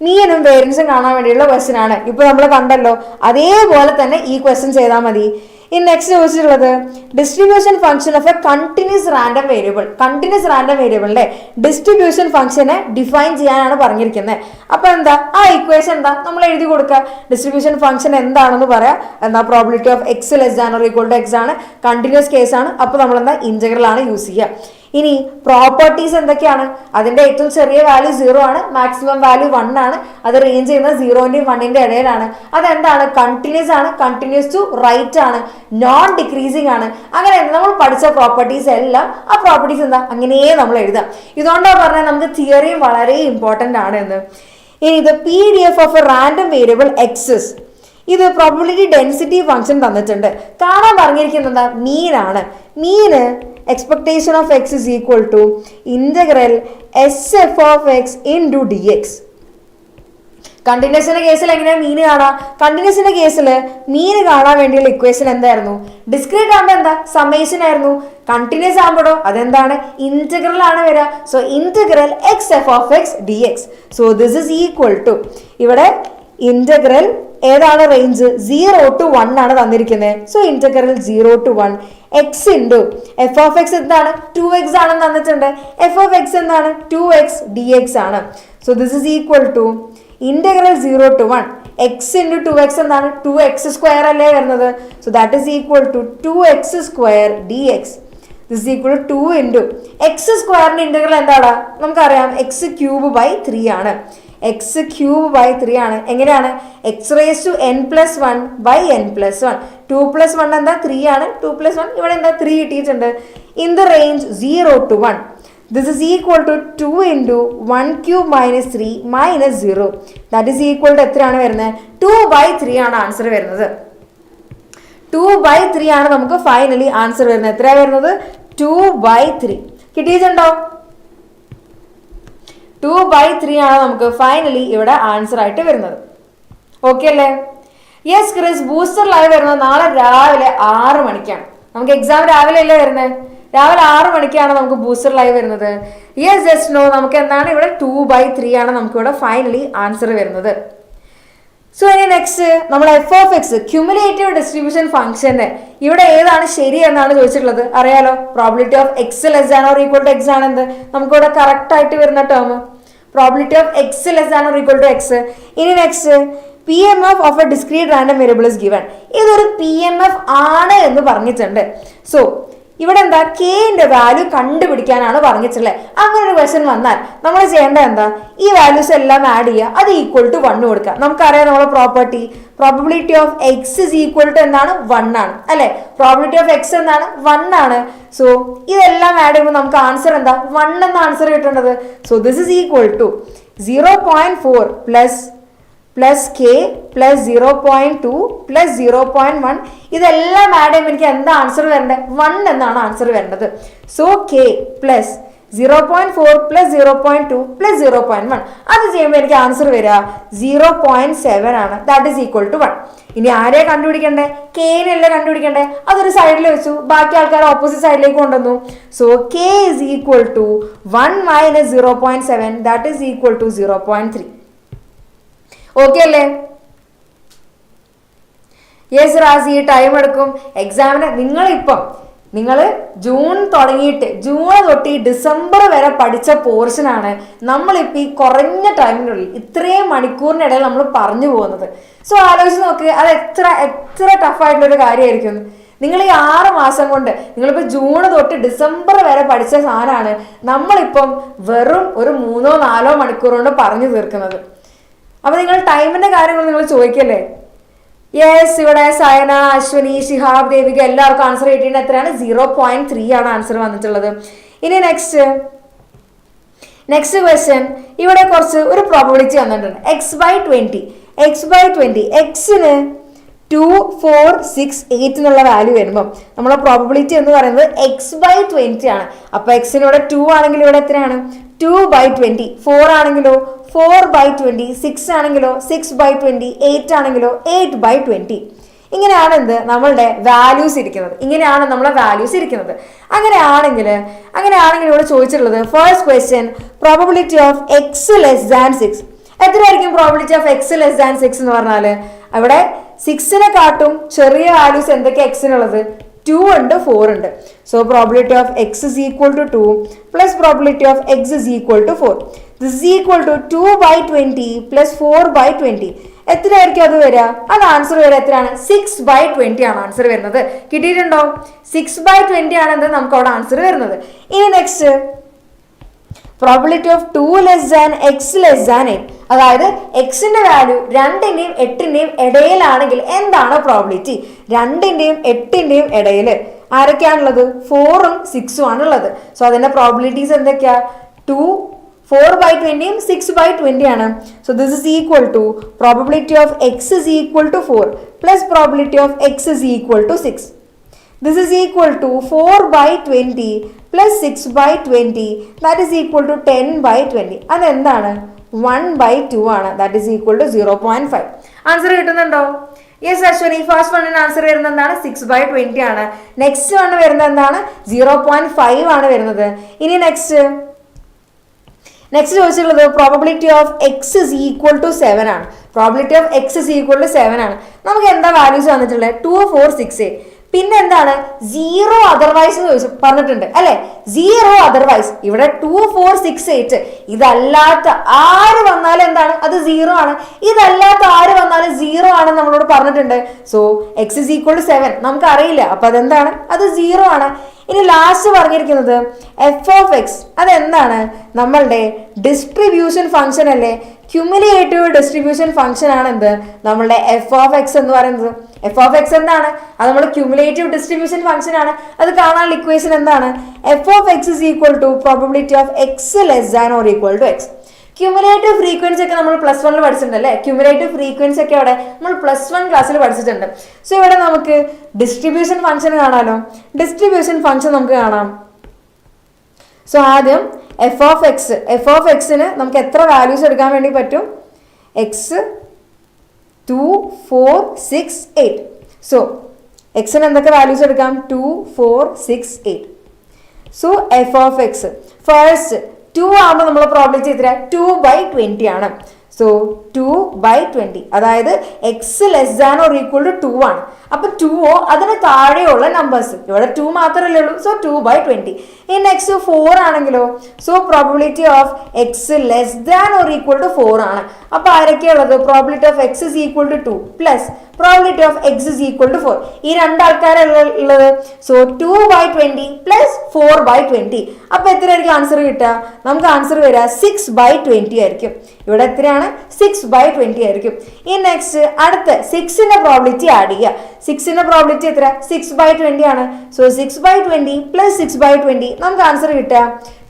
മീനും വേരിയൻസും കാണാൻ വേണ്ടിയുള്ള ക്വസ്റ്റ്യൻ ആണ്. ഇപ്പൊ നമ്മൾ കണ്ടല്ലോ, അതേപോലെ തന്നെ ഈ ക്വസ്റ്റ്യൻ ചെയ്താൽ മതി. ഇനി നെക്സ്റ്റ് ചോദിച്ചിട്ടുള്ളത് distribution function of A continuous random variable. Continuous random വേരിയബിളിന്റെ ഡിസ്ട്രിബ്യൂഷൻ ഫംഗ്ഷനെ ഡിഫൈൻ ചെയ്യാനാണ് പറഞ്ഞിരിക്കുന്നത്. അപ്പൊ എന്താ ആ ഇക്വേഷൻ എന്താ നമ്മൾ എഴുതി കൊടുക്കുക. ഡിസ്ട്രിബ്യൂഷൻ ഫംഗ്ഷൻ എന്താണെന്ന് പറയാം. എന്താ probability of X less than or equal to X ആണ്, കണ്ടിന്യൂസ് കേസ് ആണ്. അപ്പൊ നമ്മൾ എന്താ ഇന്റഗ്രൽ ആണ് യൂസ് ചെയ്യുക. ഇനി പ്രോപ്പർട്ടീസ് എന്തൊക്കെയാണ്? അതിന്റെ ഏറ്റവും ചെറിയ വാല്യൂ 0 ആണ്, മാക്സിമം വാല്യൂ 1 ആണ്. അത് റേഞ്ച് ചെയ്യുന്നത് 0ന്റെയും 1ന്റെയും ഇടയിലാണ്. അതെന്താണ്? കണ്ടിന്യൂസ് ആണ്, കണ്ടിന്യൂസ് ടു റൈറ്റ് ആണ്, നോൺ ഡിക്രീസിങ് ആണ്. അങ്ങനെ നമ്മൾ പഠിച്ച പ്രോപ്പർട്ടീസ് എല്ലാം ആ പ്രോപ്പർട്ടീസ് എന്താ അങ്ങനെയേ നമ്മൾ എഴുതാം. ഇതുകൊണ്ടാണ് പറഞ്ഞാൽ നമുക്ക് തിയറിയും വളരെ ഇമ്പോർട്ടന്റ് ആണ് എന്ന്. ഇനി ഇത് PDF of A random variable X's. ഇത് പ്രോബബിലിറ്റി ഡെൻസിറ്റി ഫംഗ്ഷൻ തന്നിട്ടുണ്ട്. കാണാൻ പറഞ്ഞിരിക്കുന്നത് മീൻ ആണ്. മീന് expectation of x is equal to integral sf of x into dx. കണ്ടിന്യൂസിന്റെ കേസിൽ എങ്ങനെയാ മീൻ കാണാം? കണ്ടിന്യൂസിന്റെ കേസിൽ മീൻ കാണാൻ വേണ്ടിയുള്ള ഇക്വേഷൻ എന്തായിരുന്നു? ഡിസ്ക്രീറ്റ് ആകുമ്പോൾ എന്താ സമ്മേഷൻ ആയിരുന്നു. കണ്ടിന്യൂസ് ആകുമ്പോഴോ അതെന്താണ്? ഇന്റഗ്രൽ ആണ് വരിക. So integral F of X D X. So this is equal to, ഇവിടെ ഇന്റഗ്രൽ ഏതാണ് റേഞ്ച്? 0 to 1 ആണ് തന്നിരിക്കുന്നത്. So integral 0 to 1 X into F of X എന്താണ്? 2x ആണെന്ന് തന്നിട്ടുണ്ട്. എഫ് ഓഫ് എക്സ് എന്താണ്? 2x dx ആണ്. So this is equal to integral 0 to 1 X into 2x എന്താണ്? 2x സ്ക്വയർ അല്ലേ വരുന്നത്. So that is equal to 2x square dx. This is equal to 2 ഇൻറ്റു X സ്ക്വയറിന്റെ integral എന്താണ്? നമുക്കറിയാം X cube by 3 ആണ്. X cube by 3 ആണ്. എങ്ങനെയാണ്? X raise to n plus 1 by n plus 1. 2 plus 1 എന്താ? 3 ആണ്. 2 പ്ലസ് 1 ഇവിടെ എന്താ? 3 കിട്ടിയിട്ടുണ്ട്. In the range 0 to 1. This is equal to 2 into 1 cube minus 3 minus 0. That is equal to എത്രയാണ് വരുന്നത്? 2/3 ആണ് ആൻസർ വരുന്നത്. 2/3 ആണ് നമുക്ക് ഫൈനലി ആൻസർ വരുന്നത്. എത്രയാണ് വരുന്നത്? 2/3 കിട്ടിയിട്ടുണ്ടോ? 2/3 ആണ് നമുക്ക് ഫൈനലി ഇവിടെ ആൻസർ ആയിട്ട് വരുന്നത്. ഓക്കെ അല്ലേ? യെസ് ക്രിസ്, ബൂസ്റ്റർ ലൈവ് വരുന്നത് നാളെ രാവിലെ 6 മണിക്കാണ്. നമുക്ക് എക്സാം രാവിലെ അല്ലേ വരുന്നത്? രാവിലെ 6 മണിക്കാണ് നമുക്ക് ബൂസ്റ്റർ ലൈവ് വരുന്നത്. യെസ് ജസ്റ്റ് നോ, നമുക്ക് എന്താണ് ഇവിടെ 2/3 ആണ് നമുക്ക് ഇവിടെ ഫൈനലി ആൻസർ വരുന്നത്. സോ ഇനി നെക്സ്റ്റ് നമ്മൾ F of X cumulative distribution ഫംഗ്ഷന്റെ ഇവിടെ ഏതാണ് ശരി എന്നാണ് ചോദിച്ചിട്ടുള്ളത്. അറിയാലോ, probability of X less than or equal to X ആണ് എന്ത് നമുക്കിവിടെ കറക്റ്റ് ആയിട്ട് വരുന്ന term. Probability of X less than or equal to X. ഇനി next PMF of a discrete random variable is given. ഇതൊരു PMF ആണ് എന്ന് പറഞ്ഞിട്ടുണ്ട്. സോ ഇവിടെ എന്താ കെന്റെ വാല്യൂ കണ്ടുപിടിക്കാനാണ് പറഞ്ഞിട്ടുള്ളത്. അങ്ങനെ ഒരു ക്വസ്റ്റ്യൻ വന്നാൽ നമ്മൾ ചെയ്യേണ്ടത് എന്താ, ഈ വാല്യൂസ് എല്ലാം ആഡ് ചെയ്യുക, അത് ഈക്വൽ ടു 1 കൊടുക്കുക. നമുക്കറിയാം നമ്മളെ property probability of X is equal to എന്താണ് 1 ആണ് അല്ലെ. പ്രോബബിലിറ്റി ഓഫ് എക്സ് എന്താണ് 1 ആണ്. സോ ഇതെല്ലാം ആഡ് ചെയ്യുമ്പോൾ നമുക്ക് ആൻസർ എന്താ 1 എന്ന ആൻസർ കിട്ടേണ്ടത്. So this is equal to 0.4 plus K plus 0.2 plus 0.1 ഇതെല്ലാം ആഡ് ചെയ്യുമ്പോൾ എനിക്ക് എന്താ ആൻസർ വരേണ്ടത് 1 എന്നാണ് ആൻസർ വരേണ്ടത്. So K plus 0.4 plus 0.2 plus 0.1 അത് ചെയ്യുമ്പോൾ എനിക്ക് ആൻസർ വരിക 0.7 ആണ്. That is equal to 1. ഇനി ആരെയാ കണ്ടുപിടിക്കണ്ടേ, കെനല്ലേ കണ്ടുപിടിക്കണ്ടേ. അതൊരു സൈഡിൽ വെച്ചു, ബാക്കി ആൾക്കാർ ഓപ്പോസിറ്റ് സൈഡിലേക്ക് കൊണ്ടുവന്നു. So K is equal to 1 minus 0.7 that is equal to 0.3. Okay അല്ലേ? യെസ് റാസി, ടൈം എടുക്കും എക്സാമിന്. നിങ്ങൾ ജൂൺ തുടങ്ങിയിട്ട് ജൂൺ തൊട്ട് ഡിസംബർ വരെ പഠിച്ച പോർഷനാണ് നമ്മളിപ്പോൾ ഈ കുറഞ്ഞ ടൈമിനുള്ളിൽ ഇത്രയും മണിക്കൂറിനിടയിൽ നമ്മൾ പറഞ്ഞു പോകുന്നത്. സോ ആലോചിച്ച് നോക്ക്, അത് എത്ര ടഫായിട്ടുള്ളൊരു കാര്യമായിരിക്കും. നിങ്ങൾ ഈ 6 മാസം കൊണ്ട് നിങ്ങളിപ്പോൾ ജൂൺ തൊട്ട് ഡിസംബർ വരെ പഠിച്ച സാധനമാണ് നമ്മളിപ്പം വെറും ഒരു 3-4 മണിക്കൂർ കൊണ്ട് പറഞ്ഞു തീർക്കുന്നത്. അപ്പൊ നിങ്ങൾ ടൈമിന്റെ കാര്യങ്ങൾ നിങ്ങൾ ചോദിക്കല്ലേ. യെസ്, ഇവിടെ സയന, അശ്വനി, ഷിഹാബ്, ദേവിക എല്ലാവർക്കും ആൻസർ കിട്ടിയിട്ട് എത്രയാണ് 0.3 ആണ് ആൻസർ വന്നിട്ടുള്ളത്. ഇനി നെക്സ്റ്റ് ക്വസ്റ്റ്യൻ, ഇവിടെ കുറച്ച് ഒരു പ്രോബബിലിറ്റി വന്നിട്ടുണ്ട്. x/20 എക്സിന് 2, 4, 6, 8 എന്നുള്ള വാല്യൂ വരുമ്പോൾ നമ്മളെ പ്രോബബിലിറ്റി എന്ന് പറയുന്നത് x/20 ആണ്. അപ്പൊ എക്സിനൂടെ 2 ആണെങ്കിൽ ഇവിടെ എത്രയാണ് 2/20, 4 ആണെങ്കിലോ 4/20, 6 ആണെങ്കിലോ 6/20, 8 ആണെങ്കിലോ 8/20. ഇങ്ങനെയാണ് എന്ത് നമ്മളുടെ വാല്യൂസ് ഇരിക്കുന്നത്. അങ്ങനെയാണെങ്കിൽ ഇവിടെ ചോദിച്ചിട്ടുള്ളത് first question probability of X less than 6. എത്രയായിരിക്കും probability of X less than 6 എന്ന് പറഞ്ഞാൽ അവിടെ 6നെ കാട്ടും ചെറിയ വാല്യൂസ് എന്തൊക്കെയാണ് എക്സിനുള്ളത് 2 ഉണ്ട് 4 ഉണ്ട്. So probability of X is equal to 2 plus probability of X is equal to 4. This is equal to 2/20 plus 4/20. എത്രയായിരിക്കും അത് വരിക? അത് ആൻസർ വരിക എത്രയാണ് 6/20 ആണ് ആൻസർ വരുന്നത്. കിട്ടിയിട്ടുണ്ടോ? 6/20 ആണെന്ന് നമുക്ക് അവിടെ ആൻസർ വരുന്നത്. ഇനി next probability of 2 less than X less than 8. അതായത് എക്സിന്റെ വാല്യൂ 2ന്റെയും 8ന്റെയും ഇടയിലാണെങ്കിൽ എന്താണ് പ്രോബബിലിറ്റി? 2ന്റെയും 8ന്റെയും ഇടയിൽ ആരൊക്കെയാണുള്ളത്? 4ഉം 6ഉം ആണുള്ളത്. സോ അതിന്റെ പ്രോബബിലിറ്റീസ് എന്തൊക്കെയാ? 2, 4/20 6/20 ആണ്. So this is equal to probability of X is equal to 4 plus probability of X is equal to 6. This is equal to 4/20 plus 6/20 that is equal to 10/20. അത് എന്താണ് 1/2 ആണ്. That is equal to 0.5. Answer കിട്ടുന്നുണ്ടോ? Yes Ashwani, first വണ്ണിന് answer വരുന്നത് എന്താണ് 6/20 ആണ്. Next one വരുന്നത് എന്താണ് 0.5 ആണ് വരുന്നത്. ഇനി നെക്സ്റ്റ് ചോദിച്ചിട്ടുള്ളത് probability of X is equal to 7 ആണ്. Probability of X is equal to 7 ആണ്. നമുക്ക് എന്താ വാല്യൂസ് വന്നിട്ടുള്ളത് 2, 4, 6, 8. പിന്നെ എന്താണ് 0 അതർവൈസ് എന്ന് പറഞ്ഞിട്ടുണ്ട് അല്ലെ. 0 അതർവൈസ് ഇവിടെ 2, 4, 6, 8 ഇതല്ലാത്ത ആര് വന്നാലും എന്താണ് അത് 0 ആണ്. ഇതല്ലാത്ത ആര് വന്നാലും 0 ആണ് നമ്മളോട് പറഞ്ഞിട്ടുണ്ട്. So X is equal to 7 നമുക്ക് അറിയില്ല, അപ്പൊ അതെന്താണ് അത് 0 ആണ്. ഇനി ലാസ്റ്റ് പറഞ്ഞിരിക്കുന്നത് എഫ് ഓഫ് എക്സ്. അതെന്താണ് നമ്മളുടെ ഡിസ്ട്രിബ്യൂഷൻ ഫംഗ്ഷൻ അല്ലേ. ക്യുമുലേറ്റീവ് ഡിസ്ട്രിബ്യൂഷൻ ഫംഗ്ഷൻ ആണ് എന്ത് നമ്മളുടെ എഫ് ഓഫ് എക്സ് എന്ന് പറയുന്നത്. എഫ് ഓഫ് എക്സ് എന്താണ്? അത് നമ്മുടെ ക്യുമുലേറ്റീവ് ഡിസ്ട്രിബ്യൂഷൻ ഫംഗ്ഷൻ ആണ്. അത് കാണാനുള്ള ഇക്വേഷൻ എന്താണ്? F of X is equal to probability of X less than or equal to X. Cumulative frequency ഒക്കെ നമ്മൾ +1 പഠിച്ചിട്ടുണ്ട് അല്ലേ. ക്യുമുലേറ്റീവ് ഫ്രീക്വൻസി ഒക്കെ അവിടെ നമ്മൾ +1 ക്ലാസ്സിൽ പഠിച്ചിട്ടുണ്ട്. സോ ഇവിടെ നമുക്ക് ഡിസ്ട്രിബ്യൂഷൻ ഫംഗ്ഷൻ കാണാമല്ലോ. ഡിസ്ട്രിബ്യൂഷൻ ഫംഗ്ഷൻ നമുക്ക് കാണാം. സോ ആദ്യം എഫ് ഓഫ് എക്സിന് നമുക്ക് എത്ര വാല്യൂസ് എടുക്കാൻ വേണ്ടി പറ്റും? എക്സ് 2, 4, 6, 8. സോ എക്സിന് എന്തൊക്കെ വാല്യൂസ് എടുക്കാം? 2, 4, 6, 8. So F of X first 2 ആകുമ്പോൾ നമ്മളെ പ്രോബബിലിറ്റി എത്ര 2/20 ആണ്. സോ 2/20, അതായത് X less than or equal to 2 ആണ്. അപ്പൊ 2 അതിന് താഴെയുള്ള നമ്പേഴ്സ്, ഇവിടെ 2 മാത്രമല്ലേ ഉള്ളൂ, സോ 2/20. ഈ നെക്സ്റ്റ് 4 ആണെങ്കിലോ, so probability of X less than or equal to 4 ആണ്. അപ്പൊ ആരൊക്കെയുള്ളത്? Probability of X is equal to 2 plus probability of X is equal to 4. ഈ രണ്ടാൾക്കാരുള്ളത്. So 2/20 plus 4/20. അപ്പൊ എത്രയായിരിക്കും ആൻസർ കിട്ടുക? നമുക്ക് ആൻസർ വരിക 6/20 ആയിരിക്കും. ഇവിടെ എത്രയാണ്? 6/20 ആയിരിക്കും. ഈ നെക്സ്റ്റ് അടുത്ത 6ന്റെ പ്രോബിലിറ്റി ആഡ് ചെയ്യുക. 6ന്റെ പ്രോബിലിറ്റി എത്ര? 6/20 ആണ്. സോ 6/20 പ്ലസ് 6/20 നമുക്ക് ആൻസർ കിട്ടുക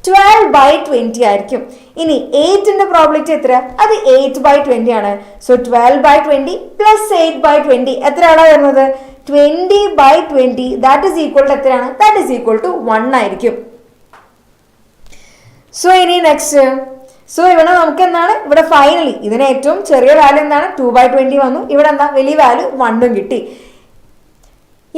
12/20 ആയിരിക്കും. ഇനി 8ന്റെ പ്രോബിലിറ്റി എത്ര? അത് 8/20 ആണ്. സോ 12/20 പ്ലസ് 8/20 എത്രയാണ് വരുന്നത്? 20/20. ദാറ്റ് ഈസ് ഈക്വൽ ടു എത്രയാണ്? ദാറ്റ് ഈസ് ഈക്വൽ ടു 1 ആയിരിക്കും. സോ ഇനി നെക്സ്റ്റ്, സോ ഇവിടെ നമുക്ക് എന്താണ്? ഇവിടെ ഫൈനലി ഇതിന് ഏറ്റവും ചെറിയ വാല്യൂ എന്താണ്? 2/20 വന്നു. ഇവിടെ എന്താ? വലിയ വാല്യൂ 1 കിട്ടി.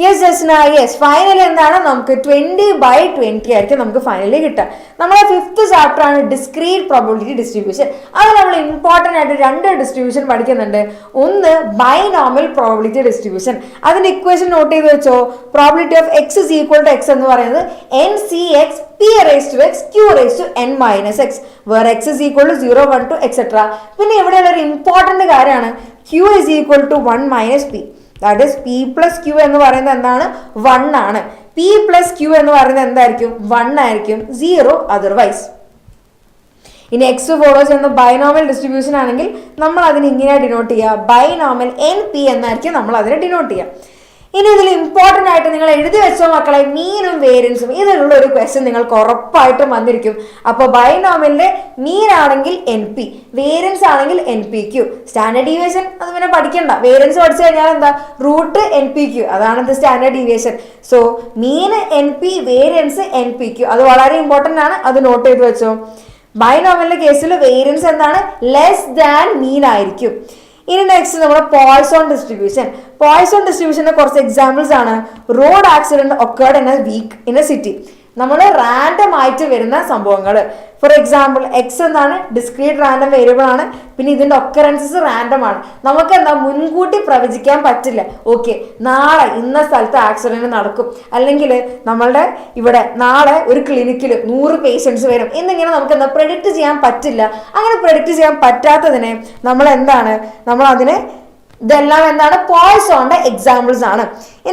യെസ് ജസ്ന, യെസ് ഫൈനലി എന്താണ്? നമുക്ക് 20/20 ആയിരിക്കും നമുക്ക് ഫൈനലി കിട്ടുക. നമ്മളെ 5th ചാപ്റ്റർ ആണ് ഡിസ്ക്രീറ്റ് പ്രോബബിലിറ്റി ഡിസ്ട്രിബ്യൂഷൻ. അത് നമ്മൾ ഇമ്പോർട്ടൻ്റ് ആയിട്ട് 2 ഡിസ്ട്രിബ്യൂഷൻ പഠിക്കുന്നുണ്ട്. ഒന്ന് ബൈനോമിയൽ പ്രോബബിലിറ്റി ഡിസ്ട്രിബ്യൂഷൻ. അതിന്റെ ഇക്വേഷൻ നോട്ട് ചെയ്ത് വെച്ചോ. Probability of X is equal to X എന്ന് പറയുന്നത് NCX P raised to x Q raised to n minus x, where x is equal to 0, 1, 2, etc. പിന്നെ ഇവിടെയുള്ള ഒരു ഇമ്പോർട്ടൻ്റ് കാര്യമാണ് Q is equal to 1 minus P. That is P plus Q എന്ന് പറയുന്നത് എന്താണ്? 1 ആണ്. P പ്ലസ് Q എന്ന് പറയുന്നത് എന്തായിരിക്കും? 1 ആയിരിക്കും. 0 അതർവൈസ്. ഇനി എക്സ് ഫോളോസ് എന്ന ബൈനോമിയൽ ഡിസ്ട്രിബ്യൂഷൻ ആണെങ്കിൽ നമ്മൾ അതിന് ഇങ്ങനെ ഡിനോട്ട് ചെയ്യുക. ബൈനോമിയൽ NP എന്നായിരിക്കും നമ്മൾ അതിനെ ഡിനോട്ട് ചെയ്യുക. ഇനി ഇതിൽ ഇമ്പോർട്ടൻ്റ് ആയിട്ട് നിങ്ങൾ എഴുതി വെച്ചോ മക്കളെ, മീനും വേരിയൻസും. ഇതിലുള്ള ഒരു ക്വസ്റ്റ്യൻ നിങ്ങൾക്ക് ഉറപ്പായിട്ടും വന്നിരിക്കും. അപ്പോൾ ബൈനോമിയലിന്റെ മീൻ ആണെങ്കിൽ NP, വേരിയൻസ് ആണെങ്കിൽ NPQ. സ്റ്റാൻഡേർഡ് ഡീവിയേഷൻ അത് പിന്നെ പഠിക്കണ്ട. വേരിയൻസ് പഠിച്ചു കഴിഞ്ഞാൽ എന്താ? റൂട്ട് NPQ, അതാണ് ഇത് സ്റ്റാൻഡേർഡ് ഡീവിയേഷൻ. സോ മീന് NP, വേരിയൻസ് NPQ. അത് വളരെ ഇമ്പോർട്ടൻ്റ് ആണ്, അത് നോട്ട് ചെയ്ത് വെച്ചോ. ബൈനോമിയലിന്റെ കേസിൽ വേരിയൻസ് എന്താണ്? ലെസ് ദാൻ മീൻ ആയിരിക്കും. ഇനി നെക്സ്റ്റ് നമ്മുടെ പോയ്സോൺ ഡിസ്ട്രിബ്യൂഷൻ. പോയ്സോൺ ഡിസ്ട്രിബ്യൂഷന്റെ കുറച്ച് എക്സാമ്പിൾസ് ആണ്. Road accident occurred in a week in a city. നമ്മൾ റാൻഡം ആയിട്ട് വരുന്ന സംഭവങ്ങൾ. ഫോർ എക്സാമ്പിൾ എക്സ് എന്താണ്? ഡിസ്ക്രീറ്റ് റാൻഡം വേരിയബിൾ ആണ്. പിന്നെ ഇതിന്റെ ഒക്കറൻസസ് റാൻഡം ആണ്. നമുക്ക് എന്താ? മുൻകൂട്ടി പ്രവചിക്കാൻ പറ്റില്ല. ഓക്കെ, നാളെ ഇന്ന സ്ഥലത്ത് ആക്സിഡന്റ് നടക്കും, അല്ലെങ്കിൽ നമ്മളുടെ ഇവിടെ നാളെ ഒരു ക്ലിനിക്കിൽ 100 പേഷ്യൻസ് വരും എന്നിങ്ങനെ നമുക്ക് എന്താ? പ്രെഡിക്റ്റ് ചെയ്യാൻ പറ്റില്ല. അങ്ങനെ പ്രെഡിക്റ്റ് ചെയ്യാൻ പറ്റാത്തതിനെ നമ്മൾ എന്താണ്? നമ്മൾ അതിനെ ഇതെല്ലാം എന്താണ്? പോയ്സോന്റെ എക്സാമ്പിൾസ് ആണ്.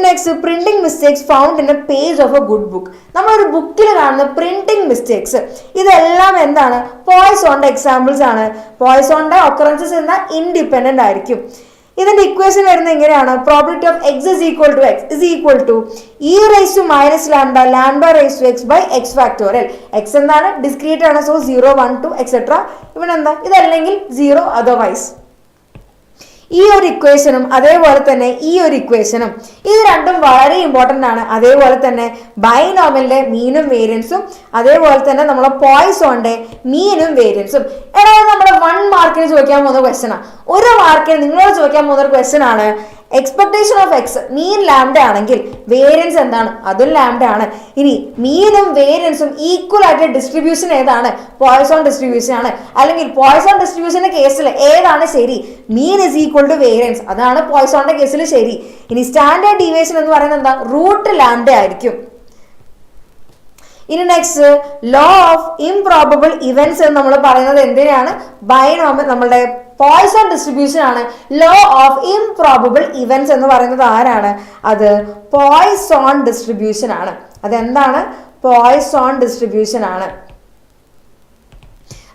Next printing mistakes found in A page of A good book. നമ്മളൊരു ബുക്കിൽ കാണുന്ന പ്രിന്റിംഗ് മിസ്റ്റേക്സ് ഇതെല്ലാം എന്താണ്? പോയ്സോന്റെ എക്സാമ്പിൾസ് ആണ്. പോയ്സോന്റെ ഒക്കറൻസസ് എന്താ? ഇൻഡിപെൻഡന്റ് ആയിരിക്കും. ഇതിന്റെ ഇക്വേഷൻ വരുന്നത് എങ്ങനെയാണ്? Probability of X is equal to X is equal to E raise to minus lambda lambda raise to X by X factorial. X എന്താണ്? ഡിസ്ക്രീറ്റ് ആണ്. So 0, 1, 2 etcetera. ഇവിടെ എന്താ? ഇതല്ലെങ്കിൽ 0 അതർവൈസ്. ഈ ഒരു ഇക്വേഷനും അതേപോലെ തന്നെ ഈ ഒരു ഇക്വേഷനും, ഇത് രണ്ടും വളരെ ഇമ്പോർട്ടൻ്റ് ആണ്. അതേപോലെ തന്നെ ബൈനോമിയലിന്റെ മീനും വേരിയൻസും, അതേപോലെ തന്നെ നമ്മളെ പോയ്സോന്റെ മീനും വേരിയൻസും. എടാ നമ്മുടെ 1 മാർക്കിന് ചോദിക്കാൻ പോകുന്ന ക്വസ്റ്റ്യൻ ആണ്. 1 മാർക്കിന് നിങ്ങളോട് ചോദിക്കാൻ പോകുന്ന ഒരു ക്വസ്റ്റ്യൻ ആണ്. Expectation of X mean lambda ആണെങ്കിൽ വേരിയൻസ് എന്താണ്? അതും ലാംഡ ആണ്. ഇനി മീനും വേരിയൻസും ഈക്വൽ ആയിട്ട് ഡിസ്ട്രിബ്യൂഷൻ ഏതാണ്? പോയ്സോൺ ഡിസ്ട്രിബ്യൂഷൻ ആണ്. അല്ലെങ്കിൽ പോയ്സോൺ ഡിസ്ട്രിബ്യൂഷന്റെ കേസിൽ ഏതാണ് ശരി? Mean is equal to variance, അതാണ് പോയ്സോണിന്റെ കേസിൽ ശരി. ഇനി സ്റ്റാൻഡേർഡ് ഡീവിയേഷൻ എന്ന് പറയുന്നത് എന്താ? റൂട്ട് ലാംഡ ആയിരിക്കും. ഇനി next low of improbable events എന്ന് നമ്മൾ പറയുന്നത് എന്തിനാണ്? ബൈനോമിയൽ നമ്മളുടെ പോയ്സോൺ ഡിസ്ട്രിബ്യൂഷൻ ആണ്. ലോ ഓഫ് ഇംപ്രോബബിൾ ഇവന്റ്സ് എന്ന് പറയുന്നത് ആരാണ്? അത് പോയ്സോൺ ഡിസ്ട്രിബ്യൂഷൻ ആണ്. അതെന്താണ്? പോയ്സോൺ ഡിസ്ട്രിബ്യൂഷൻ ആണ്.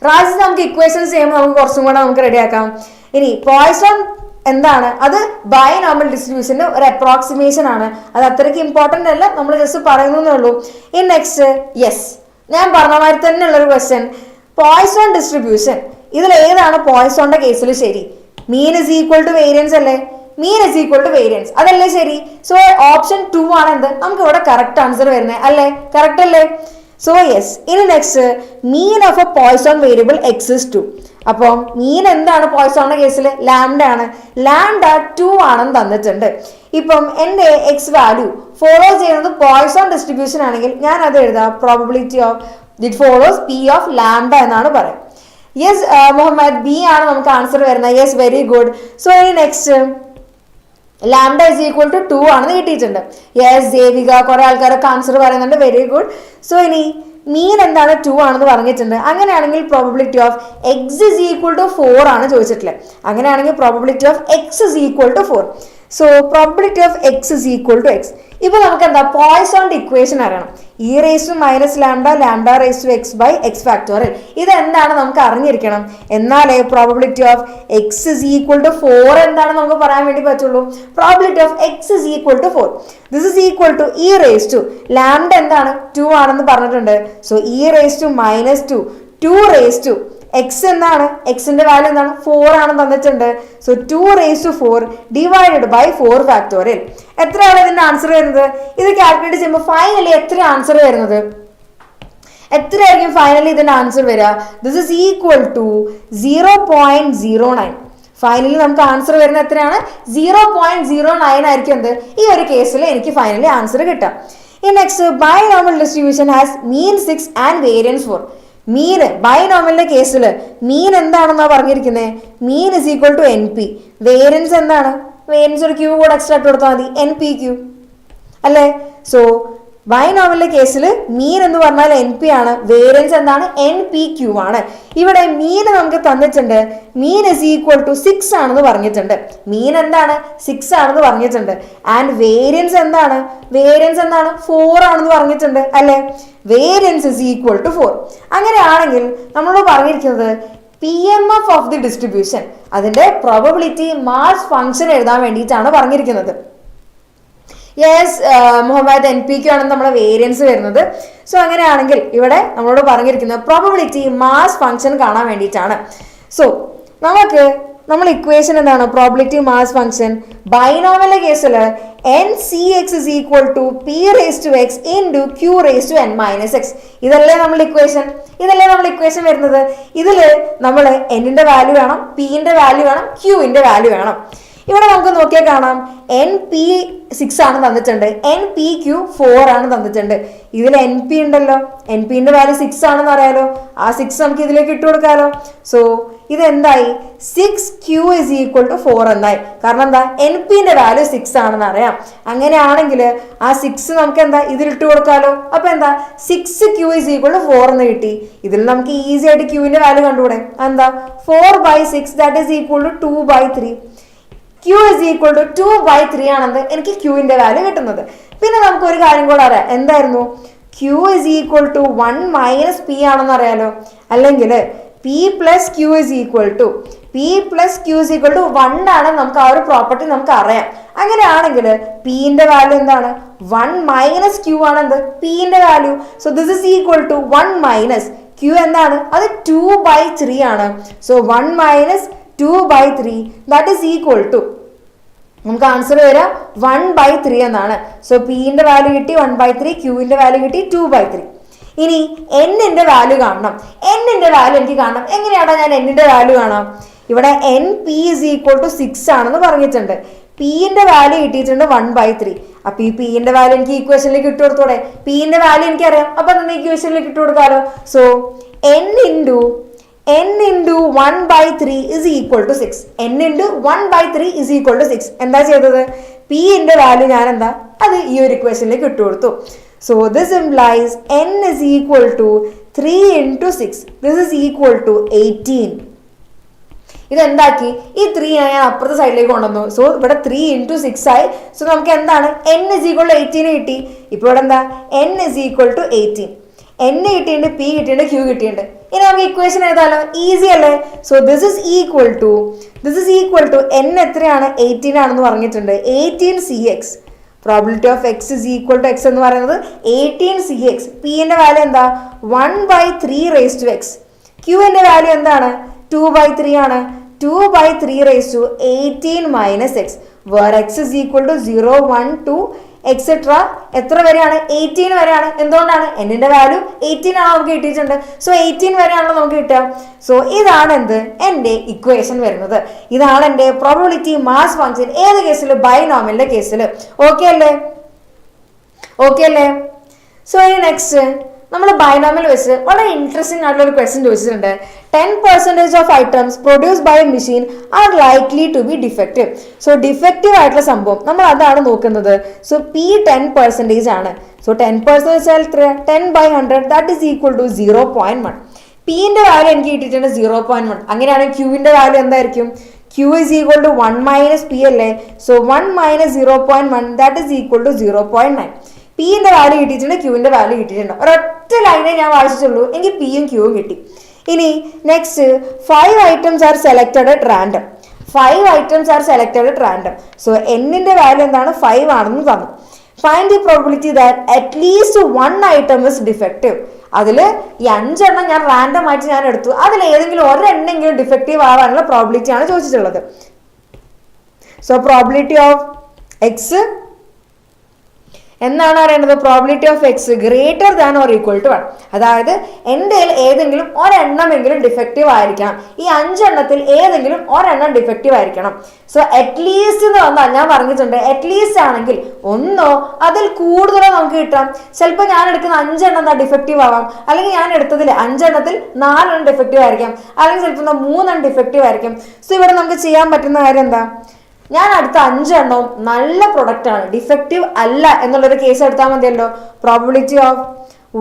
റാജി നമുക്ക് ഇക്വേഷൻസ് ചെയ്യുമ്പോൾ നമുക്ക് കുറച്ചും കൂടെ നമുക്ക് റെഡിയാക്കാം. ഇനി പോയ്സോൺ എന്താണ്? അത് ബൈനോമിയൽ ഡിസ്ട്രിബ്യൂഷന്റെ ഒരു അപ്രോക്സിമേഷൻ ആണ്. അത് അത്രയ്ക്ക് ഇമ്പോർട്ടൻ്റ് അല്ല, നമ്മൾ ജസ്റ്റ് പറയുന്നേ ഉള്ളൂ. ഇനി നെക്സ്റ്റ് യെസ്, ഞാൻ പറഞ്ഞ മാതിരി തന്നെ ഉള്ളൊരു ക്വസ്റ്റ്യൻ. പോയ്സോൺ ഡിസ്ട്രിബ്യൂഷൻ ഇതിൽ ഏതാണ് പോയ്സോന്റെ കേസിൽ ശരി? Mean is equal to variance അല്ലേ? Mean is equal to variance അതല്ലേ ശരി? സോ ഓപ്ഷൻ 2 ആണ് എന്ത്? നമുക്ക് ഇവിടെ കറക്റ്റ് ആൻസർ വരുന്നത് അല്ലേ? കറക്റ്റ് അല്ലേ? So yes. ഇനി next mean of a Poisson variable x is 2. അപ്പം മീൻ എന്താണ് പോയ്സോണിന്റെ കേസിൽ? ലാംഡ ആണ്. ലാംഡ 2 ആണെന്ന് തന്നിട്ടുണ്ട്. ഇപ്പം എൻ്റെ എക്സ് വാല്യൂ ഫോളോ ചെയ്യുന്നത് പോയ്സോൺ ഡിസ്ട്രിബ്യൂഷൻ ആണെങ്കിൽ ഞാൻ അത് എഴുതാം probability of it follows P of lambda എന്നാണ് പറയുന്നത്. യെസ് മുഹമ്മദ്, ബി ആണ് നമുക്ക് ആൻസർ വരുന്നത്. Yes, very good. സോ ഇനി next lambda is equal to 2 ആണെന്ന് കിട്ടിയിട്ടുണ്ട്. യെസ് ദേവിക, കുറെ ആൾക്കാരൊക്കെ ആൻസർ പറയുന്നുണ്ട്. Very good. സോ ഇനി മീൻ എന്താണ് 2 ആണെന്ന് പറഞ്ഞിട്ടുണ്ട്. അങ്ങനെയാണെങ്കിൽ probability of X is equal to 4 ആണ് ചോദിച്ചിട്ടുള്ളത്. അങ്ങനെയാണെങ്കിൽ probability of X is equal to 4. So probability of X is equal to x. ഇപ്പൊ നമുക്ക് എന്താ പോയ്സോണിന്റെ ഇക്വേഷൻ അറിയണം. E raise to minus lambda lambda raise to X by X factorial. ഇത് എന്താണ് നമുക്ക് അറിഞ്ഞിരിക്കണം. എന്നാലേ probability of X is equal to 4 എന്താണ് നമുക്ക് പറയാൻ വേണ്ടി പറ്റുള്ളൂ. Probability of X is equal to 4. This is equal to e raise to lambda എന്താണ് 2 ആണെന്ന് പറഞ്ഞിട്ടുണ്ട്. So e raise to minus 2 raise to x എന്താണ്, എക്സിന്റെ വാല്യൂ എന്താണ് 4 ആണെന്ന് തന്നിട്ടുണ്ട്. So 2 raise to 4 divided by 4 factorial. എത്രയാണ് ഇതിന്റെ ആൻസർ വരുന്നത്? ഇത് കാൽക്കുലേറ്റ് ചെയ്യുമ്പോൾ ഫൈനലി എത്ര ആൻസർ വരുന്നത്? എത്രയായിരിക്കും ഫൈനലി ഇതിന്റെ ആൻസർ വരിക? This is equal to 0.09. Finally നമുക്ക് ആൻസർ വരുന്നത് എത്രയാണ്? 0.09 ആയിരിക്കും എന്ത് ഈ ഒരു കേസിൽ എനിക്ക് ഫൈനലി ആൻസർ കിട്ടാം. ഈ next binomial distribution has mean 6 and variance 4. Mean ബൈനോമിയലിന്റെ കേസിൽ മീൻ എന്താണെന്നാ പറഞ്ഞിരിക്കുന്നത്? Mean is equal to n p. Variance എന്താണ്? വേരിയൻസ് ഒരു ക്യൂ കൂടെ എക്സ്ട്രാ ഇട്ട് കൊടുത്താൽ മതി, എൻ പി ക്യൂ അല്ലേ. സോ ബൈനോമിയലിന്റെ കേസിൽ മീൻ എന്ന് പറഞ്ഞാൽ എൻ പി ആണ്, വേരിയൻസ് എന്താണ്? എൻ പി ക്യൂ ആണ്. ഇവിടെ മീൻ നമുക്ക് തന്നിട്ടുണ്ട്. മീൻ ഇസ് ഈക്വൽ ടു 6 ആണെന്ന് പറഞ്ഞിട്ടുണ്ട്. മീൻ എന്താണ്? 6 ആണെന്ന് പറഞ്ഞിട്ടുണ്ട്. ആൻഡ് വേരിയൻസ് എന്താണ്? വേരിയൻസ് എന്താണ്? 4 ആണെന്ന് പറഞ്ഞിട്ടുണ്ട് അല്ലെ. Variance is equal to 4. അങ്ങനെയാണെങ്കിൽ നമ്മളോട് പറഞ്ഞിരിക്കുന്നത് p M f of the distribution, അതിന്റെ പ്രോബബിലിറ്റി മാസ് ഫംഗ്ഷൻ എഴുതാൻ വേണ്ടിയിട്ടാണ് പറഞ്ഞിരിക്കുന്നത്. Yes Muhammad, n p q ആണ് നമ്മുടെ വേരിയൻസ് വരുന്നത്. സോ അങ്ങനെയാണെങ്കിൽ ഇവിടെ നമ്മളോട് പറഞ്ഞിരിക്കുന്നത് പ്രോബബിലിറ്റി മാസ് ഫംഗ്ഷൻ കാണാൻ വേണ്ടിയിട്ടാണ്. സോ നമ്മൾ ഇക്വേഷൻ എന്താണ്? പ്രോബബിലിറ്റി മാസ് ഫംഗ്ഷൻ ബൈനോമിയലിന്റെ കേസിൽ n c x is equal to p raise to x into q raise to n minus x. ഇതല്ലേ നമ്മൾ ഇക്വേഷൻ വരുന്നത്. ഇതിൽ നമ്മൾ എന്നിന്റെ വാല്യൂ വേണം, പിന്റെ വാല്യൂ വേണം, ക്യൂവിന്റെ വാല്യൂ വേണം. ഇവിടെ നമുക്ക് നോക്കിയാൽ കാണാം എൻ പി 6 ആണ് തന്നിട്ടുണ്ട്, എൻ പി ക്യൂ 4 ആണ് തന്നിട്ടുണ്ട്. ഇതിൽ എൻ പി ഉണ്ടല്ലോ, എൻ പിന്റെ വാല്യൂ 6 ആണെന്ന് അറിയാലോ. ആ 6 നമുക്ക് ഇതിലേക്ക് ഇട്ട് കൊടുക്കാലോ. സോ ഇത് എന്തായി? 6q ഇസ് ഈക്വൽ ടു 4 എന്നായി. കാരണം എന്താ? എൻ പിന്റെ വാല്യൂ 6 ആണെന്ന് അറിയാം. അങ്ങനെയാണെങ്കിൽ ആ 6 നമുക്ക് എന്താ ഇതിൽ ഇട്ട് കൊടുക്കാലോ. അപ്പൊ എന്താ? 6q ഇസ് ഈക്വൽ ടു 4 എന്ന് കിട്ടി. ഇതിൽ നമുക്ക് ഈസി ആയിട്ട് ക്യൂവിന്റെ വാല്യൂ കണ്ടുകൂടെ? എന്താ? 4/6 that is equal to 2/3. Q is equal to 2/3 ആണെന്ന് എനിക്ക് ക്യൂവിന്റെ വാല്യൂ കിട്ടുന്നത്. പിന്നെ നമുക്ക് ഒരു കാര്യം കൂടെ അറിയാം. എന്തായിരുന്നു? Q is equal to 1 minus P ആണെന്ന് അറിയാലോ. അല്ലെങ്കിൽ P plus Q is equal to 1 ആണ്. നമുക്ക് ആ ഒരു പ്രോപ്പർട്ടി നമുക്ക് അറിയാം. അങ്ങനെയാണെങ്കിൽ Pന്റെ വാല്യൂ എന്താണ്? 1 minus Q ആണ് എന്ത്? Pന്റെ value. So this is equal to 1 minus Q എന്താണ്? അത് 2/3 ആണ്. So 1 minus 2/3 that is equal to നമുക്ക് ആൻസർ വരിക 1/3 എന്നാണ്. സോ പിന്റെ വാല്യൂ കിട്ടി 1/3, ക്യൂവിന്റെ വാല്യൂ കിട്ടി 2/3. ഇനി എന്നിന്റെ വാല്യൂ കാണണം. എന്നിന്റെ വാല്യൂ എനിക്ക് കാണണം. എങ്ങനെയാണോ ഞാൻ എന്നിന്റെ വാല്യൂ കാണാം? ഇവിടെ n p is equal to 6 ആണെന്ന് പറഞ്ഞിട്ടുണ്ട്. പിന്റെ വാല്യൂ കിട്ടിയിട്ടുണ്ട് 1/3. അപ്പൊ ഈ പിന്റെ വാല്യൂ എനിക്ക് ഇക്വേഷനിലേക്ക് ഇട്ട് കൊടുത്തോടെ. പിന്റെ വാല്യൂ എനിക്കറിയാം. അപ്പൊ തന്നെ ഇക്വേഷനിലേക്ക് ഇട്ട് കൊടുക്കാലോ. So n into 1/3 is equal to 6. n into 1/3 is equal to 6. എന്താ ചെയ്തത്? p ന്റെ വാല്യൂ ഞാൻ എന്താ അത് ഈ ഒരു ഇക്വേഷനിലേക്ക് ഇട്ട് കൊടുത്തു. So this implies n is equal to 3 into 6. This is equal to 18. ഇതെന്താക്കി? ഈ 3 ഞാൻ അപ്പുറത്തെ സൈഡിലേക്ക് കൊണ്ടുവന്നു. സോ ഇവിടെ 3 into 6 ആയി. സോ നമുക്ക് എന്താണ്? n is equal to 18 കിട്ടി. ഇപ്പൊ ഇവിടെ എന്താ? n is equal to 18. n കിട്ടിയിട്ടുണ്ട്, p കിട്ടിയിട്ടുണ്ട്, q കിട്ടിയിട്ടുണ്ട്. ഇനി നമുക്ക് ഇക്വേഷൻ എഴുതാലോ. ഈസി അല്ലേ? So this is equal to n എത്രയാണ്? 18 ആണെന്ന് പറഞ്ഞിട്ടുണ്ട്. 18cx. Probability of X is equal to X എന്ന് പറയുന്നത് 18cx. പിന്റെ വാല്യൂ എന്താ? 1/3 റേസ് ടു എക്സ്. ക്യൂവിന്റെ വാല്യൂ എന്താണ്? 2/3 ആണ്. 2/3 raise to 18 minus x, where x is equal to 0, 1, 2 et cetera എത്ര വരെയാണ്? 18 വരെയാണ്. എന്തുകൊണ്ടാണ്? എന്നിന്റെ വാല്യൂ 18 ആണ് നമുക്ക് കിട്ടിയിട്ടുണ്ട്. സോ 18 വരെയാണല്ലോ നമുക്ക് കിട്ടുക. സോ ഇതാണ് എന്ത്? എന്റെ ഇക്വേഷൻ വരുന്നത്. ഇതാണ് എന്റെ പ്രോബബിലിറ്റി മാസ് ഫംഗ്ഷൻ. ഏത് കേസിൽ? ബൈനോമിയലിന്റെ കേസിൽ. ഓക്കെ അല്ലേ? സോ ഇനി നെക്സ്റ്റ് നമ്മൾ ബൈനോമിയൽ വെച്ച് വളരെ ഇൻട്രസ്റ്റിംഗ് ആയിട്ടുള്ള ഒരു ക്വസ്റ്റ്യൻ ചോദിച്ചിട്ടുണ്ട്. 10% of items produce by a machine are likely to be defective. So defective ആയിട്ടുള്ള സംഭവം നമ്മൾ അതാണ് നോക്കുന്നത്. സോ പി 10% ആണ്. സോ 10% വെച്ചാൽ 10/100 ദാറ്റ് ഈസ് ഈക്വൽ ടു 0.1. പിന്റെ വാല്യൂ എനിക്ക് കിട്ടിയിട്ടുണ്ട് 0.1. അങ്ങനെയാണെങ്കിൽ ക്യൂവിന്റെ വാല്യൂ എന്തായിരിക്കും? Q is equal to 1 minus P അല്ലേ? So 1 minus 0.1 that is equal to 0.9. പിന്റെ വാല്യൂ കിട്ടിയിട്ടുണ്ട്, ക്യൂവിന്റെ വാല്യൂ കിട്ടിയിട്ടുണ്ട്. ഒരൊറ്റ ലൈനെ ഞാൻ വായിച്ചിട്ടുള്ളൂ, എനിക്ക് പിയും ക്യൂവും കിട്ടി. ഇനി next 5 items are selected at random. 5 items are selected at random. So എന്നിന്റെ വാല്യൂ എന്താണ്? 5 ആണെന്ന് തന്നു. Find the probability that at least 1 item is defective. അതിൽ ഈ 5 എണ്ണം ഞാൻ റാൻഡം ആയിട്ട് ഞാൻ എടുത്തു, അതിൽ ഏതെങ്കിലും ഒരെണ്ണെങ്കിലും ഡിഫക്റ്റീവ് ആവാനുള്ള പ്രോബിലിറ്റി ആണ് ചോദിച്ചിട്ടുള്ളത്. സോ പ്രോബിലിറ്റി ഓഫ് എക്സ് എന്നാണ് അറിയേണ്ടത്? Probability of X greater than or equal to 1. അതായത് എൻ്റെ ഏതെങ്കിലും ഒരെണ്ണമെങ്കിലും ഡിഫക്റ്റീവ് ആയിരിക്കണം. ഈ 5 എണ്ണത്തിൽ ഏതെങ്കിലും ഒരെണ്ണം ഡിഫക്റ്റീവ് ആയിരിക്കണം. സോ അറ്റ്ലീസ്റ്റ് എന്ന് വന്നാൽ ഞാൻ പറഞ്ഞിട്ടുണ്ട്, അറ്റ്ലീസ്റ്റ് ആണെങ്കിൽ ഒന്നോ അതിൽ കൂടുതലോ നമുക്ക് കിട്ടാം. ചിലപ്പോൾ ഞാൻ എടുക്കുന്ന 5 എണ്ണം എന്താ ഡിഫക്റ്റീവ് ആവാം, അല്ലെങ്കിൽ ഞാൻ എടുത്തതിൽ 5 എണ്ണത്തിൽ 4 എണ്ണം ഡിഫക്റ്റീവ് ആയിരിക്കാം, അല്ലെങ്കിൽ ചിലപ്പോൾ 3 എണ്ണം ഡിഫക്റ്റീവ് ആയിരിക്കും. സോ ഇവിടെ നമുക്ക് ചെയ്യാൻ പറ്റുന്ന കാര്യം എന്താ? ഞാൻ അടുത്ത 5 എണ്ണവും നല്ല പ്രൊഡക്റ്റ് ആണ്, ഡിഫക്റ്റീവ് അല്ല എന്നുള്ളൊരു കേസ് എടുത്താൽ മതിയല്ലോ. Probability of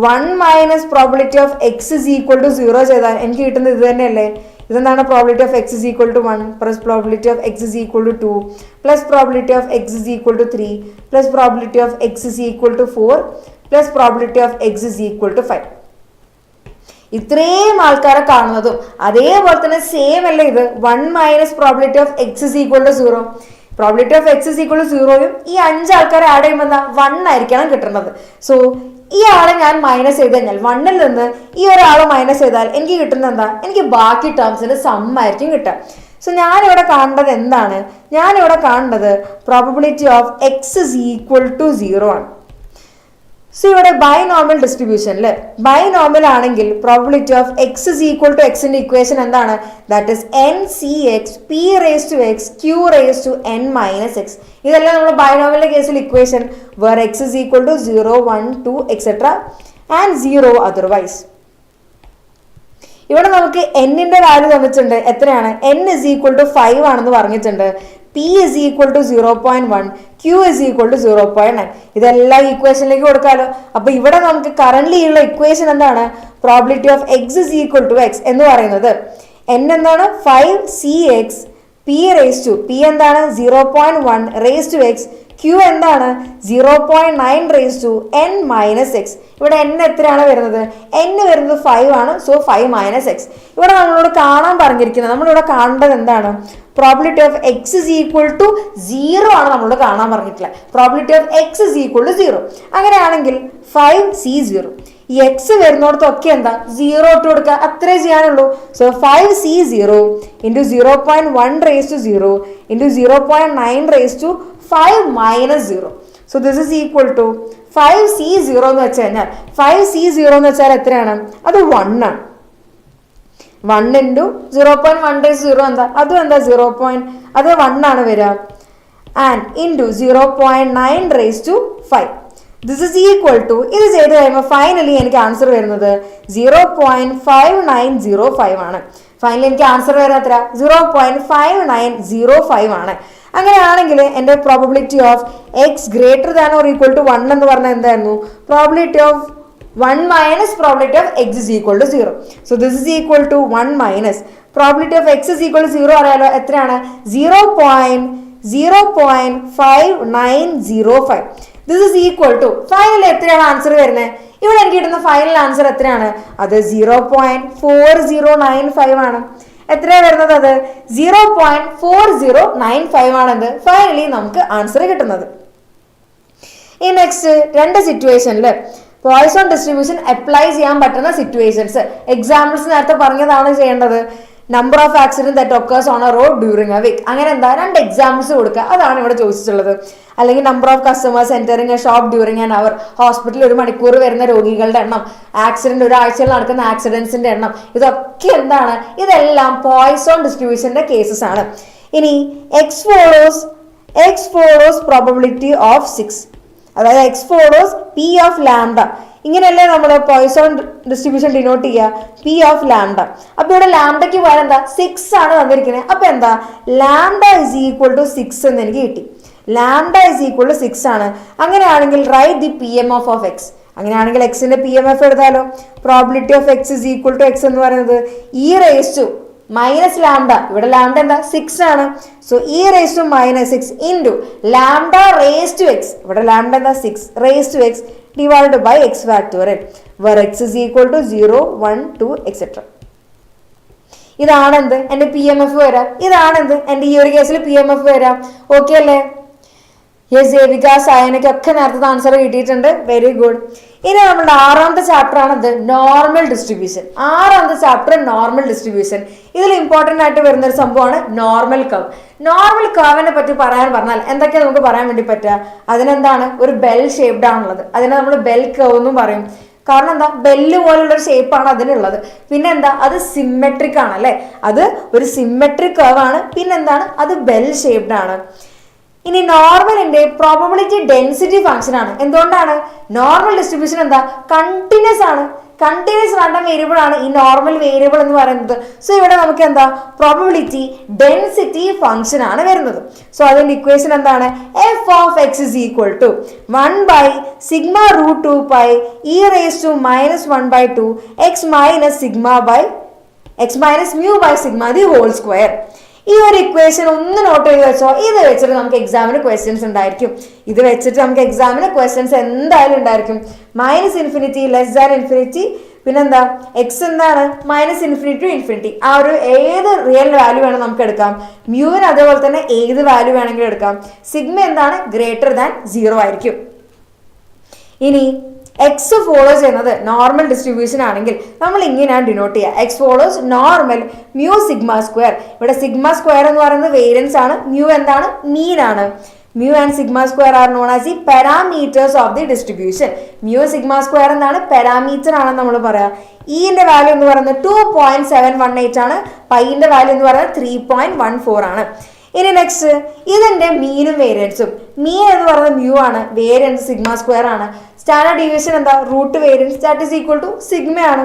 1 minus probability of X is equal to 0 ചെയ്താൽ എനിക്ക് കിട്ടുന്നത് ഇത് തന്നെയല്ലേ? ഇതെന്താണ്? Probability of X is equal to 1 plus probability of X is equal to 2 plus probability of X is equal to 3 plus probability of X is equal to 4 plus probability of X is equal to 5. ഇത്രയും ആൾക്കാരെ കാണുന്നതും അതേപോലെ തന്നെ same അല്ലേ ഇത്? 1 minus probability of X is equal to 0. Probability of X is equal to 0യും ഈ 5 ആൾക്കാരെ ആഡ് ചെയ്യുമ്പോൾ എന്താ? 1 ആയിരിക്കണം കിട്ടുന്നത്. സോ ഈ ആളെ ഞാൻ മൈനസ് ചെയ്ത് കഴിഞ്ഞാൽ 1ൽ നിന്ന് ഈ ഒരാളെ മൈനസ് ചെയ്താൽ എനിക്ക് കിട്ടുന്നത് എന്താ? എനിക്ക് ബാക്കി ടേംസിന് സം ആയിരിക്കും കിട്ടുക. സോ ഞാനിവിടെ കാണേണ്ടത് എന്താണ്? ഞാനിവിടെ കാണേണ്ടത് probability of X is equal to 0 ആണ്. സോ ഇവിടെ ബൈനോമിയൽ ഡിസ്ട്രിബ്യൂഷനിൽ ബൈനോമിയൽ ആണെങ്കിൽ probability of X is equal to എക്സിന്റെ ഇക്വേഷൻ എന്താണ്? That is n c x p raise to x q raise to n minus x. ഇതെല്ലാം നമ്മൾ ബൈനോമിയലിന്റെ കേസിൽ equation where x is equal to 0 1 2 et cetera and 0 otherwise. ഇവിടെ നമുക്ക് എന്നിന്റെ value തന്നിട്ടുണ്ട്. എത്രയാണ്? എൻ ഇസ് ഈക്വൽ ടു 5 ആണെന്ന് പറഞ്ഞിട്ടുണ്ട്. P is equal to 0.1, Q is equal to 0.9. ഇതെല്ലാം ഇക്വേഷനിലേക്ക് കൊടുക്കാമല്ലോ. അപ്പൊ ഇവിടെ നമുക്ക് കറന്റ് ഉള്ള ഇക്വേഷൻ എന്താണ്? Probability of X is equal to X എന്ന് പറയുന്നത് n എന്താണ്? 5cx p raise to p എന്താണ്? 0.1 റേസ് ടു എക്സ്, Q എന്താണ്? 0.9 raise to n minus x. ഇവിടെ n എത്രയാണ് വരുന്നത്? n വരുന്നത് 5 ആണ്. So 5 minus x. ഇവിടെ നമ്മളോട് കാണാൻ പറഞ്ഞിരിക്കുന്നത്, നമ്മളിവിടെ കാണേണ്ടത് എന്താണ്? Probability of X is equal to 0 ആണ് നമ്മളോട് കാണാൻ പറഞ്ഞിട്ടില്ല. Probability of X is equal to 0. അങ്ങനെയാണെങ്കിൽ 5c0 ഈ എക്സ് വരുന്നിടത്തൊക്കെ എന്താ? 0 ഇട്ട് കൊടുക്കുക, അത്രേ ചെയ്യാനുള്ളൂ. So 5c0 into 0.1 raise to 0 into 0.9 raise to 5 minus 0. So this is equal to 5c0 എന്ന് വെച്ച് കഴിഞ്ഞാൽ 5c0 എന്ന് വെച്ചാൽ എത്രയാണ്? അത് 1 ആണ്. 1 ഇൻറ്റു 0.1 റേസ് 0 എന്താ? അതും എന്താ? 0. അത് 1 ആണ് വരിക. And into 0.9 raise to 5. This is equal to, ഇത് ചെയ്ത് കഴിയുമ്പോൾ ഫൈനലി എനിക്ക് ആൻസർ വരുന്നത് 0.5905 ആണ്. ഫൈനലി എനിക്ക് ആൻസർ വരുന്നത് എത്ര? 0.5905 ആണ്. അങ്ങനെയാണെങ്കിൽ എൻ്റെ probability of X greater than or equal to 1 എന്ന് പറഞ്ഞാൽ എന്തായിരുന്നു? Probability of 1 minus probability of x is equal to 0. So this is equal to 1 minus probability of x is equal to 0 അറിയാലോ? എത്രയാണ്? 0.5905. This is equal to final എത്രയാണ് answer വരുന്നത്? ഇവിടെ എനിക്ക് കിട്ടുന്ന ഫൈനൽ ആൻസർ എത്രയാണ്? അത് 0.4095 ആണ്. എത്രയാണ് വരുന്നത്? അത് 0.4095 ആണെന്ന് ഫൈനലി നമുക്ക് ആൻസർ കിട്ടുന്നത്. ഈ നെക്സ്റ്റ് രണ്ട് സിറ്റുവേഷനിൽ പോയ്സൺ ഡിസ്ട്രിബ്യൂഷൻ അപ്ലൈ ചെയ്യാൻ പറ്റുന്ന സിറ്റുവേഷൻസ് എക്സാമ്പിൾസ് നേരത്തെ പറഞ്ഞതാണ് ചെയ്യേണ്ടത്. Number of accident that occurs on a road during a week. അങ്ങനെ എന്താ? 2 എക്സാമ്പിൾസ് കൊടുക്കുക, അതാണ് ഇവിടെ ചോദിച്ചിട്ടുള്ളത്. അല്ലെങ്കിൽ number of customers entering a shop during an hour. ഹോസ്പിറ്റലിൽ 1 മണിക്കൂർ വരുന്ന രോഗികളുടെ എണ്ണം, ആക്സിഡന്റ് ഒരാഴ്ചയിൽ നടക്കുന്ന ആക്സിഡൻസിന്റെ എണ്ണം, ഇതൊക്കെ എന്താണ്? ഇതെല്ലാം പോയ്സൺ ഡിസ്ട്രിബ്യൂഷന്റെ കേസസ് ആണ്. ഇനി എക്സ് ഫോളോസ് പ്രോബബിലിറ്റി ഓഫ് 6, അതായത് X follows P of lambda. ഇങ്ങനെയല്ലേ നമ്മൾ പോയിസോൺ ഡിസ്ട്രിബ്യൂഷൻ ഡിനോട്ട് ചെയ്യുക, പി ഓഫ് ലാംഡ. അപ്പൊ ഇവിടെ ലാംഡയ്ക്ക് പകരം എന്താ 6 ആണ് തന്നിരിക്കുന്നത്. അപ്പൊ എന്താ ലാംഡ ഇസ് ഈക്വൽ ടു 6 എന്ന് എനിക്ക് കിട്ടി. ലാംഡ ഇസ് ഈക്വൽ ടു 6 ആണ്. അങ്ങനെയാണെങ്കിൽ right the p m of x. അങ്ങനെയാണെങ്കിൽ എക്സിന്റെ പി എം എഫ് എടുത്താലോ? Probability of X is equal to X എന്ന് പറയുന്നത് e raise to minus lambda. ഇവിടെ ലാംഡ എന്താ 6 ആണ്. So e raise to minus 6 into lambda raise to x. ഇവിടെ lambda എന്താ 6 raise to x divide by X factorial where x is equal to 0, 1, 2, etc. ഇതാണെന്ത് എൻ്റെ p M F വരാം. ഇതാണെന്ത് എൻ്റെ ഈ ഒരു കേസിൽ പി എം എഫ് വരാം. ഓക്കെ അല്ലേ? യെസ്, ദേവിക, സായനയ്ക്കൊക്കെ നേരത്തെ ആൻസർ കിട്ടിയിട്ടുണ്ട്. Very good. ഇനി നമ്മുടെ 6ാമത്തെ ചാപ്റ്റർ ആണ് ഇത് നോർമൽ ഡിസ്ട്രിബ്യൂഷൻ. 6ാമത്തെ ചാപ്റ്റർ നോർമൽ ഡിസ്ട്രിബ്യൂഷൻ. ഇതിൽ ഇമ്പോർട്ടൻ്റ് ആയിട്ട് വരുന്ന ഒരു സംഭവമാണ് നോർമൽ കർവ്. നോർമൽ കർവിനെ പറ്റി പറഞ്ഞാൽ എന്തൊക്കെയാണ് നമുക്ക് പറയാൻ വേണ്ടി പറ്റുക? അതിനെന്താണ് ഒരു ബെൽ ഷേപ്ഡ് ആണുള്ളത്. അതിനെ നമ്മൾ ബെൽ കർവ് എന്നും പറയും. കാരണം എന്താ ബെല്ല് പോലുള്ളൊരു ഷേപ്പാണ് അതിനുള്ളത്. പിന്നെ എന്താ അത് സിമെട്രിക് ആണ് അല്ലേ? അത് ഒരു സിമെട്രിക് കർവ് ആണ്. പിന്നെന്താണ് അത് ബെൽ ഷേപ്ഡ് ആണ്. ഇനി നോർമലിന്റെ പ്രോബബിലിറ്റി ഡെൻസിറ്റി ഫംഗ്ഷൻ ആണ്. എന്തുകൊണ്ടാണ്? നോർമൽ ഡിസ്ട്രിബ്യൂഷൻ എന്താ കണ്ടിന്യൂസ് ആണ്. കണ്ടിന്യൂസ് റാൻഡം വേരിയബിൾ ആണ് ഈ നോർമൽ വേരിയബിൾ എന്ന് പറയുന്നത്. സോ ഇവിടെ നമുക്ക് എന്താ പ്രോബബിലിറ്റി ഡെൻസിറ്റി ഫംഗ്ഷൻ ആണ് വരുന്നത്. സോ അതിന്റെ ഇക്വേഷൻ എന്താണ്? F of X is equal to 1 by sigma root 2 pi e raise to minus 1 by 2 x minus mu by sigma the whole square. ഈ ഒരു ഇക്വേഷൻ ഒന്ന് നോട്ട് ചെയ്ത് വെച്ചോ. ഇത് വെച്ചിട്ട് നമുക്ക് എക്സാമിന് ക്വസ്റ്റ്യൻസ് ഉണ്ടായിരിക്കും. ഇത് വെച്ചിട്ട് നമുക്ക് എക്സാമിന് ക്വസ്റ്റ്യൻസ് എന്തായാലും ഉണ്ടായിരിക്കും. Minus infinity, less than infinity, പിന്നെന്താ എക്സ് എന്താണ് മൈനസ് ഇൻഫിനിറ്റി ടു ഇൻഫിനിറ്റി. ആ ഒരു ഏത് റിയൽ വാല്യൂ വേണം നമുക്ക് എടുക്കാം. മ്യൂവിന് അതേപോലെ തന്നെ ഏത് വാല്യൂ വേണമെങ്കിലും എടുക്കാം. സിഗ്മ എന്താണ് ഗ്രേറ്റർ ദാൻ 0 ആയിരിക്കും. ഇനി എക്സ് ഫോളോ ചെയ്യുന്നത് നോർമൽ ഡിസ്ട്രിബ്യൂഷൻ ആണെങ്കിൽ നമ്മൾ ഇങ്ങനെയാണ് ഡിനോട്ട് ചെയ്യുക. X follows normal mu sigma square. ഇവിടെ സിഗ്മ സ്ക്വയർ എന്ന് പറയുന്നത് വേരിയൻസ് ആണ്. മ്യൂ എന്താണ് മീൻ ആണ്. Mu and sigma square are known as the parameters of the distribution. Mu sigma square എന്താണ് പാരാമീറ്റർ ആണെന്ന് നമ്മൾ പറയാം. ഇന്റെ വാല്യൂ എന്ന് പറയുന്നത് 2.718 ആണ്. പൈന്റെ വാല്യൂ എന്ന് പറയുന്നത് 3.14 ആണ്. ഇനി നെക്സ്റ്റ് ഇതിന്റെ മീനും വേരിയൻസും. മീൻ എന്ന് പറയുന്നത് മ്യൂ ആണ്, വേരിയൻസ് സിഗ്മ സ്ക്വയർ ആണ്. സ്റ്റാൻഡേർഡ് ഡീവിയേഷൻ എന്താ root variance that is equal to sigma ആണ്.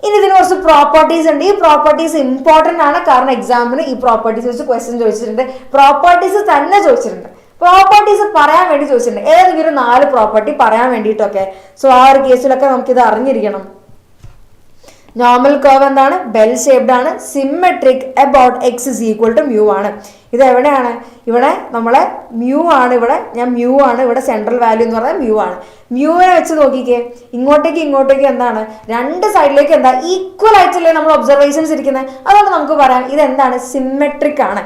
ഇനി ഇതിന് കുറച്ച് പ്രോപ്പർട്ടീസ് ഉണ്ട്. ഈ പ്രോപ്പർട്ടീസ് ഇമ്പോർട്ടൻ്റ് ആണ്. കാരണം എക്സാമിന് ഈ പ്രോപ്പർട്ടീസ് വെച്ച് ക്വസ്റ്റ്യൻ ചോദിച്ചിട്ടുണ്ട്. പ്രോപ്പർട്ടീസ് തന്നെ ചോദിച്ചിട്ടുണ്ട്. പ്രോപ്പർട്ടീസ് പറയാൻ വേണ്ടി ചോദിച്ചിട്ടുണ്ട്. ഏതെങ്കിലും 4 പ്രോപ്പർട്ടി പറയാൻ വേണ്ടിയിട്ടൊക്കെ. സോ ആ ഒരു കേസിലൊക്കെ നമുക്കിത് അറിഞ്ഞിരിക്കണം. നോർമൽ കർവ് എന്താണ് ബെൽ ഷേപ്ഡ് ആണ്. Symmetric about x is equal to mu ആണ്. ഇത് എവിടെയാണ്? ഇവിടെ നമ്മളെ മ്യൂ ആണ്. ഞാൻ മ്യൂ ആണ്. ഇവിടെ സെൻട്രൽ വാല്യൂ എന്ന് പറയുന്നത് മ്യൂ ആണ്. മ്യൂവിനെ വെച്ച് നോക്കിക്കേ, ഇങ്ങോട്ടേക്ക് എന്താണ് രണ്ട് സൈഡിലേക്ക് എന്താ ഈക്വൽ ആയിട്ടല്ലേ നമ്മൾ ഒബ്സർവേഷൻസ് ഇരിക്കുന്നത്. അതുകൊണ്ട് നമുക്ക് പറയാം ഇതെന്താണ് സിമെട്രിക് ആണ്.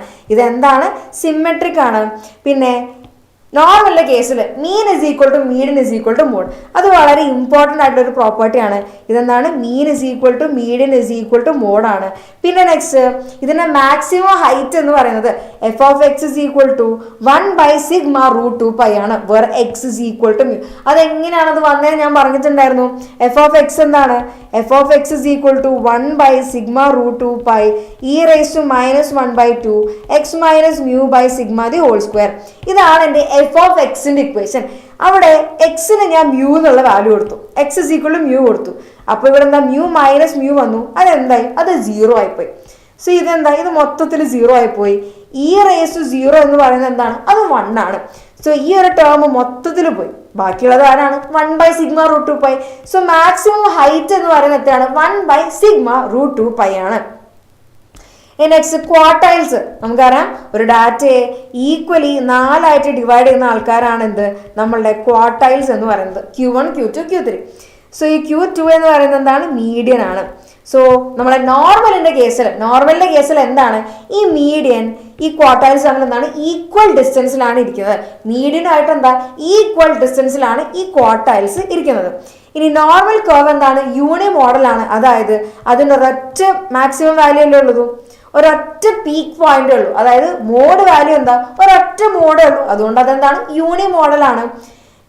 സിമെട്രിക് ആണ്. പിന്നെ നോർമലിന്റെ കേസിൽ mean is equal to median is equal to mode. അത് വളരെ ഇമ്പോർട്ടൻ്റ് ആയിട്ടുള്ള ഒരു പ്രോപ്പർട്ടിയാണ്. ഇതെന്താണ് mean is equal to median is equal to mode ആണ്. പിന്നെ നെക്സ്റ്റ് ഇതിന്റെ മാക്സിമം ഹൈറ്റ് എന്ന് പറയുന്നത് f of X is equal to 1 by sigma root 2 pi ആണ്. Where x is equal to mu. അതെങ്ങനെയാണ് അത് വന്നതെന്ന് ഞാൻ പറഞ്ഞിട്ടുണ്ടായിരുന്നു. എഫ് ഓഫ് എക്സ് എന്താണ്? F of X is equal to 1 by sigma root 2 pi e raise to minus 1 by 2 x minus mu by sigma the whole square. ഇതാണ് എൻ്റെ F of എക്സിന്റെ equation. അവിടെ എക്സിന് ഞാൻ മ്യൂ എന്നുള്ള വാല്യൂ കൊടുത്തു. X is equal to mu കൊടുത്തു. അപ്പൊ ഇവിടെ എന്താ മ്യൂ മൈനസ് മ്യൂ വന്നു. അതെന്തായി? അത് 0 ആയിപ്പോയി. സോ ഇതെന്താ? ഇത് മൊത്തത്തിൽ 0 ആയിപ്പോയി. ഇ റേസ് ടു 0 എന്ന് പറയുന്നത് എന്താണ്? അത് 1 ആണ്. സോ ഈ ഒരു ടേം മൊത്തത്തിൽ പോയി. ബാക്കിയുള്ളത് ആരാണ്? 1 by sigma root 2 pi. So maximum height എന്ന് പറയുന്നത് എത്രയാണ്? 1 ബൈ സിഗ്മ റൂട്ട് 2 പൈ ആണ്. Next quartiles. നമുക്കറിയാം ഒരു ഡാറ്റയെ ഈക്വലി 4 ആയിട്ട് ഡിവൈഡ് ചെയ്യുന്ന ആൾക്കാരാണ് എന്ത് നമ്മളുടെ ക്വാർട്ടൈൽസ് എന്ന് പറയുന്നത്. Q1, Q2, Q3. സോ ഈ Q2 എന്ന് പറയുന്നത് എന്താണ്? മീഡിയൻ ആണ്. സോ നമ്മളെ നോർമലിന്റെ കേസിൽ എന്താണ് ഈ മീഡിയൻ ഈ ക്വാർട്ടൈൽസ് തമ്മിൽ എന്താണ് ഈക്വൽ ഡിസ്റ്റൻസിലാണ് ഇരിക്കുന്നത്. മീഡിയനായിട്ട് എന്താ ഈക്വൽ ഡിസ്റ്റൻസിലാണ് ഈ ക്വാർട്ടൈൽസ് ഇരിക്കുന്നത്. ഇനി നോർമൽ കർവ് എന്താണ്? യൂണി മോഡലാണ്. അതായത് അതിനൊരൊറ്റ മാക്സിമം വാല്യൂ അല്ലേ ഉള്ളൂ, ഒരൊറ്റ പീക്ക് പോയിന്റ് ഉള്ളൂ. അതായത് മോഡ് വാല്യൂ എന്താ? ഒരൊറ്റ മോഡേ ഉള്ളൂ. അതുകൊണ്ട് അതെന്താണ് യൂണി മോഡലാണ്.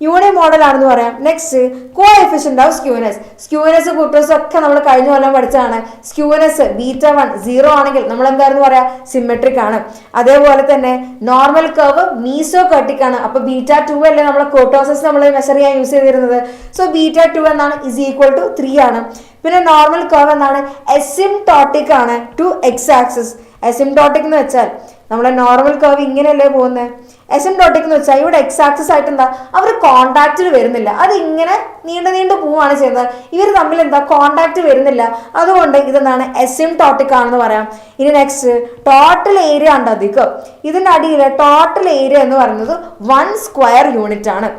യൂണി മോഡൽ ആണെന്ന് പറയാം. Next coefficient of skewness. Skewness kurtosis ഒക്കെ നമ്മൾ കഴിഞ്ഞ കൊല്ലം പഠിച്ചതാണ്. സ്ക്യൂനെസ് β1 0 ആണെങ്കിൽ നമ്മൾ എന്തായിരുന്നു പറയാ, സിമെട്രിക് ആണ്. അതേപോലെ തന്നെ നോർമൽ കർവ് മീസോകർട്ടിക് ആണ്. അപ്പൊ β2 അല്ലേ നമ്മളെ കോട്ടോസസ് നമ്മൾ മെഷർ ചെയ്യാൻ യൂസ് ചെയ്തിരുന്നത്. സോ β2 എന്നാണ് ഇസ് ഈക്വൽ ടു 3 ആണ്. പിന്നെ നോർമൽ കർവ് എന്നാണ് എസിംടോട്ടിക് ആണ് ടു എക്സ് ആക്സിസ്. എസിംടോട്ടിക് എന്ന് വെച്ചാൽ നമ്മളെ നോർമൽ കർവ് ഇങ്ങനെയല്ലേ പോകുന്നത്. എസിംടോട്ടിക് എന്ന് വെച്ചാൽ ഇവിടെ എക്സ് ആക്സിസ് ആയിട്ട് എന്താ അവർ കോണ്ടാക്റ്റിൽ വരുന്നില്ല, അത് ഇങ്ങനെ നീണ്ടു പോവുകയാണ് ചെയ്യുന്നത്. ഇവർ തമ്മിൽ എന്താ കോണ്ടാക്ട് വരുന്നില്ല, അതുകൊണ്ട് ഇതെന്താണ് എസിംടോട്ടിക് ആണെന്ന് പറയാം. ഇനി നെക്സ്റ്റ് ടോട്ടൽ ഏരിയ ഉണ്ട് അധികം. ഇതിന്റെ അടിയിൽ ടോട്ടൽ ഏരിയ എന്ന് പറയുന്നത് 1 സ്ക്വയർ യൂണിറ്റ് ആണ്.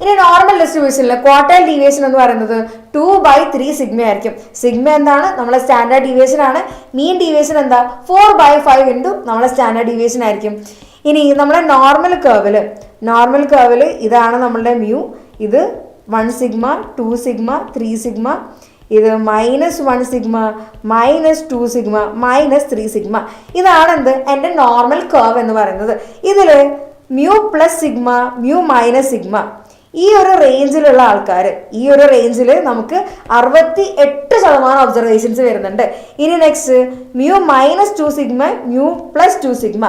ഇനി നോർമൽ ഡിസ്ട്രിബ്യൂഷനിൽ ക്വാർട്ടൈൽ ഡീവിയേഷൻ എന്ന് പറയുന്നത് 2/3 സിഗ്മ ആയിരിക്കും. സിഗ്മ എന്താണ്, നമ്മളെ സ്റ്റാൻഡേർഡ് ഡീവിയേഷൻ ആണ്. മീൻ ഡീവിയേഷൻ എന്താ 4/5 ഇൻറ്റു നമ്മളെ സ്റ്റാൻഡേർഡ് ഡീവിയേഷൻ ആയിരിക്കും. ഇനി നമ്മളെ നോർമൽ കർവില് ഇതാണ് നമ്മളുടെ മ്യൂ. ഇത് 1 സിഗ്മ, 2 സിഗ്മ, 3 സിഗ്മ, ഇത് -1 സിഗ്മ, -2 സിഗ്മ, -3 സിഗ്മ. ഇതാണ് എന്ത് എൻ്റെ നോർമൽ കർവ് എന്ന് പറയുന്നത്. ഇതിൽ mu plus sigma, mu minus sigma, ഈ ഒരു റേഞ്ചിലുള്ള ആൾക്കാർ, ഈ ഒരു റേഞ്ചിൽ നമുക്ക് 68% ഒബ്സർവേഷൻസ് വരുന്നുണ്ട്. ഇനി next mu -2 sigma, mu +2 sigma,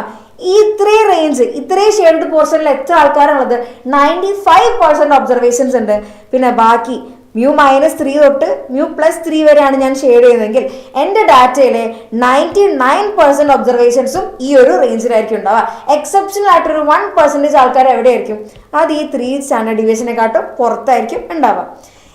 ഈ ഇത്രയും റേഞ്ച്, ഇത്രയും ഷെയ്ഡ് പോർഷനിൽ എത്ര ആൾക്കാരാണുള്ളത്, 95% ഒബ്സർവേഷൻസ് ഉണ്ട്. പിന്നെ ബാക്കി മ്യൂ -3 തൊട്ട് മ്യൂ +3 വരെയാണ് ഞാൻ ഷെയ്ഡ് ചെയ്യുന്നതെങ്കിൽ എൻ്റെ ഡാറ്റയിലെ 99% ഒബ്സർവേഷൻസും ഈ ഒരു റേഞ്ചിലായിരിക്കും ഉണ്ടാവുക. എക്സെപ്ഷണൽ ആയിട്ടൊരു 1% ആൾക്കാർ എവിടെയായിരിക്കും, അത് ഈ 3 സ്റ്റാൻഡേർഡ് ഡീവിയേഷനെക്കാട്ടും പുറത്തായിരിക്കും ഉണ്ടാവുക.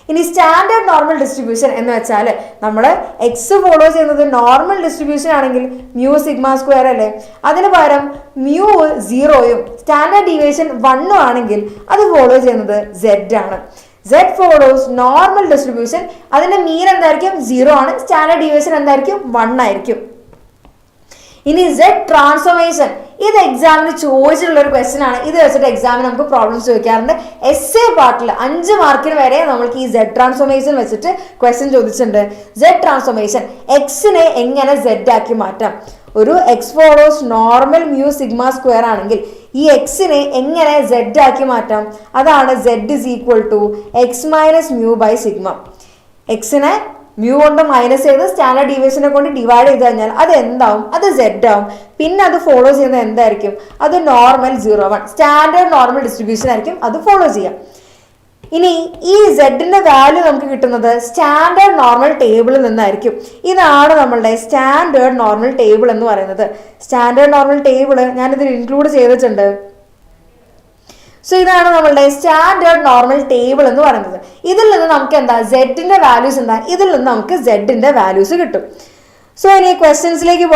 ഇനി സ്റ്റാൻഡേർഡ് നോർമൽ ഡിസ്ട്രിബ്യൂഷൻ എന്ന് വെച്ചാൽ നമ്മൾ എക്സ് ഫോളോ ചെയ്യുന്നത് നോർമൽ ഡിസ്ട്രിബ്യൂഷൻ ആണെങ്കിൽ മ്യൂ സിഗ്മ സ്ക്വയർ അല്ലേ, അതിന് പകരം മ്യൂ 0യും സ്റ്റാൻഡേർഡ് ഡീവിയേഷൻ 1 ആണെങ്കിൽ അത് ഫോളോ ചെയ്യുന്നത് Z ആണ്. Z follows normal distribution. അതിന്റെ മീൻ എന്തായിരിക്കും 0 ആണ്, സ്റ്റാൻഡേർഡ് ഡീവിയേഷൻ എന്തായിരിക്കും 1 ആയിരിക്കും. ഇനി Z ട്രാൻസ്ഫോർമേഷൻ, ഇത് എക്സാമിന് ചോദിച്ചിട്ടുള്ള ഒരു ക്വസ്റ്റ്യൻ ആണ്. ഇത് വെച്ചിട്ട് എക്സാമിന് നമുക്ക് പ്രോബ്ലംസ് ചോദിക്കാറുണ്ട്. എസ്എ പാർട്ടിൽ 5 മാർക്കിന് വരെ നമ്മൾക്ക് ഈ Z ട്രാൻസ്ഫോർമേഷൻ വെച്ചിട്ട് ക്വസ്റ്റ്യൻ ചോദിച്ചിട്ടുണ്ട്. Z ട്രാൻസ്ഫോർമേഷൻ എക്സിനെ എങ്ങനെ Z ആക്കി മാറ്റാം. ഒരു x follows normal mu sigma square ആണെങ്കിൽ ഈ എക്സിനെ എങ്ങനെ Z ആക്കി മാറ്റാം, അതാണ് Z is equal to X minus mu by sigma. എക്സിനെ മ്യൂ കൊണ്ട് മൈനസ് ചെയ്ത് സ്റ്റാൻഡേർഡ് ഡീവിയേഷനെ കൊണ്ട് ഡിവൈഡ് ചെയ്ത് കഴിഞ്ഞാൽ അത് എന്താവും, അത് Z ആവും. പിന്നെ അത് ഫോളോ ചെയ്യുന്നത് എന്തായിരിക്കും, അത് നോർമൽ 0, 1 സ്റ്റാൻഡേർഡ് നോർമൽ ഡിസ്ട്രിബ്യൂഷൻ ആയിരിക്കും അത് ഫോളോ ചെയ്യാം. ഇനി ഈ സെഡിന്റെ വാല്യൂ നമുക്ക് കിട്ടുന്നത് സ്റ്റാൻഡേർഡ് നോർമൽ ടേബിളിൽ നിന്നായിരിക്കും. ഇതാണ് നമ്മളുടെ സ്റ്റാൻഡേർഡ് നോർമൽ ടേബിൾ എന്ന് പറയുന്നത്. സ്റ്റാൻഡേർഡ് നോർമൽ ടേബിൾ ഞാനിതിൽ ഇൻക്ലൂഡ് ചെയ്തിട്ടുണ്ട്. സോ ഇതാണ് നമ്മളുടെ സ്റ്റാൻഡേർഡ് നോർമൽ ടേബിൾ എന്ന് പറയുന്നത്. ഇതിൽ നിന്ന് നമുക്ക് എന്താ സെഡിന്റെ വാല്യൂസ് എന്താ, ഇതിൽ നിന്ന് നമുക്ക് സെഡിന്റെ വാല്യൂസ് കിട്ടും. സോ ഇനി ക്വസ്റ്റ്യൻസിലേക്ക്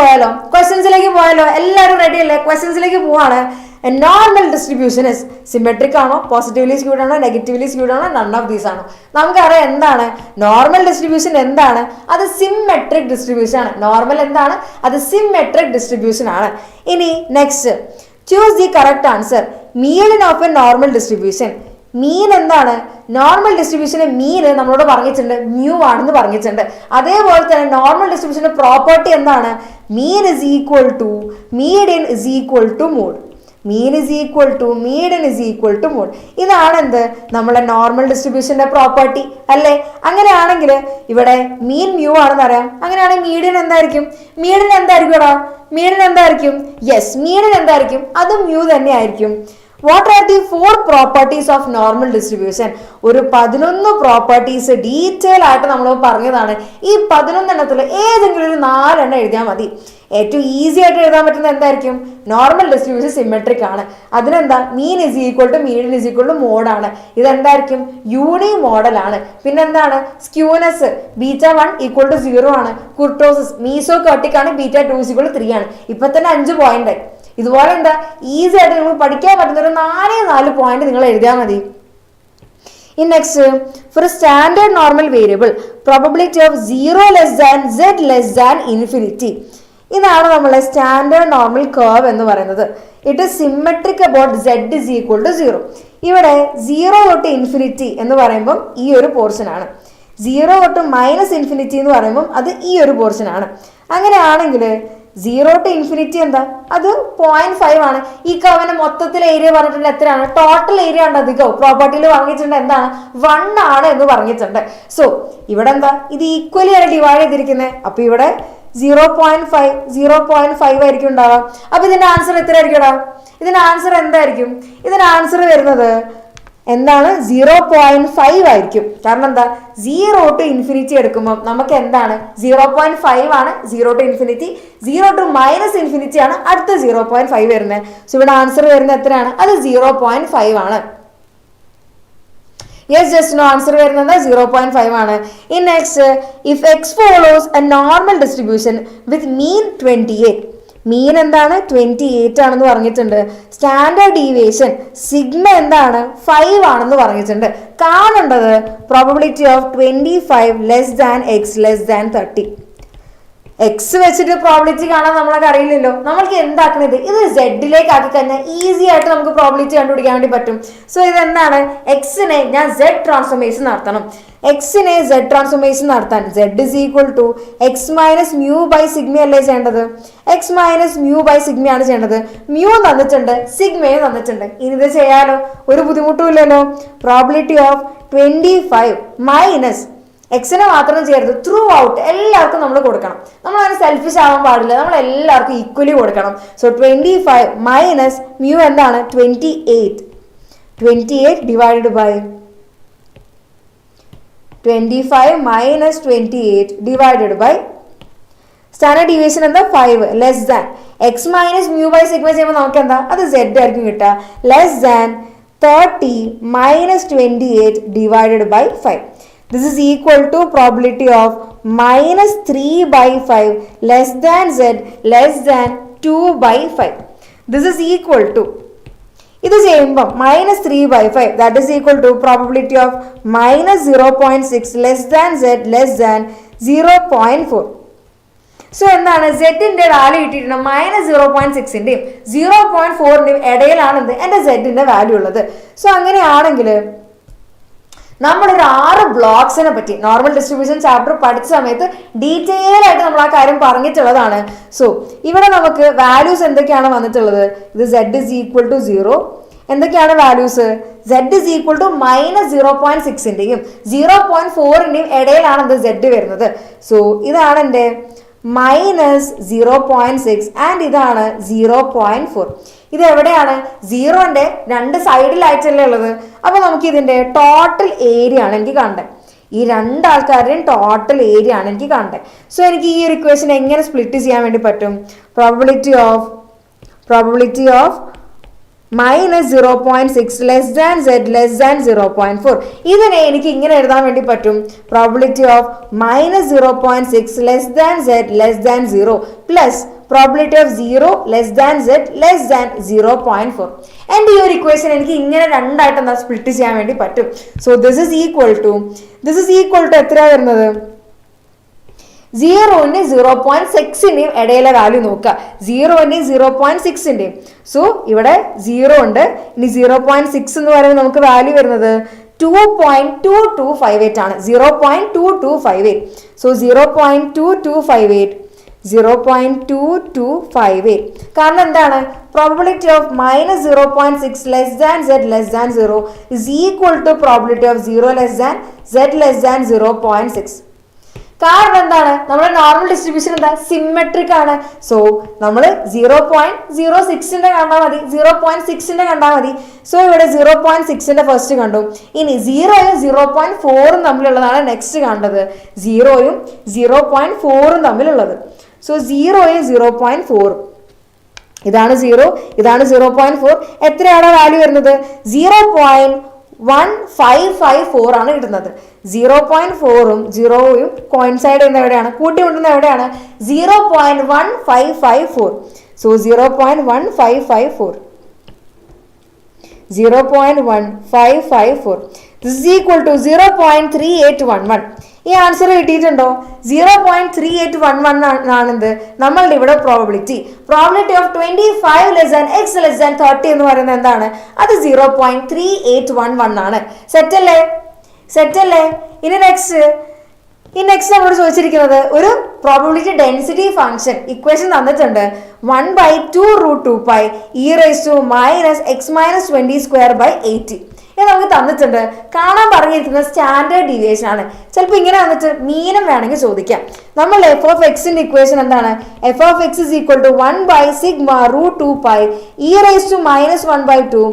പോയാലോ, എല്ലാവരും റെഡി അല്ലേ? ക്വസ്റ്റ്യൻസിലേക്ക് പോവാണ്. നോർമൽ ഡിസ്ട്രിബ്യൂഷൻ ഇസ് സിമെട്രിക് ആണോ, പോസിറ്റീവ്ലി സ്ക്യൂഡ് ആണോ, നെഗറ്റീവ്ലി സ്ക്യൂഡ് ആണോ, നൺ ഓഫ് ദീസ് ആണോ? നമുക്കറിയാം എന്താണ് നോർമൽ ഡിസ്ട്രിബ്യൂഷൻ, എന്താണ് അത് സിമെട്രിക് ഡിസ്ട്രിബ്യൂഷൻ ആണ്. നോർമൽ എന്താണ്, അത് സിമെട്രിക് ഡിസ്ട്രിബ്യൂഷൻ ആണ്. ഇനി next choose the correct answer. Mean of a normal distribution. Mean എന്താണ്, നോർമൽ ഡിസ്ട്രിബ്യൂഷന് മീൻ നമ്മളോട് പറഞ്ഞിട്ടുണ്ട് മ്യൂ ആണെന്ന് പറഞ്ഞിട്ടുണ്ട്. അതേപോലെ തന്നെ നോർമൽ ഡിസ്ട്രിബ്യൂഷന്റെ പ്രോപ്പർട്ടി എന്താണ്, mean is equal to median is equal to mode. Mean is equal to median is equal to mode. ഇതാണ് എന്ത് നമ്മളെ നോർമൽ ഡിസ്ട്രിബ്യൂഷന്റെ പ്രോപ്പർട്ടി അല്ലേ? അങ്ങനെയാണെങ്കിൽ ഇവിടെ മീൻ മ്യൂ ആണെന്ന് അറിയാം. അങ്ങനെയാണെങ്കിൽ മീഡിയൻ എന്തായിരിക്കും, മീഡിയൻ എന്തായിരിക്കും, യെസ് മീഡിയൻ എന്തായിരിക്കും, അത് മ്യൂ തന്നെ ആയിരിക്കും. What are the 4 properties of normal distribution? ഒരു 11 പ്രോപ്പർട്ടീസ് ഡീറ്റെയിൽ ആയിട്ട് നമ്മൾ പറഞ്ഞതാണ്. ഈ 11 എണ്ണത്തിൽ ഏതെങ്കിലും ഒരു 4 എണ്ണം എഴുതിയാൽ മതി. ഏറ്റവും ഈസി ആയിട്ട് എഴുതാൻ പറ്റുന്നത് എന്തായിരിക്കും, നോർമൽ ഡിസ്ട്രിബ്യൂഷൻ സിമെട്രിക് ആണ്. അതിനെന്താ mean is equal to median is equal to മോഡാണ്. ഇതെന്തായിരിക്കും യൂണി മോഡലാണ്. പിന്നെന്താണ് സ്ക്യൂനെസ് β1 ഈക്വൽ ടു 0 ആണ്. കുർട്ടോസിസ് മീസോകർട്ടിക് ആണ്, β2 ഈക്വൽ ടു 3 ആണ്. ഇപ്പൊ തന്നെ 5 പോയിന്റ്. ഇതുപോലെ എന്താ ഈസി ആയിട്ട് നിങ്ങൾ പഠിക്കാൻ പറ്റുന്ന ഒരു 4 പോയിന്റ് നിങ്ങൾ എഴുതിയാൽ മതി. In next, for a standard normal variable, probability of 0 less than z less than infinity. ഇതാണ് നമ്മളെ സ്റ്റാൻഡേർഡ് നോർമൽ കർവ് എന്ന് പറയുന്നത്. It is symmetric about z is equal to 0. ഇവിടെ 0 തൊട്ട് ഇൻഫിനിറ്റി എന്ന് പറയുമ്പോൾ ഈ ഒരു പോർഷൻ ആണ്. 0 തൊട്ട് -∞ എന്ന് പറയുമ്പോൾ അത് ഈ ഒരു പോർഷൻ ആണ്. അങ്ങനെയാണെങ്കിൽ 0 to ഇൻഫിനിറ്റി എന്താ, അത് 0.5 ആണ്. ഈ കർവിന്റെ മൊത്തത്തിൽ ഏരിയ പറഞ്ഞിട്ടുണ്ട് എത്രയാണ്, ടോട്ടൽ ഏരിയ ഉണ്ട് അധികവും പ്രോപ്പർട്ടിയിൽ പറഞ്ഞിട്ടുണ്ട് എന്താണ് 1 ആണ് എന്ന് പറഞ്ഞിട്ടുണ്ട്. സോ ഇവിടെ എന്താ, ഇത് ഈക്വലി ആണ് ഡിവൈഡ് ചെയ്തിരിക്കുന്നത്. അപ്പൊ ഇവിടെ 0.5 ആയിരിക്കും ഉണ്ടാവാം. അപ്പൊ ഇതിന്റെ ആൻസർ എത്ര ആയിരിക്കും? ഇതിന്റെ ആൻസർ എന്തായിരിക്കും? ഇതിന്റെ ആൻസർ വരുന്നത് എന്താണ് 0.5 ആയിരിക്കും. കാരണം എന്താ, 0 to ഇൻഫിനിറ്റി എടുക്കുമ്പോൾ നമുക്ക് എന്താണ് 0.5 ആണ് 0 to infinity, 0 to minus infinity ആണ് അടുത്ത 0.5 വരുന്നത്. സോ ഇവിടെ ആൻസർ വരുന്നത് എത്രയാണ്, അത് 0.5 ആണ്. യെസ്, ജസ്റ്റ് നോ, ആൻസർ വരുന്നത് 0.5 ആണ്. In next, if x follows a normal distribution with mean 28, mean എന്താണ് 28 ആണെന്ന് പറഞ്ഞിട്ടുണ്ട്. സ്റ്റാൻഡേർഡ് ഡീവിയേഷൻ സിഗ്മ എന്താണ് 5 ആണെന്ന് പറഞ്ഞിട്ടുണ്ട്. കാണേണ്ടത് probability of 25 less than X less than 30. X വെച്ചിട്ട് പ്രോബിലിറ്റി കാണാൻ നമ്മളൊക്കെ അറിയില്ലല്ലോ. നമ്മൾക്ക് എന്താക്കണത്, ഇത് സെഡിലേക്ക് ആക്കി കഴിഞ്ഞാൽ ഈസി ആയിട്ട് നമുക്ക് പ്രോബിലിറ്റി കണ്ടുപിടിക്കാൻ വേണ്ടി പറ്റും. സോ ഇതെന്താണ്, എക്സിനെ ഞാൻ സെഡ് ട്രാൻസ്ഫോർമേഷൻ നടത്തണം. എക്സിനെ സെഡ് ട്രാൻസ്ഫോർമേഷൻ നടത്താൻ z is equal to X minus mu by sigma അല്ലേ ചെയ്യേണ്ടത്? എക്സ് മൈനസ് മ്യൂ ബൈ സിഗ്മയാണ് ചെയ്യേണ്ടത്. മ്യൂ തന്നിട്ടുണ്ട്, സിഗ്മയും തന്നിട്ടുണ്ട്. ഇനി ഇത് ചെയ്യാലോ, ഒരു ബുദ്ധിമുട്ടും ഇല്ലല്ലോ. പ്രോബിലിറ്റി ഓഫ് 25 മൈനസ് എക്സിനെ മാത്രം ചെയ്യരുത്, ത്രൂ ഔട്ട് എല്ലാവർക്കും നമ്മൾ കൊടുക്കണം. നമ്മൾ അങ്ങനെ സെൽഫിഷ് ആവാൻ പാടില്ല, നമ്മൾ എല്ലാവർക്കും ഈക്വലി കൊടുക്കണം. സോ 25 മൈനസ് മ്യൂ എന്താണ് 28 divided by 25 minus 28 divided by standard deviation എന്താ 5 less than x minus mu by sigma ചെയ്യുമ്പോൾ നമുക്ക് എന്താ, അത് സെഡ് ആയിരിക്കും കിട്ടുക. Less than 30 minus 28 divided by 5. This is equal to probability of minus 3 by 5 less than z less than 2 by 5. This is equal to, ഇത് ചെയ്യുമ്പോൾ minus 3 by 5 that is equal to probability of minus 0.6 less than z less than 0.4. So എന്താണ്, സെഡിന്റെ value കിട്ടിയിട്ടുണ്ട് minus 0.6ന്റെയും 0.4ന്റെയും ഇടയിലാണ് എന്ത് എന്റെ സെഡിന്റെ value ഉള്ളത്. സോ അങ്ങനെയാണെങ്കിൽ നമ്മളൊരു 6 ബ്ലോക്സിനെ പറ്റി നോർമൽ ഡിസ്ട്രിബ്യൂഷൻ ചാപ്റ്റർ പഠിച്ച സമയത്ത് ഡീറ്റെയിൽ ആയിട്ട് നമ്മൾ ആ കാര്യം പറഞ്ഞിട്ടുള്ളതാണ്. സോ ഇവിടെ നമുക്ക് വാല്യൂസ് എന്തൊക്കെയാണ് വന്നിട്ടുള്ളത്, ഇത് z ഇസ് ഈക്വൽ ടു 0. എന്തൊക്കെയാണ് values, z is equal to minus 0.6ന്റെയും 0.4ന്റെയും ഇടയിലാണ് എന്ത് z വരുന്നത്. സോ ഇതാണ് എൻ്റെ മൈനസ് 0.6 ആൻഡ് ഇതാണ് 0.4. ഇത് എവിടെയാണ്, 0ന്റെ 2 സൈഡിലായിട്ടല്ലേ ഉള്ളത്. അപ്പൊ നമുക്ക് ഇതിന്റെ ടോട്ടൽ ഏരിയ ആണ് എനിക്ക് കാണേണ്ടത്. ഈ 2 ആൾക്കാരുടെയും ടോട്ടൽ ഏരിയ ആണ് എനിക്ക് കാണേണ്ടത്. സോ എനിക്ക് ഈ ഒരു ഇക്വേഷൻ എങ്ങനെ സ്പ്ലിറ്റ് ചെയ്യാൻ വേണ്ടി പറ്റും, probability of minus 0.6 less than z less than 0.4. ഇതിനെ എനിക്ക് ഇങ്ങനെ എഴുതാൻ വേണ്ടി പറ്റും, probability of minus 0.6 less than z less than 0 plus probability of 0 less than z less than 0.4. And ഈ ഒരു ഇക്വേഷൻ എനിക്ക് ഇങ്ങനെ രണ്ടായിട്ട് എന്താ സ്പ്ലിറ്റ് ചെയ്യാൻ വേണ്ടി പറ്റും. So this is equal to എത്രയാണ് വരുന്നത്, 0ന്റെയും 0.6ന്റെയും ഇടയിലെ വാല്യൂ നോക്കുക, 0ന്റെയും 0.6ന്റെയും. സോ ഇവിടെ 0 ഉണ്ട്, ഇനി 0.6 എന്ന് പറയുമ്പോൾ നമുക്ക് വാല്യൂ വരുന്നത് 2.2258 ആണ്. 0.2258. സോ 0.2258 കാരണം എന്താണ്, probability of minus 0.6 less than z less than 0 is equal to probability of 0 less than z less than 0.6. കാരണം എന്താണ്, നമ്മുടെ നോർമൽ ഡിസ്ട്രിബ്യൂഷൻ എന്താ സിമെട്രിക് ആണ്. സോ നമ്മൾ 0.06ന്റെ കണ്ടാൽ മതി, 0.6ന്റെ കണ്ടാൽ മതി. സോ ഇവിടെ 0.6ന്റെ ഫസ്റ്റ് കണ്ടു. ഇനി 0യും 0.4ഉം തമ്മിലുള്ളതാണ് നെക്സ്റ്റ് കണ്ടത്, 0യും 0.4ഉം തമ്മിലുള്ളത്. സോ 0യും 0.4, ഇതാണ് 0, ഇതാണ് 0.4. എത്രയാണ് വാല്യൂ വരുന്നത്, 0.1554 ആണ് കിട്ടുന്നത്. 0.4ഉം 0യും കോയിൻസൈഡ് ചെയ്യുന്ന എവിടെയാണ്, കൂട്ടിമുട്ടുന്ന എവിടെയാണ്, 0.1554. So 0.1554 this is equal to 0.3811. ഈ ആൻസർ കിട്ടിയിട്ടുണ്ടോ, 0.3811 ആണെന്ത് നമ്മളുടെ ഇവിടെ probability of 25 less than X less than 30 എന്ന് പറയുന്നത് എന്താണ്, അത് 0.3811 ആണ്. സെറ്റ് അല്ലേ. ഇനി നെക്സ്റ്റ് ഈ നെക്സ്റ്റ് നമ്മളോട് ചോദിച്ചിരിക്കുന്നത് ഒരു പ്രോബബിലിറ്റി ഡെൻസിറ്റി ഫംഗ്ഷൻ ഇക്വേഷൻ തന്നിട്ടുണ്ട് 1/2√2π e⁻x−20² ഇത് നമുക്ക് തന്നിട്ടുണ്ട്. കാണാൻ പറഞ്ഞിരിക്കുന്ന സ്റ്റാൻഡേർഡ് ഡീവിയേഷൻ ആണ്. ചിലപ്പോൾ ഇങ്ങനെ വന്നിട്ട് മീനും വേണമെങ്കിൽ ചോദിക്കാം. നമ്മൾ എഫ് ഓഫ് എക്സിന്റെ ഇക്വേഷൻ എന്താണ്? F of X is equal to 1/σ√2π e⁻1/2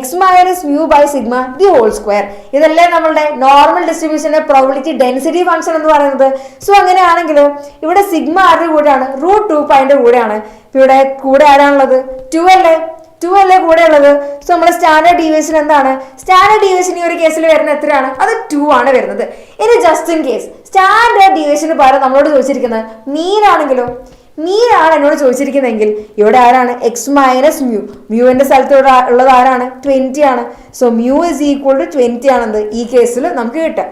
x−μ/σ² ഇതല്ലേ നമ്മളുടെ നോർമൽ ഡിസ്ട്രിബ്യൂഷന്റെ പ്രോബബിലിറ്റി ഡെൻസിറ്റി ഫംഗ്ഷൻ എന്ന് പറയുന്നത്. സോ അങ്ങനെയാണെങ്കിൽ ഇവിടെ സിഗ്മ ആരുടെ കൂടെയാണ്? √2π കൂടെയാണ്. ഇവിടെ കൂടെ ആരാണുള്ളത്? 2 അല്ലേ? 2 അല്ലേ കൂടെ ഉള്ളത്. സോ നമ്മുടെ സ്റ്റാൻഡേർഡ് ഡീവിയേഷൻ എന്താണ്? സ്റ്റാൻഡേർഡ് ഡീവിയേഷൻ ഈ ഒരു കേസിൽ വരുന്നത് എത്രയാണ്? അത് 2 ആണ് വരുന്നത്. ഇനി ജസ്റ്റ് ഇൻ കേസ് സ്റ്റാൻഡേർഡ് ഡീവിയേഷന് പകരം നമ്മളോട് ചോദിച്ചിരിക്കുന്നത് മീൻ ആണെങ്കിലോ? മീനാണ് എന്നോട് ചോദിച്ചിരിക്കുന്നതെങ്കിൽ ഇവിടെ ആരാണ്? x−μ. മ്യൂവിന്റെ സ്ഥലത്ത് ഉള്ളത് ആരാണ്? 20 ആണ്. So mu is equal to 20 ആണെന്ന് ഈ കേസിൽ നമുക്ക് കിട്ടാം.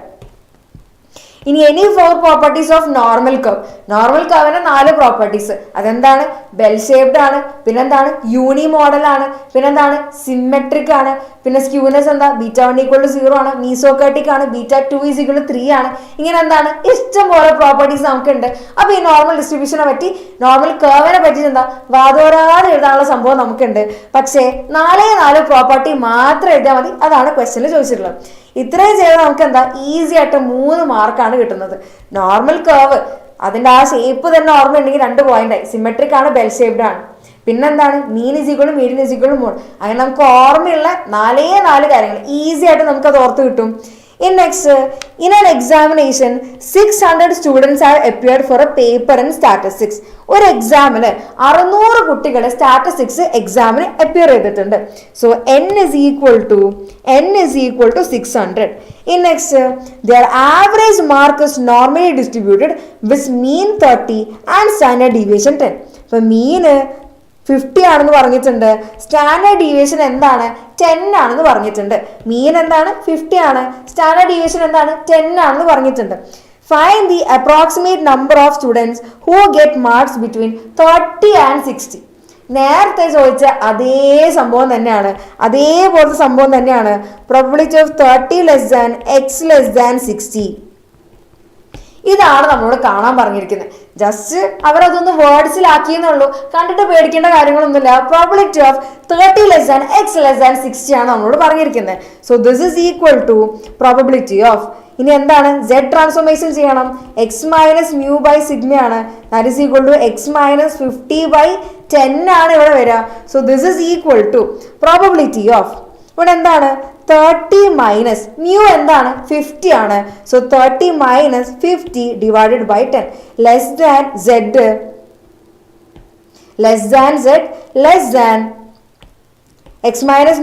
ഇനി any 4 properties of normal curve. Normal കർവിന് 4 പ്രോപ്പർട്ടീസ്. അതെന്താണ്? ബെൽ ഷേപ്ഡ് ആണ്, പിന്നെന്താണ്? യൂണി മോഡൽ ആണ്, പിന്നെന്താണ്? സിമെട്രിക് ആണ്, പിന്നെ സ്ക്യൂനെസ് എന്താ? β1 = 0 ആണ്, മീസോകർട്ടിക് ആണ്, β2 = 3 ആണ്. ഇങ്ങനെ എന്താണ്? ഇഷ്ടം പോലെ പ്രോപ്പർട്ടീസ് നമുക്കുണ്ട്. അപ്പൊ ഈ നോർമൽ ഡിസ്ട്രിബ്യൂഷനെ പറ്റി, നോർമൽ കർവിനെ പറ്റി എന്താ വാദോരാതെ എഴുതാനുള്ള സംഭവം നമുക്കുണ്ട്. പക്ഷേ 4 പ്രോപ്പർട്ടി മാത്രം എഴുതിയാൽ മതി. അതാണ് ക്വസ്റ്റ്യനിൽ ചോദിച്ചിട്ടുള്ളത്. ഇത്രയും ചെയ്താൽ നമുക്ക് എന്താ? ഈസി ആയിട്ട് 3 മാർക്കാണ് കിട്ടുന്നത്. നോർമൽ കർവ് അതിന്റെ ആ ഷേപ്പ് തന്നെ ഓർമ്മയുണ്ടെങ്കിൽ 2 പോയിന്റായി. സിമെട്രിക് ആണ്, ബെൽ ഷേപ്ഡ് ആണ്. പിന്നെന്താണ്? Mean is equal to median is equal to mode. അങ്ങനെ നമുക്ക് ഓർമ്മയുള്ള 4 കാര്യങ്ങൾ ഈസി ആയിട്ട് നമുക്ക് അത് ഓർത്ത് കിട്ടും. In an examination, 600 students have appeared for a paper in statistics. ഒരു എക്സാമിന് 600 കുട്ടികൾ സ്റ്റാറ്റിസ്റ്റിക്സ് എക്സാമിന് അപ്പിയർ ചെയ്തിട്ടുണ്ട്. So n is equal to 600. Their average mark is normally distributed with mean 30 and standard deviation 10. അപ്പൊ മീന് 50 ആണെന്ന് പറഞ്ഞിട്ടുണ്ട്. സ്റ്റാൻഡേർഡ് ഡീവിയേഷൻ എന്താണ്? 10 ആണെന്ന് പറഞ്ഞിട്ടുണ്ട്. മീൻ എന്താണ്? 50 ആണ്. സ്റ്റാൻഡേർഡ് ഡീവിയേഷൻ എന്താണ്? 10 ആണെന്ന് പറഞ്ഞിട്ടുണ്ട്. Find the approximate number of students who get marks between 30 and 60. നേരത്തെ ചോദിച്ച അതേ സംഭവം തന്നെയാണ്, അതേപോലത്തെ സംഭവം തന്നെയാണ്. Probability of 30 less than x less than 60. ഇതാണ് നമ്മളോട് കാണാൻ പറഞ്ഞിരിക്കുന്നത്. ജസ്റ്റ് അവരതൊന്ന് വേർഡ്സിലാക്കിയെന്നുള്ളൂ, കണ്ടിട്ട് പേടിക്കേണ്ട കാര്യങ്ങളൊന്നുമില്ല. Probability of 30 less than x less than 60 ആണ് നമ്മളോട് പറഞ്ഞിരിക്കുന്നത്. So this is equal to probability of, ഇനി എന്താണ്? z ട്രാൻസ്ഫോർമേഷൻ ചെയ്യണം. x−μ/σ ആണ്. That is equal to x−50/10 ആണ് ഇവിടെ വരിക. So this is equal to probability of, ഇവിടെ എന്താണ്? 30 മൈനസ് മ്യൂ എന്താണ്? 50 ആണ്. So 30 minus 50 divided by 10 less than x−μ/σ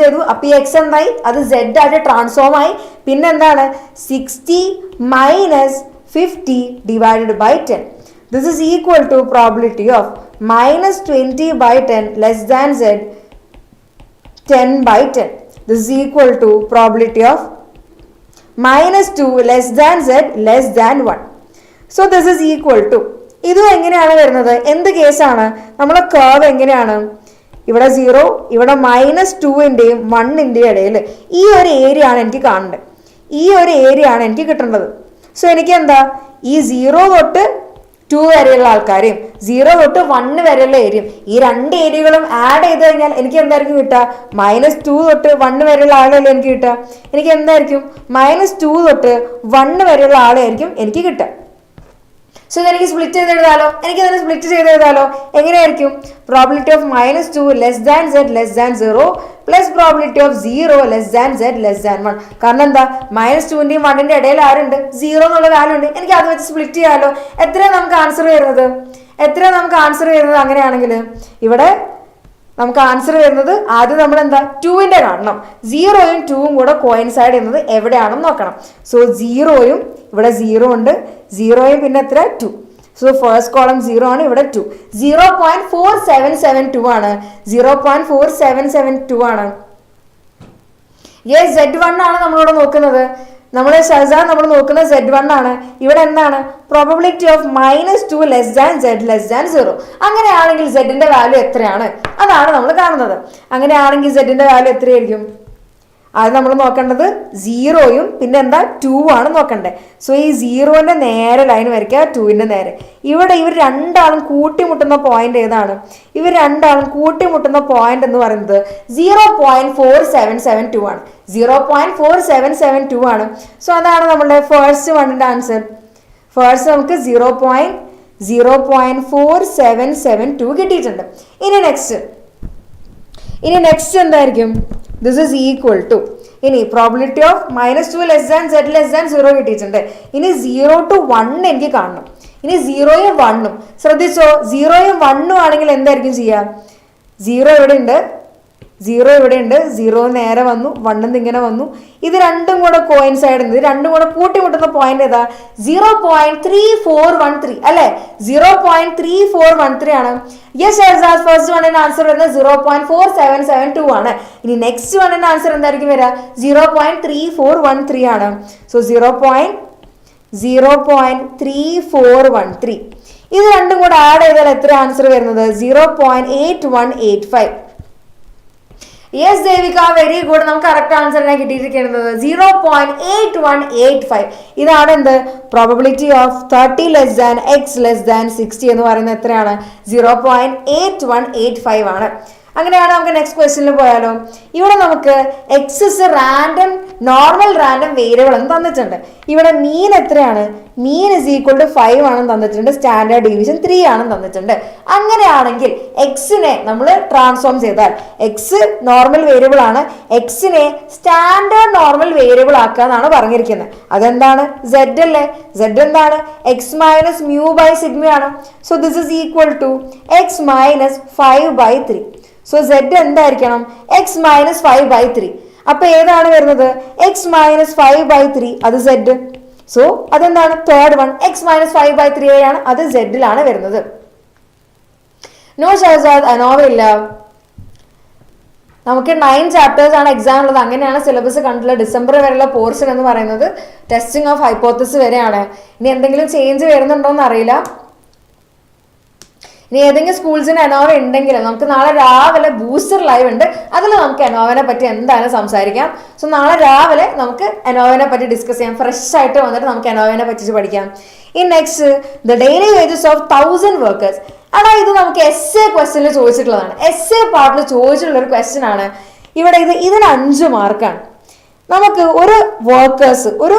ചെയ്തു. അപ്പൊ ഈ x എന്തായി? അത് z ആയിട്ട് ട്രാൻസ്ഫോം ആയി. പിന്നെന്താണ്? 60 minus 50 divided by 10. This is equal to probability of -20/10 less than z 10/10. This is equal to probability of -2 less than z less than 1. So this is equal to, ഇതും എങ്ങനെയാണ് വരുന്നത്? എന്ത് കേസാണ്? നമ്മളെ കർവ് എങ്ങനെയാണ്? ഇവിടെ 0, ഇവിടെ -2ന്റെയും 1ന്റെയും ഇടയിൽ ഈ ഒരു ഏരിയ ആണ് എനിക്ക് കാണേണ്ടത്. ഈ ഒരു ഏരിയ ആണ് എനിക്ക് കിട്ടേണ്ടത്. സോ എനിക്ക് എന്താ? ഈ 0 തൊട്ട് 2 വരെയുള്ള ആൾക്കാരെയും 0 തൊട്ട് 1 വരെയുള്ള ഏരിയയും ഈ 2 ഏരിയകളും ആഡ് ചെയ്ത് കഴിഞ്ഞാൽ എനിക്ക് എന്തായിരിക്കും കിട്ടുക? -2 തൊട്ട് 1 വരെയുള്ള ആളെയല്ലേ എനിക്ക് കിട്ടുക. എനിക്ക് എന്തായിരിക്കും? -2 തൊട്ട് 1 വരെയുള്ള ആളെയായിരിക്കും എനിക്ക് കിട്ടുക. സോ ഇതെനിക്ക് സ്പ്ലിറ്റ് ചെയ്ത് എഴുതാലോ. സ്പ്ലിറ്റ് ചെയ്ത് എഴുതാലോ. എങ്ങനെയായിരിക്കും? Probability of -2 less than z less than 0 plus probability of 0 less than z less than 1. കാരണം എന്താ? -2ന്റെയും 1ന്റെയും ഇടയിൽ ആരുണ്ട്? 0 എന്നുള്ള വാല്യൂ ഉണ്ട്. എനിക്ക് അത് വെച്ച് സ്പ്ലിറ്റ് ചെയ്യാലോ. എത്രയാണ് നമുക്ക് ആൻസർ വരുന്നത്? അങ്ങനെയാണെങ്കിൽ ഇവിടെ നമുക്ക് ആൻസർ വരുന്നത് ആദ്യം നമ്മൾ എന്താ? 2ന്റെ കാണണം. 0യും 2വും കൂടെ കോയിൻസൈഡ് ചെയ്യുന്നത് എവിടെയാണെന്ന് നോക്കണം. സോ 0യും ഇവിടെ 0 ഉണ്ട്, 0യും പിന്നെ എത്ര? 2. സോ ഫസ്റ്റ് കോളം 0 ആണ്, ഇവിടെ 2. 0.4772 ആണ്. 0.4772 ആണ്. യെസ്, Z1 ആണ് നമ്മളിവിടെ നോക്കുന്നത്. നമ്മൾ നോക്കുന്നത് Z1 ആണ്. ഇവിടെ എന്താണ്? Probability of -2 less than z less than 0. അങ്ങനെയാണെങ്കിൽ z ന്റെ വാല്യൂ എത്രയാണ്? അതാണ് നമ്മൾ കാണുന്നത്. അങ്ങനെയാണെങ്കിൽ z ന്റെ വാല്യൂ എത്രയായിരിക്കും? അത് നമ്മൾ നോക്കേണ്ടത് 0യും പിന്നെ എന്താ 2 ആണ് നോക്കണ്ടേ. സോ ഈ 0ന്റെ നേരെ ലൈൻ വരയ്ക്കുക, 2ന്റെ നേരെ. ഇവിടെ ഇവർ രണ്ടാളും കൂട്ടിമുട്ടുന്ന പോയിന്റ് ഏതാണ്? ഇവർ രണ്ടാളും കൂട്ടിമുട്ടുന്ന പോയിന്റ് എന്ന് പറയുന്നത് 0.4772 ആണ്. 0.4772 ആണ്. സോ അതാണ് നമ്മുടെ ഫസ്റ്റ് വണ്ണിന്റെ ആൻസർ. ഫസ്റ്റ് നമുക്ക് 0.4772 കിട്ടിയിട്ടുണ്ട്. ഇനി നെക്സ്റ്റ് എന്തായിരിക്കും? This is equal to, ഇനി probability of -2 less than z less than 0 കിട്ടിയിട്ടുണ്ട്. ഇനി 0 to 1 എനിക്ക് കാണണം. ഇനി 0യും 1ഉം ശ്രദ്ധിച്ചോ, 0യും 1ഉം ആണെങ്കിൽ എന്തായിരിക്കും ചെയ്യുക? 0 ഇവിടെ ഉണ്ട്, 0 നേരെ വന്നു, 1 ഇങ്ങനെ വന്നു. ഇത് രണ്ടും കൂടെ കോയിൻസൈഡ്, ഇത് രണ്ടും കൂടെ കൂട്ടിമുട്ടുന്ന പോയിന്റ് ഏതാ? 0.3413 അല്ലെ? 0.3413 ആണ്. യെസ്, ഫസ്റ്റ് വണ്ണിന്റെ ആൻസർ വരുന്നത് 0.4772 ആണ്. ഇനി നെക്സ്റ്റ് വണ്ണിന്റെ ആൻസർ എന്തായിരിക്കും വരിക? 0.3413 ആണ്. സോ 0.3413 ഇത് രണ്ടും കൂടെ ആഡ് ചെയ്താൽ എത്ര ആൻസർ വരുന്നത്? 0.8185. Yes Devika, very good. നമുക്ക് കറക്റ്റ് ആൻസറിനെ കിട്ടിയിരിക്കുന്നത് 0.8185. ഇതാണ് എന്ത്? Probability of 30 less than x less than 60 എന്ന് പറയുന്നത് എത്രയാണ്? 0.8185 ആണ്. അങ്ങനെയാണ് നമുക്ക് നെക്സ്റ്റ് ക്വസ്റ്റ്യനിൽ പോയാലോ. ഇവിടെ നമുക്ക് x is random normal random variable എന്ന് തന്നിട്ടുണ്ട്. ഇവിടെ മീൻ എത്രയാണ്? മീൻ ഇസ് ഈക്വൽ ടു 5 ആണെന്ന് തന്നിട്ടുണ്ട്. സ്റ്റാൻഡേർഡ് ഡീവിയേഷൻ 3 ആണെന്ന് തന്നിട്ടുണ്ട്. അങ്ങനെയാണെങ്കിൽ എക്സിനെ നമ്മൾ ട്രാൻസ്ഫോം ചെയ്താൽ, എക്സ് നോർമൽ വേരിയബിൾ ആണ്, എക്സിനെ സ്റ്റാൻഡേർഡ് നോർമൽ വേരിയബിൾ ആക്കാന്നാണ് പറഞ്ഞിരിക്കുന്നത്. അതെന്താണ്? സെഡ് അല്ലേ? സെഡ് എന്താണ്? X minus mu by sigma ആണ്. So this is equal to X minus 5/3. So Z എന്തായിരിക്കണം? X minus 5/3. അപ്പൊ ഏതാണ് വരുന്നത്? എക്സ് മൈനസ് 5/3, അത് സെഡ്. സോ അതെന്താണ്? തേർഡ് വൺ എക്സ് മൈനസ് 5/3 ആണ്, അത് സെഡിലാണ് വരുന്നത്. നോ ഷഹസാദ്, അനോവയില്ല. നമുക്ക് 9 ചാപ്റ്റേഴ്സ് ആണ് എക്സാം ഉള്ളത്. അങ്ങനെയാണ് സിലബസ് കണ്ടുള്ള ഡിസംബർ വരെയുള്ള പോർഷൻ എന്ന് പറയുന്നത്. ടെസ്റ്റിംഗ് ഓഫ് ഹൈപ്പോത്തസിസ് വരെയാണ്. ഇനി എന്തെങ്കിലും ചേഞ്ച് വരുന്നുണ്ടോ എന്ന് അറിയില്ല. ഇനി ഏതെങ്കിലും സ്കൂൾസിന് അനോവ ഉണ്ടെങ്കിൽ നമുക്ക് നാളെ രാവിലെ ബൂസ്റ്റർ ലൈവ് ഉണ്ട്, അതിൽ നമുക്ക് അനോവനെ പറ്റി എന്തായാലും സംസാരിക്കാം. സോ നാളെ രാവിലെ നമുക്ക് അനോവനെ പറ്റി ഡിസ്കസ് ചെയ്യാം. ഫ്രഷ് ആയിട്ട് വന്നിട്ട് നമുക്ക് അനോവനെ പറ്റി പഠിക്കാം. In next, the daily wages of 1000 workers. അടാ, ഇത് നമുക്ക് എസ് എ ക്വസ്റ്റ്യനിൽ ചോദിച്ചിട്ടുള്ളതാണ്. എസ് എ പാർട്ടിൽ ചോദിച്ചിട്ടുള്ള ഒരു ക്വസ്റ്റ്യൻ ആണ്. ഇവിടെ ഇതിന് 5 മാർക്കാണ്. നമുക്ക് ഒരു വർക്കേഴ്സ്, ഒരു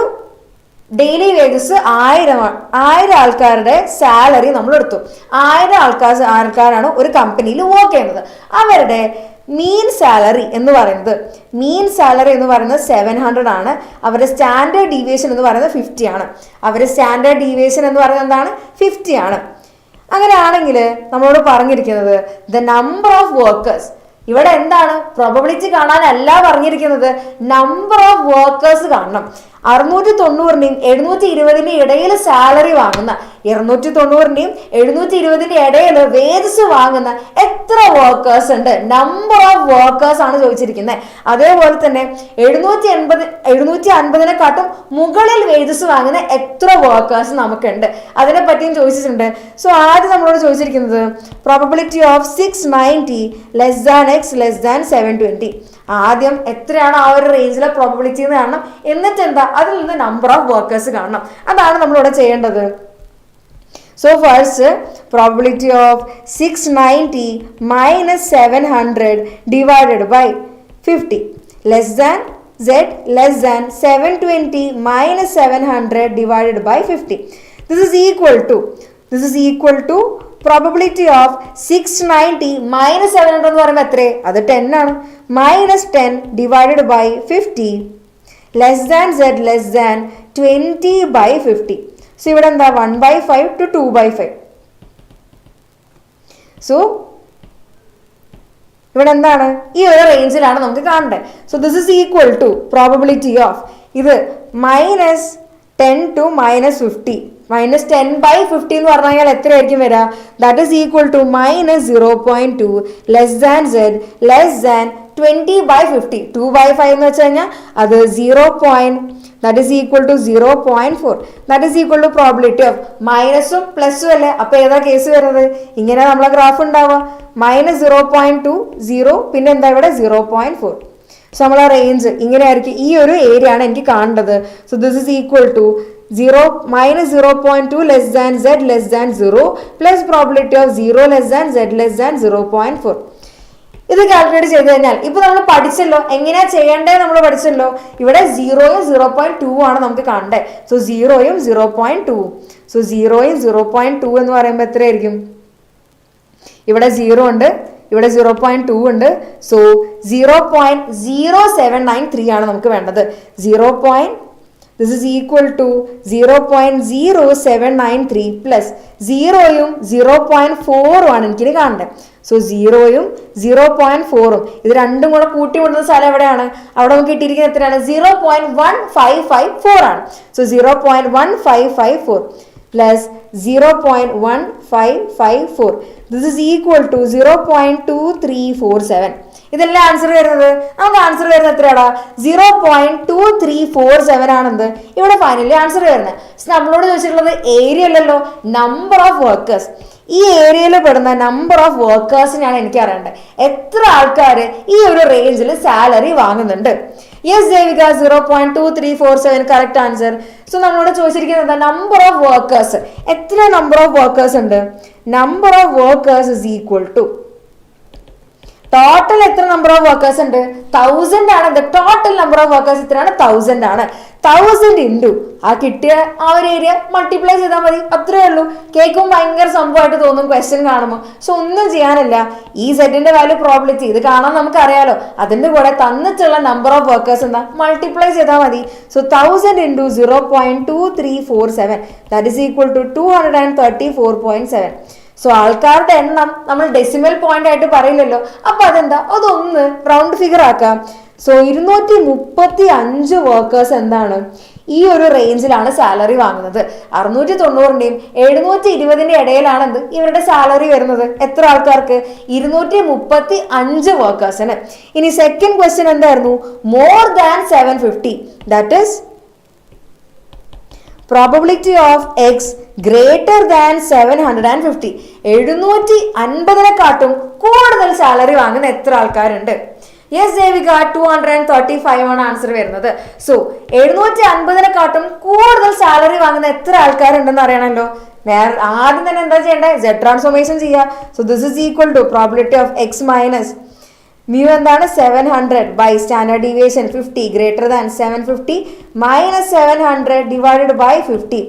ഡെയിലി വേജസ് 1000 ആൾക്കാരുടെ സാലറി നമ്മൾ എടുത്തു. 1000 ആൾക്കാരാണ് ഒരു കമ്പനിയിൽ വർക്ക് ചെയ്യുന്നത്. അവരുടെ മീൻ സാലറി എന്ന് പറയുന്നത് 700 ആണ്. അവരുടെ സ്റ്റാൻഡേർഡ് ഡീവിയേഷൻ എന്ന് പറയുന്നത് 50 ആണ്. അവരുടെ സ്റ്റാൻഡേർഡ് ഡീവിയേഷൻ എന്ന് പറയുന്നത് എന്താണ്? 50 ആണ്. അങ്ങനെയാണെങ്കിൽ നമ്മളോട് പറഞ്ഞിരിക്കുന്നത് ദ നമ്പർ ഓഫ് വർക്കേഴ്സ്. ഇവിടെ എന്താണ്? പ്രോബബിലിറ്റി കാണാനല്ല പറഞ്ഞിരിക്കുന്നത്, നമ്പർ ഓഫ് വർക്കേഴ്സ് കാണണം. 690ന്റെയും 720ന്റെയും ഇടയിൽ സാലറി വാങ്ങുന്ന, 290ന്റെയും 720ന്റെ ഇടയിൽ വേജസ് വാങ്ങുന്ന എത്ര വർക്കേഴ്സ് ഉണ്ട്? നമ്പർ ഓഫ് വർക്കേഴ്സ് ആണ് ചോദിച്ചിരിക്കുന്നത്. അതേപോലെ തന്നെ 750നെക്കാട്ടും മുകളിൽ വേജസ് വാങ്ങുന്ന എത്ര വർക്കേഴ്സ് നമുക്കുണ്ട്? അതിനെ പറ്റിയും ചോദിച്ചിട്ടുണ്ട്. സോ ആദ്യം നമ്മളോട് ചോദിച്ചിരിക്കുന്നത് probability of 690 less than X less than 720. ആദ്യം എത്രയാണ് ആ ഒരു റേഞ്ചിലെ പ്രോബബിലിറ്റി എന്ന് കാണണം. എന്നിട്ട് എന്താ? അതിൽ നിന്ന് നമ്പർ ഓഫ് വർക്കേഴ്സ് കാണണം. അതാണ് നമ്മളിവിടെ ചെയ്യേണ്ടത്. So first, probability of 690 minus 700 divided by 50 less than z less than 720 minus 700 divided by 50. This is equal to probability of 690 minus 700 എന്ന് പറയുമ്പോൾ എത്ര? അത് 10 ആണ്. Minus 10 divided by 50 less than z less than 20/50. So ഇവിടെ എന്താ? 1/5 to 2/5. So ഇവിടെ എന്താണ്? ഈ ഒരു റേഞ്ചിലാണ് നമുക്ക് കാണേണ്ടത്. So this is equal to probability of ഇത് മൈനസ് 10 to മൈനസ് 50. മൈനസ് 10/50 എന്ന് പറഞ്ഞു കഴിഞ്ഞാൽ എത്രയായിരിക്കും വരിക? That is equal to minus 0.2 less than z less than 20/50. 2/5 എന്ന് വെച്ച് കഴിഞ്ഞാൽ അത് 0. That is equal to 0.4. That is equal to probability of മൈനസും പ്ലസും അല്ലേ? അപ്പൊ ഏതാ കേസ് വരുന്നത്? ഇങ്ങനെ നമ്മളെ ഗ്രാഫ് ഉണ്ടാവുക. -0.2 0, പിന്നെ എന്താ ഇവിടെ 0.4. സോ നമ്മളെ റേഞ്ച് ഇങ്ങനെ ആയിരിക്കും. ഈ ഒരു ഏരിയ ആണ് എനിക്ക് കാണേണ്ടത്. So this is equal to 0 minus 0.2 less than z less than 0 plus probability of 0 less than z less than 0.4. ഇത് കാൽക്കുലേറ്റ് ചെയ്ത് കഴിഞ്ഞാൽ ഇപ്പൊ നമ്മൾ പഠിച്ചല്ലോ എങ്ങനെയാ ചെയ്യേണ്ടത്, നമ്മൾ പഠിച്ചല്ലോ. ഇവിടെ 0യും 0.2 ആണ് നമുക്ക് കാണണ്ടേ. സോ 0യും 0.2. സോ 0യും 0.2 എന്ന് പറയുമ്പോൾ എത്രയായിരിക്കും? ഇവിടെ 0 ഉണ്ട്, ഇവിടെ 0.2 ഉണ്ട്. സോ 0.0793 ആണ് നമുക്ക് വേണ്ടത്. This is equal to 0.0793 plus 0യും 0.4 ആണ് എനിക്ക് കാണണ്ടേ. സോ 0യും 0.4ഉം ഇത് രണ്ടും കൂടെ കൂട്ടിമുട്ടുന്ന സ്ഥലം എവിടെയാണ്? അവിടെ നമുക്ക് കിട്ടിയിരിക്കുന്നത് എത്രയാണ്? 0.1554 ആണ്. So 0.1554 plus 0.1554. This is equal to 0.2347. ഇതെല്ലാം ആൻസർ വരുന്നത് നമുക്ക് ആൻസർ വരുന്നത് എത്രയാടാ? 0.2347 ആണെന്ത് ഇവിടെ ഫൈനലി ആൻസർ വരുന്നത്. നമ്മളോട് ചോദിച്ചിട്ടുള്ളത് ഏരിയ അല്ലല്ലോ, നമ്പർ ഓഫ് വർക്കേഴ്സ്. ഈ ഏരിയയിൽ പെടുന്ന നമ്പർ ഓഫ് വർക്കേഴ്സിനാണ് എനിക്ക് അറിയേണ്ടത്. എത്ര ആൾക്കാർ ഈ ഒരു റേഞ്ചിൽ സാലറി വാങ്ങുന്നുണ്ട്? Yes Devika, 0.2347 correct answer. So നമ്മളോട് ചോദിച്ചിരിക്കുന്നത് നമ്പർ ഓഫ് വർക്കേഴ്സ്. എത്ര നമ്പർ ഓഫ് വർക്കേഴ്സ് ഉണ്ട്? Number of workers is equal to total എത്ര നമ്പർ ഓഫ് വർക്കേഴ്സ് ഉണ്ട്? 1000 ആണ്. ടോട്ടൽ നമ്പർ ഓഫ് വർക്കേഴ്സ് എത്രയാണ്? 1000 ആണ്. 1000 ഇൻറ്റു ആ കിട്ടിയ ആ ഒരു ഏരിയ മൾട്ടിപ്ലൈ ചെയ്താൽ മതി, അത്രേ ഉള്ളൂ. കേൾക്കും ഭയങ്കര സംഭവമായിട്ട് തോന്നും ക്വസ്റ്റ്യൻ കാണുമ്പോൾ. സോ ഒന്നും ചെയ്യാനില്ല. ഈ സെറ്റിന്റെ വാല്യൂ പ്രോബിലിറ്റി ഇത് കാണാൻ നമുക്കറിയാലോ. അതിന്റെ കൂടെ തന്നിട്ടുള്ള നമ്പർ ഓഫ് വർക്കേഴ്സ് എന്താ മൾട്ടിപ്ലൈ ചെയ്താൽ മതി. So 1000 into 0.2347 that is equal to 234.7. So ആൾക്കാരുടെ എണ്ണം നമ്മൾ ഡെസിമൽ പോയിന്റ് ആയിട്ട് പറയില്ലല്ലോ. അപ്പൊ അതെന്താ? അതൊന്ന് റൗണ്ട് ഫിഗർ ആക്കാം. സോ 235 വർക്കേഴ്സ് എന്താണ് ഈ ഒരു റേഞ്ചിലാണ് സാലറി വാങ്ങുന്നത്. 690ന്റെയും 720ന്റെ ഇടയിലാണ് എന്ത് ഇവരുടെ സാലറി വരുന്നത്. എത്ര ആൾക്കാർക്ക്? 235 വർക്കേഴ്സിന്. ഇനി സെക്കൻഡ് ക്വസ്റ്റ്യൻ എന്തായിരുന്നു? More than 750 that is probability of x greater than 750. 750നെക്കാട്ടും കൂടുതൽ സാലറി വാങ്ങുന്ന എത്ര ആൾക്കാരുണ്ട്? യെസ് ദേവിക, 235 ആണ് ആൻസർ വരുന്നത്. സോ 750നെക്കാട്ടും കൂടുതൽ സാലറി വാങ്ങുന്ന എത്ര ആൾക്കാരുണ്ടെന്ന് അറിയണമല്ലോ. ആദ്യം തന്നെ എന്താ ചെയ്യേണ്ടത്? Z ട്രാൻസ്ഫോർമേഷൻ ചെയ്യുക. So this is equal to probability of x minus mu എന്താണ്? 700 by standard deviation 50 greater than 750 minus 700 divided by 50.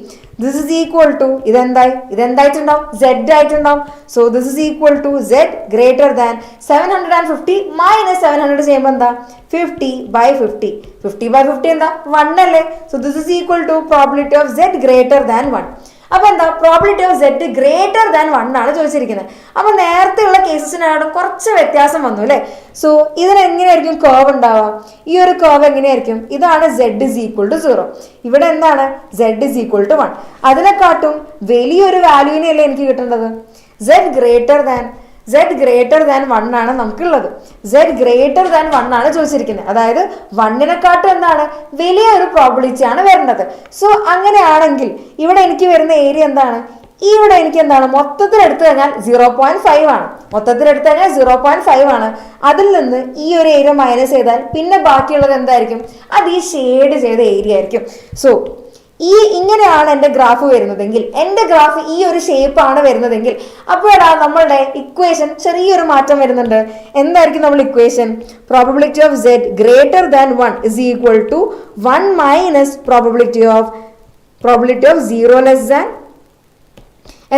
This is equal to ഇതെന്തായിട്ടുണ്ടാവും? Z ആയിട്ടുണ്ടാവും. So this is equal to Z greater than 750 minus 700 ചെയ്യുമ്പോൾ എന്താ? 50 by 50. 50 by 50 എന്താ? 1 അല്ലേ? So this is equal to probability of Z greater than 1. അപ്പൊ എന്താ? Probability of Z greater than 1 ആണ് ചോദിച്ചിരിക്കുന്നത്. അപ്പൊ നേരത്തെയുള്ള കേസസിനാണ് കുറച്ച് വ്യത്യാസം വന്നു അല്ലെ. സോ ഇതിനെങ്ങനെയായിരിക്കും കർവ് ഉണ്ടാവുക? ഈ ഒരു കർവ് എങ്ങനെയായിരിക്കും? ഇതാണ് Z is equal to 0. ഇവിടെ എന്താണ്? Z is equal to 1. അതിനെക്കാട്ടും വലിയൊരു വാല്യൂവിനെയല്ലേ എനിക്ക് കിട്ടേണ്ടത്? Z greater than 1 ആണ് നമുക്കുള്ളത്. Z greater than 1 ആണ് ചോദിച്ചിരിക്കുന്നത്. അതായത് 1നെക്കാട്ടും എന്താണ്? വലിയ ഒരു പ്രോബിലിറ്റി ആണ് വരേണ്ടത്. സോ അങ്ങനെയാണെങ്കിൽ ഇവിടെ എനിക്ക് വരുന്ന ഏരിയ എന്താണ്? ഇവിടെ എനിക്ക് എന്താണ്? മൊത്തത്തിൽ എടുത്തു കഴിഞ്ഞാൽ 0.5 ആണ്. 0.5 ആണ്. അതിൽ നിന്ന് ഈ ഒരു ഏരിയ മൈനസ് ചെയ്താൽ പിന്നെ ബാക്കിയുള്ളത് എന്തായിരിക്കും? അത് ഈ ഷെയ്ഡ് ചെയ്ത ഏരിയ ആയിരിക്കും. സോ ഇങ്ങനെയാണ് എൻ്റെ ഗ്രാഫ് വരുന്നതെങ്കിൽ, എൻ്റെ ഗ്രാഫ് ഈ ഒരു ഷേപ്പ് ആണ് വരുന്നതെങ്കിൽ അപ്പോഴാ നമ്മളുടെ ഇക്വേഷൻ ചെറിയൊരു മാറ്റം വരുന്നുണ്ട്. എന്തായിരിക്കും നമ്മൾ equation? Probability of Z greater than 1 is equal to 1 minus probability of 0 less than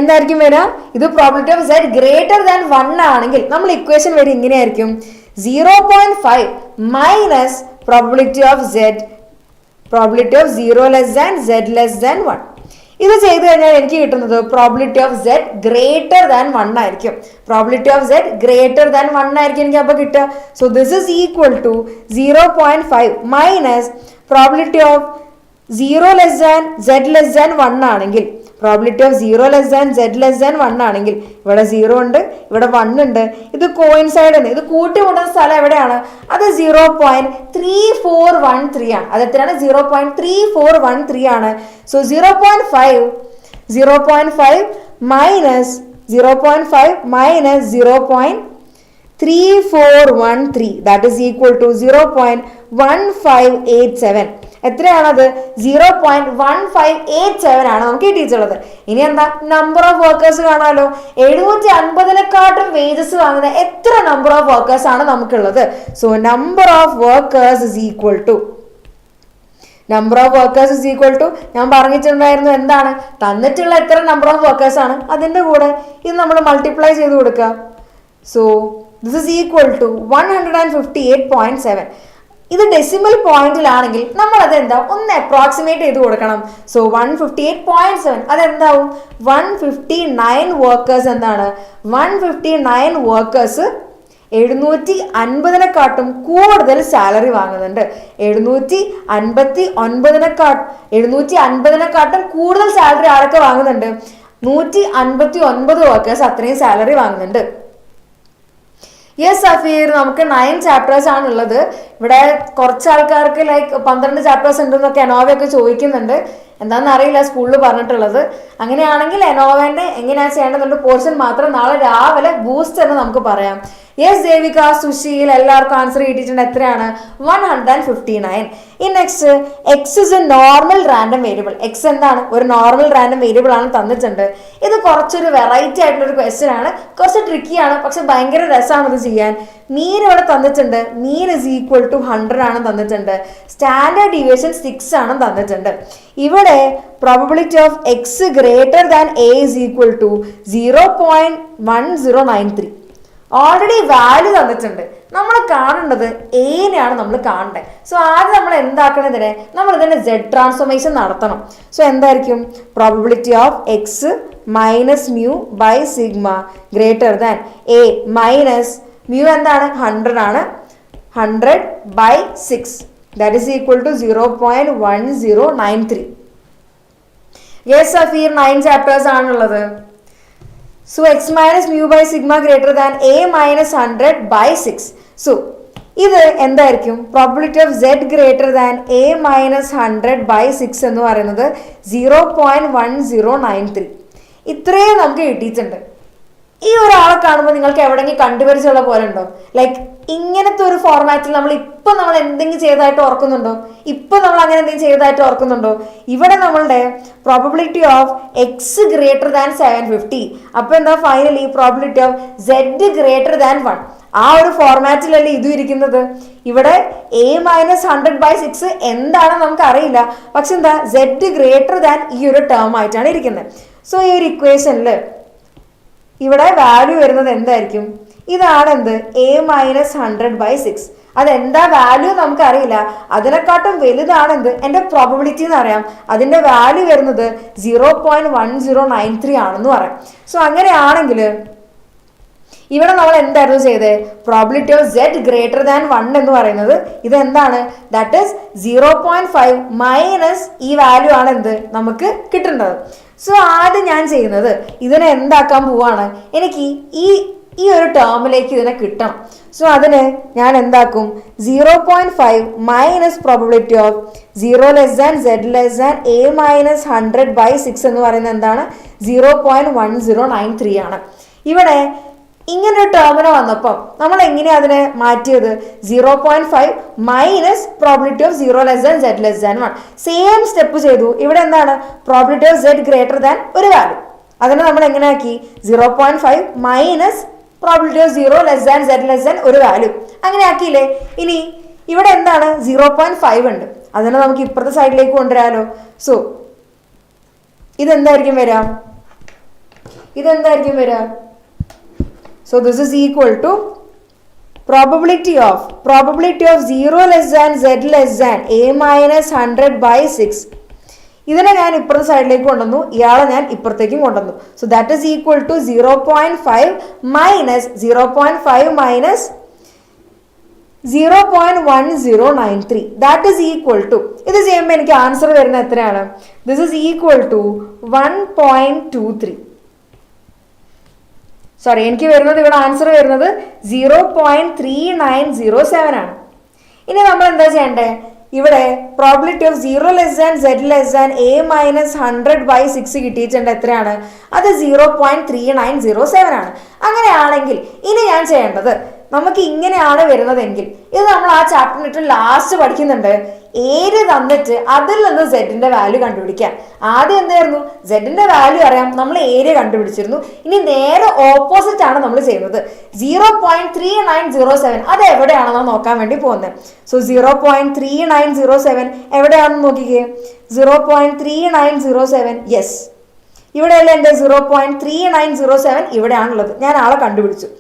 എന്തായിരിക്കും വരിക? ഇത് probability of Z greater than 1 ആണെങ്കിൽ നമ്മൾ ഇക്വേഷൻ വരെ ഇങ്ങനെയായിരിക്കും: 0.5 minus probability of 0 less than Z less than 1. ഇത് ചെയ്തു കഴിഞ്ഞാൽ എനിക്ക് കിട്ടുന്നത് probability of Z greater than 1 ആയിരിക്കും. Probability of Z greater than 1 ആയിരിക്കും എനിക്ക് അപ്പോൾ കിട്ടുക. So this is equal to 0.5 minus probability of 0 less than Z less than 1 ആണെങ്കിൽ, probability of 0 less than Z less than 1 ആണെങ്കിൽ ഇവിടെ 0 ഉണ്ട്, ഇവിടെ 1 ഉണ്ട്. ഇത് കോയിൻസൈഡ് ആണ്. ഇത് കൂട്ടിമുട്ടുന്ന സ്ഥലം എവിടെയാണ്? അത് 0.3413 ആണ്. അത് എത്രയാണ്? 0.3413 ആണ്. So 0.5 minus 0.5 minus 3413, that is equal to 0.1587. എത്രയാണത്? 0.1587 ആണ് നമുക്ക് കിട്ടിയിട്ടുള്ളത്. ഇനി എന്താ, നമ്പർ ഓഫ് വർക്കേഴ്സ് കാണാമല്ലോ. 750നെക്കാട്ടും വേജസ് വാങ്ങുന്ന എത്ര നമ്പർ ഓഫ് വർക്കേഴ്സ് ആണ് നമുക്കുള്ളത്? So number of workers is equal to ഞാൻ പറഞ്ഞിട്ടുണ്ടായിരുന്നു എന്താണ്, തന്നിട്ടുള്ള എത്ര നമ്പർ ഓഫ് വർക്കേഴ്സ് ആണ് അതിന്റെ കൂടെ ഇത് നമ്മൾ മൾട്ടിപ്ലൈ ചെയ്ത് കൊടുക്കുക. So this is equal to 158.7. ഇത് ഡെസിമൽ പോയിന്റിലാണെങ്കിൽ നമ്മൾ അതെന്താ ഒന്ന് അപ്രോക്സിമേറ്റ് ചെയ്ത് കൊടുക്കണം. സോ 158.7 അതെന്താവും? 159 വർക്കേഴ്സ്. എന്താണ്? 159 വർക്കേഴ്സ് 750നെക്കാട്ടും കൂടുതൽ സാലറി വാങ്ങുന്നുണ്ട്. 750നെക്കാട്ടും കൂടുതൽ സാലറി ആരൊക്കെ വാങ്ങുന്നുണ്ട്? 159 വർക്കേഴ്സ് അത്രയും സാലറി വാങ്ങുന്നുണ്ട്. യെസ് സഫീർ, നമുക്ക് 9 ചാപ്റ്റേഴ്സ് ആണുള്ളത്. ഇവിടെ കുറച്ച് ആൾക്കാർക്ക് ലൈക്ക് 12 ചാപ്റ്റേഴ്സ് ഉണ്ടെന്നൊക്കെ എനോവയൊക്കെ ചോദിക്കുന്നുണ്ട്. എന്താണെന്ന് അറിയില്ല സ്കൂളിൽ പറഞ്ഞിട്ടുള്ളത്. അങ്ങനെയാണെങ്കിൽ എനോവേന്റെ എങ്ങനെയാണ് ചെയ്യേണ്ടതുണ്ട് പോർഷൻ മാത്രം നാളെ രാവിലെ ബൂസ്റ്റ് എന്ന് നമുക്ക് പറയാം. യെസ് ദേവിക, സുശീൽ എല്ലാവർക്കും ആൻസർ കിട്ടിയിട്ടുണ്ട്. എത്രയാണ്? 159. ഈ next X is A normal random variable. X എന്താണ്? ഒരു നോർമൽ റാൻഡം വേരിയബിൾ ആണ് തന്നിട്ടുണ്ട്. ഇത് കുറച്ചൊരു വെറൈറ്റി ആയിട്ടുള്ള ഒരു ക്വസ്റ്റ്യൻ ആണ്. കുറച്ച് ട്രിക്കിയാണ്, പക്ഷെ ഭയങ്കര രസമാണ് ഇത് ചെയ്യാൻ. മീൻ ഇവിടെ തന്നിട്ടുണ്ട്. മീൻ ഇസ് ഈക്വൽ ടു 100 ആണ് തന്നിട്ടുണ്ട്. സ്റ്റാൻഡേർഡ് ഡീവിയേഷൻ 6 ആണ് തന്നിട്ടുണ്ട്. ഇവിടെ probability of X greater than a is equal to 0.1093. Already value തന്നിട്ടുണ്ട്. നമ്മൾ കാണേണ്ടത് എനെയാണ് നമ്മൾ കാണേണ്ടത്. സോ ആദ്യം നമ്മൾ എന്താക്കണതിനെ നമ്മൾ ഇതിന്റെ Z ട്രാൻസ്ഫോർമേഷൻ നടത്തണം. സോ എന്തായിരിക്കും? Probability of X minus mu by sigma greater than a minus mu എന്താണ്? 100 ആണ്. 100 by 6 that is equal to 0.1093. Yes Safeer, 9 chapters ആണുള്ളത്. So x minus mu by sigma greater than a minus 100 by 6. So ഇത് എന്തായിരിക്കും? Probability of z greater than a minus 100 by 6 എന്ന് പറയുന്നത് 0.1093. ഇത്രയും നമുക്ക് കിട്ടിയിട്ടുണ്ട്. ഈ ഒരാളെ കാണുമ്പോൾ നിങ്ങൾക്ക് എവിടെയെങ്കിലും കണ്ടുപരിച്ചുള്ള പോലെ ഉണ്ടോ? ലൈക്ക് ഇങ്ങനത്തെ ഒരു ഫോർമാറ്റിൽ നമ്മൾ എന്തെങ്കിലും ചെയ്തതായിട്ട് ഓർക്കുന്നുണ്ടോ? നമ്മൾ അങ്ങനെ എന്തെങ്കിലും ചെയ്തതായിട്ട് ഓർക്കുന്നുണ്ടോ? ഇവിടെ നമ്മളുടെ probability of X greater than 750. അപ്പൊ എന്താ finally probability of z greater than 1. ആ ഒരു ഫോർമാറ്റിലല്ലേ ഇതും ഇരിക്കുന്നത്. ഇവിടെ a മൈനസ് 100 by 6 എന്താണെന്ന് നമുക്ക് അറിയില്ല. പക്ഷെ എന്താ, സെഡ് ഗ്രേറ്റർ ദാൻ ഈ ഒരു ടേം ആയിട്ടാണ് ഇരിക്കുന്നത്. സോ ഈ ഒരു ഇക്വേഷനിൽ ഇവിടെ വാല്യൂ വരുന്നത് എന്തായിരിക്കും? ഇതാണ് എന്ത്? a minus 100 by 6. അതെന്താ വാല്യൂ നമുക്ക് അറിയില്ല. അതിനെക്കാട്ടും വലുതാണെന്ത്? എൻ്റെ പ്രോബബിലിറ്റി എന്ന് അറിയാം. അതിൻ്റെ വാല്യൂ വരുന്നത് 0.1093 ആണെന്ന് പറയാം. സോ അങ്ങനെയാണെങ്കിൽ ഇവിടെ നമ്മൾ എന്തായിരുന്നു ചെയ്തത്? Probability of z greater than 1 എന്ന് പറയുന്നത് ഇതെന്താണ്? ദാറ്റ് ഈസ് 0.5 മൈനസ് ഈ വാല്യൂ ആണ് എന്ത് നമുക്ക് കിട്ടേണ്ടത്. സോ ആദ്യം ഞാൻ ചെയ്യുന്നത് ഇതിനെ എന്താക്കാൻ പോവാണ്, എനിക്ക് ഈ ഒരു ടേമിലേക്ക് ഇതിനെ കിട്ടണം. സോ അതിന് ഞാൻ എന്താക്കും? 0.5 minus probability of 0 less than z less than a minus 100 by 6 എന്ന് പറയുന്നത് എന്താണ്? 0.1093 ആണ്. ഇവിടെ ഇങ്ങനൊരു ടേമിന് വന്നപ്പോൾ നമ്മൾ എങ്ങനെയാണ് അതിനെ മാറ്റിയത്? 0.5 minus probability of 0 less than z less than 1. Same step ചെയ്തു. ഇവിടെ എന്താണ്? Probability of z greater than ഒരു വാല്യൂ. അതിനെ നമ്മൾ എങ്ങനെ ആക്കി? 0.5 minus probability of 0 less than z less than ഒരു വാല്യൂ. അങ്ങനെ ആക്കിയില്ലേ? ഇനി ഇവിടെ എന്താണ്? 0.5 ഉണ്ട്. അതിനെ നമുക്ക് ഇപ്പുറത്തെ സൈഡിലേക്ക് കൊണ്ടുവരാലോ. സോ ഇതെന്തായിരിക്കും വരിക? So this is equal to probability of 0 less than z less than a minus 100 by 6. ഇതിനെ ഞാൻ ഇപ്പുറത്തെ സൈഡിലേക്ക് കൊണ്ടുവന്നു, ഇയാളെ ഞാൻ ഇപ്പുറത്തേക്കും കൊണ്ടുവന്നു. So that is equal to 0.5 minus 0.5 minus 0.1093. That is equal to, ഇത് ചെയ്യുമ്പോൾ എനിക്ക് ആൻസർ വരുന്നത് എത്രയാണ്? This is equal to 1.23. Sorry, എനിക്ക് വരുന്നത് ഇവിടെ ആൻസർ വരുന്നത് 0.3907 ആണ്. ഇനി നമ്മൾ എന്താ ചെയ്യണ്ടേ? ഇവിടെ probability of 0 less than z less than a minus 100 by 6 കിട്ടിയിട്ടുണ്ട്. എത്രയാണ്? അത് 0.3907 ആണ്. അങ്ങനെയാണെങ്കിൽ ഇനി ഞാൻ ചെയ്യേണ്ടത്, നമുക്ക് ഇങ്ങനെയാണ് വരുന്നതെങ്കിൽ ഇത് നമ്മൾ ആ ചാപ്റ്ററിന് ലാസ്റ്റ് പഠിക്കുന്നുണ്ട്. ഏരിയ തന്നിട്ട് അതിൽ നിന്ന് സെഡിന്റെ വാല്യൂ കണ്ടുപിടിക്കാൻ. ആദ്യം എന്തായിരുന്നു, സെഡിന്റെ വാല്യൂ അറിയാം, നമ്മൾ ഏരിയ കണ്ടുപിടിച്ചിരുന്നു. ഇനി നേരെ ഓപ്പോസിറ്റ് ആണ് നമ്മൾ ചെയ്യുന്നത്. 0.3907 അത് എവിടെയാണെന്ന് നോക്കാൻ വേണ്ടി പോകുന്നത്. സോ 0.3907 എവിടെയാണെന്ന് നോക്കിക്കേ. 0.3907 യെസ്, ഇവിടെയല്ല എൻ്റെ 0.3907 ഇവിടെയാണുള്ളത്. ഞാൻ ആളെ കണ്ടുപിടിച്ചു.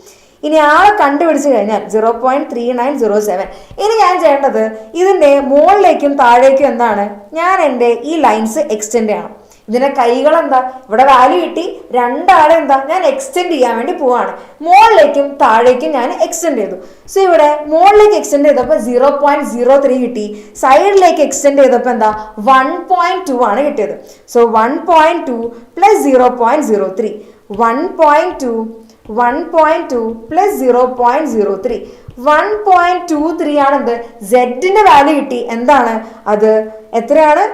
ഇനി ആളെ കണ്ടുപിടിച്ച് കഴിഞ്ഞാൽ 0.3907 ഇനി ഞാൻ ചെയ്യേണ്ടത് ഇതിൻ്റെ മുകളിലേക്കും താഴേക്കും എന്താണ്, ഞാൻ എൻ്റെ ഈ ലൈൻസ് എക്സ്റ്റെൻഡ് ചെയ്യണം. ഇതിന്റെ കൈകൾ എന്താ, ഇവിടെ വാല്യൂ കിട്ടി, രണ്ടാളെ എന്താ ഞാൻ എക്സ്റ്റെൻഡ് ചെയ്യാൻ വേണ്ടി പോവാണ്. മുകളിലേക്കും താഴേക്കും ഞാൻ എക്സ്റ്റെൻഡ് ചെയ്തു. സോ ഇവിടെ മുകളിലേക്ക് എക്സ്റ്റെൻഡ് ചെയ്തപ്പോൾ 0.03 കിട്ടി, സൈഡിലേക്ക് എക്സ്റ്റെൻഡ് ചെയ്തപ്പോൾ എന്താ 1.2 ആണ് കിട്ടിയത്. സോ 1.2 പ്ലസ് 0.03 1.2 പ്ലസ് 0.03 1.23 ആണ് എന്ത്, സെഡിന്റെ വാല്യൂ കിട്ടി. എന്താണ് അത്, എത്രയാണ്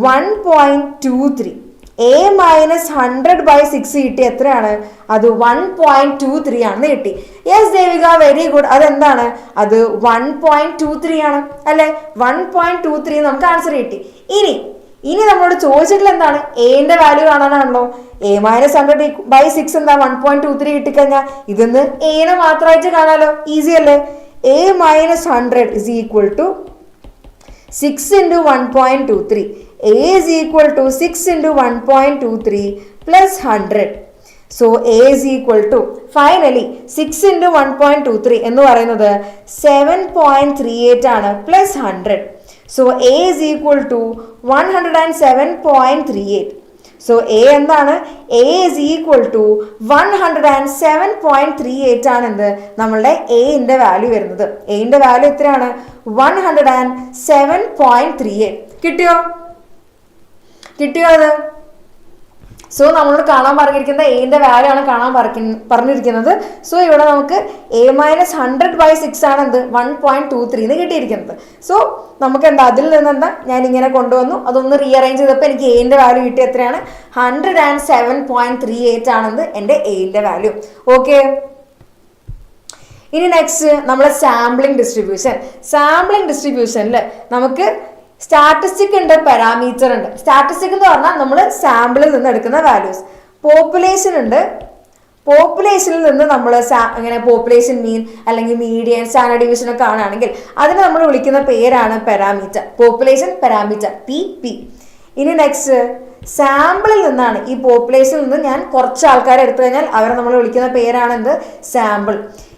1.23. a മൈനസ് 100/6 കിട്ടി, എത്രയാണ് അത് 1.23 ആണെന്ന് കിട്ടി. Yes Devika, very good. അതെന്താണ്, അത് 1.23 ആണ് അല്ലെ. 1.23 നമുക്ക് ആൻസർ കിട്ടി. ഇനി നമ്മളോട് ചോദിച്ചിട്ടുള്ള എന്താണ്, എന്റെ വാല്യൂ കാണാനാണല്ലോ. a മൈനസ് 100/6 എന്താ 1.23 കിട്ടിക്കഴിഞ്ഞാൽ ഇതിന്ന് എനെ മാത്രമായിട്ട് കാണാലോ, ഈസി അല്ലേ. a minus 100 is equal to 6 into 1.23. a is equal to 6 into 1.23 plus 100. So a is equal to finally 6 into 1.23 എന്ന് പറയുന്നത് 7.38 ആണ് plus 100. So a is equal to 107.38. So a എന്താണ്, a is equal to 107.38 ആണ് എന്ത്, നമ്മളുടെ a ന്റെ value വരുന്നത്. a ന്റെ വാല്യൂ എത്രയാണ്, 107.38. കിട്ടിയോ അത്? സോ നമ്മളോട് കാണാൻ പറഞ്ഞിരിക്കുന്നത് എന്റെ വാല്യൂ ആണ് കാണാൻ പറഞ്ഞിരിക്കുന്നത്. സോ ഇവിടെ നമുക്ക് a മൈനസ് 100/6 ആണ് എന്ത് 1.23 കിട്ടിയിരിക്കുന്നത്. സോ നമുക്ക് എന്താ അതിൽ നിന്ന് എന്താ ഞാൻ ഇങ്ങനെ കൊണ്ടുവന്നു, അതൊന്ന് റീഅറേഞ്ച് ചെയ്തപ്പോൾ എനിക്ക് എന്റെ വാല്യൂ കിട്ടി, എത്രയാണ് 107.38 ആണെന്ന് എൻ്റെ എന്റെ വാല്യൂ. ഓക്കെ, ഇനി നെക്സ്റ്റ് നമ്മളെ സാമ്പിളിംഗ് ഡിസ്ട്രിബ്യൂഷനിൽ നമുക്ക് സ്റ്റാറ്റിസ്റ്റിക് ഉണ്ട്, പാരാമീറ്റർ ഉണ്ട്. സ്റ്റാറ്റിസ്റ്റിക് എന്ന് പറഞ്ഞാൽ നമ്മൾ സാമ്പിളിൽ നിന്ന് എടുക്കുന്ന വാല്യൂസ്. പോപ്പുലേഷൻ ഉണ്ട്, പോപ്പുലേഷനിൽ നിന്ന് നമ്മൾ ഇങ്ങനെ പോപ്പുലേഷൻ മീൻ അല്ലെങ്കിൽ മീഡിയൻ സ്റ്റാൻഡേർഡ് ഡീവിയേഷൻ ഒക്കെ ആണെങ്കിൽ അതിന് നമ്മൾ വിളിക്കുന്ന പേരാണ് പാരാമീറ്റർ. Population parameter P. ഇനി നെക്സ്റ്റ് സാമ്പിളിൽ നിന്നാണ്, ഈ പോപ്പുലേഷനിൽ നിന്ന് ഞാൻ കുറച്ച് ആൾക്കാരെ എടുത്തു കഴിഞ്ഞാൽ അവരെ നമ്മൾ വിളിക്കുന്ന പേരാണ് എന്ത്, സാമ്പിൾ.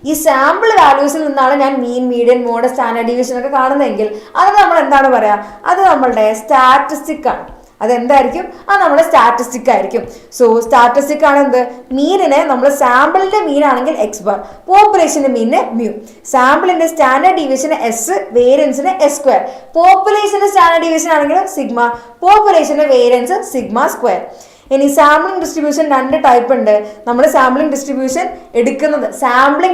ഈ സാമ്പിൾ വാല്യൂസിൽ നിന്നാണ് ഞാൻ മീൻ, മീഡിയൻ, മോഡ്, സ്റ്റാൻഡേർഡ് ഡീവിയേഷൻ ഒക്കെ കാണുന്നതെങ്കിൽ അത് നമ്മൾ എന്താണ് പറയാ, അത് നമ്മളുടെ സ്റ്റാറ്റിസ്റ്റിക് ആണ്. അതെന്തായിരിക്കും, അത് നമ്മുടെ സ്റ്റാറ്റിസ്റ്റിക് ആയിരിക്കും. സോ സ്റ്റാറ്റിസ്റ്റിക് ആണ് എന്ത്, മീനിനെ നമ്മൾ സാമ്പിളിന്റെ മീൻ ആണെങ്കിൽ എക്സ് ബാർ, പോപ്പുലേഷന്റെ മീനിന് മ്യൂ, സാമ്പിളിന്റെ സ്റ്റാൻഡേർഡ് ഡീവിയേഷന് എസ്, വേരിയൻസിന് എസ് സ്ക്വയർ, പോപ്പുലേഷന്റെ സ്റ്റാൻഡേർഡ് ഡീവിയേഷൻ ആണെങ്കിൽ സിഗ്മ, പോപ്പുലേഷന്റെ വേരിയൻസ് സിഗ്മ സ്ക്വയർ. ഇനി സാമ്പിളിംഗ് ഡിസ്ട്രിബ്യൂഷൻ രണ്ട് ടൈപ്പ് ഉണ്ട്. നമ്മൾ സാമ്പിളിംഗ് ഡിസ്ട്രിബ്യൂഷൻ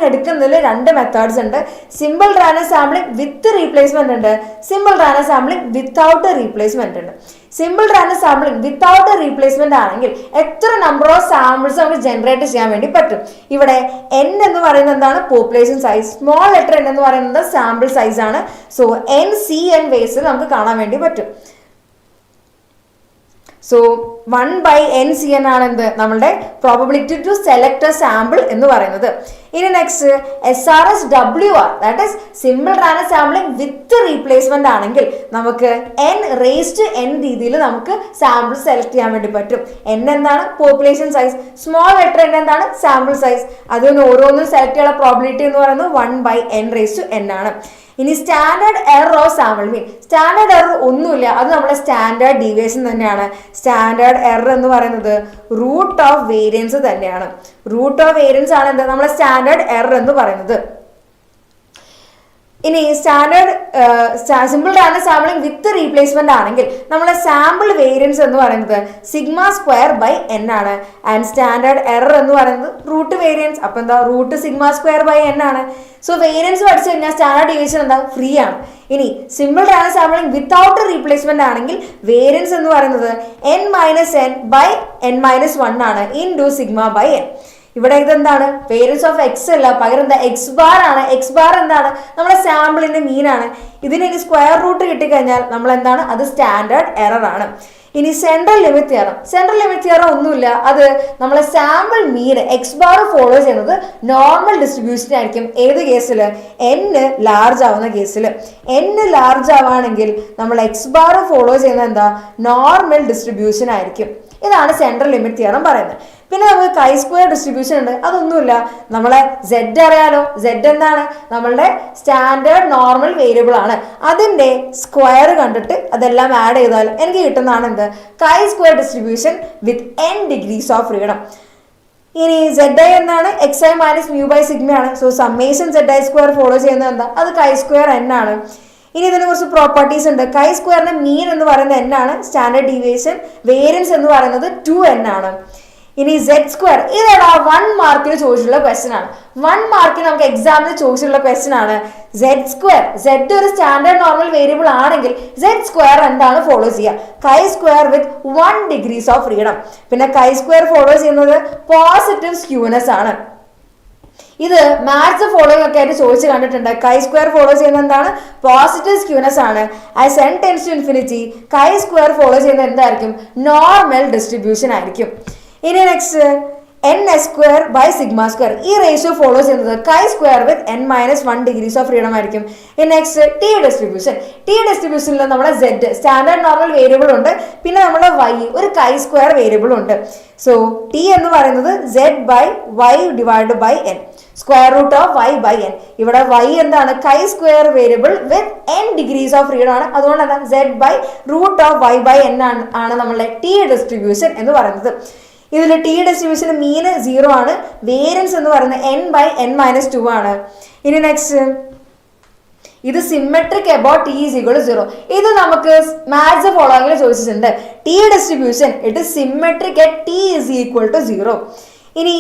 എടുക്കുന്നതിൽ രണ്ട് മെത്തേഡ്സ് ഉണ്ട്. Simple random sampling with replacement ഉണ്ട്, simple random sampling without replacement ഉണ്ട്. Simple random sampling without replacement ആണെങ്കിൽ എത്ര നമ്പർ ഓഫ് സാമ്പിൾസ് നമുക്ക് ജനറേറ്റ് ചെയ്യാൻ വേണ്ടി പറ്റും. ഇവിടെ n എന്ന് പറയുന്നത് എന്താണ്, population size, small letter n എന്ന് പറയുന്നത് സാമ്പിൾ സൈസ് ആണ്. സോ n ബേസിൽ നമുക്ക് കാണാൻ വേണ്ടി പറ്റും. സോ 1/NCN ആണ് എന്ത്, നമ്മളുടെ probability to select a sample എന്ന് പറയുന്നത്. ഇനി next SRSWR, that is simple random sampling with replacement ആണെങ്കിൽ നമുക്ക് n⁻n രീതിയിൽ നമുക്ക് സാമ്പിൾ സെലക്ട് ചെയ്യാൻ വേണ്ടി പറ്റും. n എന്താണ്, population size, small letter n എന്താണ്, സാമ്പിൾ സൈസ്. അതിന് ഓരോന്നും സെലക്ട് ചെയ്യാനുള്ള പ്രോബിലിറ്റി എന്ന് പറയുന്നത് 1/n⁻n ആണ്. ഇനി standard error of sample mean, standard error ഒന്നുമില്ല, അത് നമ്മുടെ സ്റ്റാൻഡേർഡ് ഡീവിയേഷൻ തന്നെയാണ്. സ്റ്റാൻഡേർഡ് എറർ എന്ന് പറയുന്നത് റൂട്ട് ഓഫ് വേരിയൻസ് തന്നെയാണ്. റൂട്ട് ഓഫ് വേരിയൻസ് ആണ് എന്താ നമ്മുടെ സ്റ്റാൻഡേർഡ് എറർ എന്ന് പറയുന്നത്. ഇനി standard simple random sampling with replacement ആണെങ്കിൽ നമ്മളെ സാമ്പിൾ വേരിയൻസ് എന്ന് പറയുന്നത് സിഗ്മ സ്ക്വയർ ബൈ n ആണ്. ആൻഡ് സ്റ്റാൻഡേർഡ് എറർ എന്ന് പറയുന്നത് റൂട്ട് വേരിയൻസ്, അപ്പൊ എന്താ root sigma square by n ആണ്. സോ വേരിയൻസ് പഠിച്ചു കഴിഞ്ഞാൽ സ്റ്റാൻഡേർഡ് ഡീവിയേഷൻ എന്താ, ഫ്രീ ആണ്. ഇനി simple random sampling without replacement ആണെങ്കിൽ വേരിയൻസ് എന്ന് പറയുന്നത് n - n ബൈ n - 1 ആണ് ഇൻടു സിഗ്മ ബൈ n. ഇവിടെ ഇതെന്താണ്, പേരൻസ് ഓഫ് എക്സ് അല്ല, പകരം എന്താ എക്സ് ബാർ ആണ്. എക്സ് ബാർ എന്താണ്, നമ്മുടെ സാമ്പിളിന്റെ മീനാണ്. ഇതിന് ഇനി സ്ക്വയർ റൂട്ട് കിട്ടിക്കഴിഞ്ഞാൽ നമ്മൾ എന്താണ്, അത് സ്റ്റാൻഡേർഡ് എറർ ആണ്. ഇനി central limit theorem. Central limit theorem ഒന്നുമില്ല, അത് നമ്മളെ സാമ്പിൾ മീൻ എക്സ് ബാർ ഫോളോ ചെയ്യുന്നത് നോർമൽ ഡിസ്ട്രിബ്യൂഷൻ ആയിരിക്കും. ഏത് കേസിൽ, n ലാർജ് ആവുന്ന കേസിൽ. n ലാർജ് ആവുകയാണെങ്കിൽ നമ്മൾ എക്സ് ബാർ ഫോളോ ചെയ്യുന്നത് എന്താ, നോർമൽ ഡിസ്ട്രിബ്യൂഷൻ ആയിരിക്കും. ഇതാണ് സെൻട്രൽ ലിമിറ്റ് തിയറം പറയുന്നത്. പിന്നെ നമുക്ക് കൈ സ്ക്വയർ ഡിസ്ട്രിബ്യൂഷൻ ഉണ്ട്, അതൊന്നുമില്ല. നമ്മളെ z അറിയാലോ, z എന്താണ്, നമ്മളുടെ സ്റ്റാൻഡേർഡ് നോർമൽ വേരിയബിൾ ആണ്. അതിന്റെ സ്ക്വയർ കണ്ടിട്ട് അതെല്ലാം ആഡ് ചെയ്താൽ എനിക്ക് കിട്ടുന്നതാണ് എന്ത്, chi square distribution with n degrees of freedom. ഇനി zi എന്താണ്, xi minus mu by sigma ആണ്. So summation zi square follow ചെയ്യുന്നത് എന്താ, അത് കൈ സ്ക്വയർ n ആണ്. ഇനി ഇതിന് കുറച്ച് പ്രോപ്പർട്ടീസ് ഉണ്ട്. കൈ സ്ക്വയറിന്റെ മീൻ എന്ന് പറയുന്നത് n ആണ്, സ്റ്റാൻഡേർഡ് ഡീവിയേഷൻ വേരിയൻസ് എന്ന് പറയുന്നത് 2n ആണ്. ഇനി z സ്ക്വയർ, ഇതാണ് 1 മാർക്കിന് ചോദിച്ചിട്ടുള്ള ക്വസ്റ്റ്യൻ ആണ്. 1 മാർക്കിന് നമുക്ക് എക്സാമിന് ചോദിച്ചിട്ടുള്ള ക്വസ്റ്റ്യൻ ആണ്. z സ്ക്വയർ, z ഒരു സ്റ്റാൻഡേർഡ് നോർമൽ വേരിയബിൾ ആണെങ്കിൽ z സ്ക്വയർ എന്താണ് ഫോളോ ചെയ്യുക, കൈ square with 1 degrees of freedom. പിന്നെ കൈ സ്ക്വയർ ഫോളോ ചെയ്യുന്നത് പോസിറ്റീവ് സ്ക്യൂനെസ് ആണ്. ഇത് മാത്സ് ഫോളോയിങ് ഒക്കെ ആയിട്ട് ചോദിച്ചു കണ്ടിട്ടുണ്ട്. കൈ സ്ക്വയർ ഫോളോ ചെയ്യുന്നത് എന്താണ്, പോസിറ്റീവ് സ്ക്യൂനെസ് ആണ്. As n tends to infinity chi square follow ചെയ്യുന്നത് എന്തായിരിക്കും, നോർമൽ ഡിസ്ട്രിബ്യൂഷൻ ആയിരിക്കും. ഇനി next n square by sigma square, ഈ റേഷ്യോ ഫോളോ ചെയ്യുന്നത് chi square with n minus 1 degrees of freedom ആയിരിക്കും. Next T distribution. ടി ഡിസ്ട്രിബ്യൂഷനിൽ നമ്മുടെ z സ്റ്റാൻഡേർഡ് നോർമൽ വേരിയബിൾ ഉണ്ട്, പിന്നെ നമ്മുടെ y ഒരു കൈ സ്ക്വയർ വേരിയബിൾ ഉണ്ട്. സോ ടി എന്ന് പറയുന്നത് z by y divide by n, square root of y by n. ഇവിടെ y എന്താണ്, chi square variable with n degrees of freedom ആണ്. അതുകൊണ്ട് എന്താണ് z by root of y by n ആണ് നമ്മളുടെ ടി ഡിസ്ട്രിബ്യൂഷൻ എന്ന് പറയുന്നത്. ഇതിൽ ടി ഡിസ്ട്രിബ്യൂഷൻ മീൻ 0 ആണ്, വേരിയൻസ് എന്ന് പറയുന്നത് n ബൈ n മൈനസ് 2 ആണ്. ഇനി നെക്സ്റ്റ് ഇത് symmetric about T is equal to 0. ഇത് നമുക്ക് മാത്സ് ഫോളോയിങ്ങിൽ ചോദിച്ചിട്ടുണ്ട്. T distribution it symmetric at T is equal to 0. ഇനി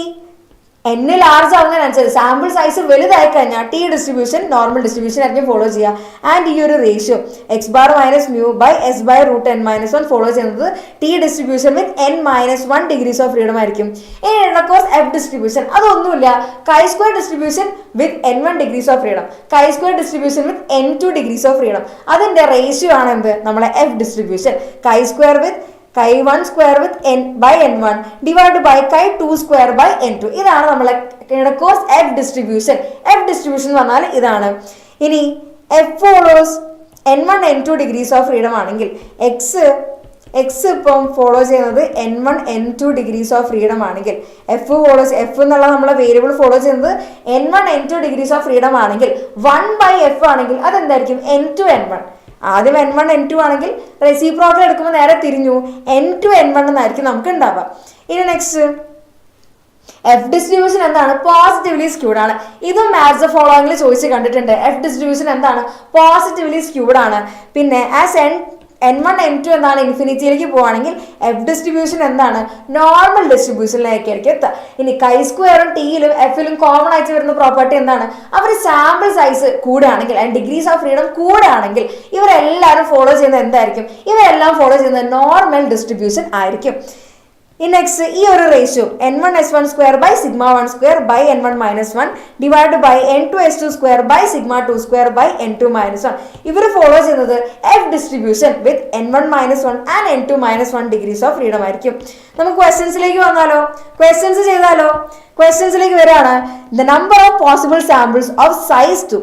n ലാർജ് ആവുന്നതിനനുസരിച്ച് സാമ്പിൾ സൈസ് വലുതായി കഴിഞ്ഞാൽ ടി ഡിസ്ട്രിബ്യൂഷൻ നോർമൽ ഡിസ്ട്രിബ്യൂഷൻ ആയിരിക്കും ഫോളോ ചെയ്യുക. ആൻഡ് ഈ ഒരു ratio X bar minus mu by S by root n minus 1 follow ചെയ്യുന്നത് T distribution with n minus 1 degrees of freedom ആയിരിക്കും. ഇനി കോഴ്സ് എഫ് ഡിസ്ട്രിബ്യൂഷൻ, അതൊന്നുമില്ല, chi square distribution with n1 degrees of freedom, chi square distribution with n2 degrees of freedom. അതിന്റെ ratio ആണ് എന്ത്, നമ്മളെ F distribution. Chi square with chi 1 square with n by n1 divide by chi 2 square by n2. ഇതാണ് നമ്മളെ course F distribution. F distribution എന്ന് പറഞ്ഞാൽ ഇതാണ്. ഇനി F follows n1 n2 degrees of freedom ആണെങ്കിൽ എക്സ് ഇപ്പം ഫോളോ ചെയ്യുന്നത് n1 n2 degrees of freedom ആണെങ്കിൽ, എഫ് എന്നുള്ള നമ്മളെ വേരിയബിൾ ഫോളോ ചെയ്യുന്നത് n1 n2 degrees of freedom ആണെങ്കിൽ 1 ബൈ എഫ് ആണെങ്കിൽ അതെന്തായിരിക്കും, n2 n1. ആദ്യം n1 n2 ആണെങ്കിൽ റെസിപ്രോക്കൽ എടുക്കുമ്പോൾ നേരെ തിരിഞ്ഞു n2 n1 എന്നായിരിക്കും നമുക്ക് ഉണ്ടാവുക. ഇനി നെക്സ്റ്റ് എഫ് ഡിസ്ട്രിബ്യൂഷൻ എന്താണ്, പോസിറ്റീവ്ലി സ്ക്യൂഡ് ആണ്. ഇതും മാത്സ് ഫോളോയിങ്ങിൽ ചോദിച്ച് കണ്ടിട്ടുണ്ട്. എഫ് ഡിസ്ട്രിബ്യൂഷൻ എന്താണ്, പോസിറ്റീവ്ലി സ്ക്യൂഡ് ആണ്. പിന്നെ ആസ് n1 n2 എന്താണ് ഇൻഫിനിറ്റിയിലേക്ക് പോവുകയാണെങ്കിൽ എഫ് ഡിസ്ട്രിബ്യൂഷൻ എന്താണ്, നോർമൽ ഡിസ്ട്രിബ്യൂഷനിലേക്കായിരിക്കും എത്തുക. ഇനി കൈ സ്ക്വയറും ടിയിലും എഫിലും കോമൺ ആയിട്ട് വരുന്ന പ്രോപ്പർട്ടി എന്താണ്, അവർ സാമ്പിൾ സൈസ് കൂടുകയാണെങ്കിൽ ആൻഡ് ഡിഗ്രീസ് ഓഫ് ഫ്രീഡം കൂടുകയാണെങ്കിൽ ഇവരെല്ലാവരും ഫോളോ ചെയ്യുന്നത് എന്തായിരിക്കും, ഇവരെല്ലാം ഫോളോ ചെയ്യുന്നത് നോർമൽ ഡിസ്ട്രിബ്യൂഷൻ ആയിരിക്കും. നെക്സ്റ്റ് ഈ ഒരു ratio n1 s1 square by sigma 1 square by n1 minus 1 divide by n2 s2 square by sigma 2 square by n2 minus 1. ഇവർ ഫോളോ ചെയ്യുന്നത് F distribution with n1 minus 1 and n2 minus 1 degrees of freedom ആയിരിക്കും. നമുക്ക് ക്വസ്റ്റ്യൻസിലേക്ക് വന്നാലോ, questions ചെയ്താലോ. ക്വസ്റ്റ്യൻസിലേക്ക് വരികയാണ്. The number of possible samples of size 2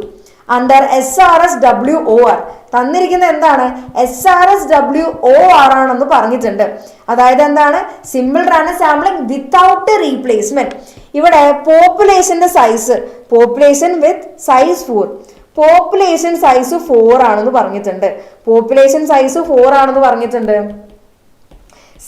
under SRSWOR തന്നിരിക്കുന്ന എന്താണ്, SRSWOR ആണെന്ന് പറഞ്ഞിട്ടുണ്ട്. അതായത് എന്താണ്, simple random sampling without replacement. ഇവിടെ പോപ്പുലേഷന്റെ സൈസ്, പോപ്പുലേഷൻ വിത്ത് സൈസ് 4, പോപ്പുലേഷൻ സൈസ് 4 ആണെന്ന് പറഞ്ഞിട്ടുണ്ട്. പോപ്പുലേഷൻ സൈസ് 4 ആണെന്ന് പറഞ്ഞിട്ടുണ്ട്.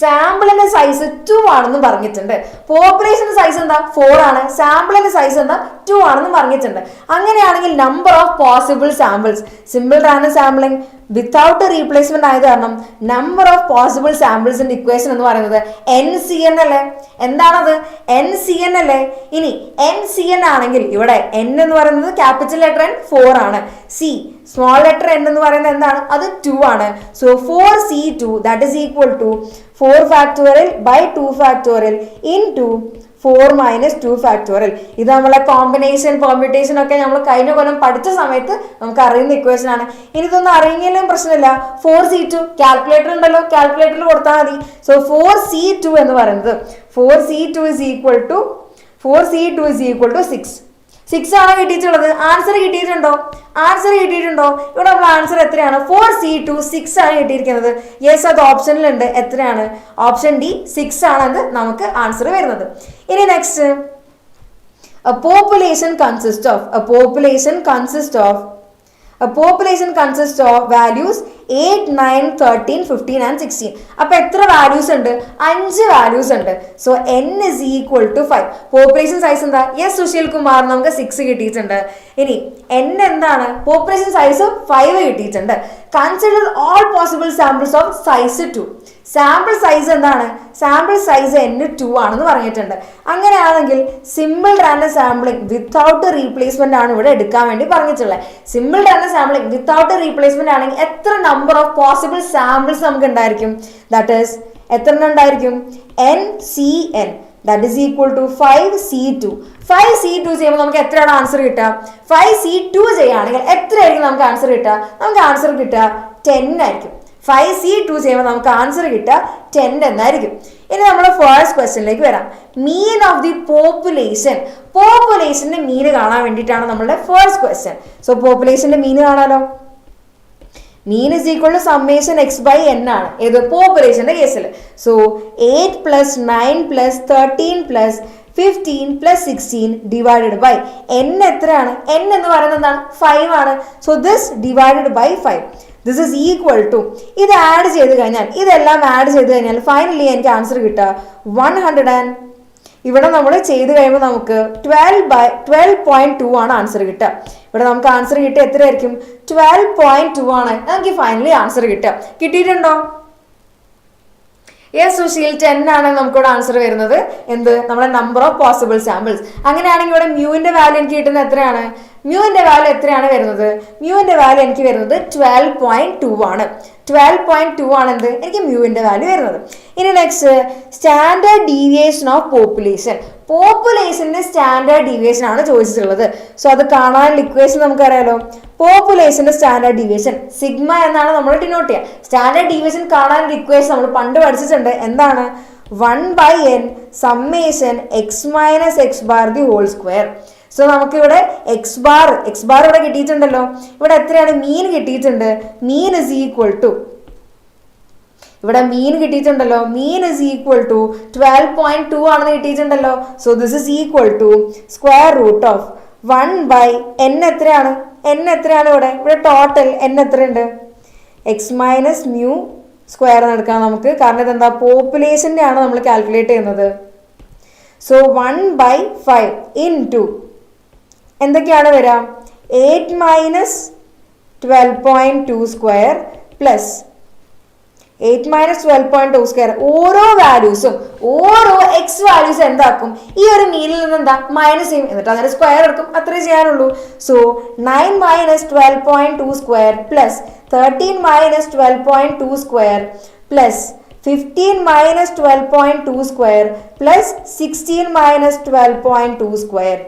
സാമ്പിളിന്റെ സൈസ് 2 ആണെന്ന് പറഞ്ഞിട്ടുണ്ട്. പോപ്പുലേഷന്റെ സൈസ് എന്താ, 4 ആണ്. സാമ്പിളിന്റെ സൈസ് എന്താ, 2 ആണെന്ന് പറഞ്ഞിട്ടുണ്ട്. അങ്ങനെയാണെങ്കിൽ number of possible samples, simple random sampling without replacement ആയത് കാരണം നമ്പർ ഓഫ് പോസിബിൾ സാമ്പിൾസിന്റെ ഇക്വേഷൻ എന്ന് പറയുന്നത് NCN അല്ലേ. എന്താണത്, NCN അല്ലേ. ഇനി NCN ആണെങ്കിൽ ഇവിടെ n എന്ന് പറയുന്നത് ക്യാപിറ്റൽ ലെറ്റർ n 4 ആണ്, c സ്മോൾ ലെറ്റർ n എന്ന് പറയുന്നത് എന്താണ്, അത് 2 ആണ്. So 4c2 that is equal to 4 factorial by 2 factorial into 4 minus 2 factorial. ഇത് നമ്മളെ കോമ്പിനേഷൻ പെർമ്യൂട്ടേഷൻ ഒക്കെ നമ്മൾ കഴിഞ്ഞ കൊല്ലം പഠിച്ച സമയത്ത് നമുക്ക് അറിയുന്ന ഇക്വേഷൻ ആണ്. ഇനി ഇതൊന്നും അറിയില്ലെങ്കിലും പ്രശ്നമില്ല. 4c2 കാൽക്കുലേറ്റർ ഉണ്ടല്ലോ, കാൽക്കുലേറ്ററിൽ കൊടുത്താൽ മതി. സോ 4c2 എന്ന് പറയുന്നത് 4c2 is equal to 6. 6 ആണ് കിട്ടിയിട്ടുള്ളത്. ആൻസർ കിട്ടിയിട്ടുണ്ടോ? ആൻസർ കിട്ടിയിട്ടുണ്ടോ? ഇവിടെ നമ്മൾ ആൻസർ എത്രയാണ്? 4c2 6 ആണ് കിട്ടിയിരിക്കുന്നത്. യെസ്, അത് ഓപ്ഷനിലുണ്ട്. എത്രയാണ്? ഓപ്ഷൻ ഡി 6 ആണെന്ന് നമുക്ക് ആൻസർ വരുന്നത്. ഇനി next, a population consists of values 8, 9, 13, 15 and 16. അപ്പോൾ എത്ര വാല്യൂസ് ഉണ്ട്? 5 വാല്യൂസ് ഉണ്ട്. So n is equal to 5. Population size എന്താ? യെസ് സുശീൽ കുമാർ, നമുക്ക് 6 കിട്ടിയിട്ടുണ്ട്. ഇനി n എന്താണ്? പോപ്പുലേഷൻ സൈസ് 5 കിട്ടിയിട്ടുണ്ട്. Consider all possible samples of size 2. Sample size എന്താണ്? സാമ്പിൾ സൈസ് n2 ആണെന്ന് പറഞ്ഞിട്ടുണ്ട്. അങ്ങനെയാണെങ്കിൽ simple random sampling without replacement ആണ് ഇവിടെ എടുക്കാൻ വേണ്ടി പറഞ്ഞിട്ടുള്ളത്. Simple random sampling without replacement ആണെങ്കിൽ എത്ര നമ്പർ ഓഫ് പോസിബിൾ സാമ്പിൾസ് നമുക്ക് ഉണ്ടായിരിക്കും? ദാറ്റ് ഈസ് എത്ര ഉണ്ടായിരിക്കും? NCN, that is equal to 5c2. 5c2 ചെയ്യുമ്പോൾ നമുക്ക് എത്രയാണ് ആൻസർ കിട്ടുക? 5c2 ചെയ്യുകയാണെങ്കിൽ എത്രയായിരിക്കും നമുക്ക് ആൻസർ കിട്ടുക? നമുക്ക് ആൻസർ കിട്ടുക 10 ആയിരിക്കും. 5c2 ചെയ്യുമ്പോൾ നമുക്ക് ആൻസർ കിട്ടുക 10 എന്നായിരിക്കും. ഇനി നമ്മൾ ഫസ്റ്റ് ക്വസ്റ്റ്യനിലേക്ക് വരാം. മീൻ ഓഫ് ദി പോപ്പുലേഷന്റെ മീൻ കാണാൻ വേണ്ടിയിട്ടാണ് നമ്മളുടെ ഫസ്റ്റ് ക്വസ്റ്റ്യൻ. സോ പോപ്പുലേഷന്റെ മീൻ കാണാലോ. Mean is equal to summation X by n ആണ്. ഏത്? പോപ്പുലേഷന്റെ കേസിൽ. സോ 8 + 9 + 13 + 15 + 16 ഡിവൈഡഡ് ബൈ n എത്രയാണ്? n എന്ന് പറയുന്നത് എന്താണ്? 5 ആണ്. So this divided by 5. This is equal to, ഇത് ആഡ് ചെയ്ത് കഴിഞ്ഞാൽ, ഇതെല്ലാം ആഡ് ചെയ്ത് കഴിഞ്ഞാൽ ഫൈനലി എനിക്ക് ആൻസർ കിട്ടുക 100. ഇവിടെ നമ്മൾ ചെയ്ത് കഴിയുമ്പോൾ നമുക്ക് 12.2 ആണ് ആൻസർ കിട്ടുക. ഇവിടെ നമുക്ക് ആൻസർ കിട്ടുക എത്രയായിരിക്കും? 12.2 ആണ് നമുക്ക് ഫൈനലി ആൻസർ കിട്ടുക. കിട്ടിയിട്ടുണ്ടോ? യെസ് സുശീൽ, 10 ആണ് നമുക്കിവിടെ ആൻസർ വരുന്നത്. എന്ത്? നമ്മുടെ നമ്പർ ഓഫ് പോസിബിൾ സാമ്പിൾസ്. അങ്ങനെയാണെങ്കിൽ ഇവിടെ മ്യൂവിന്റെ വാല്യൂ എനിക്ക് കിട്ടുന്നത് എത്രയാണ്? മ്യൂവിന്റെ വാല്യൂ എത്രയാണ് വരുന്നത്? മ്യൂവിന്റെ വാല്യൂ എനിക്ക് വരുന്നത് 12.2 ആണ്. 12.2 ആണ് എന്ത്? എനിക്ക് മ്യൂവിന്റെ വാല്യൂ വരുന്നത്. ഇനി നെക്സ്റ്റ്, സ്റ്റാൻഡേർഡ് ഡീവിയേഷൻ ഓഫ് പോപ്പുലേഷന്റെ സ്റ്റാൻഡേർഡ് ഡീവിയേഷൻ ആണ് ചോദിച്ചിട്ടുള്ളത്. സോ അത് കാണാനുള്ള ഇക്വേഷൻ നമുക്കറിയാലോ. പോപ്പുലേഷന്റെ സ്റ്റാൻഡേർഡ് ഡീവിയേഷൻ സിഗ്മ എന്നാണ് നമ്മൾ ഡിനോട്ട് ചെയ്യുക. സ്റ്റാൻഡേർഡ് ഡീവിയേഷൻ കാണാനുള്ള ഇക്വേഷൻ നമ്മൾ പണ്ട് പഠിച്ചിട്ടുണ്ട്. എന്താണ്? 1/n summation x - x bar the whole square. So നമുക്ക് ഇവിടെ എക്സ് ബാർ ഇവിടെ കിട്ടിയിട്ടുണ്ടല്ലോ. ഇവിടെ എത്രയാണ്? മീൻ കിട്ടിയിട്ടുണ്ട്. മീൻ ഇസ് ഈക്വൽ ടു, ഇവിടെ മീൻ കിട്ടിയിട്ടുണ്ടല്ലോ. മീൻ ഇസ് ഈക്വൽ ടു 12.2 ആണെന്ന് കിട്ടിയിട്ടുണ്ടല്ലോ. So this is equal to square root of 1/n എത്രയാണ്? n എത്രയാണ് ഇവിടെ? ഇവിടെ ടോട്ടൽ n എത്രയുണ്ട്? x - മ്യൂ സ്ക്വയർ എന്ന് എടുക്കാം നമുക്ക്. കാരണം ഇതെന്താ? പോപ്പുലേഷന്റെ ആണ് നമ്മൾ കാൽക്കുലേറ്റ് ചെയ്യുന്നത്. സോ 1/5 ഇൻറ്റു എന്തൊക്കെയാണ് വരിക? 8 - 12.2 സ്ക്വയർ പ്ലസ് 8 - 12.2 സ്ക്വയർ. ഓരോ വാല്യൂസും ഓരോ എക്സ് വാല്യൂസ് എന്താക്കും? ഈ ഒരു മീനിൽ നിന്ന് എന്താ? മൈനസ് ചെയ്യും. എന്നിട്ട് അങ്ങനെ സ്ക്വയർ എടുക്കും. അത്രേ ചെയ്യാനുള്ളൂ. So 9 - 12.2 square plus 13 - 12.2 square plus 15 - 12.2 square plus 16 - 12.2 square.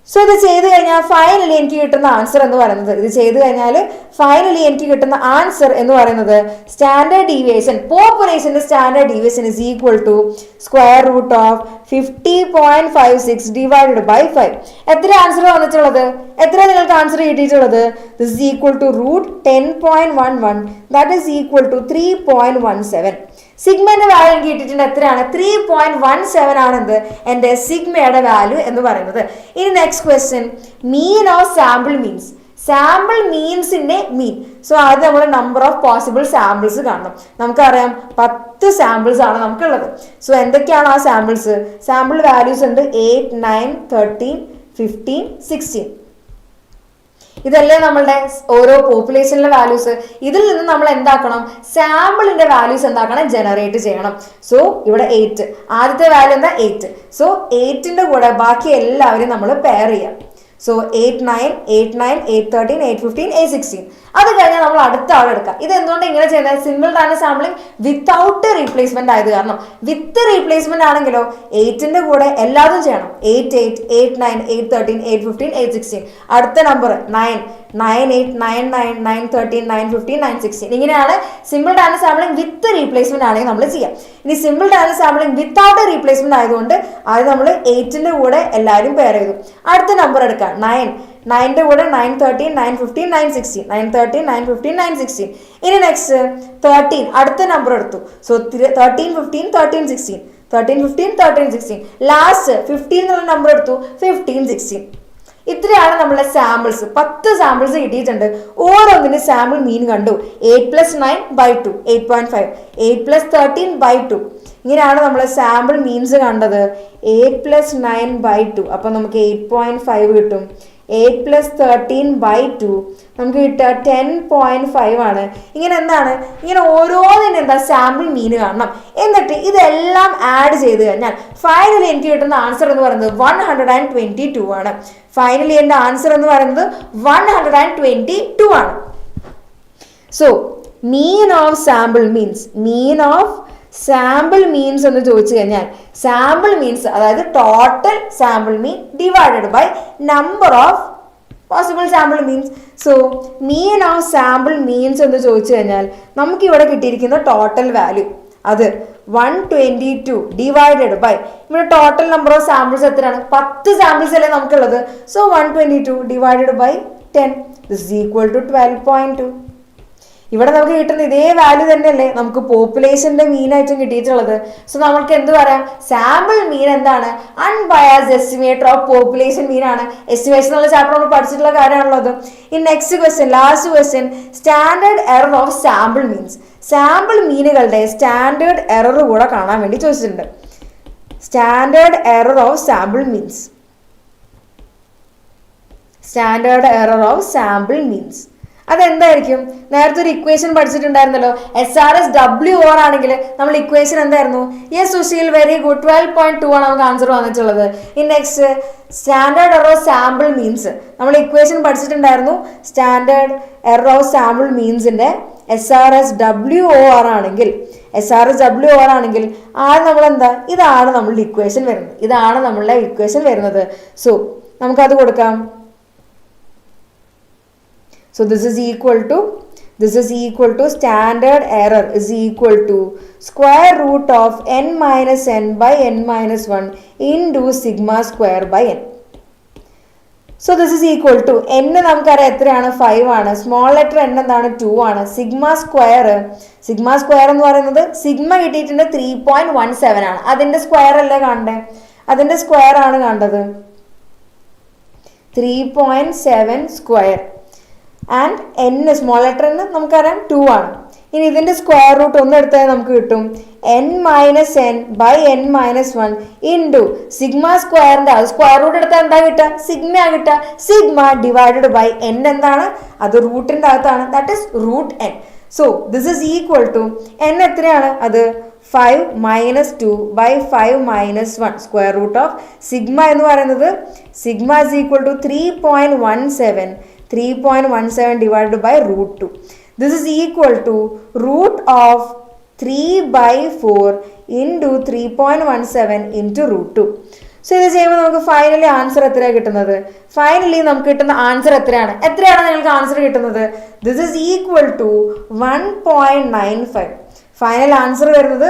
So ഇത് ചെയ്ത് കഴിഞ്ഞാൽ ഫൈനലി എനിക്ക് കിട്ടുന്ന ആൻസർ എന്ന് പറയുന്നത് സ്റ്റാൻഡേർഡ് ഡീവിയേഷൻ, പോപ്പുലേഷന്റെ standard deviation is equal to square root of 50.56 divided by 5. എത്ര ആൻസർ വന്നിട്ടുള്ളത്? എത്ര നിങ്ങൾക്ക് ആൻസർ കിട്ടിയിട്ടുള്ളത്? This is equal to root 10.11, that is equal to 3.17. സിഗ്മയുടെ വാല്യൂ എനിക്ക് കിട്ടിയിട്ടുണ്ട്. എത്രയാണ്? 3.17 ആണെന്ത്? എൻ്റെ സിഗ്മയുടെ വാല്യൂ എന്ന് പറയുന്നത്. ഇനി next question, mean of sample മീൻസിന്റെ മീൻ. സോ അത് നമ്മുടെ നമ്പർ ഓഫ് പോസിബിൾ സാമ്പിൾസ് കാണണം. നമുക്കറിയാം 10 സാമ്പിൾസ് ആണ് നമുക്കുള്ളത്. സോ എന്തൊക്കെയാണ് ആ സാമ്പിൾസ്? സാമ്പിൾ വാല്യൂസ് ഉണ്ട് 8, 9, 13, 15, 16. ഇതല്ലേ നമ്മളുടെ ഓരോ പോപ്പുലേഷനിലെ വാല്യൂസ്. ഇതിൽ നിന്ന് നമ്മൾ എന്താക്കണം? സാമ്പിളിന്റെ വാല്യൂസ് എന്താക്കണം? ജനറേറ്റ് ചെയ്യണം. സോ ഇവിടെ 8, ആദ്യത്തെ വാല്യൂ എന്താ? 8. സോ 8ന്റെ കൂടെ ബാക്കി എല്ലാവരും നമ്മൾ പെയർ ചെയ്യാം. സോ 8 9 8 9 8 13 8 15 8 16. അത് കഴിഞ്ഞാൽ നമ്മൾ അടുത്ത ആൾ എടുക്കാം. ഇത് എന്തുകൊണ്ട് ഇങ്ങനെ ചെയ്യുന്നത്? Simple random sampling without replacement ആയത് കാരണം. വിത്ത് റീപ്ലേസ്മെന്റ് ആണെങ്കിലോ 8ന്റെ കൂടെ എല്ലാതും ചെയ്യണം. 8 8 8 9 8 13 8 15 8 16. അടുത്ത നമ്പർ 9 9 8 9 9 9 13 9 15 9 16. ഇങ്ങനെയാണ് simple random sampling with replacement ആണെങ്കിൽ നമ്മൾ ചെയ്യാം. ഇനി simple random sampling without replacement ആയതുകൊണ്ട് അത് നമ്മൾ 8ന്റെ കൂടെ എല്ലാവരും പെയർ ചെയ്തു. അടുത്ത നമ്പർ എടുക്കാം 9 9ന്റെ കൂടെ 9 13 9 15 9 16 9 13 9 15 9 16. ഇനി നെക്സ്റ്റ് 13 അടുത്ത നമ്പർ എടുത്തു. സോ 13 15 13 16 13 15 13 16. ലാസ്റ്റ് 15 എന്നുള്ള നമ്പർ എടുത്തു. 15 16. ഇത്രയാണ് നമ്മളെ സാമ്പിൾസ്. 10 സാമ്പിൾസ് കിട്ടിയിട്ടുണ്ട്. ഓരോന്നിന്റെ സാമ്പിൾ മീൻ കണ്ടു. 8 + 9/2 8.5 8 + 13/2. ഇങ്ങനെയാണ് നമ്മൾ സാമ്പിൾ മീൻസ് കണ്ടത്. 8 + 9/2 അപ്പം നമുക്ക് 8.5 കിട്ടും. 8 + 13/2 നമുക്ക് കിട്ടുക 10.5 ആണ്. ഇങ്ങനെ എന്താണ്, ഇങ്ങനെ ഓരോന്നിനും എന്താ സാമ്പിൾ മീൻ കാണണം. എന്നിട്ട് ഇതെല്ലാം ആഡ് ചെയ്ത് കഴിഞ്ഞാൽ ഫൈനലി എനിക്ക് കിട്ടുന്ന ആൻസർ എന്ന് പറയുന്നത് 122 ആണ്. ഫൈനലി എൻ്റെ ആൻസർ എന്ന് പറയുന്നത് 122 ആണ്. So mean of sample means എന്ന് ചോദിച്ചു കഴിഞ്ഞാൽ സാമ്പിൾ മീൻസ് അതായത് total sample mean divided by number of possible sample means. So mean of sample means എന്ന് ചോദിച്ചു കഴിഞ്ഞാൽ നമുക്ക് ഇവിടെ കിട്ടിയിരിക്കുന്ന ടോട്ടൽ വാല്യൂ അത് 122 ഡിവൈഡഡ് ബൈ ഇവിടെ ടോട്ടൽ നമ്പർ ഓഫ് സാമ്പിൾസ് എത്രയാണ്? 10 സാമ്പിൾസ് അല്ലേ നമുക്കുള്ളത്. So 122 divided by 10 this is equal to 12.2. ഇവിടെ നമുക്ക് കിട്ടുന്ന ഇതേ വാല്യൂ തന്നെയല്ലേ നമുക്ക് പോപ്പുലേഷന്റെ മീൻ ആയിട്ടും കിട്ടിയിട്ടുള്ളത്. സോ നമുക്ക് എന്ത് പറയാം? സാമ്പിൾ മീൻ എന്താണ്? Unbiased estimator of population mean ആണ്. എസ്റ്റിമേഷൻ എന്നുള്ള ചാപ്റ്റർ നമ്മൾ പഠിച്ചിട്ടുള്ള കാര്യമാണല്ലോ അത്. ഈ next question, last question, standard error of sample means. Sample മീനുകളുടെ സ്റ്റാൻഡേർഡ് എറർ കൂടെ കാണാൻ വേണ്ടി ചോദിച്ചിട്ടുണ്ട്. Standard error of sample means. Standard error of sample means അതെന്തായിരിക്കും? നേരത്തെ ഒരു ഇക്വേഷൻ പഠിച്ചിട്ടുണ്ടായിരുന്നല്ലോ. SRS WR ആണെങ്കിൽ നമ്മൾ ഇക്വേഷൻ എന്തായിരുന്നു? Yes Sushil, very good. 12.2 ആണ് നമുക്ക് ആൻസർ വന്നിട്ടുള്ളത്. ഇനി next standard error of sample means നമ്മൾ ഇക്വേഷൻ പഠിച്ചിട്ടുണ്ടായിരുന്നു. സ്റ്റാൻഡേർഡ് എറർ ഓഫ് സാമ്പിൾ മീൻസിന്റെ SRS WR ആണെങ്കിൽ ആദ്യം നമ്മൾ എന്താ, ഇതാണ് നമ്മളുടെ ഇക്വേഷൻ വരുന്നത്. സോ നമുക്കത് കൊടുക്കാം. So this is equal to standard error is equal to square root of n minus n by n minus 1 into sigma square by n. So this is equal to n നമുക്കറിയാം എത്രയാണ്? 5 ആണ്. Small letter n എന്താണ്? 2 ആണ്. Sigma square എന്ന് പറയുന്നത് sigma കിട്ടിയിട്ടുണ്ട് 3.17 ആണ്. അതിന്റെ സ്ക്വയർ അല്ലേ കാണണ്ടേ? അതിന്റെ സ്ക്വയർ ആണ് കണ്ടത്. 3.7 square and n small letter n നമുക്കറിയാം 2 ആണ്. ഇനി ഇതിന്റെ സ്ക്വയർ റൂട്ട് ഒന്ന് എടുത്താൽ നമുക്ക് കിട്ടും n minus n by n minus 1 into sigma സ്ക്വയറിന്റെ സ്ക്വയർ റൂട്ട് എടുത്താൽ എന്താ കിട്ടുക? സിഗ്മ കിട്ടുക. സിഗ്മ ഡിവൈഡഡ് ബൈ n എന്താണ്? അത് റൂട്ടിന്റെ അകത്താണ്. That is root n. So this is equal to n എത്രയാണ്? അത് 5 minus 2 by 5 minus 1 square root of sigma എന്ന് പറയുന്നത് sigma is equal to 3.17 divided by root 2. This is equal to root of 3 by 4 into 3.17 into root 2. So ഇത് ചെയ്യുമ്പോൾ നമുക്ക് finally answer എത്രയാണ് കിട്ടുന്നത്? Finally നമുക്ക് കിട്ടുന്ന ആൻസർ എത്രയാണ് നിങ്ങൾക്ക് ആൻസർ കിട്ടുന്നത്? This is equal to 1.95. Final answer വരുന്നത്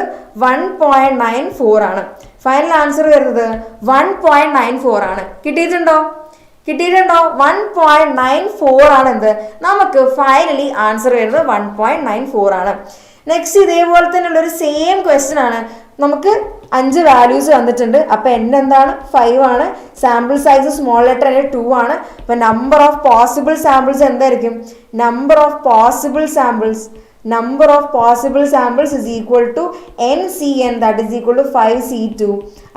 1.94 ആണ്. ഫൈനൽ ആൻസർ വരുന്നത് 1.94 ആണ്. കിട്ടിയിട്ടുണ്ടോ? 1.94 ആണ് എന്ത്? നമുക്ക് ഫൈനലി ആൻസർ വരുന്നത് 1.94 ആണ്. നെക്സ്റ്റ് ഇതേപോലെ തന്നെയുള്ള ഒരു സെയിം ക്വസ്റ്റ്യൻ ആണ്. നമുക്ക് 5 വാല്യൂസ് വന്നിട്ടുണ്ട്. അപ്പൊ n എന്താണ്? 5 ആണ്. Sample size small letter n 2 ആണ്. അപ്പൊ നമ്പർ ഓഫ് പോസിബിൾ സാമ്പിൾസ് എന്തായിരിക്കും? Number of possible samples number of possible samples is equal to NCN, that is equal to 5C2.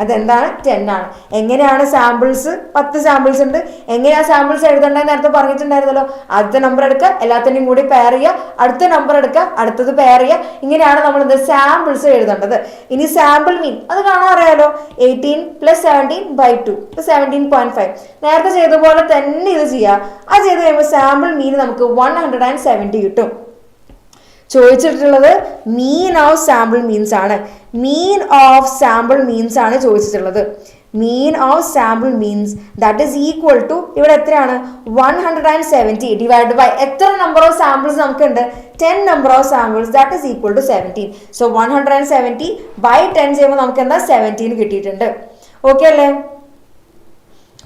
അതെന്താണ് 10 ആണ്. എങ്ങനെയാണ് സാമ്പിൾസ് 10 സാമ്പിൾസ് ഉണ്ട്, എങ്ങനെയാ സാമ്പിൾസ് എഴുതേണ്ടത് നേരത്തെ പറഞ്ഞിട്ടുണ്ടായിരുന്നല്ലോ. ആദ്യത്തെ നമ്പർ എടുക്കുക, എല്ലാത്തിൻ്റെയും കൂടി പെയർ ചെയ്യുക, അടുത്ത നമ്പർ എടുക്കുക, അടുത്തത് പെയർ ചെയ്യുക, ഇങ്ങനെയാണ് നമ്മൾ എന്ത് സാമ്പിൾസ് എഴുതേണ്ടത്. ഇനി സാമ്പിൾ മീൻ അത് കാണാൻ അറിയാലോ, 18 + 17/2 17.5. നേരത്തെ ചെയ്ത പോലെ തന്നെ ഇത് ചെയ്യുക. അത് ചെയ്ത് കഴിയുമ്പോൾ സാമ്പിൾ മീൻ നമുക്ക് 170 കിട്ടും. ചോദിച്ചിട്ടുള്ളത് മീൻ ഓഫ് സാമ്പിൾ മീൻസ് ആണ്. മീൻ ഓഫ് സാമ്പിൾ മീൻസ് ആണ് ചോദിച്ചിട്ടുള്ളത്. Mean of sample means that is equal to ഇവിടെ എത്രയാണ് 170 ഡിവൈഡ് ബൈ എത്ര നമ്പർ ഓഫ് സാമ്പിൾസ് നമുക്കുണ്ട് 10 number of samples that is equal to 17. So 170 by 10 ചെയ്യുമ്പോൾ നമുക്ക് എന്താ 17 കിട്ടിയിട്ടുണ്ട്. ഓക്കെ അല്ലേ?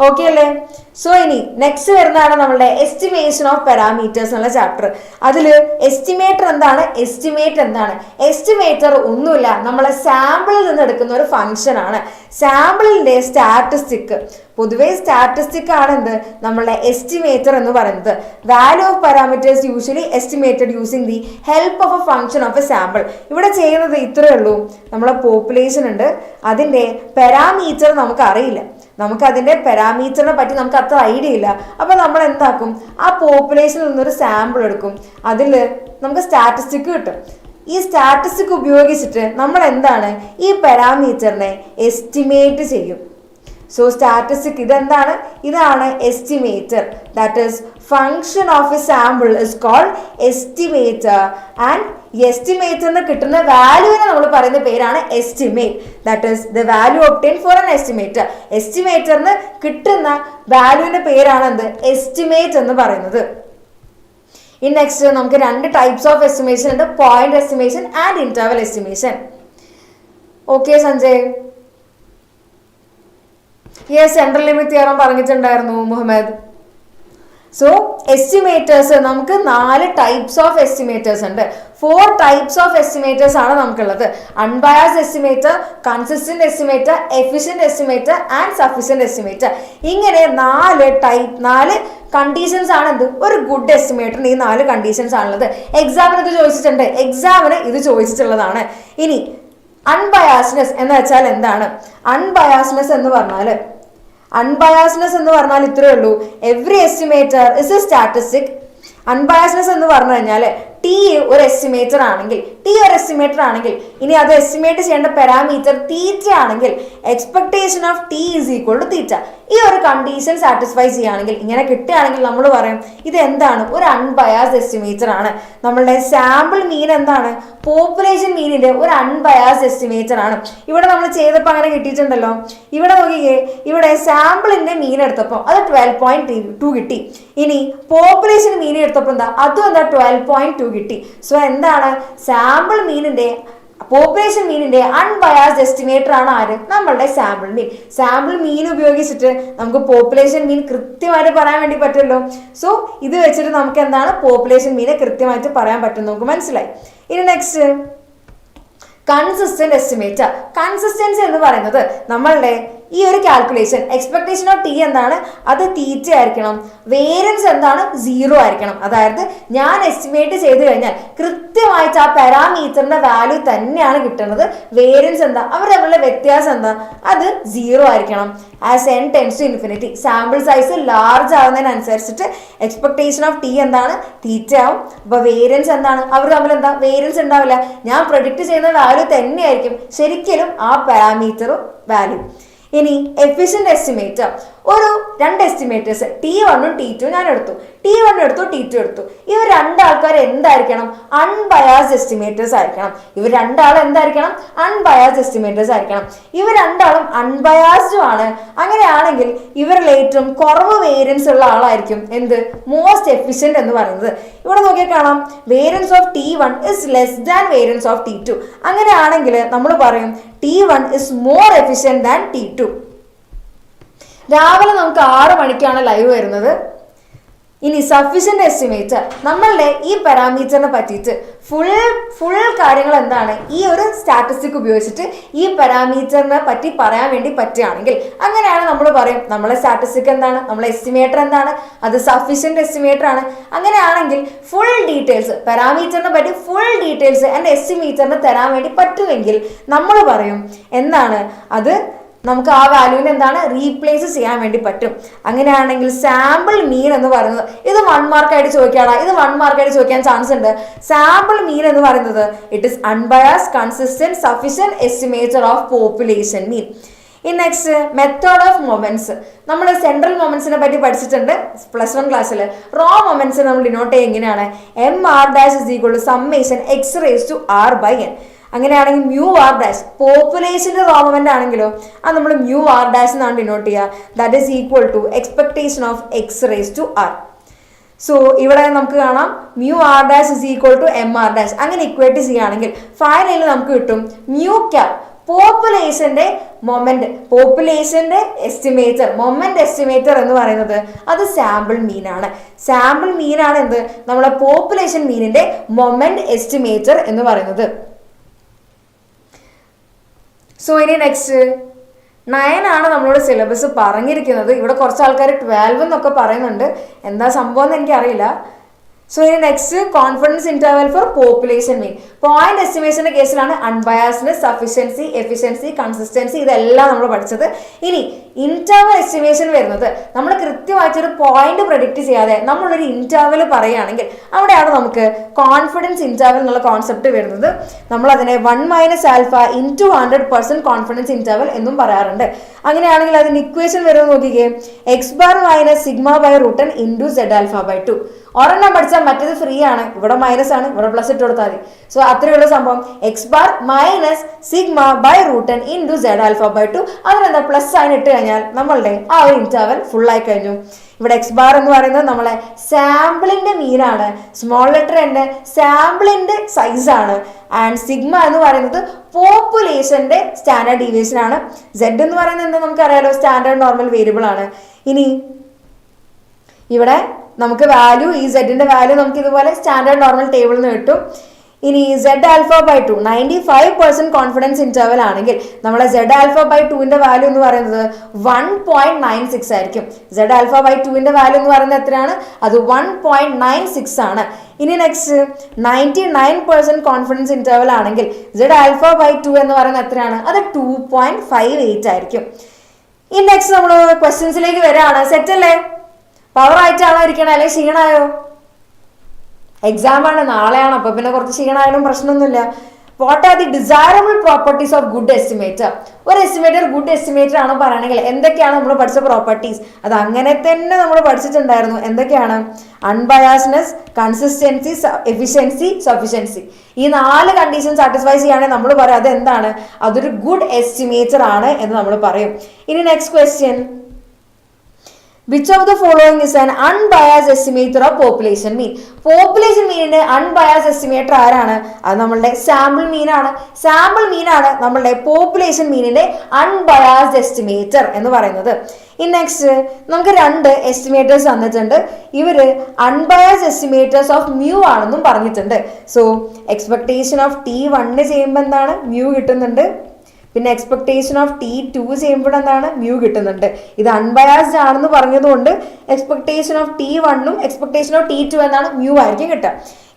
ഓക്കെ അല്ലേ? സോ ഇനി നെക്സ്റ്റ് വരുന്നതാണ് നമ്മളുടെ എസ്റ്റിമേഷൻ ഓഫ് പാരാമീറ്റേഴ്സ് എന്നുള്ള ചാപ്റ്റർ. അതിൽ എസ്റ്റിമേറ്റർ എന്താണ്, എസ്റ്റിമേറ്റ് എന്താണ്? എസ്റ്റിമേറ്റർ ഒന്നുമില്ല, നമ്മളെ സാമ്പിളിൽ നിന്ന് എടുക്കുന്ന ഒരു ഫംഗ്ഷൻ ആണ്. സാമ്പിളിന്റെ സ്റ്റാറ്റിസ്റ്റിക്, പൊതുവെ സ്റ്റാറ്റിസ്റ്റിക് ആണ് എന്ത് നമ്മളുടെ എസ്റ്റിമേറ്റർ എന്ന് പറയുന്നത്. Value of parameters usually estimated using the help of A function of a sample. ഇവിടെ ചെയ്യുന്നത് ഇത്രയേ ഉള്ളൂ. നമ്മളെ പോപ്പുലേഷൻ ഉണ്ട്, അതിന്റെ പാരാമീറ്റർ നമുക്ക് അറിയില്ല, നമുക്ക് അതിന്റെ പാരാമീറ്ററിനെ പറ്റി നമുക്ക് അത്ര ഐഡിയ ഇല്ല. അപ്പൊ നമ്മൾ എന്താക്കും, ആ പോപ്പുലേഷനിൽ നിന്നൊരു സാമ്പിൾ എടുക്കും, അതിൽ നമുക്ക് സ്റ്റാറ്റിസ്റ്റിക് കിട്ടും. ഈ സ്റ്റാറ്റിസ്റ്റിക് ഉപയോഗിച്ചിട്ട് നമ്മൾ എന്താണ് ഈ പാരാമീറ്ററിനെ എസ്റ്റിമേറ്റ് ചെയ്യും. സോ സ്റ്റാറ്റിസ്റ്റിക് ഇതെന്താണ്, ഇതാണ് estimator. That is function of a sample is called estimator. And എസ്റ്റിമേറ്ററിന് കിട്ടുന്ന വാല്യൂവിനെ നമ്മൾ പറയുന്ന പേരാണ് estimate. That is the value obtain for an estimator. എസ്റ്റിമേറ്ററിന് കിട്ടുന്ന വാല്യൂവിന്റെ പേരാണ് എന്ത് എസ്റ്റിമേറ്റ് എന്ന് പറയുന്നത്. ഇനി നെക്സ്റ്റ് നമുക്ക് 2 ടൈപ്സ് ഓഫ് എസ്റ്റിമേഷൻ ഉണ്ട്, point estimation and interval estimation. Okay Sanjay? Yes, central limit theorem പറഞ്ഞിട്ടുണ്ടായിരുന്നു മുഹമ്മദ്. സോ എസ്റ്റിമേറ്റേഴ്സ് നമുക്ക് 4 ടൈപ്സ് ഓഫ് എസ്റ്റിമേറ്റേഴ്സ് ഉണ്ട്. 4 ടൈപ്സ് ഓഫ് എസ്റ്റിമേറ്റേഴ്സ് ആണ് നമുക്കുള്ളത്. Unbiased estimator, consistent estimator, efficient estimator and sufficient estimator. ഇങ്ങനെ 4 conditions ആണ് എന്ത് ഒരു ഗുഡ് എസ്റ്റിമേറ്ററിന്. ഈ 4 കണ്ടീഷൻസ് ആണുള്ളത്. എക്സാമിന് ഇത് ചോദിച്ചിട്ടുണ്ട്, എക്സാമിന് ഇത് ചോദിച്ചിട്ടുള്ളതാണ്. ഇനി അൺബയാസ്ഡ്നെസ് എന്ന് വെച്ചാൽ എന്താണ്? അൺബയാസ്ഡ്നെസ് എന്ന് പറഞ്ഞാൽ ഇത്രയേ ഉള്ളൂ, every estimator is a statistic. Unbiasedness എന്ന് പറഞ്ഞു കഴിഞ്ഞാൽ ടി ഒരു എസ്റ്റിമേറ്റർ ആണെങ്കിൽ ഇനി അത് എസ്റ്റിമേറ്റ് ചെയ്യേണ്ട പാരാമീറ്റർ തീറ്റ ആണെങ്കിൽ expectation of T is equal to theta. ഈ ഒരു കണ്ടീഷൻ സാറ്റിസ്ഫൈ ചെയ്യുകയാണെങ്കിൽ, ഇങ്ങനെ കിട്ടുകയാണെങ്കിൽ നമ്മൾ പറയും ഇത് എന്താണ് ഒരു അൺബയാസ്ഡ് എസ്റ്റിമേറ്റർ ആണ്. നമ്മളുടെ സാമ്പിൾ മീൻ എന്താണ് പോപ്പുലേഷൻ മീനിന്റെ ഒരു അൺബയാസ്ഡ് എസ്റ്റിമേറ്റർ ആണ്. ഇവിടെ നമ്മൾ ചെയ്തപ്പോൾ അങ്ങനെ കിട്ടിയിട്ടുണ്ടല്ലോ. ഇവിടെ നോക്കിക്കേ, ഇവിടെ സാമ്പിളിന്റെ മീൻ എടുത്തപ്പോൾ അത് 12.2 കിട്ടി. ഇനി പോപ്പുലേഷൻ മീൻ എടുത്തപ്പോൾ എന്താ അതും എന്താ 12.2 കിട്ടി. സോ എന്താണ് സാമ്പിൾ മീനിന്റെ പോപ്പുലേഷൻ മീനിന്റെ അൺബയാസ്ഡ് എസ്റ്റിമേറ്റർ ആണ് ആര് നമ്മളുടെ സാമ്പിൾ മീൻ. സാമ്പിൾ മീൻ ഉപയോഗിച്ചിട്ട് നമുക്ക് പോപ്പുലേഷൻ മീൻ കൃത്യമായിട്ട് പറയാൻ വേണ്ടി പറ്റുമല്ലോ. സോ ഇത് വെച്ചിട്ട് നമുക്ക് എന്താണ് പോപ്പുലേഷൻ മീനെ കൃത്യമായിട്ട് പറയാൻ പറ്റും. നമുക്ക് മനസ്സിലായി. ഇനി നെക്സ്റ്റ് കൺസിസ്റ്റന്റ് എസ്റ്റിമേറ്റർ. കൺസിസ്റ്റൻസി എന്ന് പറയുന്നത് നമ്മളുടെ ഈ ഒരു കാൽക്കുലേഷൻ എക്സ്പെക്ടേഷൻ ഓഫ് ടി എന്താണ് അത് തീറ്റ ആയിരിക്കണം, വേരിയൻസ് എന്താണ് 0 ആയിരിക്കണം. അതായത് ഞാൻ എസ്റ്റിമേറ്റ് ചെയ്ത് കഴിഞ്ഞാൽ കൃത്യമായിട്ട് ആ പാരാമീറ്ററിന്റെ വാല്യൂ തന്നെയാണ് കിട്ടുന്നത്. വേരിയൻസ് എന്താ അവർ തമ്മിലുള്ള വ്യത്യാസം എന്താ അത് 0 ആയിരിക്കണം. As n tends to infinity sample size large ആവുന്നതിനനുസരിച്ചിട്ട് എക്സ്പെക്ടേഷൻ ഓഫ് ടി എന്താണ് തീറ്റ ആവും. അപ്പൊ വേരിയൻസ് എന്താണ് അവർ തമ്മിൽ എന്താ വേരിയൻസ് ഉണ്ടാവില്ല. ഞാൻ പ്രൊഡിക്റ്റ് ചെയ്യുന്ന വാല്യൂ തന്നെയായിരിക്കും ശരിക്കും ആ പാരാമീറ്ററും വാല്യൂ. ഇനി എഫിഷ്യന്റ് എസ്റ്റിമേറ്റർ, ഒരു 2 എസ്റ്റിമേറ്റേഴ്സ് T1 ഉം T2 ഞാൻ എടുത്തു, T1 എടുത്തു T2 എടുത്തു. ഇവർ 2 ആൾക്കാർ എന്തായിരിക്കണം അൺബയാസ്ഡ് എസ്റ്റിമേറ്റേഴ്സ് ആയിരിക്കണം. ഇവർ 2 ആളും എന്തായിരിക്കണം അൺബയാസ്ഡ് എസ്റ്റിമേറ്റേഴ്സ് ആയിരിക്കണം. ഇവർ 2 ആളും അൺബയാസ്ഡും ആണ്. അങ്ങനെയാണെങ്കിൽ ഇവരിൽ ഏറ്റവും കുറവ് വേരിയൻസ് ഉള്ള ആളായിരിക്കും എന്ത് മോസ്റ്റ് എഫിഷ്യന്റ് എന്ന് പറയുന്നത്. ഇവിടെ നോക്കിയാൽ കാണാം variance of T1 is less than variance of T2. അങ്ങനെയാണെങ്കിൽ നമ്മൾ പറയും T1 is more efficient than T2. രാവിലെ നമുക്ക് 6 മണിക്കാണ് ലൈവ് വരുന്നത്. ഇനി സഫീഷ്യന്റ് എസ്റ്റിമേറ്റർ, നമ്മളുടെ ഈ പാരാമീറ്ററിനെ പറ്റിയിട്ട് ഫുൾ കാര്യങ്ങൾ എന്താണ് ഈ ഒരു സ്റ്റാറ്റിസ്റ്റിക് ഉപയോഗിച്ചിട്ട് ഈ പാരാമീറ്ററിനെ പറ്റി പറയാൻ വേണ്ടി പറ്റുകയാണെങ്കിൽ അങ്ങനെയാണ് നമ്മൾ പറയും നമ്മളെ സ്റ്റാറ്റിസ്റ്റിക് എന്താണ്, നമ്മളെ എസ്റ്റിമേറ്റർ എന്താണ്, അത് സഫീഷ്യന്റ് എസ്റ്റിമേറ്റർ ആണ്. അങ്ങനെയാണെങ്കിൽ ഫുൾ ഡീറ്റെയിൽസ് പാരാമീറ്ററിനെ പറ്റി ഫുൾ ഡീറ്റെയിൽസ് എൻ്റെ എസ്റ്റിമേറ്ററിന് തരാൻ വേണ്ടി പറ്റുമെങ്കിൽ നമ്മൾ പറയും എന്താണ് അത് നമുക്ക് ആ വാല്യൂവിനെ എന്താണ് റീപ്ലേസ് ചെയ്യാൻ വേണ്ടി പറ്റും. അങ്ങനെയാണെങ്കിൽ സാമ്പിൾ മീൻ എന്ന് പറയുന്നത് ഇത് 1 മാർക്കായിട്ട് ചോദിക്കാടാ, ഇത് 1 മാർക്കായിട്ട് ചോദിക്കാൻ ചാൻസ് ഉണ്ട്. സാമ്പിൾ മീൻ എന്ന് പറയുന്നത് it is unbiased consistent sufficient estimator of population mean. ഈ നെക്സ്റ്റ് മെത്തേഡ് ഓഫ് മൊമെന്റ്സ്, നമ്മൾ സെൻട്രൽ മൊമെന്റ്സിനെ പറ്റി പഠിച്ചിട്ടുണ്ട് +1 ക്ലാസ്സിൽ. റോ മൊമെന്റ്സ് നമ്മൾ ഡിനോട്ട് ചെയ്യുക എങ്ങനെയാണ്, MR' = സമ്മേഷൻ x⁻r/n. അങ്ങനെയാണെങ്കിൽ μr' പോപ്പുലേഷന്റെ റോ മൊമെന്റ് ആണെങ്കിലോ അത് നമ്മൾ μr' എന്നാണ് ഡിനോട്ട് ചെയ്യുക. That is equal to expectation of x⁻r. So ഇവിടെ നമുക്ക് കാണാം μr' = MR'. അങ്ങനെ ഇക്വേറ്റ് ചെയ്യുകയാണെങ്കിൽ ഫൈനലി നമുക്ക് കിട്ടും μ∑, പോപ്പുലേഷന്റെ മൊമെന്റ്, പോപ്പുലേഷന്റെ എസ്റ്റിമേറ്റർ, മൊമെന്റ് എസ്റ്റിമേറ്റർ എന്ന് പറയുന്നത് അത് സാമ്പിൾ മീൻ ആണ്. സാമ്പിൾ മീൻ ആണ് എന്ത്, നമ്മളെ പോപ്പുലേഷൻ മീനിന്റെ മൊമെന്റ് എസ്റ്റിമേറ്റർ എന്ന് പറയുന്നത്. സോ ഇനി നെക്സ്റ്റ് 9 ആണ് നമ്മളോട് സിലബസ് പറഞ്ഞിരിക്കുന്നത്. ഇവിടെ കുറച്ച് ആൾക്കാർ 12 എന്നൊക്കെ പറയുന്നുണ്ട്, എന്താ സംഭവം എന്ന് എനിക്കറിയില്ല. സോ ഇനി next confidence interval for population mean. Point എസ്റ്റിമേഷന്റെ കേസിലാണ് അൺബയാസ്ഡ്നെസ്, സഫിഷ്യൻസി, എഫിഷ്യൻസി, കൺസിസ്റ്റൻസി ഇതെല്ലാം നമ്മൾ പഠിച്ചത്. ഇനി ഇന്റർവൽ എസ്റ്റിമേഷൻ വരുന്നത് നമ്മൾ കൃത്യമായിട്ടൊരു പോയിന്റ് പ്രഡിക്റ്റ് ചെയ്യാതെ നമ്മളൊരു ഇന്റർവൽ പറയുകയാണെങ്കിൽ അവിടെയാണ് നമുക്ക് കോൺഫിഡൻസ് ഇന്റർവൽ എന്നുള്ള കോൺസെപ്റ്റ് വരുന്നത്. നമ്മൾ അതിനെ 1 - α × 100% കോൺഫിഡൻസ് ഇന്റർവൽ എന്നും പറയാറുണ്ട്. അങ്ങനെയാണെങ്കിൽ അതിന് ഇക്വേഷൻ വരുമെന്ന് നോക്കിക്കേ, x⁻ - σ/√n × z⁴/2. ഒരെണ്ണം പഠിച്ചാൽ മറ്റേത് ഫ്രീ ആണ്, ഇവിടെ മൈനസ് ആണ്, ഇവിടെ പ്ലസ് ഇട്ട് കൊടുത്താൽ മതി. സോ അത്രയുള്ള സംഭവം x⁻- σ/√n × z⁴/2. അതിനെന്താ പ്ലസ് സൈൻ ഇട്ട് കഴിഞ്ഞാൽ നമ്മളുടെ ആ ഒരു ഇന്റർവൽ ഫുൾ ആയി കഴിഞ്ഞു. ഇവിടെ x⁻ എന്ന് പറയുന്നത് നമ്മളെ സാമ്പിളിന്റെ മീനാണ്, സ്മോൾ ലെറ്റർ n സാമ്പിളിന്റെ സൈസ് ആണ്. ആൻഡ് സിഗ്മ എന്ന് പറയുന്നത് പോപ്പുലേഷന്റെ സ്റ്റാൻഡേർഡ് ഡീവിയേഷൻ ആണ്. z എന്ന് പറയുന്നത് എന്താ നമുക്കറിയാലോ, സ്റ്റാൻഡേർഡ് നോർമൽ വേരിയബിൾ ആണ്. ഇനി ഇവിടെ നമുക്ക് വാല്യൂ, ഈ സെഡിന്റെ വാല്യൂ നമുക്ക് ഇതുപോലെ സ്റ്റാൻഡേർഡ് നോർമൽ ടേബിളിൽ നിന്ന് കിട്ടും. ഇനി z⁴/2 95% കോൺഫിഡൻസ് ഇന്റർവൽ ആണെങ്കിൽ നമ്മളെ z⁴/2ന്റെ വാല്യൂ എന്ന് പറയുന്നത് 1.96 ആയിരിക്കും. z⁴/2ന്റെ വാല്യൂ എന്ന് പറയുന്നത് എത്രയാണ്, അത് 1.96 ആണ്. ഇനി നെക്സ്റ്റ് 99% കോൺഫിഡൻസ് ഇന്റർവൽ ആണെങ്കിൽ z⁴/2 എന്ന് പറയുന്നത് എത്രയാണ്, അത് 2.58 ആയിരിക്കും. ഈ നെക്സ്റ്റ് നമ്മൾ ക്വസ്റ്റ്യൻസിലേക്ക് വരികയാണ്. സെറ്റ് അല്ലേ, പവർ ആയിട്ടാണോ ഇരിക്കണേ അല്ലെങ്കിൽ ക്ഷീണമായോ? എക്സാം ആണ്, നാളെയാണ്, അപ്പൊ പിന്നെ കുറച്ച് ക്ഷീണമായാലും പ്രശ്നമൊന്നുമില്ല. What are the desirable properties of good estimator? ഒരു എസ്റ്റിമേറ്റർ ഗുഡ് എസ്റ്റിമേറ്റർ ആണോ പറയണമെങ്കിൽ എന്തൊക്കെയാണ് നമ്മൾ പഠിച്ച പ്രോപ്പർട്ടീസ്? അത് അങ്ങനെ തന്നെ നമ്മൾ പഠിച്ചിട്ടുണ്ടായിരുന്നു. എന്തൊക്കെയാണ്? അൺബയാസ്ഡ്നെസ്, കൺസിസ്റ്റൻസി, എഫിഷ്യൻസി, സഫിഷ്യൻസി. ഈ 4 കണ്ടീഷൻ സാറ്റിസ്ഫൈ ചെയ്യുകയാണെങ്കിൽ നമ്മൾ പറയും അതെന്താണ്, അതൊരു ഗുഡ് എസ്റ്റിമേറ്റർ ആണ് എന്ന് നമ്മൾ പറയും. ഇനി next question, which of the following is an unbiased estimator of population mean? Population മീനിന്റെ അൺബയാസ്ഡ് എസ്റ്റിമേറ്റർ ആരാണ്? അത് നമ്മളുടെ സാമ്പിൾ മീനാണ്. സാമ്പിൾ മീനാണ് നമ്മളുടെ പോപ്പുലേഷൻ മീനിന്റെ അൺബയാസ്ഡ് എസ്റ്റിമേറ്റർ എന്ന് പറയുന്നത്. ഇനി നെക്സ്റ്റ് നമുക്ക് 2 എസ്റ്റിമേറ്റേഴ്സ് തന്നിട്ടുണ്ട്. ഇവര് അൺബയാസ്ഡ് എസ്റ്റിമേറ്റേഴ്സ് ഓഫ് മ്യൂ ആണെന്നും പറഞ്ഞിട്ടുണ്ട്. സോ എക്സ്പെക്ടേഷൻ ഓഫ് T1 ചെയ്യുമ്പോൾ എന്താണ്, മ്യൂ കിട്ടുന്നുണ്ട്. പിന്നെ എക്സ്പെക്ടേഷൻ ഓഫ് T2 ചെയ്യുമ്പോൾ എന്താണ്, മ്യൂ കിട്ടുന്നുണ്ട്. ഇത് അൺബയാസ്ഡ് ആണെന്ന് പറഞ്ഞതുകൊണ്ട് expectation of T1 expectation of T2 എന്നാണ് മ്യൂ ആയിരിക്കും കിട്ടുക.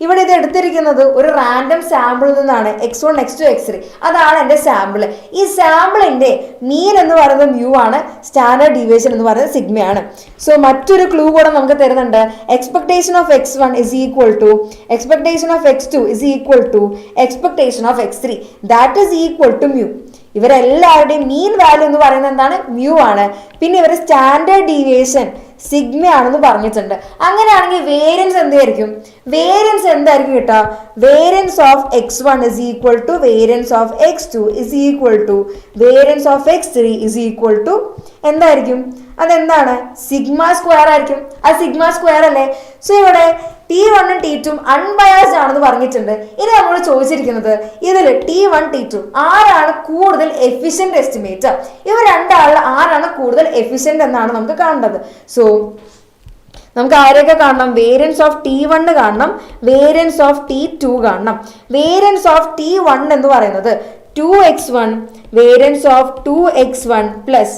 ഇവിടെ ഇത് എടുത്തിരിക്കുന്നത് ഒരു റാൻഡം സാമ്പിളിൽ നിന്നാണ്, x1, x2, x3. അതാണ് എൻ്റെ സാമ്പിൾ. ഈ സാമ്പിളിന്റെ മീൻ എന്ന് പറയുന്നത് മ്യൂ ആണ്, സ്റ്റാൻഡേർഡ് ഡീവിയേഷൻ എന്ന് പറയുന്നത് സിഗ്മയാണ്. സോ മറ്റൊരു ക്ലൂ കൂടെ നമുക്ക് തരുന്നുണ്ട്. Expectation of x1 is equal to expectation of x2 is equal to expectation of x3 that is equal to mu. ഇവരെല്ലാവരുടെയും മീൻ വാല്യൂ എന്ന് പറയുന്നത് എന്താണ്, മ്യൂ ആണ്. പിന്നെ ഇവർ സ്റ്റാൻഡേർഡ് ഡീവിയേഷൻ സിഗ്മ ആണെന്ന് പറഞ്ഞിട്ടുണ്ട്. അങ്ങനെയാണെങ്കിൽ വേരിയൻസ് എന്തായിരിക്കും? വേരിയൻസ് എന്തായിരിക്കും കിട്ടുക? Variance of x1 is equal to variance of x2 is equal to variance of x3 is equal to എന്തായിരിക്കും? അതെന്താണ്? സിഗ്മ സ്ക്വയർ ആയിരിക്കും. അത് സിഗ്മ സ്ക്വയർ അല്ലേ? സോ ഇവിടെ T1 T2 അൺബയാസ്ഡ് ആണെന്ന് പറഞ്ഞിട്ടുണ്ട്. ഇനി നമ്മൾ ചോദിച്ചിരിക്കുന്നത് ഇതിൽ T1 T2 ആരാണ് കൂടുതൽ എഫിഷ്യന്റ് എസ്റ്റിമേറ്റർ? ഇവർ രണ്ടാളിൽ ആരാണ് കൂടുതൽ എഫിഷ്യന്റ് എന്നാണ് നമുക്ക് കാണേണ്ടത്. സോ നമുക്ക് ആരെയൊക്കെ കാണണം? വേരിയൻസ് ഓഫ് T1 കാണണം, വേരിയൻസ് ഓഫ് T2 കാണണം. വേരിയൻസ് ഓഫ് T1 എന്ന് പറയുന്നത് 2x1 variance of 2x1 plus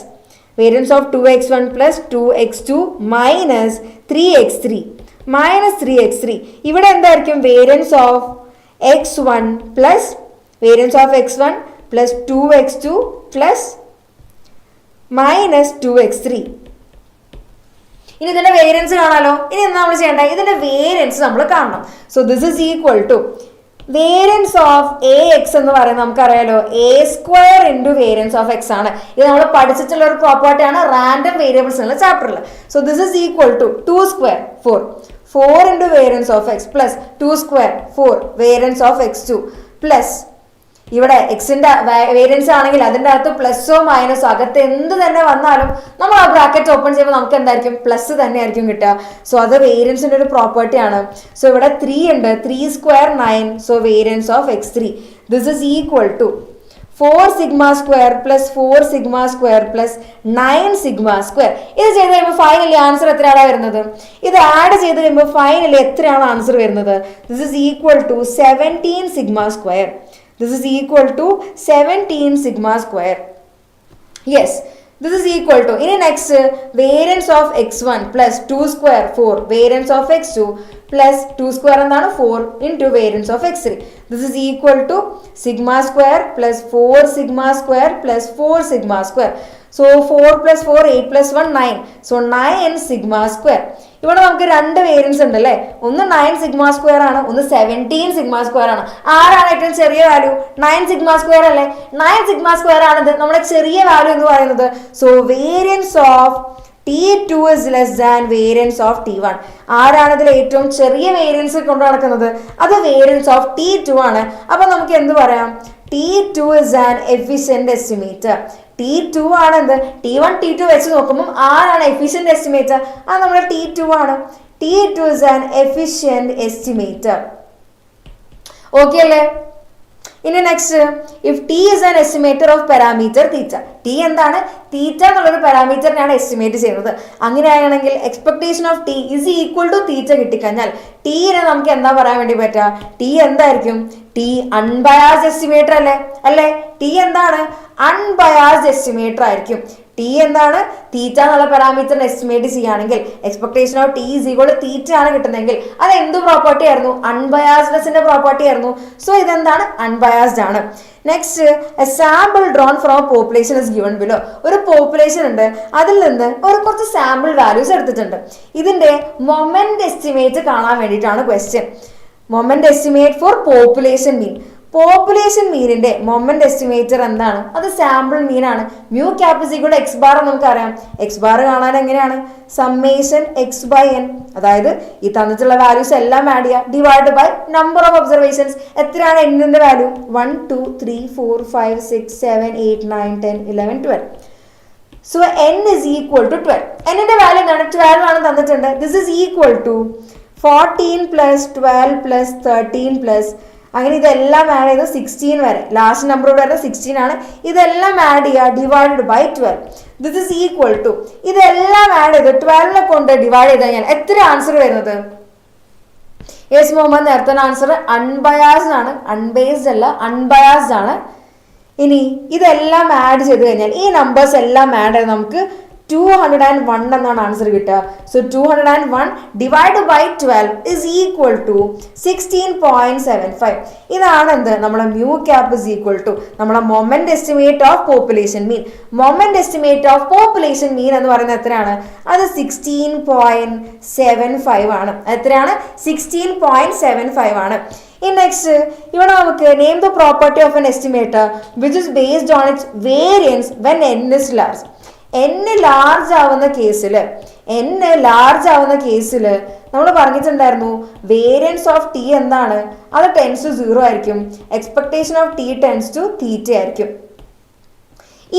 variance of 2x1 plus 2x2 minus 3x3 ഇവിടെ എന്തായിരിക്കും? Variance of x1 plus variance of x1 plus 2x2 plus minus 2x3. ഇനി ഇതിന്റെ variance കാണാലോ. ഇനി എന്താ നമ്മൾ ചെയ്യേണ്ട? ഇതിന്റെ വേരിയൻസ് നമ്മൾ കാണണം. So this is equal to variance of AX എന്ന് പറയുന്നത് നമുക്കറിയാലോ A² into variance of X ആണ്. ഇത് നമ്മൾ പഠിച്ചിട്ടുള്ള ഒരു പ്രോപ്പർട്ടിയാണ് റാൻഡം വേരിയബിൾസ് എന്നുള്ള ചാപ്റ്ററിൽ. So this is equal to 2² 4 into variance of X plus 2² 4 variance of X2 plus ഇവിടെ എക്സിന്റെ വേരിയൻസ് ആണെങ്കിൽ അതിന്റെ അകത്ത് പ്ലസ്സോ മൈനസോ അകത്ത് എന്ത് തന്നെ വന്നാലും നമ്മൾ ആ ബ്രാക്കറ്റ് ഓപ്പൺ ചെയ്യുമ്പോൾ നമുക്ക് എന്തായിരിക്കും? പ്ലസ് തന്നെ ആയിരിക്കും കിട്ടുക. സോ അത് വേരിയൻസിന്റെ ഒരു പ്രോപ്പർട്ടി ആണ്. സോ ഇവിടെ 3 ഉണ്ട്, 3² 9. So variance of X3 this is equal to 4 sigma square plus 4 sigma square plus 9 sigma square. ഇത് ചെയ്ത് കഴിയുമ്പോൾ ഫൈനലി ആൻസർ എത്രയാണ് വരുന്നത്? ഇത് ആഡ് ചെയ്ത് കഴിയുമ്പോൾ ഫൈനലി എത്രയാണ് ആൻസർ വരുന്നത്? This is equal to 17 sigma square. This is equal to 17 sigma square. Yes, this is equal to. In next, variance of x1 plus 2² 4 variance of x2 plus 2² എന്താണ് 4 into variance of x3. This is equal to sigma square plus 4 sigma square plus 4 sigma square. So 4 plus 4 8 plus 1 9. So 9 sigma square. ഇവിടെ നമുക്ക് രണ്ട് variance ഉണ്ട് അല്ലേ? ഒന്ന് 9 sigma square ആണ്, ഒന്ന് 17 sigma square ആണ്. ആരാണ് ഏറ്റവും ചെറിയ വാല്യൂ? 9 സിഗ്മ സ്ക്വയർ അല്ലേ? 9 സിഗ്മ സ്ക്വയർ ആണിത് നമ്മുടെ ചെറിയ വാല്യൂ എന്ന് പറയുന്നത്. So variance of T2 is less than variance of T1. ആരാണ് ഇതിൽ ഏറ്റവും ചെറിയ വേരിയൻസ് കൊണ്ട് നടക്കുന്നത്? അത് വേരിയൻസ് ഓഫ് T2 ആണ്. അപ്പൊ നമുക്ക് എന്ത് പറയാം? T2 is an efficient estimator. T2 ആണ് എന്ത്? T1 T2 വെച്ച് നോക്കുമ്പോൾ ആരാണ് എഫിഷ്യന്റ് എസ്റ്റിമേറ്റർ? അത് നമ്മുടെ T2 ആണ്. T2 is an efficient estimator. Okay അല്ലേ? ഇനി next, if T is an estimator of parameter theta. T എന്താണ്? തീറ്റ എന്നുള്ളൊരു പാരാമീറ്ററിനാണ് എസ്റ്റിമേറ്റ് ചെയ്യുന്നത്. അങ്ങനെയാണെങ്കിൽ expectation of T is equal to theta കിട്ടിക്കഴിഞ്ഞാൽ ടീനെ നമുക്ക് എന്താ പറയാൻ വേണ്ടി പറ്റുക? T എന്തായിരിക്കും? T അൺബയാസ്ഡ് എസ്റ്റിമേറ്റർ അല്ലേ? T എന്താണ്? അൺബയാസ്ഡ് എസ്റ്റിമേറ്റർ ആയിരിക്കും. T എന്താണ്? തീറ്റ എന്നുള്ള പാരാമീറ്ററിന് എസ്റ്റിമേറ്റ് ചെയ്യുകയാണെങ്കിൽ expectation of T is equal to theta ആണ് കിട്ടുന്നതെങ്കിൽ അത് എന്ത് പ്രോപ്പർട്ടി ആയിരുന്നു? അൺബയാസ്ഡ്നെസിന്റെ പ്രോപ്പർട്ടി ആയിരുന്നു. സോ ഇതെന്താണ്? അൺബയാസ്ഡ് ആണ്. Next, a sample drawn from population is given below. ഒരു പോപ്പുലേഷൻ ഉണ്ട്, അതിൽ നിന്ന് കുറച്ച് സാമ്പിൾ വാല്യൂസ് എടുത്തിട്ടുണ്ട്. ഇതിന്റെ മൊമെന്റ് എസ്റ്റിമേറ്റ് കാണാൻ വേണ്ടിയിട്ടാണ് question. Moment estimate for population mean. Population മീനിന്റെ മൊമെന്റ് എസ്റ്റിമേറ്റർ എന്താണ്? അത് സാമ്പിൾ മീൻ ആണ്. Mu cap is equal to x bar നമുക്കറിയാം. എക്സ് ബാർ കാണാൻ എങ്ങനെയാണ്? Summation X by n. അതായത് ഈ തന്നിട്ടുള്ള വാല്യൂസ് എല്ലാം ആഡ് ചെയ്യുക, divide by number of observations. എത്രയാണ് എന്നിന്റെ value? 1 2 3 4 5 6 7 8 9 10 11 12. So n is equal to 12. എന്നിന്റെ വാല്യൂ എന്താണ്? 12 ആണ് തന്നിട്ടുണ്ട്. This is equal to 14 plus 12 plus 13 plus അങ്ങനെ ഇതെല്ലാം ആഡ് ചെയ്ത് 16 വരെ. ലാസ്റ്റ് നമ്പർ വരുന്നത് 16 ആണ്. ഇതെല്ലാം ആഡ് ചെയ്യുക, divided by 12. This is equal to ഇതെല്ലാം ആഡ് ചെയ്ത് 12 കൊണ്ട് ഡിവൈഡ് ചെയ്ത് കഴിഞ്ഞാൽ എത്ര ആൻസർ വരുന്നത്? യെസ് മുഹമ്മദ്, നേരത്തെ ആൻസർ അൺബയാസ്ഡ് ആണ്, അൺബേസ്ഡ് അല്ല, അൺബയാസ്ഡ് ആണ്. ഇനി ഇതെല്ലാം ആഡ് ചെയ്ത് കഴിഞ്ഞാൽ ഈ നമ്പേഴ്സ് എല്ലാം ആഡ് ചെയ്ത് നമുക്ക് 201 എന്നാണ് ആൻസർ കിട്ടുക. So 201 divide by 12 is equal to 16.75. ഇതാണ് എന്ത്? നമ്മുടെ mu cap is equal to നമ്മുടെ moment estimate of population mean. Moment estimate of population mean എന്ന് പറയുന്നത് എത്രയാണ്? അത് 16.75 ആണ്. എത്രയാണ്? 16.75 ആണ്. In next, ഇവിടെ നമുക്ക് name the property of an estimator which is based on its variance when n is large. n large ആവുന്ന കേസിൽ നമ്മൾ പറഞ്ഞിട്ടുണ്ടായിരുന്നു വേരിയൻസ് ഓഫ് T എന്താണ്? അത് ടെൻസ് ടു 0 ആയിരിക്കും. Expectation of T tends to theta ആയിരിക്കും.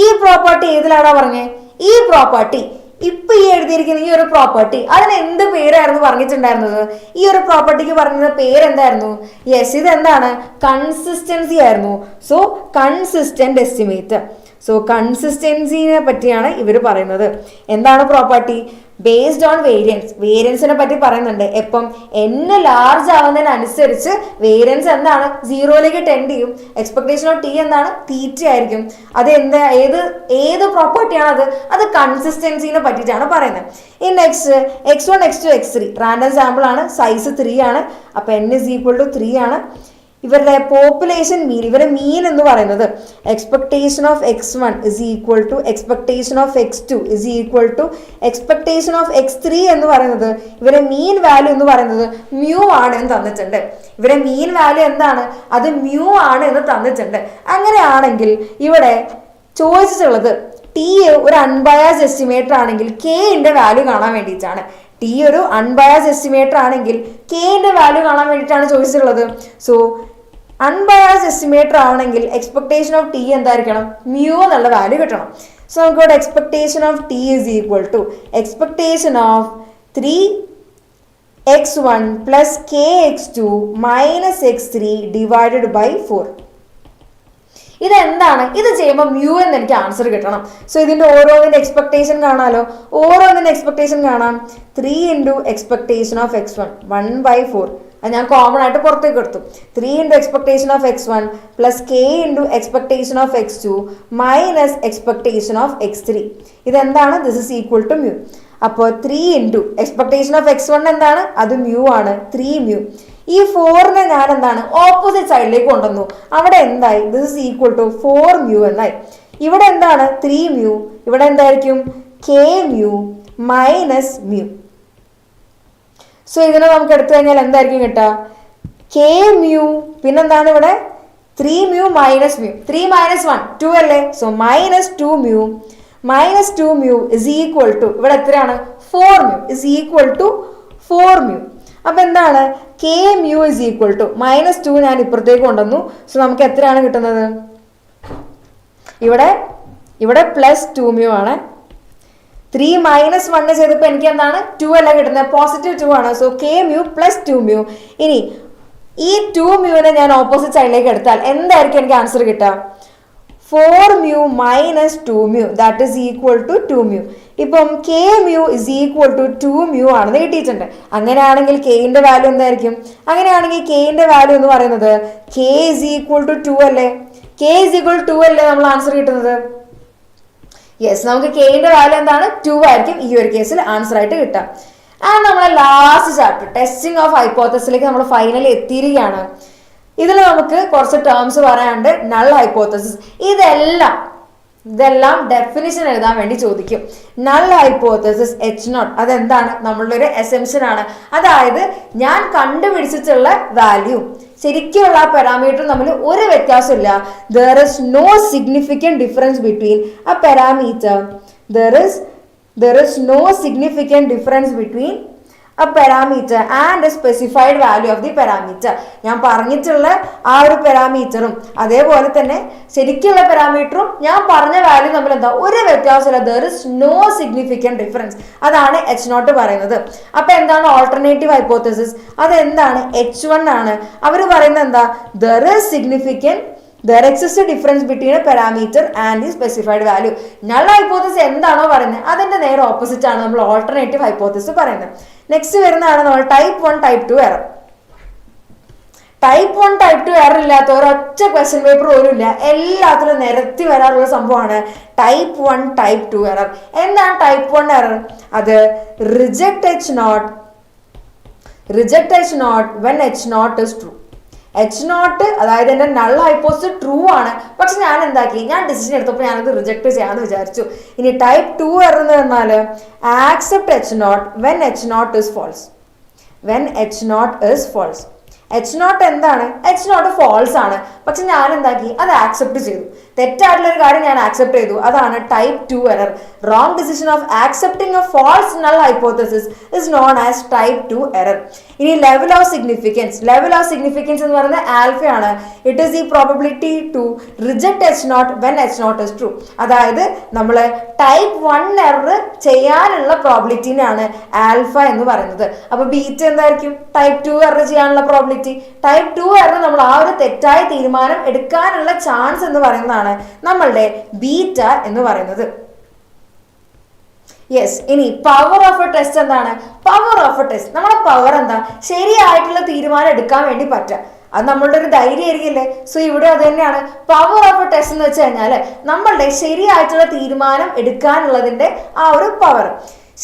ഈ പ്രോപ്പർട്ടി ഏതിലാണോ പറഞ്ഞേ? ഈ പ്രോപ്പർട്ടി ഇപ്പൊ ഈ എഴുതിയിരിക്കുന്ന ഈ ഒരു പ്രോപ്പർട്ടി അതിന് എന്ത് പേരായിരുന്നു പറഞ്ഞിട്ടുണ്ടായിരുന്നത്? ഈ ഒരു പ്രോപ്പർട്ടിക്ക് പറഞ്ഞ പേരെന്തായിരുന്നു? യെസ്, ഇതെന്താണ്? കൺസിസ്റ്റൻസി ആയിരുന്നു. So consistent estimate. സോ കൺസിസ്റ്റൻസിനെ പറ്റിയാണ് ഇവർ പറയുന്നത്. എന്താണ് പ്രോപ്പർട്ടി? Based on variance. വേരിയൻസിനെ പറ്റി പറയുന്നുണ്ട്. എപ്പം n ലാർജ് ആവുന്നതിനനുസരിച്ച് വേരിയൻസ് എന്താണ്? സീറോയിലേക്ക് ടെൻഡ് ചെയ്യും. എക്സ്പെക്ടേഷൻ ഓഫ് ടി എന്താണ്? തീറ്റ ആയിരിക്കും. അത് എന്താ, ഏത് പ്രോപ്പർട്ടിയാണ് അത്? അത് കൺസിസ്റ്റൻസിനെ പറ്റിയിട്ടാണ് പറയുന്നത്. ഈ next x1 x2 x3 random sample ആണ്, സൈസ് 3 ആണ്. അപ്പൊ n is equal to 3 ആണ്. ഇവരുടെ പോപ്പുലേഷൻ മീൻ, ഇവരുടെ മീൻ എന്ന് പറയുന്നത് expectation of x1 is equal to expectation of x2 is equal to expectation of x3 എന്ന് പറയുന്നത്, ഇവരുടെ മീൻ വാല്യൂ എന്ന് പറയുന്നത് മ്യൂ ആണ് എന്ന് തന്നിട്ടുണ്ട്. ഇവരുടെ മീൻ വാല്യൂ എന്താണ്? അത് മ്യൂ ആണ് എന്ന് തന്നിട്ടുണ്ട്. അങ്ങനെയാണെങ്കിൽ ഇവിടെ ചോദിച്ചിട്ടുള്ളത് ടി ഒരു അൺബയാസ്ഡ് എസ്റ്റിമേറ്റർ ആണെങ്കിൽ കെന്റെ വാല്യൂ കാണാൻ വേണ്ടിയിട്ടാണ്. ടി ഒരു അൺബയാസ്ഡ് എസ്റ്റിമേറ്റർ ആണെങ്കിൽ കെന്റെ വാല്യൂ കാണാൻ വേണ്ടിയിട്ടാണ് ചോദിച്ചിട്ടുള്ളത്. സോ അൺബയാസ്ഡ് എസ്റ്റിമേറ്റർ ആവണമെങ്കിൽ എക്സ്പെക്ടേഷൻ ഓഫ് ടി എന്തായിരിക്കണം? മ്യൂ എന്നുള്ള വാല്യൂ കിട്ടണം. സോ നമുക്ക് ഇവിടെ expectation of T is equal to expectation of 3x1 plus kx2 minus x3 divided by 4. ഇതെന്താണ്? ഇത് ചെയ്യുമ്പോൾ മ്യൂ എന്ന് എനിക്ക് ആൻസർ കിട്ടണം. സോ ഇതിന്റെ ഓരോന്നിന്റെ എക്സ്പെക്ടേഷൻ കാണാലോ. ഓരോന്നിന്റെ എക്സ്പെക്ടേഷൻ കാണാം. 3 ഇൻറ്റു എക്സ്പെക്ടേഷൻ ഓഫ് x1 1/4. അത് ഞാൻ കോമൺ ആയിട്ട് പുറത്തേക്ക് എടുത്തു. 3 into expectation of x1 plus k into expectation of x2 minus expectation of x3. ഇതെന്താണ്? This is equal to mu. അപ്പോൾ 3 ഇൻറ്റു എക്സ്പെക്ടേഷൻ ഓഫ് x1 എന്താണ്? അത് മ്യൂ ആണ്, 3 മ്യൂ. ഈ 4നെ ഞാൻ എന്താണ്? ഓപ്പോസിറ്റ് സൈഡിലേക്ക് കൊണ്ടുവന്നു. അവിടെ എന്തായി? This is equal to 4 mu എന്നായി. ഇവിടെ എന്താണ്? 3 മ്യൂ. ഇവിടെ എന്തായിരിക്കും? k mu minus mu. So ഇതിനെ നമുക്ക് എടുത്തു കഴിഞ്ഞാൽ എന്തായിരിക്കും കിട്ടുക? k മ്യൂ, പിന്നെന്താണ് ഇവിടെ? 3 മ്യൂ മൈനസ് മ്യൂ. 3 മൈനസ് 1 2 അല്ലേ? So minus 2 mu minus 2 mu is equal to, ഇവിടെ എത്രയാണ്? 4 mu is equal to 4 mu. അപ്പൊ എന്താണ്? k mu is equal to minus 2 ഞാൻ ഇപ്പുറത്തേക്ക് കൊണ്ടുവന്നു. സോ നമുക്ക് എത്രയാണ് കിട്ടുന്നത്? ഇവിടെ പ്ലസ് 2 മ്യൂ ആണ്. 3 മൈനസ് 1 ചെയ്തപ്പോൾ എനിക്ക് എന്താണ്? 2 അല്ല കിട്ടുന്നത്, പോസിറ്റീവ് 2 ആണ്. So k mu plus 2 mu. ഇനി ഈ 2 മ്യൂവിനെ ഞാൻ ഓപ്പോസിറ്റ് സൈഡിലേക്ക് എടുത്താൽ എന്തായിരിക്കും എനിക്ക് ആൻസർ കിട്ടുക? 4 mu minus 2 mu that is equal to 2 mu. ഇപ്പം k mu is equal to 2 mu ആണെന്ന് കിട്ടിയിട്ടുണ്ട്. അങ്ങനെയാണെങ്കിൽ kന്റെ വാല്യൂ എന്തായിരിക്കും? അങ്ങനെയാണെങ്കിൽ kന്റെ വാല്യൂ എന്ന് പറയുന്നത് k ഇസ് ഈക്വൽ ടു 2 അല്ലേ? k ഇസ് ഈക്വൽ 2 അല്ലേ നമ്മൾ ആൻസർ കിട്ടുന്നത്? യെസ്, നമുക്ക് kന്റെ വാല്യൂ എന്താണ്? 2 ആയിരിക്കും ഈ ഒരു കേസിൽ ആൻസർ ആയിട്ട് കിട്ടുക. ആൻഡ് നമ്മളെ ലാസ്റ്റ് ചാപ്റ്റർ ടെസ്റ്റിംഗ് ഓഫ് ഹൈപ്പോത്തസിലേക്ക് നമ്മൾ ഫൈനലി എത്തിയിരിക്കുകയാണ്. ഇതിൽ നമുക്ക് കുറച്ച് ടേംസ് പറയാനുണ്ട്. നൾ ഹൈപ്പോത്തസിസ്, ഇതെല്ലാം ഡെഫിനിഷൻ എഴുതാൻ വേണ്ടി ചോദിക്കും. നൾ ഹൈപ്പോത്തസിസ് H0 അതെന്താണ്? നമ്മളുടെ ഒരു അസംപ്ഷൻ ആണ്. അതായത് ഞാൻ കണ്ടുപിടിച്ചിട്ടുള്ള വാല്യൂ ശരിക്കുള്ള പാരാമീറ്റർ തമ്മിൽ ഒരു വ്യത്യാസമില്ല. There is no significant difference between a parameter. ദർ ഇസ് നോ സിഗ്നിഫിക്കൻറ്റ് ഡിഫറൻസ് ബിറ്റ്വീൻ a parameter and a specified value of the parameter. ഞാൻ പറഞ്ഞിട്ടുള്ള ആ ഒരു പാരാമീറ്ററും അതേപോലെ തന്നെ ശരിക്കുള്ള പാരാമീറ്ററും ഞാൻ പറഞ്ഞ വാല്യൂ തമ്മിൽ എന്താ? ഒരു വ്യത്യാസമില്ല. There is no significant difference. അതാണ് H0 പറയുന്നത്. അപ്പൊ എന്താണ് ഓൾട്ടർനേറ്റീവ് ഹൈപ്പോത്തസിസ്? അതെന്താണ്? H1 ആണ്. അവർ പറയുന്നത് എന്താ? There exists a difference between a parameter and the specified value. Null hypothesis എന്താണോ പറയുന്നത് അതിന്റെ നേരെ ഓപ്പോസിറ്റ് ആണ് നമ്മൾ ഓൾട്ടർനേറ്റീവ് ഹൈപ്പോത്തസിസ് പറയുന്നത്. നെക്സ്റ്റ് വരുന്നതാണ് നമ്മൾ type 1 type 2 error. Type 1 type 2 error ഇല്ലാത്ത ഒരൊറ്റ ക്വസ്റ്റ്യൻ പേപ്പർ പോലും ഇല്ല. എല്ലാത്തിലും നിരത്തി വരാറുള്ള സംഭവമാണ് ടൈപ്പ് 1 ടൈപ്പ് 2 എറർ. എന്താണ് ടൈപ്പ് 1 എറർ? അത് reject H0 when H0 is true. H0 അതായത് എൻ്റെ നൾ ഹൈപ്പോത്തസിസ് ട്രൂ ആണ്, പക്ഷെ ഞാൻ എന്താക്കി? ഞാൻ ഡിസിഷൻ എടുത്തപ്പോൾ ഞാനത് റിജക്ട് ചെയ്യാമെന്ന് വിചാരിച്ചു. ഇനി ടൈപ്പ് 2 എറർ എന്ന് പറഞ്ഞാൽ accept H0 when H0 is false. H0 എന്താണ്? H0 false ആണ്, പക്ഷെ ഞാൻ എന്താക്കി? അത് ആക്സെപ്റ്റ് ചെയ്തു. തെറ്റായിട്ടുള്ള ഒരു കാര്യം ഞാൻ ആക്സെപ്റ്റ് ചെയ്തു. അതാണ് type 2 error. Wrong decision of accepting a false null hypothesis is known as type 2 error. ഇനി ലെവൽ ഓഫ് സിഗ്നിഫിക്കൻസ് എന്ന് പറയുന്നത് ആൽഫയാണ്. It is the probability to reject H0 when H0 is true. അതായത് നമ്മൾ ടൈപ്പ് 1 എറർ ചെയ്യാനുള്ള പ്രോബിലിറ്റിനാണ് alpha എന്ന് പറയുന്നത്. അപ്പൊ ബീറ്റ എന്തായിരിക്കും? ടൈപ്പ് 2 എറർ ചെയ്യാനുള്ള പ്രോബിലിറ്റി. ടൈപ്പ് 2 എറർ നമ്മൾ ആ ഒരു തെറ്റായ തീരുമാനം എടുക്കാനുള്ള ചാൻസ് എന്ന് പറയുന്നതാണ് എന്താണ് നമ്മളുടെ ബീറ്റ എന്ന് പറയുന്നത്. യെസ്, ഇനി പവർ ഓഫ് എ ടെസ്റ്റ് എന്താണ്? പവർ ഓഫ് എ ടെസ്റ്റ്, നമ്മുടെ പവർ എന്താ? ശരിയായിട്ടുള്ള തീരുമാനം എടുക്കാൻ വേണ്ടി പറ്റുക, അത് നമ്മളുടെ ഒരു ധൈര്യമായിരിക്കില്ലേ. സോ ഇവിടെ അത് തന്നെയാണ് പവർ ഓഫ് എ ടെസ്റ്റ് എന്ന് വെച്ച് കഴിഞ്ഞാൽ നമ്മളുടെ ശരിയായിട്ടുള്ള തീരുമാനം എടുക്കാനുള്ളതിന്റെ ആ ഒരു പവർ.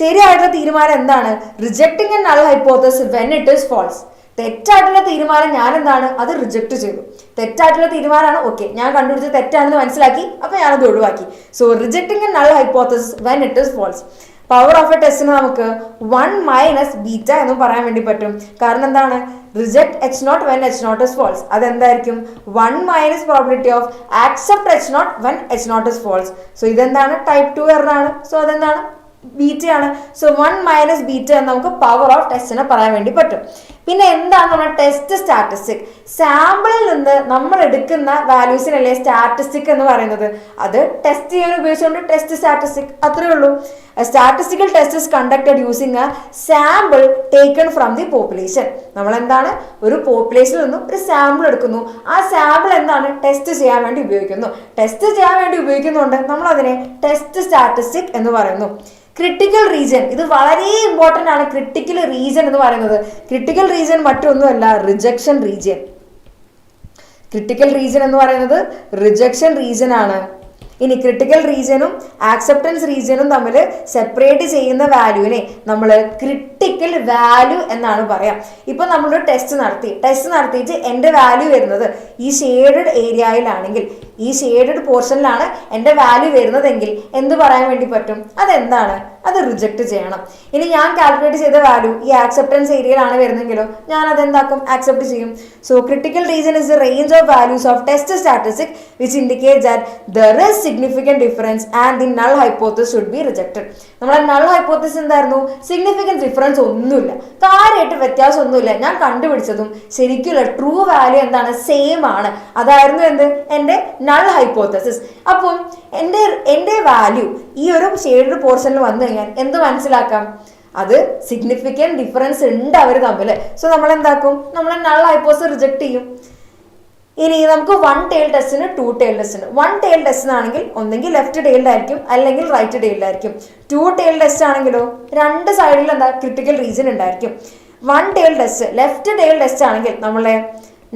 ശരിയായിട്ടുള്ള തീരുമാനം എന്താണ്? Rejecting a null hypothesis when it is false. തെറ്റായിട്ടുള്ള തീരുമാനം ഞാൻ എന്താണ് അത് റിജക്ട് ചെയ്തു. തെറ്റായിട്ടുള്ള തീരുമാനമാണ്, ഓക്കെ, ഞാൻ കണ്ടുപിടിച്ച തെറ്റാണെന്ന് മനസ്സിലാക്കി, അപ്പൊ ഞാനത് ഒഴിവാക്കി. So rejecting a null hypothesis when it is false. Power of a ടെസ്റ്റിന് നമുക്ക് 1 മൈനസ് ബീറ്റ എന്ന് പറയാൻ വേണ്ടി പറ്റും. കാരണം എന്താണ്? Reject H naught when H naught is false. അതെന്തായിരിക്കും? 1 minus probability of accept H naught when H naught is false. So ഇതെന്താണ്? ടൈപ്പ് 2 എറർ ആണ്. സോ അതെന്താണ്? ബീറ്റയാണ്. സോ 1 മൈനസ് ബീറ്റ എന്ന് നമുക്ക് പവർ ഓഫ് ടെസ്റ്റിനെ പറയാൻ വേണ്ടി പറ്റും. പിന്നെ എന്താണ് നമ്മുടെ ടെസ്റ്റ് സ്റ്റാറ്റിസ്റ്റിക്? സാമ്പിളിൽ നിന്ന് നമ്മൾ എടുക്കുന്ന വാല്യൂസിനല്ലേ സ്റ്റാറ്റിസ്റ്റിക് എന്ന് പറയുന്നത്. അത് ടെസ്റ്റ് ചെയ്യാൻ ഉപയോഗിച്ചുകൊണ്ട് ടെസ്റ്റ് സ്റ്റാറ്റിസ്റ്റിക്, അത്രയേ ഉള്ളൂ. Statistical test is conducted using A sample taken from the population. നമ്മൾ എന്താണ്? ഒരു പോപ്പുലേഷനിൽ നിന്നും ഒരു സാമ്പിൾ എടുക്കുന്നു, ആ സാമ്പിൾ എന്താണ്? ടെസ്റ്റ് ചെയ്യാൻ വേണ്ടി ഉപയോഗിക്കുന്നു. ടെസ്റ്റ് ചെയ്യാൻ വേണ്ടി ഉപയോഗിക്കുന്നുണ്ട് നമ്മൾ അതിനെ ടെസ്റ്റ് സ്റ്റാറ്റിസ്റ്റിക് എന്ന് പറയുന്നു. ക്രിട്ടിക്കൽ റീജിയൻ, ഇത് വളരെ ഇമ്പോർട്ടൻ്റ് ആണ്. ക്രിട്ടിക്കൽ റീജിയൻ എന്ന് പറയുന്നത്, ക്രിട്ടിക്കൽ റീജിയൻ മറ്റൊന്നുമല്ല, റിജക്ഷൻ റീജിയൻ. ക്രിട്ടിക്കൽ റീജിയൻ എന്ന് പറയുന്നത് റിജക്ഷൻ റീജിയൻ ആണ്. ഇനി ക്രിട്ടിക്കൽ റീജിയനും ആക്സെപ്റ്റൻസ് റീജിയനും തമ്മിൽ സെപ്പറേറ്റ് ചെയ്യുന്ന വാല്യൂവിനെ നമ്മൾ ക്രിട്ടിക്കൽ വാല്യൂ എന്നാണ് പറയാം. ഇപ്പൊ നമ്മളൊരു ടെസ്റ്റ് നടത്തിയിട്ട് എൻ്റെ വാല്യൂ വരുന്നത് ഈ ഷെയ്ഡഡ് ഏരിയയിലാണെങ്കിൽ, ഈ ഷെയ്ഡഡ് പോർഷനിലാണ് എൻ്റെ വാല്യൂ വരുന്നതെങ്കിൽ എന്ത് പറയാൻ വേണ്ടി പറ്റും? അതെന്താണ്? അത് റിജക്ട് ചെയ്യണം. ഇനി ഞാൻ കാൽക്കുലേറ്റ് ചെയ്ത വാല്യൂ ഈ ആക്സെപ്റ്റൻസ് ഏരിയയിലാണ് വരുന്നെങ്കിലോ ഞാൻ അതെന്താക്കും? ആക്സെപ്റ്റ് ചെയ്യും. So critical region is the range of values of test statistic which indicates that there is significant difference and the null hypothesis should be rejected. നമ്മുടെ നൾ ഹൈപ്പോത്തസിസ് എന്തായിരുന്നു? Significant difference ഒന്നുമില്ല, കാര്യമായിട്ട് വ്യത്യാസം ഒന്നുമില്ല, ഞാൻ കണ്ടുപിടിച്ചതും ശരിക്കുള്ള ട്രൂ വാല്യൂ എന്താണ്? Same ആണ്. അതായിരുന്നു എന്ത്? എൻ്റെ നൾ ഹൈപ്പോത്തസിസ്. അപ്പം എൻ്റെ വാല്യൂ ഈ ഒരു ഷെയ്ഡഡ് പോർഷനിൽ വന്നു കഴിഞ്ഞാൽ എന്ത് മനസ്സിലാക്കാം? അത് സിഗ്നിഫിക്കന്റ് ഡിഫറൻസ് ഉണ്ട് അവർ തമ്മിൽ. സോ നമ്മൾ എന്താക്കും? നമ്മൾ നൾ ഹൈപ്പോത്തസിസ് റിജക്ട് ചെയ്യും. ഇനി നമുക്ക് 1 ടെയിൽ ടെസ്റ്റിന് 2 ടെയിൽ ടെസ്റ്റിന് 1 ടെയിൽ ടെസ്റ്റിനാണെങ്കിൽ ഒന്നെങ്കിൽ ലെഫ്റ്റ് ടെയിൽഡ് ആയിരിക്കും അല്ലെങ്കിൽ റൈറ്റ് ടെയിൽഡ് ആയിരിക്കും. 2 ടെയിൽ ടെസ്റ്റ് ആണെങ്കിലോ രണ്ട് സൈഡിൽ എന്താ? ക്രിട്ടിക്കൽ റീജിയൻ ഉണ്ടായിരിക്കും. 1 tail test, left tail test ആണെങ്കിൽ നമ്മളെ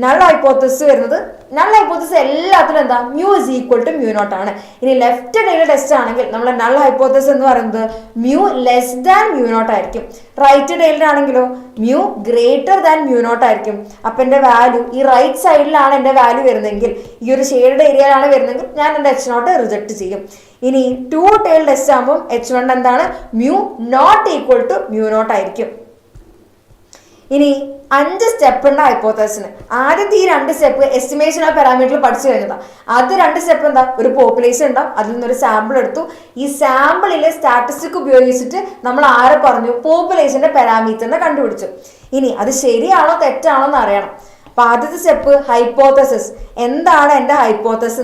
നൾ ഹൈപ്പോത്തസിസ് വരുന്നത്, നൾ ഹൈപ്പോത്തസിസ് എല്ലാത്തിലും എന്താ? Mu is equal to mu naught ആണ്. ഇനി ലെഫ്റ്റ് ടെയിൽ ടെസ്റ്റ് ആണെങ്കിൽ നമ്മളെ നൾ ഹൈപ്പോത്തസിസ് എന്ന് പറയുന്നത് mu less than mu naught ആയിരിക്കും. റൈറ്റ് ടെയിൽഡ് ആണെങ്കിലോ mu greater than mu naught ആയിരിക്കും. അപ്പൊ എൻ്റെ വാല്യൂ ഈ റൈറ്റ് സൈഡിലാണ് എൻ്റെ വാല്യൂ വരുന്നതെങ്കിൽ, ഈ ഒരു ഷെയ്ഡ് ഏരിയയിലാണ് വരുന്നതെങ്കിൽ ഞാൻ എൻ്റെ എച്ച് നോട്ട് റിജക്ട് ചെയ്യും. ഇനി 2 ടെയിൽ ടെസ്റ്റ് ആകുമ്പോൾ H1 എന്താണ്? Mu not equal to mu naught ആയിരിക്കും. ഇനി 5 സ്റ്റെപ്പ് ഉണ്ട് ഹൈപ്പോത്തസിന്. ആദ്യത്തെ ഈ 2 സ്റ്റെപ്പ് എസ്റ്റിമേഷൻ ഓഫ് പാരാമീറ്റർ പഠിച്ചു കഴിഞ്ഞതാണ്. ആദ്യ 2 സ്റ്റെപ്പ് എന്താ? ഒരു പോപ്പുലേഷൻ ഉണ്ടാവും, അതിൽ നിന്നൊരു സാമ്പിൾ എടുത്തു, ഈ സാമ്പിളിലെ സ്റ്റാറ്റിസ്റ്റിക് ഉപയോഗിച്ചിട്ട് നമ്മൾ ആരെ പറഞ്ഞു? പോപ്പുലേഷന്റെ പാരാമീറ്ററിനെ കണ്ടുപിടിച്ചു. ഇനി അത് ശരിയാണോ തെറ്റാണോ എന്ന് അറിയണം. അപ്പൊ ആദ്യത്തെ സ്റ്റെപ്പ് ഹൈപ്പോത്തസിസ്, എന്താണ് എൻ്റെ ഹൈപ്പോത്തസിസ്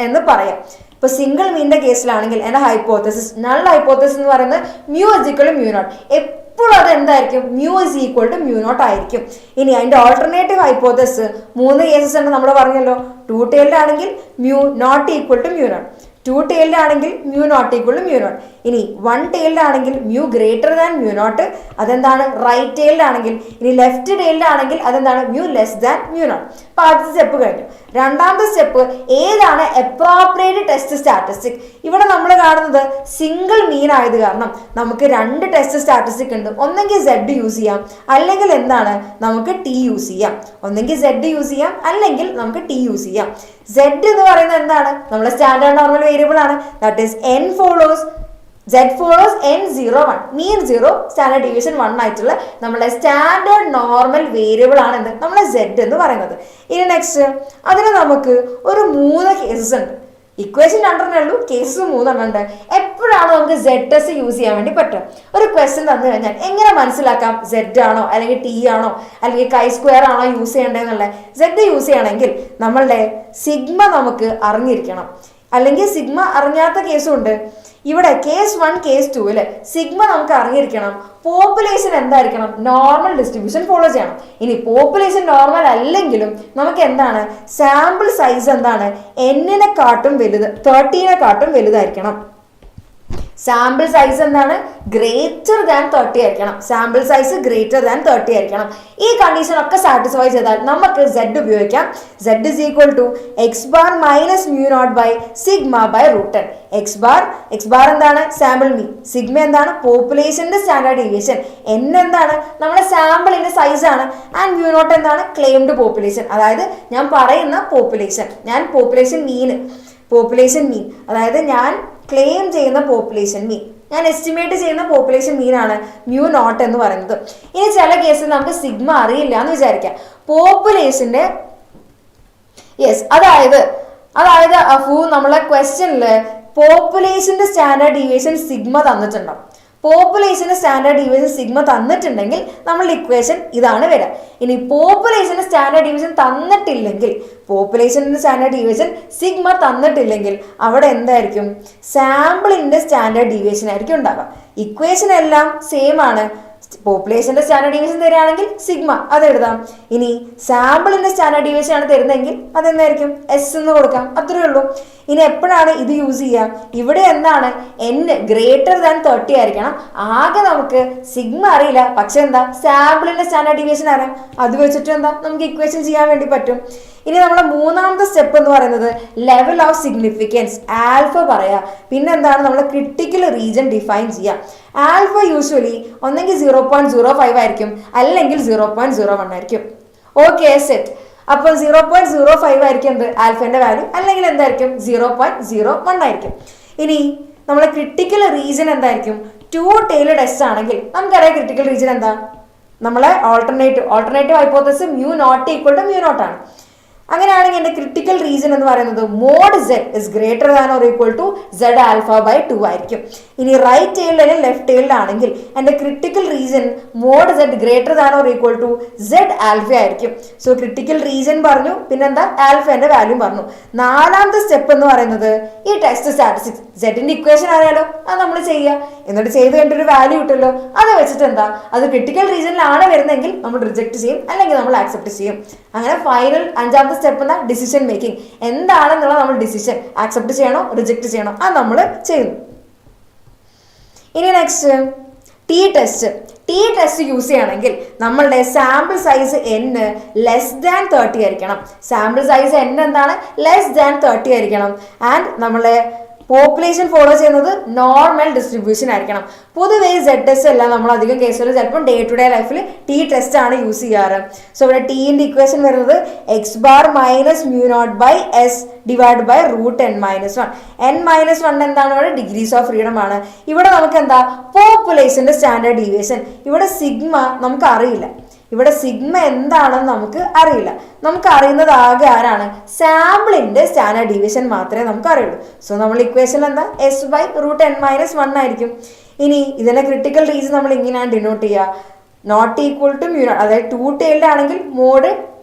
എന്ന് പറയാം. ഇപ്പൊ സിംഗിൾ മീനിന്റെ കേസിലാണെങ്കിൽ എൻ്റെ ഹൈപ്പോത്തസിസ്, നൾ ഹൈപ്പോത്തസിസ് എന്ന് പറയുന്നത് mu is equal to mu naught. എപ്പോഴും അത് എന്തായിരിക്കും? Mu is equal to mu naught ആയിരിക്കും. ഇനി അതിന്റെ ഓൾട്ടർനേറ്റീവ് ഹൈപ്പോത്തസിസ് 3 കേസസ് ഉണ്ട് നമ്മൾ പറഞ്ഞല്ലോ. 2 ടെയിൽഡ് ആണെങ്കിൽ mu not equal to mu naught, 2 tailed ആണെങ്കിൽ mu not equal to mu naught. ഇനി 1 ടെയിൽഡ് ആണെങ്കിൽ mu greater than mu naught, അതെന്താണ്? റൈറ്റ് ടെയിൽഡ് ആണെങ്കിൽ. ഇനി ലെഫ്റ്റ് ടെയിൽഡ് ആണെങ്കിൽ അതെന്താണ്? Mu less than mu naught. അപ്പൊ ആദ്യത്തെ സ്റ്റെപ്പ് കഴിഞ്ഞു. രണ്ടാമത്തെ സ്റ്റെപ്പ് ഏതാണ് അപ്രോപ്രിയേറ്റ് ടെസ്റ്റ് സ്റ്റാറ്റിസ്റ്റിക്? ഇവിടെ നമ്മൾ കാണുന്നത് സിംഗിൾ മീൻ ആയത് കാരണം നമുക്ക് 2 ടെസ്റ്റ് സ്റ്റാറ്റിസ്റ്റിക് ഉണ്ട്. ഒന്നെങ്കിൽ Z യൂസ് ചെയ്യാം, അല്ലെങ്കിൽ എന്താണ്? നമുക്ക് T യൂസ് ചെയ്യാം. ഒന്നെങ്കിൽ Z യൂസ് ചെയ്യാം, അല്ലെങ്കിൽ നമുക്ക് T യൂസ് ചെയ്യാം. Z എന്ന് പറയുന്നത് എന്താണ്? നമ്മുടെ സ്റ്റാൻഡേർഡ് നോർമൽ വേരിയബിൾ ആണ്. That is n follows Z follows N01, mean 0, standard deviation 1 ആയിട്ടുള്ള നമ്മുടെ സ്റ്റാൻഡേർഡ് നോർമൽ വേരിയബിൾ ആണ് എന്ത്? നമ്മളെ Z എന്ന് പറയുന്നത്. ഇനി നെക്സ്റ്റ് അതിന് നമുക്ക് ഒരു 3 കേസസ് ഉണ്ട്. ഇക്വേഷൻ 2 ഉള്ളൂ, കേസസ് 3 ഉണ്ട്. എപ്പോഴാണ് നമുക്ക് Z യൂസ് ചെയ്യാൻ വേണ്ടി പറ്റും? ഒരു ക്വസ്റ്റ്യൻ തന്നു കഴിഞ്ഞാൽ എങ്ങനെ മനസ്സിലാക്കാം Z ആണോ അല്ലെങ്കിൽ T ആണോ അല്ലെങ്കിൽ കൈ സ്ക്വയർ ആണോ യൂസ് ചെയ്യേണ്ടതെന്നുള്ള? Z യൂസ് ചെയ്യണമെങ്കിൽ നമ്മളുടെ സിഗ്മ നമുക്ക് അറിഞ്ഞിരിക്കണം, അല്ലെങ്കിൽ സിഗ്മ അറിഞ്ഞാത്ത കേസും ഉണ്ട്. ഇവിടെ കേസ് 1 കേസ് 2 സിഗ്മ നമുക്ക് അറിഞ്ഞിരിക്കണം പോപ്പുലേഷൻ എന്തായിരിക്കണം, നോർമൽ ഡിസ്ട്രിബ്യൂഷൻ ഫോളോ ചെയ്യണം. ഇനി പോപ്പുലേഷൻ നോർമൽ അല്ലെങ്കിലും നമുക്ക് എന്താണ് സാമ്പിൾ സൈസ് എന്താണ് n-നെക്കാട്ടും വലുത് 30-നെക്കാട്ടും വലുതായിരിക്കണം. സാമ്പിൾ സൈസ് എന്താണ് ഗ്രേറ്റർ ദാൻ 30 ആയിരിക്കണം. സാമ്പിൾ സൈസ് ഗ്രേറ്റർ ദാൻ 30 ആയിരിക്കണം. ഈ കണ്ടീഷൻ ഒക്കെ സാറ്റിസ്ഫൈ ചെയ്താൽ നമുക്ക് z ഉപയോഗിക്കാം. z is equal to x bar minus mu naught by sigma by root 10. x bar എന്താണ് സാമ്പിൾ മീൻ, സിഗ്മ എന്താണ് പോപ്പുലേഷന്റെ സ്റ്റാൻഡേർഡ് ഡീവിയേഷൻ, n എന്താണ് നമ്മുടെ സാമ്പിളിന്റെ സൈസ് ആണ്, ആൻഡ് mu naught എന്താണ് ക്ലെയിംഡ് പോപ്പുലേഷൻ, അതായത് ഞാൻ പറയുന്ന പോപ്പുലേഷൻ, പോപ്പുലേഷൻ മീൻ അതായത് ഞാൻ ക്ലെയിം ചെയ്യുന്ന പോപ്പുലേഷൻ മീൻ, ഞാൻ എസ്റ്റിമേറ്റ് ചെയ്യുന്ന പോപ്പുലേഷൻ മീൻ ആണ് മ്യൂ നോട്ട് എന്ന് പറയുന്നത്. ഇനി ചില കേസിൽ നമുക്ക് സിഗ്മ അറിയില്ല എന്ന് വിചാരിക്കാം. പോപ്പുലേഷന്റെ അതായത് അഫു നമ്മളെ ക്വസ്റ്റ്യനില് പോപ്പുലേഷന്റെ സ്റ്റാൻഡേർഡ് ഡീവിയേഷൻ സിഗ്മ തന്നിട്ടുണ്ടോ? പോപ്പുലേഷന്റെ സ്റ്റാൻഡേർഡ് ഡീവിയേഷൻ സിഗ്മ തന്നിട്ടുണ്ടെങ്കിൽ നമ്മളുടെ ഇക്വേഷൻ ഇതാണ് വരിക. ഇനി പോപ്പുലേഷന്റെ സ്റ്റാൻഡേർഡ് ഡീവിയേഷൻ തന്നിട്ടില്ലെങ്കിൽ, പോപ്പുലേഷന്റെ സ്റ്റാൻഡേർഡ് ഡീവിയേഷൻ സിഗ്മ തന്നിട്ടില്ലെങ്കിൽ അവിടെ എന്തായിരിക്കും സാമ്പിളിന്റെ സ്റ്റാൻഡേർഡ് ഡീവിയേഷൻ ആയിരിക്കും ഉണ്ടാവുക. ഇക്വേഷൻ എല്ലാം സെയിം ആണ്. പോപ്പുലേഷന്റെ സ്റ്റാൻഡേർഡ് ഡീവിയേഷൻ തരികയാണെങ്കിൽ സിഗ്മ അത് എഴുതാം. ഇനി സാമ്പിളിന്റെ സ്റ്റാൻഡേർഡ് ഡീവിയേഷൻ ആണ് തരുന്നതെങ്കിൽ അതെന്തായിരിക്കും എസ് എന്ന് കൊടുക്കാം, അത്രേ ഉള്ളൂ. ഇനി എപ്പോഴാണ് ഇത് യൂസ് ചെയ്യുക? ഇവിടെ എന്താണ് n ഗ്രേറ്റർ ദാൻ 30 ആയിരിക്കണം. ആകെ നമുക്ക് സിഗ്മ അറിയില്ല, പക്ഷെ എന്താ സാമ്പിളിന്റെ സ്റ്റാൻഡേർഡ് ഡീവിയേഷൻ അറിയാം. അത് വെച്ചിട്ട് എന്താ നമുക്ക് ഇക്വേഷൻ ചെയ്യാൻ വേണ്ടി പറ്റും. ഇനി നമ്മുടെ മൂന്നാമത്തെ സ്റ്റെപ്പ് എന്ന് പറയുന്നത് ലെവൽ ഓഫ് സിഗ്നിഫിക്കൻസ് ആൽഫ പറയാ. പിന്നെന്താണ് നമ്മൾ ക്രിട്ടിക്കൽ റീജിയൻ ഡിഫൈൻ ചെയ്യാം. ആൽഫ യൂഷ്വലി ഒന്നെങ്കിൽ 0.05 ആയിരിക്കും, അല്ലെങ്കിൽ 0.01 ആയിരിക്കും. Okay set. അപ്പോൾ 0.05 ആയിരിക്കും ആൽഫന്റെ വാല്യൂ, അല്ലെങ്കിൽ എന്തായിരിക്കും 0.01 ആയിരിക്കും. ഇനി നമ്മളെ ക്രിട്ടിക്കൽ റീജിയൻ എന്തായിരിക്കും? 2 ടൈൽഡ് എസ് ആണെങ്കിൽ നമുക്കറിയാം ക്രിട്ടിക്കൽ റീജിയൻ എന്താ, നമ്മളെ alternative hypothesis mu not equal to mu naught ആണ്. അങ്ങനെയാണെങ്കിൽ എൻ്റെ ക്രിട്ടിക്കൽ റീജിയൻ എന്ന് പറയുന്നത് mod z is greater than or equal to z alpha by 2 ആയിരിക്കും. ഇനി റൈറ്റ് ടൈൽഡ് അല്ലെങ്കിൽ ലെഫ്റ്റ് ടൈൽഡ് ആണെങ്കിൽ എൻ്റെ critical region mod z greater than or equal to z alpha ആയിരിക്കും. സോ ക്രിട്ടിക്കൽ റീജിയൻ പറഞ്ഞു, പിന്നെന്താ ആൽഫന്റെ വാല്യൂ പറഞ്ഞു. നാലാമത്തെ സ്റ്റെപ്പ് എന്ന് പറയുന്നത് ഈ ടെസ്റ്റ് സ്റ്റാറ്റിസ്റ്റിക്സ്, സെറ്റിന്റെ ഇക്വേഷൻ അറിയാലോ, അത് നമ്മൾ ചെയ്യുക. എന്നിട്ട് ചെയ്ത് കഴിഞ്ഞിട്ട് ഒരു വാല്യൂ കിട്ടുമല്ലോ, അത് വെച്ചിട്ട് എന്താ അത് ക്രിട്ടിക്കൽ റീജിയനിലാണ് വരുന്നതെങ്കിൽ നമ്മൾ റിജക്ട് ചെയ്യും, അല്ലെങ്കിൽ നമ്മൾ ആക്സെപ്റ്റ് ചെയ്യും. അങ്ങനെ ഫൈനൽ അഞ്ചാമത്തെ സ്റ്റെപ്പ് എന്താ ഡിസിഷൻ മേക്കിംഗ്. എന്താണെന്നുള്ള നമ്മൾ ഡിസിഷൻ ആക്സെപ്റ്റ് ചെയ്യണോ റിജക്ട് ചെയ്യണോ അത് നമ്മൾ ചെയ്യുന്നു. ഇനി നെക്സ്റ്റ് ടി ടെസ്റ്റ് യൂസ് ചെയ്യുകയാണെങ്കിൽ നമ്മളുടെ sample size n less than 30 ആയിരിക്കണം. സാമ്പിൾ സൈസ് n എന്താണ് ലെസ് ദാൻ 30 ആയിരിക്കണം. ആൻഡ് നമ്മളെ പോപ്പുലേഷൻ ഫോളോ ചെയ്യുന്നത് നോർമൽ ഡിസ്ട്രിബ്യൂഷൻ ആയിരിക്കണം. പൊതുവേ സെഡ് ടെസ്റ്റ് അല്ല, നമ്മൾ അധികം കേസുകൾ ചിലപ്പോൾ ഡേ ടു ഡേ ലൈഫിൽ ടി ടെസ്റ്റ് ആണ് യൂസ് ചെയ്യാറ്. സോ ഇവിടെ ടീൻ്റെ ഇക്വേഷൻ വരുന്നത് x bar minus mu naught by s divide by root n-1. n-1 എന്താണ് ഇവിടെ ഡിഗ്രീസ് ഓഫ് ഫ്രീഡം ആണ്. ഇവിടെ നമുക്ക് എന്താ പോപ്പുലേഷന്റെ സ്റ്റാൻഡേർഡ് ഡീവിയേഷൻ, ഇവിടെ സിഗ്മ നമുക്ക് അറിയില്ല. ഇവിടെ സിഗ്മ എന്താണെന്ന് നമുക്ക് അറിയില്ല. നമുക്ക് അറിയുന്നത് ആകെ ആരാണ് സാമ്പിളിന്റെ സ്റ്റാൻഡേർഡ് ഡീവിയേഷൻ മാത്രമേ നമുക്ക് അറിയുള്ളൂ. സോ നമ്മൾ ഇക്വേഷൻ എന്താ എസ് ബൈ റൂട്ട് n-1 ആയിരിക്കും. ഇനി ഇതിന്റെ ക്രിട്ടിക്കൽ റീസൺ നമ്മൾ ഇങ്ങനെയാണ് ഡിനോട്ട് ചെയ്യുക, നോട്ട് ഈക്വൽ ടു മ്യൂ, അതായത് 2 ടൈൽഡ് ആണെങ്കിൽ mod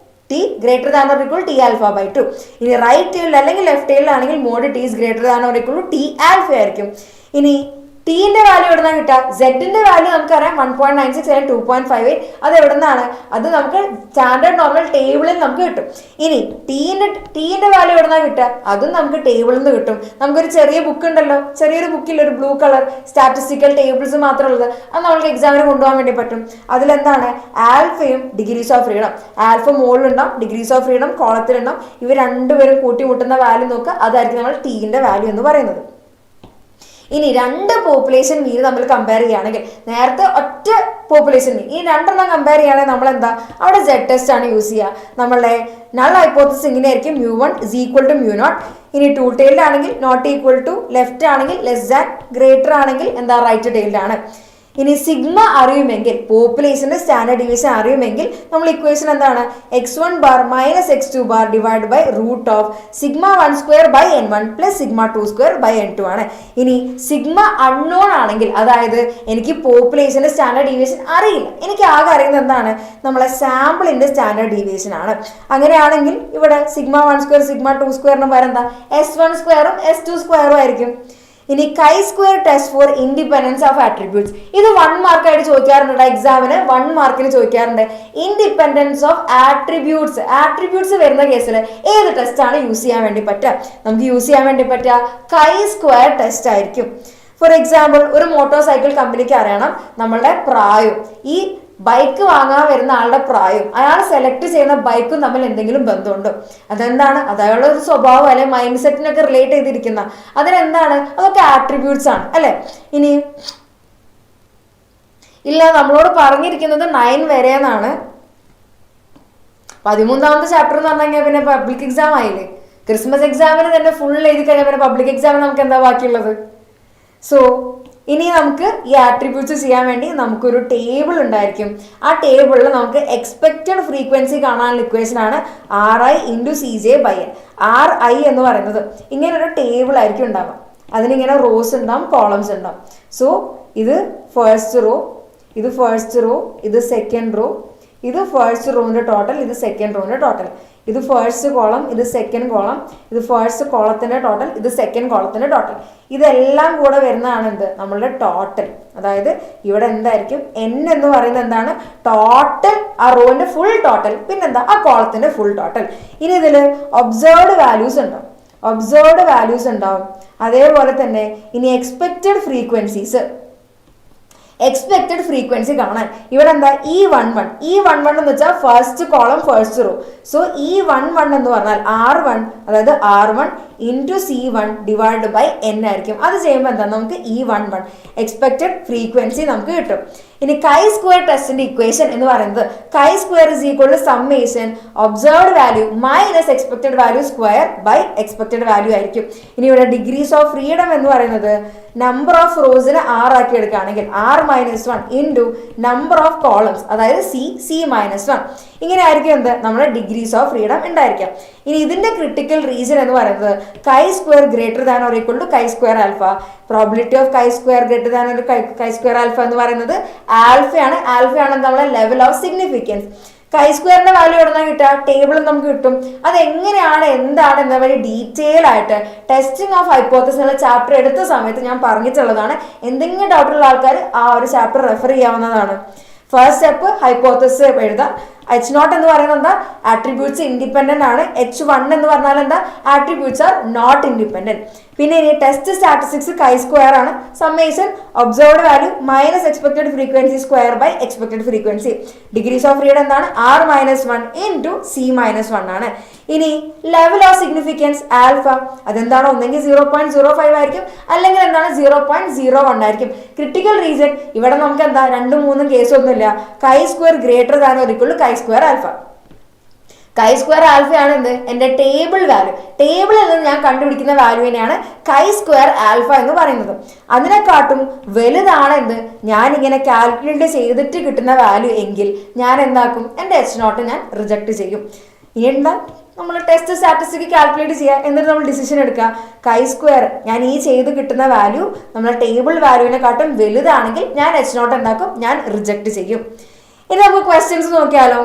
T greater than or equal T alpha by 2. ഇനി റൈറ്റ് ടൈൽഡ് അല്ലെങ്കിൽ ലെഫ്റ്റ് ടൈൽഡ് ആണെങ്കിൽ mod T is greater than or equal to T alpha ആയിരിക്കും. ഇനി ടീന്റെ വാല്യൂ എവിടെ നിന്നാണ് കിട്ടുക? സെഡിന്റെ വാല്യൂ നമുക്കറിയാം 1.96 അല്ലെങ്കിൽ 2.58. അത് എവിടെ നിന്നാണ്? അത് നമുക്ക് സ്റ്റാൻഡേർഡ് നോർമൽ ടേബിളിൽ നമുക്ക് കിട്ടും. ഇനി ടീന്റെ വാല്യൂ എവിടെ നിന്നാണ് കിട്ടുക? അതും നമുക്ക് ടേബിളിൽ നിന്ന് കിട്ടും. നമുക്കൊരു ചെറിയ ബുക്ക് ഉണ്ടല്ലോ, ചെറിയൊരു ബുക്കിൽ ഒരു ബ്ലൂ കളർ സ്റ്റാറ്റിസ്റ്റിക്കൽ ടേബിൾസ് മാത്രമുള്ളത്, അത് നമുക്ക് എക്സാമിന് കൊണ്ടുപോകാൻ വേണ്ടി പറ്റും. അതിലെന്താണ് ആൽഫയും ഡിഗ്രീസ് ഓഫ് ഫ്രീഡം, ആൽഫ മുകളിലുണ്ടാവും, ഡിഗ്രീസ് ഓഫ് ഫ്രീഡം കോളത്തിലുണ്ടാവും. ഇവർ രണ്ടുപേരും കൂട്ടിമുട്ടുന്ന വാല്യൂ നോക്കുക, അതായിരിക്കും നമ്മൾ ടീന്റെ വാല്യൂ എന്ന് പറയുന്നത്. ഇനി രണ്ട് പോപ്പുലേഷൻ മീൻ നമ്മൾ കമ്പയർ ചെയ്യുകയാണെങ്കിൽ, നേരത്തെ ഒറ്റ പോപ്പുലേഷൻ മീൻ, ഈ രണ്ടെണ്ണം കമ്പയർ ചെയ്യുകയാണെങ്കിൽ നമ്മൾ എന്താ അവിടെ സെഡ് ടെസ്റ്റ് ആണ് യൂസ് ചെയ്യുക. നമ്മളുടെ നൾ ഹൈപ്പോത്തസിസ് ഇങ്ങനെയായിരിക്കും μ1 is equal to μ0. ഇനി 2 ടൈൽഡ് ആണെങ്കിൽ നോട്ട് ഈക്വൽ ടു, ലെഫ്റ്റ് ആണെങ്കിൽ ലെസ് ദാൻ, ഗ്രേറ്റർ ആണെങ്കിൽ എന്താ റൈറ്റ് ടൈൽഡ് ആണ്. ഇനി സിഗ്മ അറിയുമെങ്കിൽ, പോപ്പുലേഷന്റെ സ്റ്റാൻഡേർഡ് ഡീവിയേഷൻ അറിയുമെങ്കിൽ നമ്മൾ ഇക്വേഷൻ എന്താണ് x1 bar minus x2 bar divide by root of sigma 1 square by n1 plus sigma 2 square by n2 ആണ്. ഇനി സിഗ്മ അൺനോൺ ആണെങ്കിൽ, അതായത് എനിക്ക് പോപ്പുലേഷന്റെ സ്റ്റാൻഡേർഡ് ഡീവിയേഷൻ അറിയില്ല, എനിക്ക് ആകെ അറിയുന്നത് എന്താണ് നമ്മളെ സാമ്പിളിന്റെ സ്റ്റാൻഡേർഡ് ഡീവിയേഷൻ ആണ്. അങ്ങനെയാണെങ്കിൽ ഇവിടെ സിഗ്മ 1 സ്ക്വയർ സിഗ്മ 2 സ്ക്വയറിന് പകരം എന്താ s1 സ്ക്വയറും s2 സ്ക്വയറും ആയിരിക്കും. ഇനി chi-square test for independence of attributes. ഇത് 1 മാർക്കായിട്ട് ചോദിക്കാറുണ്ട്, എക്സാമിന് 1 മാർക്കിന് ചോദിക്കാറുണ്ട്. ഇൻഡിപെൻഡൻസ് ഓഫ് ആട്രിബ്യൂട്ട്സ് വരുന്ന കേസിൽ ഏത് ടെസ്റ്റ് ആണ് യൂസ് ചെയ്യാൻ വേണ്ടി പറ്റുക? നമുക്ക് യൂസ് ചെയ്യാൻ വേണ്ടി പറ്റുക chi-square ടെസ്റ്റ് ആയിരിക്കും. ഫോർ എക്സാമ്പിൾ, ഒരു മോട്ടോർ സൈക്കിൾ കമ്പനിക്ക് അറിയണം നമ്മളുടെ പ്രായം, ഈ ബൈക്ക് വാങ്ങാൻ വരുന്ന ആളുടെ പ്രായം, അയാൾ സെലക്ട് ചെയ്യുന്ന ബൈക്കും തമ്മിൽ എന്തെങ്കിലും ബന്ധമുണ്ടോ? അതെന്താണ്? അതയാളുടെ ഒരു സ്വഭാവം അല്ലെ മൈൻഡ് സെറ്റിനൊക്കെ റിലേറ്റ് ചെയ്തിരിക്കുന്ന അതിനെന്താണ്? അതൊക്കെ ആട്രിബ്യൂട്ട്സ് ആണ് അല്ലെ. ഇനി ഇല്ല, നമ്മളോട് പറഞ്ഞിരിക്കുന്നത് 9 വരെ എന്നാണ്. 13ാമത്തെ ചാപ്റ്റർ എന്ന് പറഞ്ഞു കഴിഞ്ഞാൽ പിന്നെ പബ്ലിക് എക്സാം ആയില്ലേ. ക്രിസ്മസ് എക്സാമിന് തന്നെ ഫുൾ എഴുതി കഴിഞ്ഞാൽ പിന്നെ പബ്ലിക് എക്സാമിന് നമുക്ക് എന്താ ബാക്കിയുള്ളത്? സോ ഇനി നമുക്ക് ഈ ആട്രിബ്യൂട്ട്സ് ചെയ്യാൻ വേണ്ടി നമുക്കൊരു ടേബിൾ ഉണ്ടായിരിക്കും. ആ ടേബിളിൽ നമുക്ക് എക്സ്പെക്റ്റഡ് ഫ്രീക്വൻസി കാണാനുള്ള ഇക്വേഷൻ ആണ് RI × CJ/N. RI എന്ന് പറയുന്നത് ഇങ്ങനെ ഒരു ടേബിൾ ആയിരിക്കും ഉണ്ടാവുക. അതിനിങ്ങനെ റോസ് ഉണ്ടാവും, കോളംസ് ഉണ്ടാവും. സോ ഇത് ഫസ്റ്റ് റോ, ഇത് ഫസ്റ്റ് റോ, ഇത് സെക്കൻഡ് റോ, ഇത് ഫസ്റ്റ് റോന്റെ ടോട്ടൽ, ഇത് സെക്കൻഡ് റോന്റെ ടോട്ടൽ, ഇത് ഫസ്റ്റ് കോളം, ഇത് സെക്കൻഡ് കോളം, ഇത് ഫസ്റ്റ് കോളത്തിന്റെ ടോട്ടൽ, ഇത് സെക്കൻഡ് കോളത്തിന്റെ ടോട്ടൽ. ഇതെല്ലാം കൂടെ വരുന്നതാണ് എന്ത്? നമ്മളുടെ ടോട്ടൽ. അതായത് ഇവിടെ എന്തായിരിക്കും? N എന്ന് പറയുന്നത് എന്താണ്? ടോട്ടൽ, ആ റോന്റെ ഫുൾ ടോട്ടൽ, പിന്നെന്താ? ആ കോളത്തിന്റെ ഫുൾ ടോട്ടൽ. ഇനി ഇതിൽ ഒബ്സർവ്ഡ് വാല്യൂസ് ഉണ്ടാവും. അതേപോലെ തന്നെ ഇനി എക്സ്പെക്റ്റഡ് ഫ്രീക്വൻസി കാണാൻ ഇവിടെ എന്താ? E11 എന്ന് വെച്ചാൽ first column first row. So E11 എന്ന് പറഞ്ഞാൽ R1, അതായത് R1 × C1 / N ആയിരിക്കും. അത് ചെയ്യുമ്പോൾ എന്താ? നമുക്ക് E11 എക്സ്പെക്റ്റഡ് ഫ്രീക്വൻസി നമുക്ക് കിട്ടും. ഇനി chi-square ടെസ്റ്റിന്റെ ഇക്വേഷൻ എന്ന് പറയുന്നത് chi-square = summation observed value minus expected value square by expected value ആയിരിക്കും. ഇനി ഇവിടെ ഡിഗ്രീസ് ഓഫ് ഫ്രീഡം എന്ന് പറയുന്നത് നമ്പർ ഓഫ് റോസിനെ 6 ആക്കി എടുക്കുകയാണെങ്കിൽ R-1 × നമ്പർ ഓഫ് കോളംസ്, അതായത് C-1. ഇങ്ങനെ ആയിരിക്കും എന്ത്? നമ്മുടെ ഡിഗ്രീസ് ഓഫ് ഫ്രീഡം ഉണ്ടായിരിക്കാം. ഇനി ഇതിന്റെ ക്രിട്ടിക്കൽ റീജിയൻ എന്ന് പറയുന്നത് chi-square > chi-square alpha. Probability of chi-square > chi-square alpha എന്ന് പറയുന്നത് ആൽഫയാണ്. ആൽഫയാണ് നമ്മുടെ ലെവൽ ഓഫ് സിഗ്നിഫിക്കൻസ്. chi-squareന്റെ വാല്യൂ എവിടെ നിന്നാണ് കിട്ടുക? ടേബിളിൽ നമുക്ക് കിട്ടും. അത് എങ്ങനെയാണ്, എന്താണ് എന്ന വഴി ഡീറ്റെയിൽ ആയിട്ട് ടെസ്റ്റിംഗ് ഓഫ് ഹൈപ്പോത്തസിസ് എന്നുള്ള ചാപ്റ്റർ എടുത്ത സമയത്ത് ഞാൻ പറഞ്ഞിട്ടുള്ളതാണ്. എന്തെങ്കിലും ഡൗട്ടുള്ള ആൾക്കാർ ആ ഒരു ചാപ്റ്റർ റെഫർ ചെയ്യാവുന്നതാണ്. ഫസ്റ്റ് സ്റ്റെപ്പ് ഹൈപ്പോത്തസിസ് എഴുതാം. H0 എന്ന് പറയുന്നത് എന്താ? ആട്രിബ്യൂട്ട്സ് ഇൻഡിപെൻഡന്റ് ആണ്. H1 എന്ന് പറഞ്ഞാൽ എന്താ? Attributes are not independent. പിന്നെ ഇനി ടെസ്റ്റ് സ്റ്റാറ്റിസ്റ്റിക്സ് chi-square ആണ്. Summation observed value minus expected frequency square by expected frequency. Degrees of freedom എന്താണ്? R-1 × C-1 ആണ്. ഇനി ലെവൽ ഓഫ് സിഗ്നിഫിക്കൻസ് ആൽഫ, അതെന്താണ്? ഒന്നെങ്കിൽ 0.05 ആയിരിക്കും, അല്ലെങ്കിൽ എന്താണ്? 0.01 ആയിരിക്കും. ക്രിട്ടിക്കൽ റീസൺ ഇവിടെ നമുക്ക് എന്താ? 2-3 കേസൊന്നുമില്ല. chi-square > chi-square alpha. chi-square alpha ആണ് എന്ത്? എൻ്റെ ടേബിൾ വാല്യൂ. ടേബിളിൽ നിന്ന് ഞാൻ കണ്ടുപിടിക്കുന്ന വാല്യൂവിനെയാണ് chi-square alpha എന്ന് പറയുന്നത്. അതിനെക്കാട്ടും വലുതാണ് എന്ത്? ഞാനിങ്ങനെ കാൽക്കുലേറ്റ് ചെയ്തിട്ട് കിട്ടുന്ന വാല്യൂ എങ്കിൽ ഞാൻ എന്താക്കും? എൻ്റെ H0 ഞാൻ റിജക്ട് ചെയ്യും. ഇനി എന്താ? നമ്മൾ ടെസ്റ്റ് സ്റ്റാറ്റിസ്റ്റിക് കാൽക്കുലേറ്റ് ചെയ്യുക, എന്നിട്ട് നമ്മൾ ഡിസിഷൻ എടുക്കുക. chi-square ഞാൻ ഈ ചെയ്ത് കിട്ടുന്ന വാല്യൂ നമ്മുടെ ടേബിൾ വാല്യൂവിനെക്കാട്ടും വലുതാണെങ്കിൽ ഞാൻ H0 എന്താക്കും? ഞാൻ റിജക്ട് ചെയ്യും. ഇനി നമുക്ക് ക്വസ്റ്റ്യൻസ് നോക്കിയാലോ.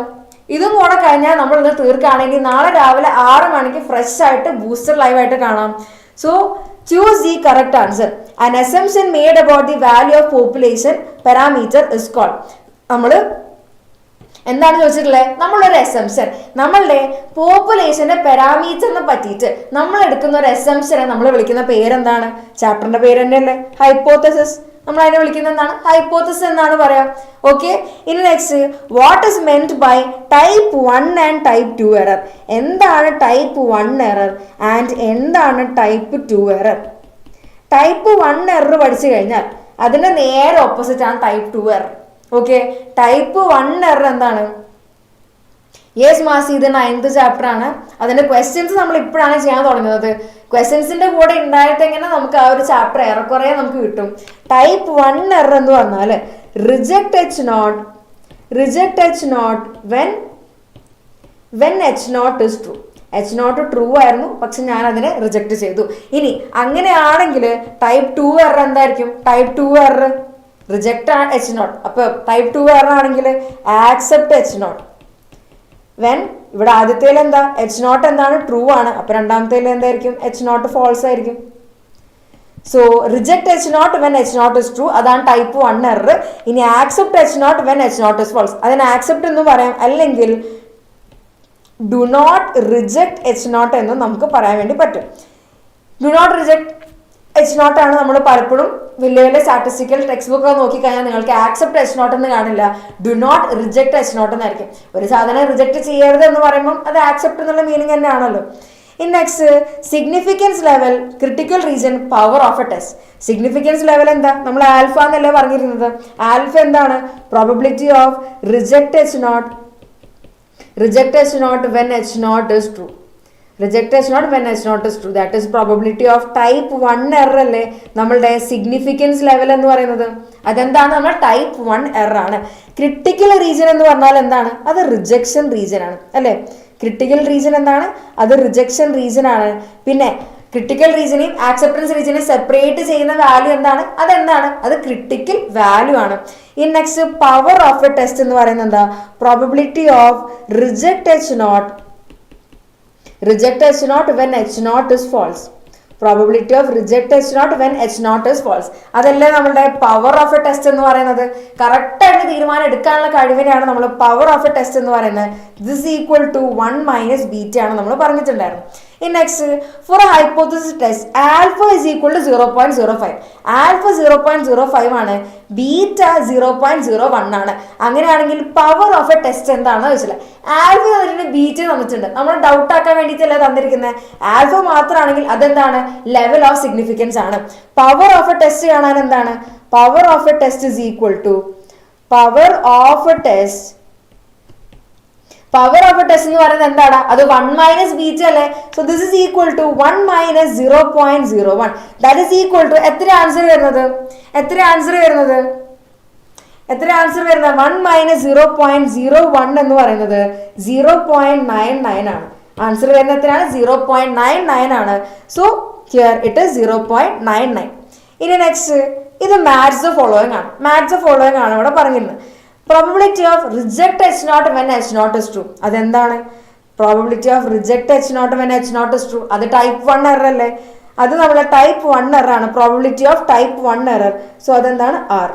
ഇതും കൂടെ കഴിഞ്ഞാൽ നമ്മൾ ഇത് തീർക്കുകയാണെങ്കിൽ നാളെ രാവിലെ 6 മണിക്ക് ഫ്രഷ് ആയിട്ട് ബൂസ്റ്റർ ലൈവ് ആയിട്ട് കാണാം. So choose the correct answer. An assumption made about the value of population parameter is called. നമ്മൾ എന്താണ് ചോദിച്ചിട്ടുള്ളത്? നമ്മളൊരു അസംപ്ഷൻ, നമ്മളുടെ പോപ്പുലേഷന്റെ പാരാമീറ്ററിനെ പറ്റിയിട്ട് നമ്മൾ എടുക്കുന്ന ഒരു അസംപ്ഷനെ നമ്മൾ വിളിക്കുന്ന പേരെന്താണ്? ചാപ്റ്ററിന്റെ പേര് തന്നെയല്ലേ, ഹൈപ്പോത്തസിസ്. നമ്മൾ അതിനെ വിളിക്കുന്ന എന്താണ്? ഹൈപ്പോത്തസിസ് എന്നാണ് പറയാം. ഓക്കെ. ഇനി next, what is meant by type 1 and type 2 error? എന്താണ് ടൈപ്പ് 1 എറർ ആൻഡ് എന്താണ് ടൈപ്പ് 2 എറർ? ടൈപ്പ് 1 എറർ പഠിച്ചു കഴിഞ്ഞാൽ അതിന്റെ നേരെ ഓപ്പോസിറ്റ് ആണ് type 2 error. Okay. Type 1 error എന്താണ്? യെസ് മാസി, ഇത് 9th ചാപ്റ്റർ ആണ്. അതിന്റെ ക്വസ്റ്റ്യൻസ് നമ്മൾ ഇപ്പോഴാണ് ചെയ്യാൻ തുടങ്ങുന്നത്. ക്വസ്റ്റ്യൻസിന്റെ കൂടെ ഉണ്ടായിട്ടെങ്ങനെ നമുക്ക് ആ ഒരു ചാപ്റ്റർ ഏറെക്കുറെ നമുക്ക് കിട്ടും. ടൈപ്പ് 1 എറർ എന്ന് പറഞ്ഞാൽ reject H0 when H0 is true. H0 true ആയിരുന്നു, പക്ഷെ ഞാൻ അതിനെ റിജക്ട് ചെയ്തു. ഇനി അങ്ങനെയാണെങ്കിൽ ടൈപ്പ് 2 എറർ എന്തായിരിക്കും? Type 2 error reject H0. അപ്പൊ ടൈപ്പ് 2 എറർ ആണെങ്കിൽ ആക്സെപ്റ്റ് H0 വെൻ, ഇവിടെ ആദ്യത്തേൽ എന്താ? H0 എന്താണ്? ട്രൂ ആണ്. അപ്പൊ രണ്ടാമത്തേൽ എന്തായിരിക്കും? H0 ഫോൾസ് ആയിരിക്കും. So reject H naught when H naught is true, അതാണ് ടൈപ്പ് 1 എറർ. ഇനി accept H naught when H naught is false, അതിന് ആക്സെപ്റ്റ് എന്ന് പറയാം, അല്ലെങ്കിൽ do not reject H naught എന്ന് നമുക്ക് പറയാൻ വേണ്ടി പറ്റും. Do not reject H naught ആണ് നമ്മൾ പലപ്പോഴും വലിയ വലിയ സ്റ്റാറ്റിസ്റ്റിക്കൽ ടെക്സ്റ്റ് ബുക്ക് നോക്കിക്കഴിഞ്ഞാൽ നിങ്ങൾക്ക് ആക്സെപ്റ്റ് എച്ച് നോട്ട് എന്ന് കാണില്ല, do not reject H naught എന്നായിരിക്കും. ഒരു സാധനം റിജക്ട് ചെയ്യരുത് എന്ന് പറയുമ്പോൾ അത് ആക്സെപ്റ്റ് എന്നുള്ള മീനിങ് തന്നെയാണല്ലോ. In next significance level, critical region, power of a test. Significance level എന്താ, നമ്മൾ ആൽഫ എന്നല്ലേ പറഞ്ഞിരുന്നത്. ആൽഫ എന്താണ്, probability of reject H naught when H naught is true. Reject H naught when H naught is true. That is probability of type 1 error അല്ലേ നമ്മളുടെ significance level എന്ന് പറയുന്നത്. അതെന്താണ്, നമ്മൾ ടൈപ്പ് 1 എറർ ആണ്. ക്രിട്ടിക്കൽ റീജിയൻ എന്ന് പറഞ്ഞാൽ എന്താണ്, അത് റിജക്ഷൻ റീജിയൻ ആണ് അല്ലേ. ക്രിട്ടിക്കൽ റീജിയൻ എന്താണ്, അത് റിജക്ഷൻ റീജിയൻ ആണ്. പിന്നെ ക്രിട്ടിക്കൽ റീജിയനെയും ആക്സെപ്റ്റൻസ് റീജിയനെയും സെപ്പറേറ്റ് ചെയ്യുന്ന വാല്യൂ എന്താണ്, അതെന്താണ്, അത് ക്രിട്ടിക്കൽ വാല്യൂ ആണ്. In next power of a test എന്ന് പറയുന്നത് എന്താ, probability of reject H naught when H naught is false. Probability of reject H naught when H naught is false. അതല്ലേ നമ്മളുടെ പവർ ഓഫ് എ ടെസ്റ്റ് എന്ന് പറയുന്നത്. കറക്റ്റായിട്ട് തീരുമാനം എടുക്കാനുള്ള കഴിവിനെയാണ് നമ്മൾ പവർ ഓഫ് എ ടെസ്റ്റ് എന്ന് പറയുന്നത്. This equal to 1 minus beta ആണ് നമ്മൾ പറഞ്ഞിട്ടുണ്ടായിരുന്നു. In next, for a hypothesis test, alpha is equal to 0.05. Alpha 0.05 ആണ്, ബീറ്റ 0.01 ആണ്. അങ്ങനെയാണെങ്കിൽ പവർ ഓഫ് എ ടെസ്റ്റ് എന്താണെന്ന് വെച്ചാൽ ആൽഫ തന്നിട്ടുണ്ട്, ബീറ്റ തന്നിട്ടുണ്ട്. നമ്മൾ ഡൗട്ട് ആക്കാൻ വേണ്ടിയിട്ടല്ല തന്നിരിക്കുന്നത്. ആൽഫ മാത്രമാണെങ്കിൽ അതെന്താണ്, ലെവൽ ഓഫ് സിഗ്നിഫിക്കൻസ് ആണ്. പവർ ഓഫ് എ ടെസ്റ്റ് കാണാൻ എന്താണ്, power of a test is equal to power of a test. Power of a test എന്ന് പറയുന്നത് എന്താണ്, അത് 1 മൈനസ് ബീറ്റ അല്ലേ. So this is equal to 1 minus 0.01. That is equal to എത്ര answer വരുന്നത്, 1 minus 0.01 എന്ന് പറയുന്നത് 0.99 ആണ്. ആൻസർ വരുന്നത് എത്രയാണ്, 0.99 ആണ്. So here it is 0.99. ഇനി നെക്സ്റ്റ് ഇത് മാച്ച് ദ ഫോളോയിങ് ആണ്. ഇവിടെ പറഞ്ഞിരുന്നത് probability of reject H naught when H naught is true. അതെന്താണ്, probability of reject H naught when H naught is true, അത് ടൈപ്പ് 1 എറർ അല്ലേ. അത് നമ്മളെ ടൈപ്പ് 1 എറർ ആണ്, probability of type 1 error. So അതെന്താണ്, ആർ.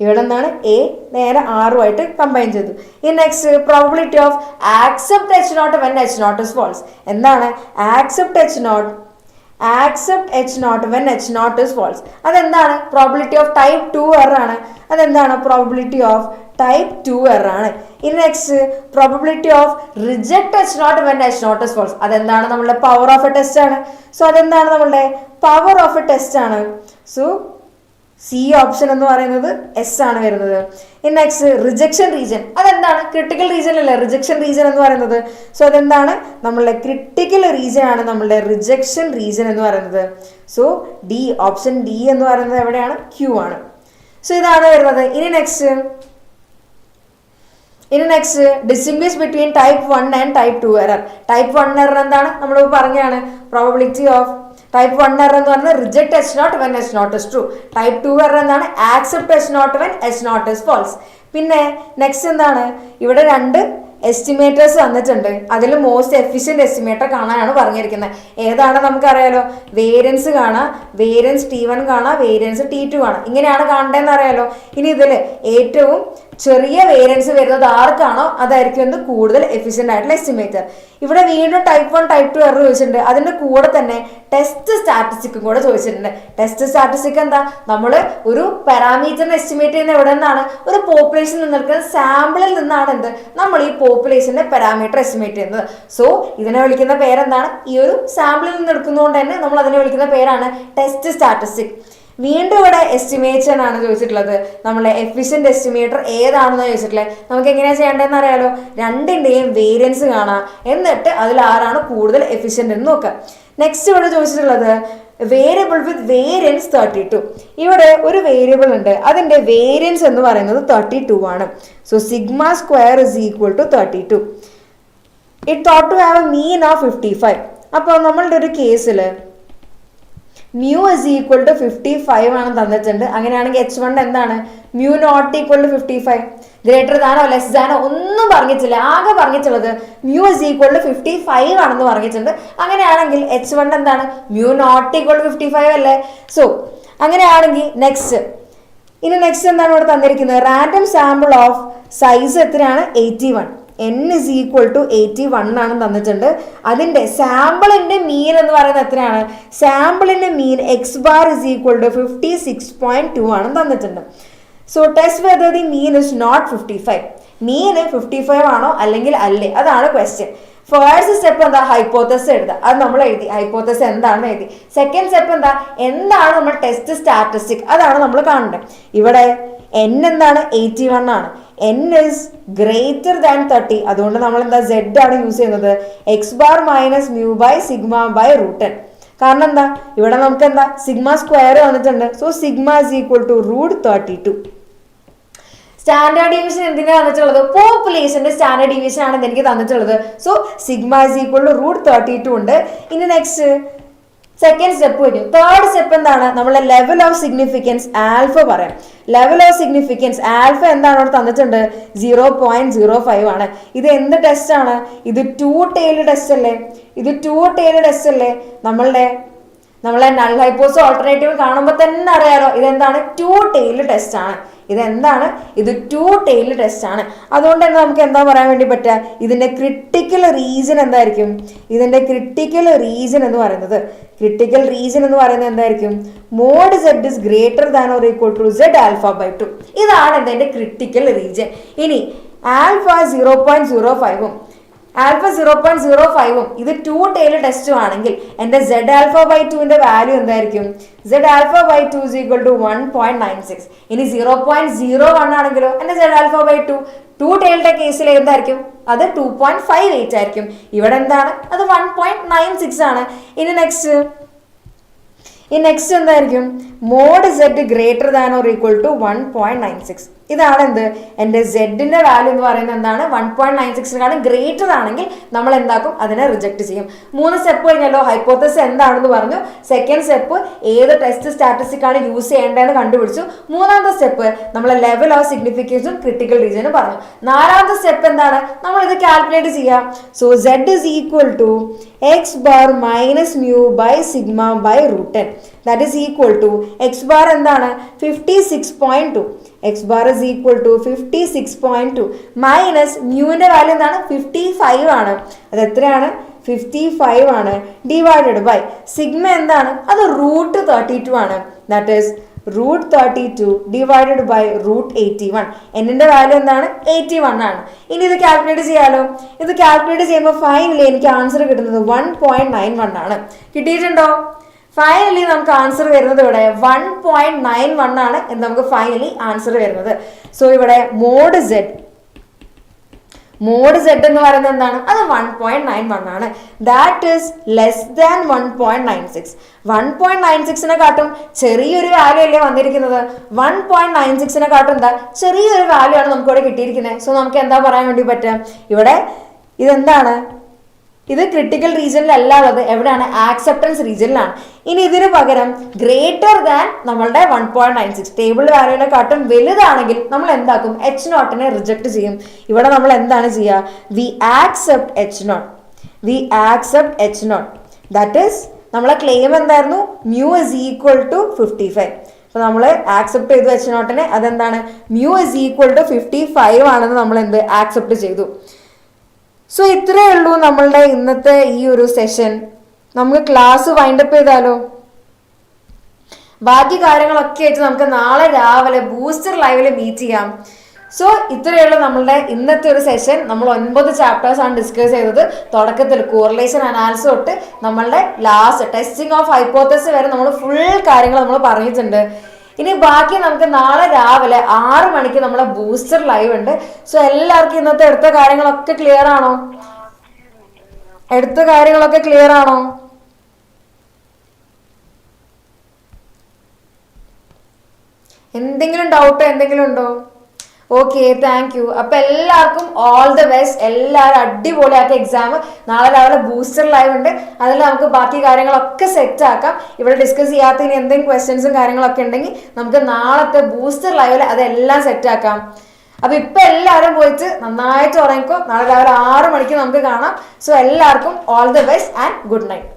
ഇവിടെ എന്താണ്, എ നേരെ ആറുമായിട്ട് കമ്പൈൻ ചെയ്തു. ഈ next probability of accept H naught when H naught is false. എന്താണ്, accept H naught when H naught is false. അതെന്താണ്, പ്രോബബിലിറ്റി ഓഫ് ടൈപ്പ് 2 എറർ ആണ്. അതെന്താണ്, പ്രോബബിലിറ്റി ഓഫ് ടൈപ്പ് 2 എറർ ആണ്. ഇനി next probability of reject H naught when H naught is false. അതെന്താണ്, നമ്മളുടെ power of a test ആണ്. So അതെന്താണ്, നമ്മളുടെ പവർ ഓഫ് എ ടെസ്റ്റ് ആണ്. സോ സി ഓപ്ഷൻ എന്ന് പറയുന്നത് എസ് ആണ് വരുന്നത്. ഇനി നെക്സ്റ്റ് റിജക്ഷൻ റീജിയൻ, അതെന്താണ്, ക്രിട്ടിക്കൽ റീജിയൻ അല്ലേ റിജക്ഷൻ റീജിയൻ എന്ന് പറയുന്നത്. സോ അതെന്താണ്, നമ്മളുടെ ക്രിട്ടിക്കൽ റീജിയൻ ആണ് നമ്മളുടെ റിജക്ഷൻ റീജിയൻ എന്ന് പറയുന്നത്. സോ ഡി, ഓപ്ഷൻ ഡി എന്ന് പറയുന്നത് എവിടെയാണ്, ക്യൂ ആണ്. സോ ഇതാണ് വരുന്നത്. ഇനി next distinguish between type 1 and type 2 error. Type 1 error എന്താണ്, നമ്മൾ പറഞ്ഞാണ് പ്രോബബിലിറ്റി ഓഫ് ടൈപ്പ് 1 എറർ എന്ന് പറഞ്ഞാൽ reject H naught when H naught is true. Type 2 error എന്താണ്, accept H naught when H naught is false. പിന്നെ next എന്താണ്, ഇവിടെ 2 estimators തന്നിട്ടുണ്ട്. അതിൽ മോസ്റ്റ് എഫിഷ്യന്റ് എസ്റ്റിമേറ്റർ കാണാനാണ് പറഞ്ഞിരിക്കുന്നത്. ഏതാണ് നമുക്കറിയാലോ, വേരിയൻസ് കാണാം, വേരിയൻസ് T1 കാണാം, വേരിയൻസ് T2 കാണാം. ഇങ്ങനെയാണ് കാണേണ്ടതെന്ന് അറിയാലോ. ഇനി ഇതിൽ ഏറ്റവും ചെറിയ വേരിയൻസ് വരുന്നത് ആർക്കാണോ അതായിരിക്കും എന്ത് കൂടുതൽ എഫിഷ്യന്റ് ആയിട്ടുള്ള എസ്റ്റിമേറ്റർ. ഇവിടെ വീണ്ടും ടൈപ്പ് 1 ടൈപ്പ് 2 എറർ ചോദിച്ചിട്ടുണ്ട്. അതിന്റെ കൂടെ തന്നെ ടെസ്റ്റ് സ്റ്റാറ്റിസ്റ്റിക്കും കൂടെ ചോദിച്ചിട്ടുണ്ട്. ടെസ്റ്റ് സ്റ്റാറ്റിസ്റ്റിക് എന്താ, നമ്മൾ ഒരു പാരാമീറ്ററിനെ എസ്റ്റിമേറ്റ് ചെയ്യുന്ന എവിടെ നിന്നാണ്, ഒരു പോപ്പുലേഷൻ നിൽക്കുന്ന സാമ്പിളിൽ നിന്നാണ് എന്ത് നമ്മൾ ഈ പോപ്പുലേഷന്റെ പാരാമീറ്റർ എസ്റ്റിമേറ്റ് ചെയ്യുന്നത്. സോ ഇതിനെ വിളിക്കുന്ന പേരെന്താണ്, ഈ ഒരു സാമ്പിളിൽ നിന്ന് എടുക്കുന്നതുകൊണ്ട് തന്നെ നമ്മൾ അതിനെ വിളിക്കുന്ന പേരാണ് ടെസ്റ്റ് സ്റ്റാറ്റിസ്റ്റിക്. വീണ്ടും ഇവിടെ എസ്റ്റിമേഷൻ ആണ് ചോദിച്ചിട്ടുള്ളത്. നമ്മളെ എഫിഷ്യന്റ് എസ്റ്റിമേറ്റർ ഏതാണെന്ന് ചോദിച്ചിട്ടുള്ളത്. നമുക്ക് എങ്ങനെയാണ് ചെയ്യേണ്ടതെന്ന് അറിയാലോ, രണ്ടിന്റെയും വേരിയൻസ് കാണാം, എന്നിട്ട് അതിൽ ആരാണ് കൂടുതൽ എഫിഷ്യന്റ് എന്ന് നോക്കാം. നെക്സ്റ്റ് ഇവിടെ ചോദിച്ചിട്ടുള്ളത് വേരിയബിൾ വിത്ത് വേരിയൻസ് 32. ഇവിടെ ഒരു വേരിയബിൾ ഉണ്ട്, അതിന്റെ വേരിയൻസ് എന്ന് പറയുന്നത് 32 ആണ്. So sigma square is equal to 32. It thought to have a mean of 55. അപ്പോൾ നമ്മളുടെ ഒരു കേസിൽ മ്യൂ ഇസ് ഈക്വൽ ടു 55 ആണ് തന്നിട്ടുണ്ട്. അങ്ങനെയാണെങ്കിൽ h1 എന്താണ്? Mu not equal to 55. Greater ദാനോ ലെസ് ദാനോ ഒന്നും പറഞ്ഞിട്ടില്ല. ആകെ പറഞ്ഞിട്ടുള്ളത് മ്യൂ ഇസ് ഈക്വൽ ടു 55 ആണെന്ന് പറഞ്ഞിട്ടുണ്ട്. അങ്ങനെയാണെങ്കിൽ h1 എന്താണ്? മ്യൂ നോട്ട് ഈക്വൽ ടു 55 അല്ലേ? സോ അങ്ങനെയാണെങ്കിൽ നെക്സ്റ്റ് എന്താണ് ഇവിടെ തന്നിരിക്കുന്നത്? റാൻഡം സാമ്പിൾ ഓഫ് സൈസ് എത്രയാണ്? 81. n is equal to 81 ആണ് തന്നിട്ടുണ്ട്. അതിന്റെ സാമ്പിളിന്റെ മീൻ എന്ന് പറയുന്നത് എത്രയാണ്? സാമ്പിളിന്റെ mean x bar is equal to 56.2 ആണ് തന്നിട്ടുണ്ട്. So test whether the mean is not 55. Mean 55 ആണോ അല്ലെങ്കിൽ അല്ലേ? അതാണ് ക്വസ്റ്റ്യൻ. ഫസ്റ്റ് സ്റ്റെപ്പ് എന്താ? ഹൈപ്പോത്തസിസ് എഴുതുക. അത് നമ്മൾ എഴുതി. ഹൈപ്പോത്തസിസ് എന്താണെന്ന് എഴുതി. സെക്കൻഡ് സ്റ്റെപ്പ് എന്താണ് നമ്മൾ ടെസ്റ്റ് സ്റ്റാറ്റിസ്റ്റിക്, അതാണ് നമ്മൾ കാണേണ്ടത്. ഇവിടെ n എന്താണ്? 81 ആണ്. n is greater than 30. അതുകൊണ്ട് നമ്മൾ എന്താ? z ആണ് യൂസ് ചെയ്യുന്നത്. X bar minus mu by sigma by root n. കാരണം എന്താ? ഇവിടെ നമുക്ക് എന്താ? സിഗ്മ സ്ക്വയർ വന്നിട്ടുണ്ട്. So sigma is equal to root 32. Standard deviation എന്തിനാണ് തന്നിട്ടുള്ളത്? പോപ്പുലേഷന്റെ സ്റ്റാൻഡേർഡ് ഡീവിയേഷൻ ആണ് എനിക്ക് തന്നിട്ടുള്ളത്. So sigma is equal to root 32 ഉണ്ട്. ഇനി നെക്സ്റ്റ് സെക്കൻഡ് സ്റ്റെപ്പ് കഴിഞ്ഞു. തേർഡ് സ്റ്റെപ്പ് എന്താണ്? നമ്മളെ ലെവൽ ഓഫ് സിഗ്നിഫിക്കൻസ് ആൽഫ പറയാം. ലെവൽ ഓഫ് സിഗ്നിഫിക്കൻസ് ആൽഫ എന്താണ് അവിടെ തന്നിട്ടുണ്ട്? 0.05 ആണ്. ഇത് എന്ത് ടെസ്റ്റ് ആണ്? ഇത് 2 ടൈൽഡ് ടെസ്റ്റ് അല്ലേ? ഇത് 2 ടൈൽഡ് ടെസ്റ്റ് അല്ലേ? നമ്മളെ നൾ ഹൈപ്പോസ് ഓൾട്ടർനേറ്റീവ് കാണുമ്പോൾ തന്നെ അറിയാലോ ഇതെന്താണ്? 2 ടൈൽഡ് ടെസ്റ്റ് ആണ്. ഇതെന്താണ്? ഇത് 2 ടൈൽഡ് ടെസ്റ്റ് ആണ്. അതുകൊണ്ട് തന്നെ നമുക്ക് എന്താ പറയാൻ വേണ്ടി പറ്റുക? ഇതിന്റെ ക്രിട്ടിക്കൽ റീജൻ എന്തായിരിക്കും? ഇതിന്റെ ക്രിട്ടിക്കൽ റീജൻ എന്ന് പറയുന്നത് എന്തായിരിക്കും? Mod z is greater than or equal to z alpha by 2. ഇതാണ് ഇതിന്റെ ക്രിട്ടിക്കൽ റീജൻ. ഇനി ആൽഫ 0.05 ആൽഫ 0.05 ഇത് 2 ടൈൽഡ് ടെസ്റ്റും ആണെങ്കിൽ എന്റെ z ആൽഫ ബൈ 2ന്റെ വാല്യൂ എന്തായിരിക്കും? z alpha by 2 is equal to 1.96. ഇനി 0.01 ആണെങ്കിലോ എന്റെ z ആൽഫ ബൈ 2 ടൈൽഡ് കേസിൽ എന്തായിരിക്കും? അത് 2.58 ആയിരിക്കും. ഇവിടെ എന്താണ്? അത് 1.96 ആണ്. ഇനി നെക്സ്റ്റ് എന്തായിരിക്കും? Mod z greater than or equal to 1.96. ഇതാണ് എന്ത്? എൻ്റെ സെഡിന്റെ വാല്യൂ എന്ന് പറയുന്നത് എന്താണ്? 1.96 ഗ്രേറ്റർ ആണെങ്കിൽ നമ്മൾ എന്താക്കും? അതിനെ റിജക്ട് ചെയ്യും. 3 സ്റ്റെപ്പ് കഴിഞ്ഞല്ലോ. ഹൈപ്പോത്തസിസ് എന്താണെന്ന് പറഞ്ഞു. സെക്കൻഡ് സ്റ്റെപ്പ് ഏത് ടെസ്റ്റ് സ്റ്റാറ്റിസ്റ്റിക് ആണ് യൂസ് ചെയ്യേണ്ടതെന്ന് കണ്ടുപിടിച്ചു. മൂന്നാമത്തെ സ്റ്റെപ്പ് നമ്മളെ ലെവൽ ഓഫ് സിഗ്നിഫിക്കൻസും ക്രിട്ടിക്കൽ റീജനും പറഞ്ഞു. നാലാമത്തെ സ്റ്റെപ്പ് എന്താണ്? നമ്മൾ ഇത് കാൽക്കുലേറ്റ് ചെയ്യാം. So z is equal to x bar minus mu by sigma by root n. That is equal to x bar എന്താണ്? 56.2. x bar is equal to 56.2 minus മ്യൂവിന്റെ value എന്താണ്? 55 ആണ്. അത് എത്രയാണ്? 55 ആണ്. ഡിവൈഡഡ് ബൈ സിഗ്മ എന്താണ്? അത് റൂട്ട് 32 ആണ്. That is root 32 divided by root 81. എന്നിന്റെ വാല്യൂ എന്താണ്? 81 ആണ്. ഇനി ഇത് കാൽക്കുലേറ്റ് ചെയ്യാലോ. ഇത് കാൽക്കുലേറ്റ് ചെയ്യുമ്പോൾ ഫൈനലി എനിക്ക് ആൻസർ കിട്ടുന്നത് 1.91 ആണ്. കിട്ടിയിട്ടുണ്ടോ? ഫൈനലി നമുക്ക് ആൻസർ വരുന്നത് ഇവിടെ 1.91 ആണ് നമുക്ക് ഫൈനലി ആൻസർ വരുന്നത്. സോ ഇവിടെ മോഡ് z എന്ന് പറയുന്നത് എന്താണ്? അത് 1.91 ആണ്. That is less than 1.96. 1.96നെ കാട്ടും ചെറിയൊരു വാല്യൂ അല്ലേ വന്നിരിക്കുന്നത്? 1.96നെ കാട്ടും എന്താ? ചെറിയൊരു വാല്യൂ ആണ് നമുക്ക് ഇവിടെ കിട്ടിയിരിക്കുന്നത്. സോ നമുക്ക് എന്താ പറയാൻ വേണ്ടി പറ്റുക? ഇവിടെ ഇതെന്താണ്? ഇത് ക്രിട്ടിക്കൽ റീജിയനിലല്ലാതെ എവിടെയാണ്? ആക്സെപ്റ്റൻസ് റീജിയനിലാണ്. ഇനി ഇതിന് പകരം ഗ്രേറ്റർ ദാൻ നമ്മളുടെ 1.96 ടേബിൾ വാല്യൂനെ കാട്ടും വലുതാണെങ്കിൽ നമ്മൾ എന്താക്കും? h0നെ റിജക്ട് ചെയ്യും. ഇവിടെ നമ്മൾ എന്താണ് ചെയ്യുക? We accept h0. That is നമ്മളെ ക്ലെയിം എന്തായിരുന്നു? Mu is equal to 55. അപ്പൊ നമ്മൾ ആക്സെപ്റ്റ് ചെയ്തു h0നെ. അതെന്താണ്? മ്യൂ ഇസ് ഈക്വൽ ടു 55 ആണെന്ന് നമ്മൾ എന്ത് ആക്സെപ്റ്റ് ചെയ്തു. സോ ഇത്രയേ ഉള്ളൂ നമ്മളുടെ ഇന്നത്തെ ഈ ഒരു സെഷൻ. നമുക്ക് ക്ലാസ് വൈൻഡപ്പ് ചെയ്താലോ? ബാക്കി കാര്യങ്ങളൊക്കെ ആയിട്ട് നമുക്ക് നാളെ രാവിലെ ബൂസ്റ്റർ ലൈവില് മീറ്റ് ചെയ്യാം. സോ ഇത്രയുള്ള നമ്മളുടെ ഇന്നത്തെ ഒരു സെഷൻ. നമ്മൾ 9 ചാപ്റ്റേഴ്സ് ആണ് ഡിസ്കസ് ചെയ്തത്. തുടക്കത്തിൽ കോറിലേഷൻ അനാലിസിസ് തൊട്ട് നമ്മളുടെ ലാസ്റ്റ് ടെസ്റ്റിംഗ് ഓഫ് ഹൈപ്പോത്തസിസ് വരെ നമ്മൾ ഫുൾ കാര്യങ്ങൾ നമ്മൾ പറഞ്ഞിട്ടുണ്ട്. ഇനി ബാക്കി നമുക്ക് നാളെ രാവിലെ 6 മണിക്ക് നമ്മളെ ബൂസ്റ്റർ ലൈവ് ഉണ്ട്. സോ എല്ലാവർക്കും ഇന്നത്തെ എടുത്ത കാര്യങ്ങളൊക്കെ ക്ലിയർ ആണോ? എന്തെങ്കിലും ഡൗട്ടോ എന്തെങ്കിലും ഉണ്ടോ? Okay, thank you. അപ്പൊ എല്ലാവർക്കും ഓൾ ദ ബെസ്റ്റ്. എല്ലാവരും അടിപൊളിയാക്കി എക്സാം. നാളെ രാവിലെ ബൂസ്റ്റർ ലൈവ് ഉണ്ട്, അതിൽ നമുക്ക് ബാക്കി കാര്യങ്ങളൊക്കെ സെറ്റ് ആക്കാം. ഇവിടെ ഡിസ്കസ് ചെയ്യാത്ത ഇനി എന്തെങ്കിലും ക്വസ്റ്റ്യൻസും കാര്യങ്ങളൊക്കെ ഉണ്ടെങ്കിൽ നമുക്ക് നാളത്തെ ബൂസ്റ്റർ ലൈവിൽ അതെല്ലാം സെറ്റ് ആക്കാം. അപ്പൊ ഇപ്പൊ എല്ലാവരും പോയിട്ട് നന്നായിട്ട് ഉറങ്ങിക്കോ. നാളെ രാവിലെ 6 മണിക്ക് നമുക്ക് കാണാം. സോ എല്ലാവർക്കും all the best and good night.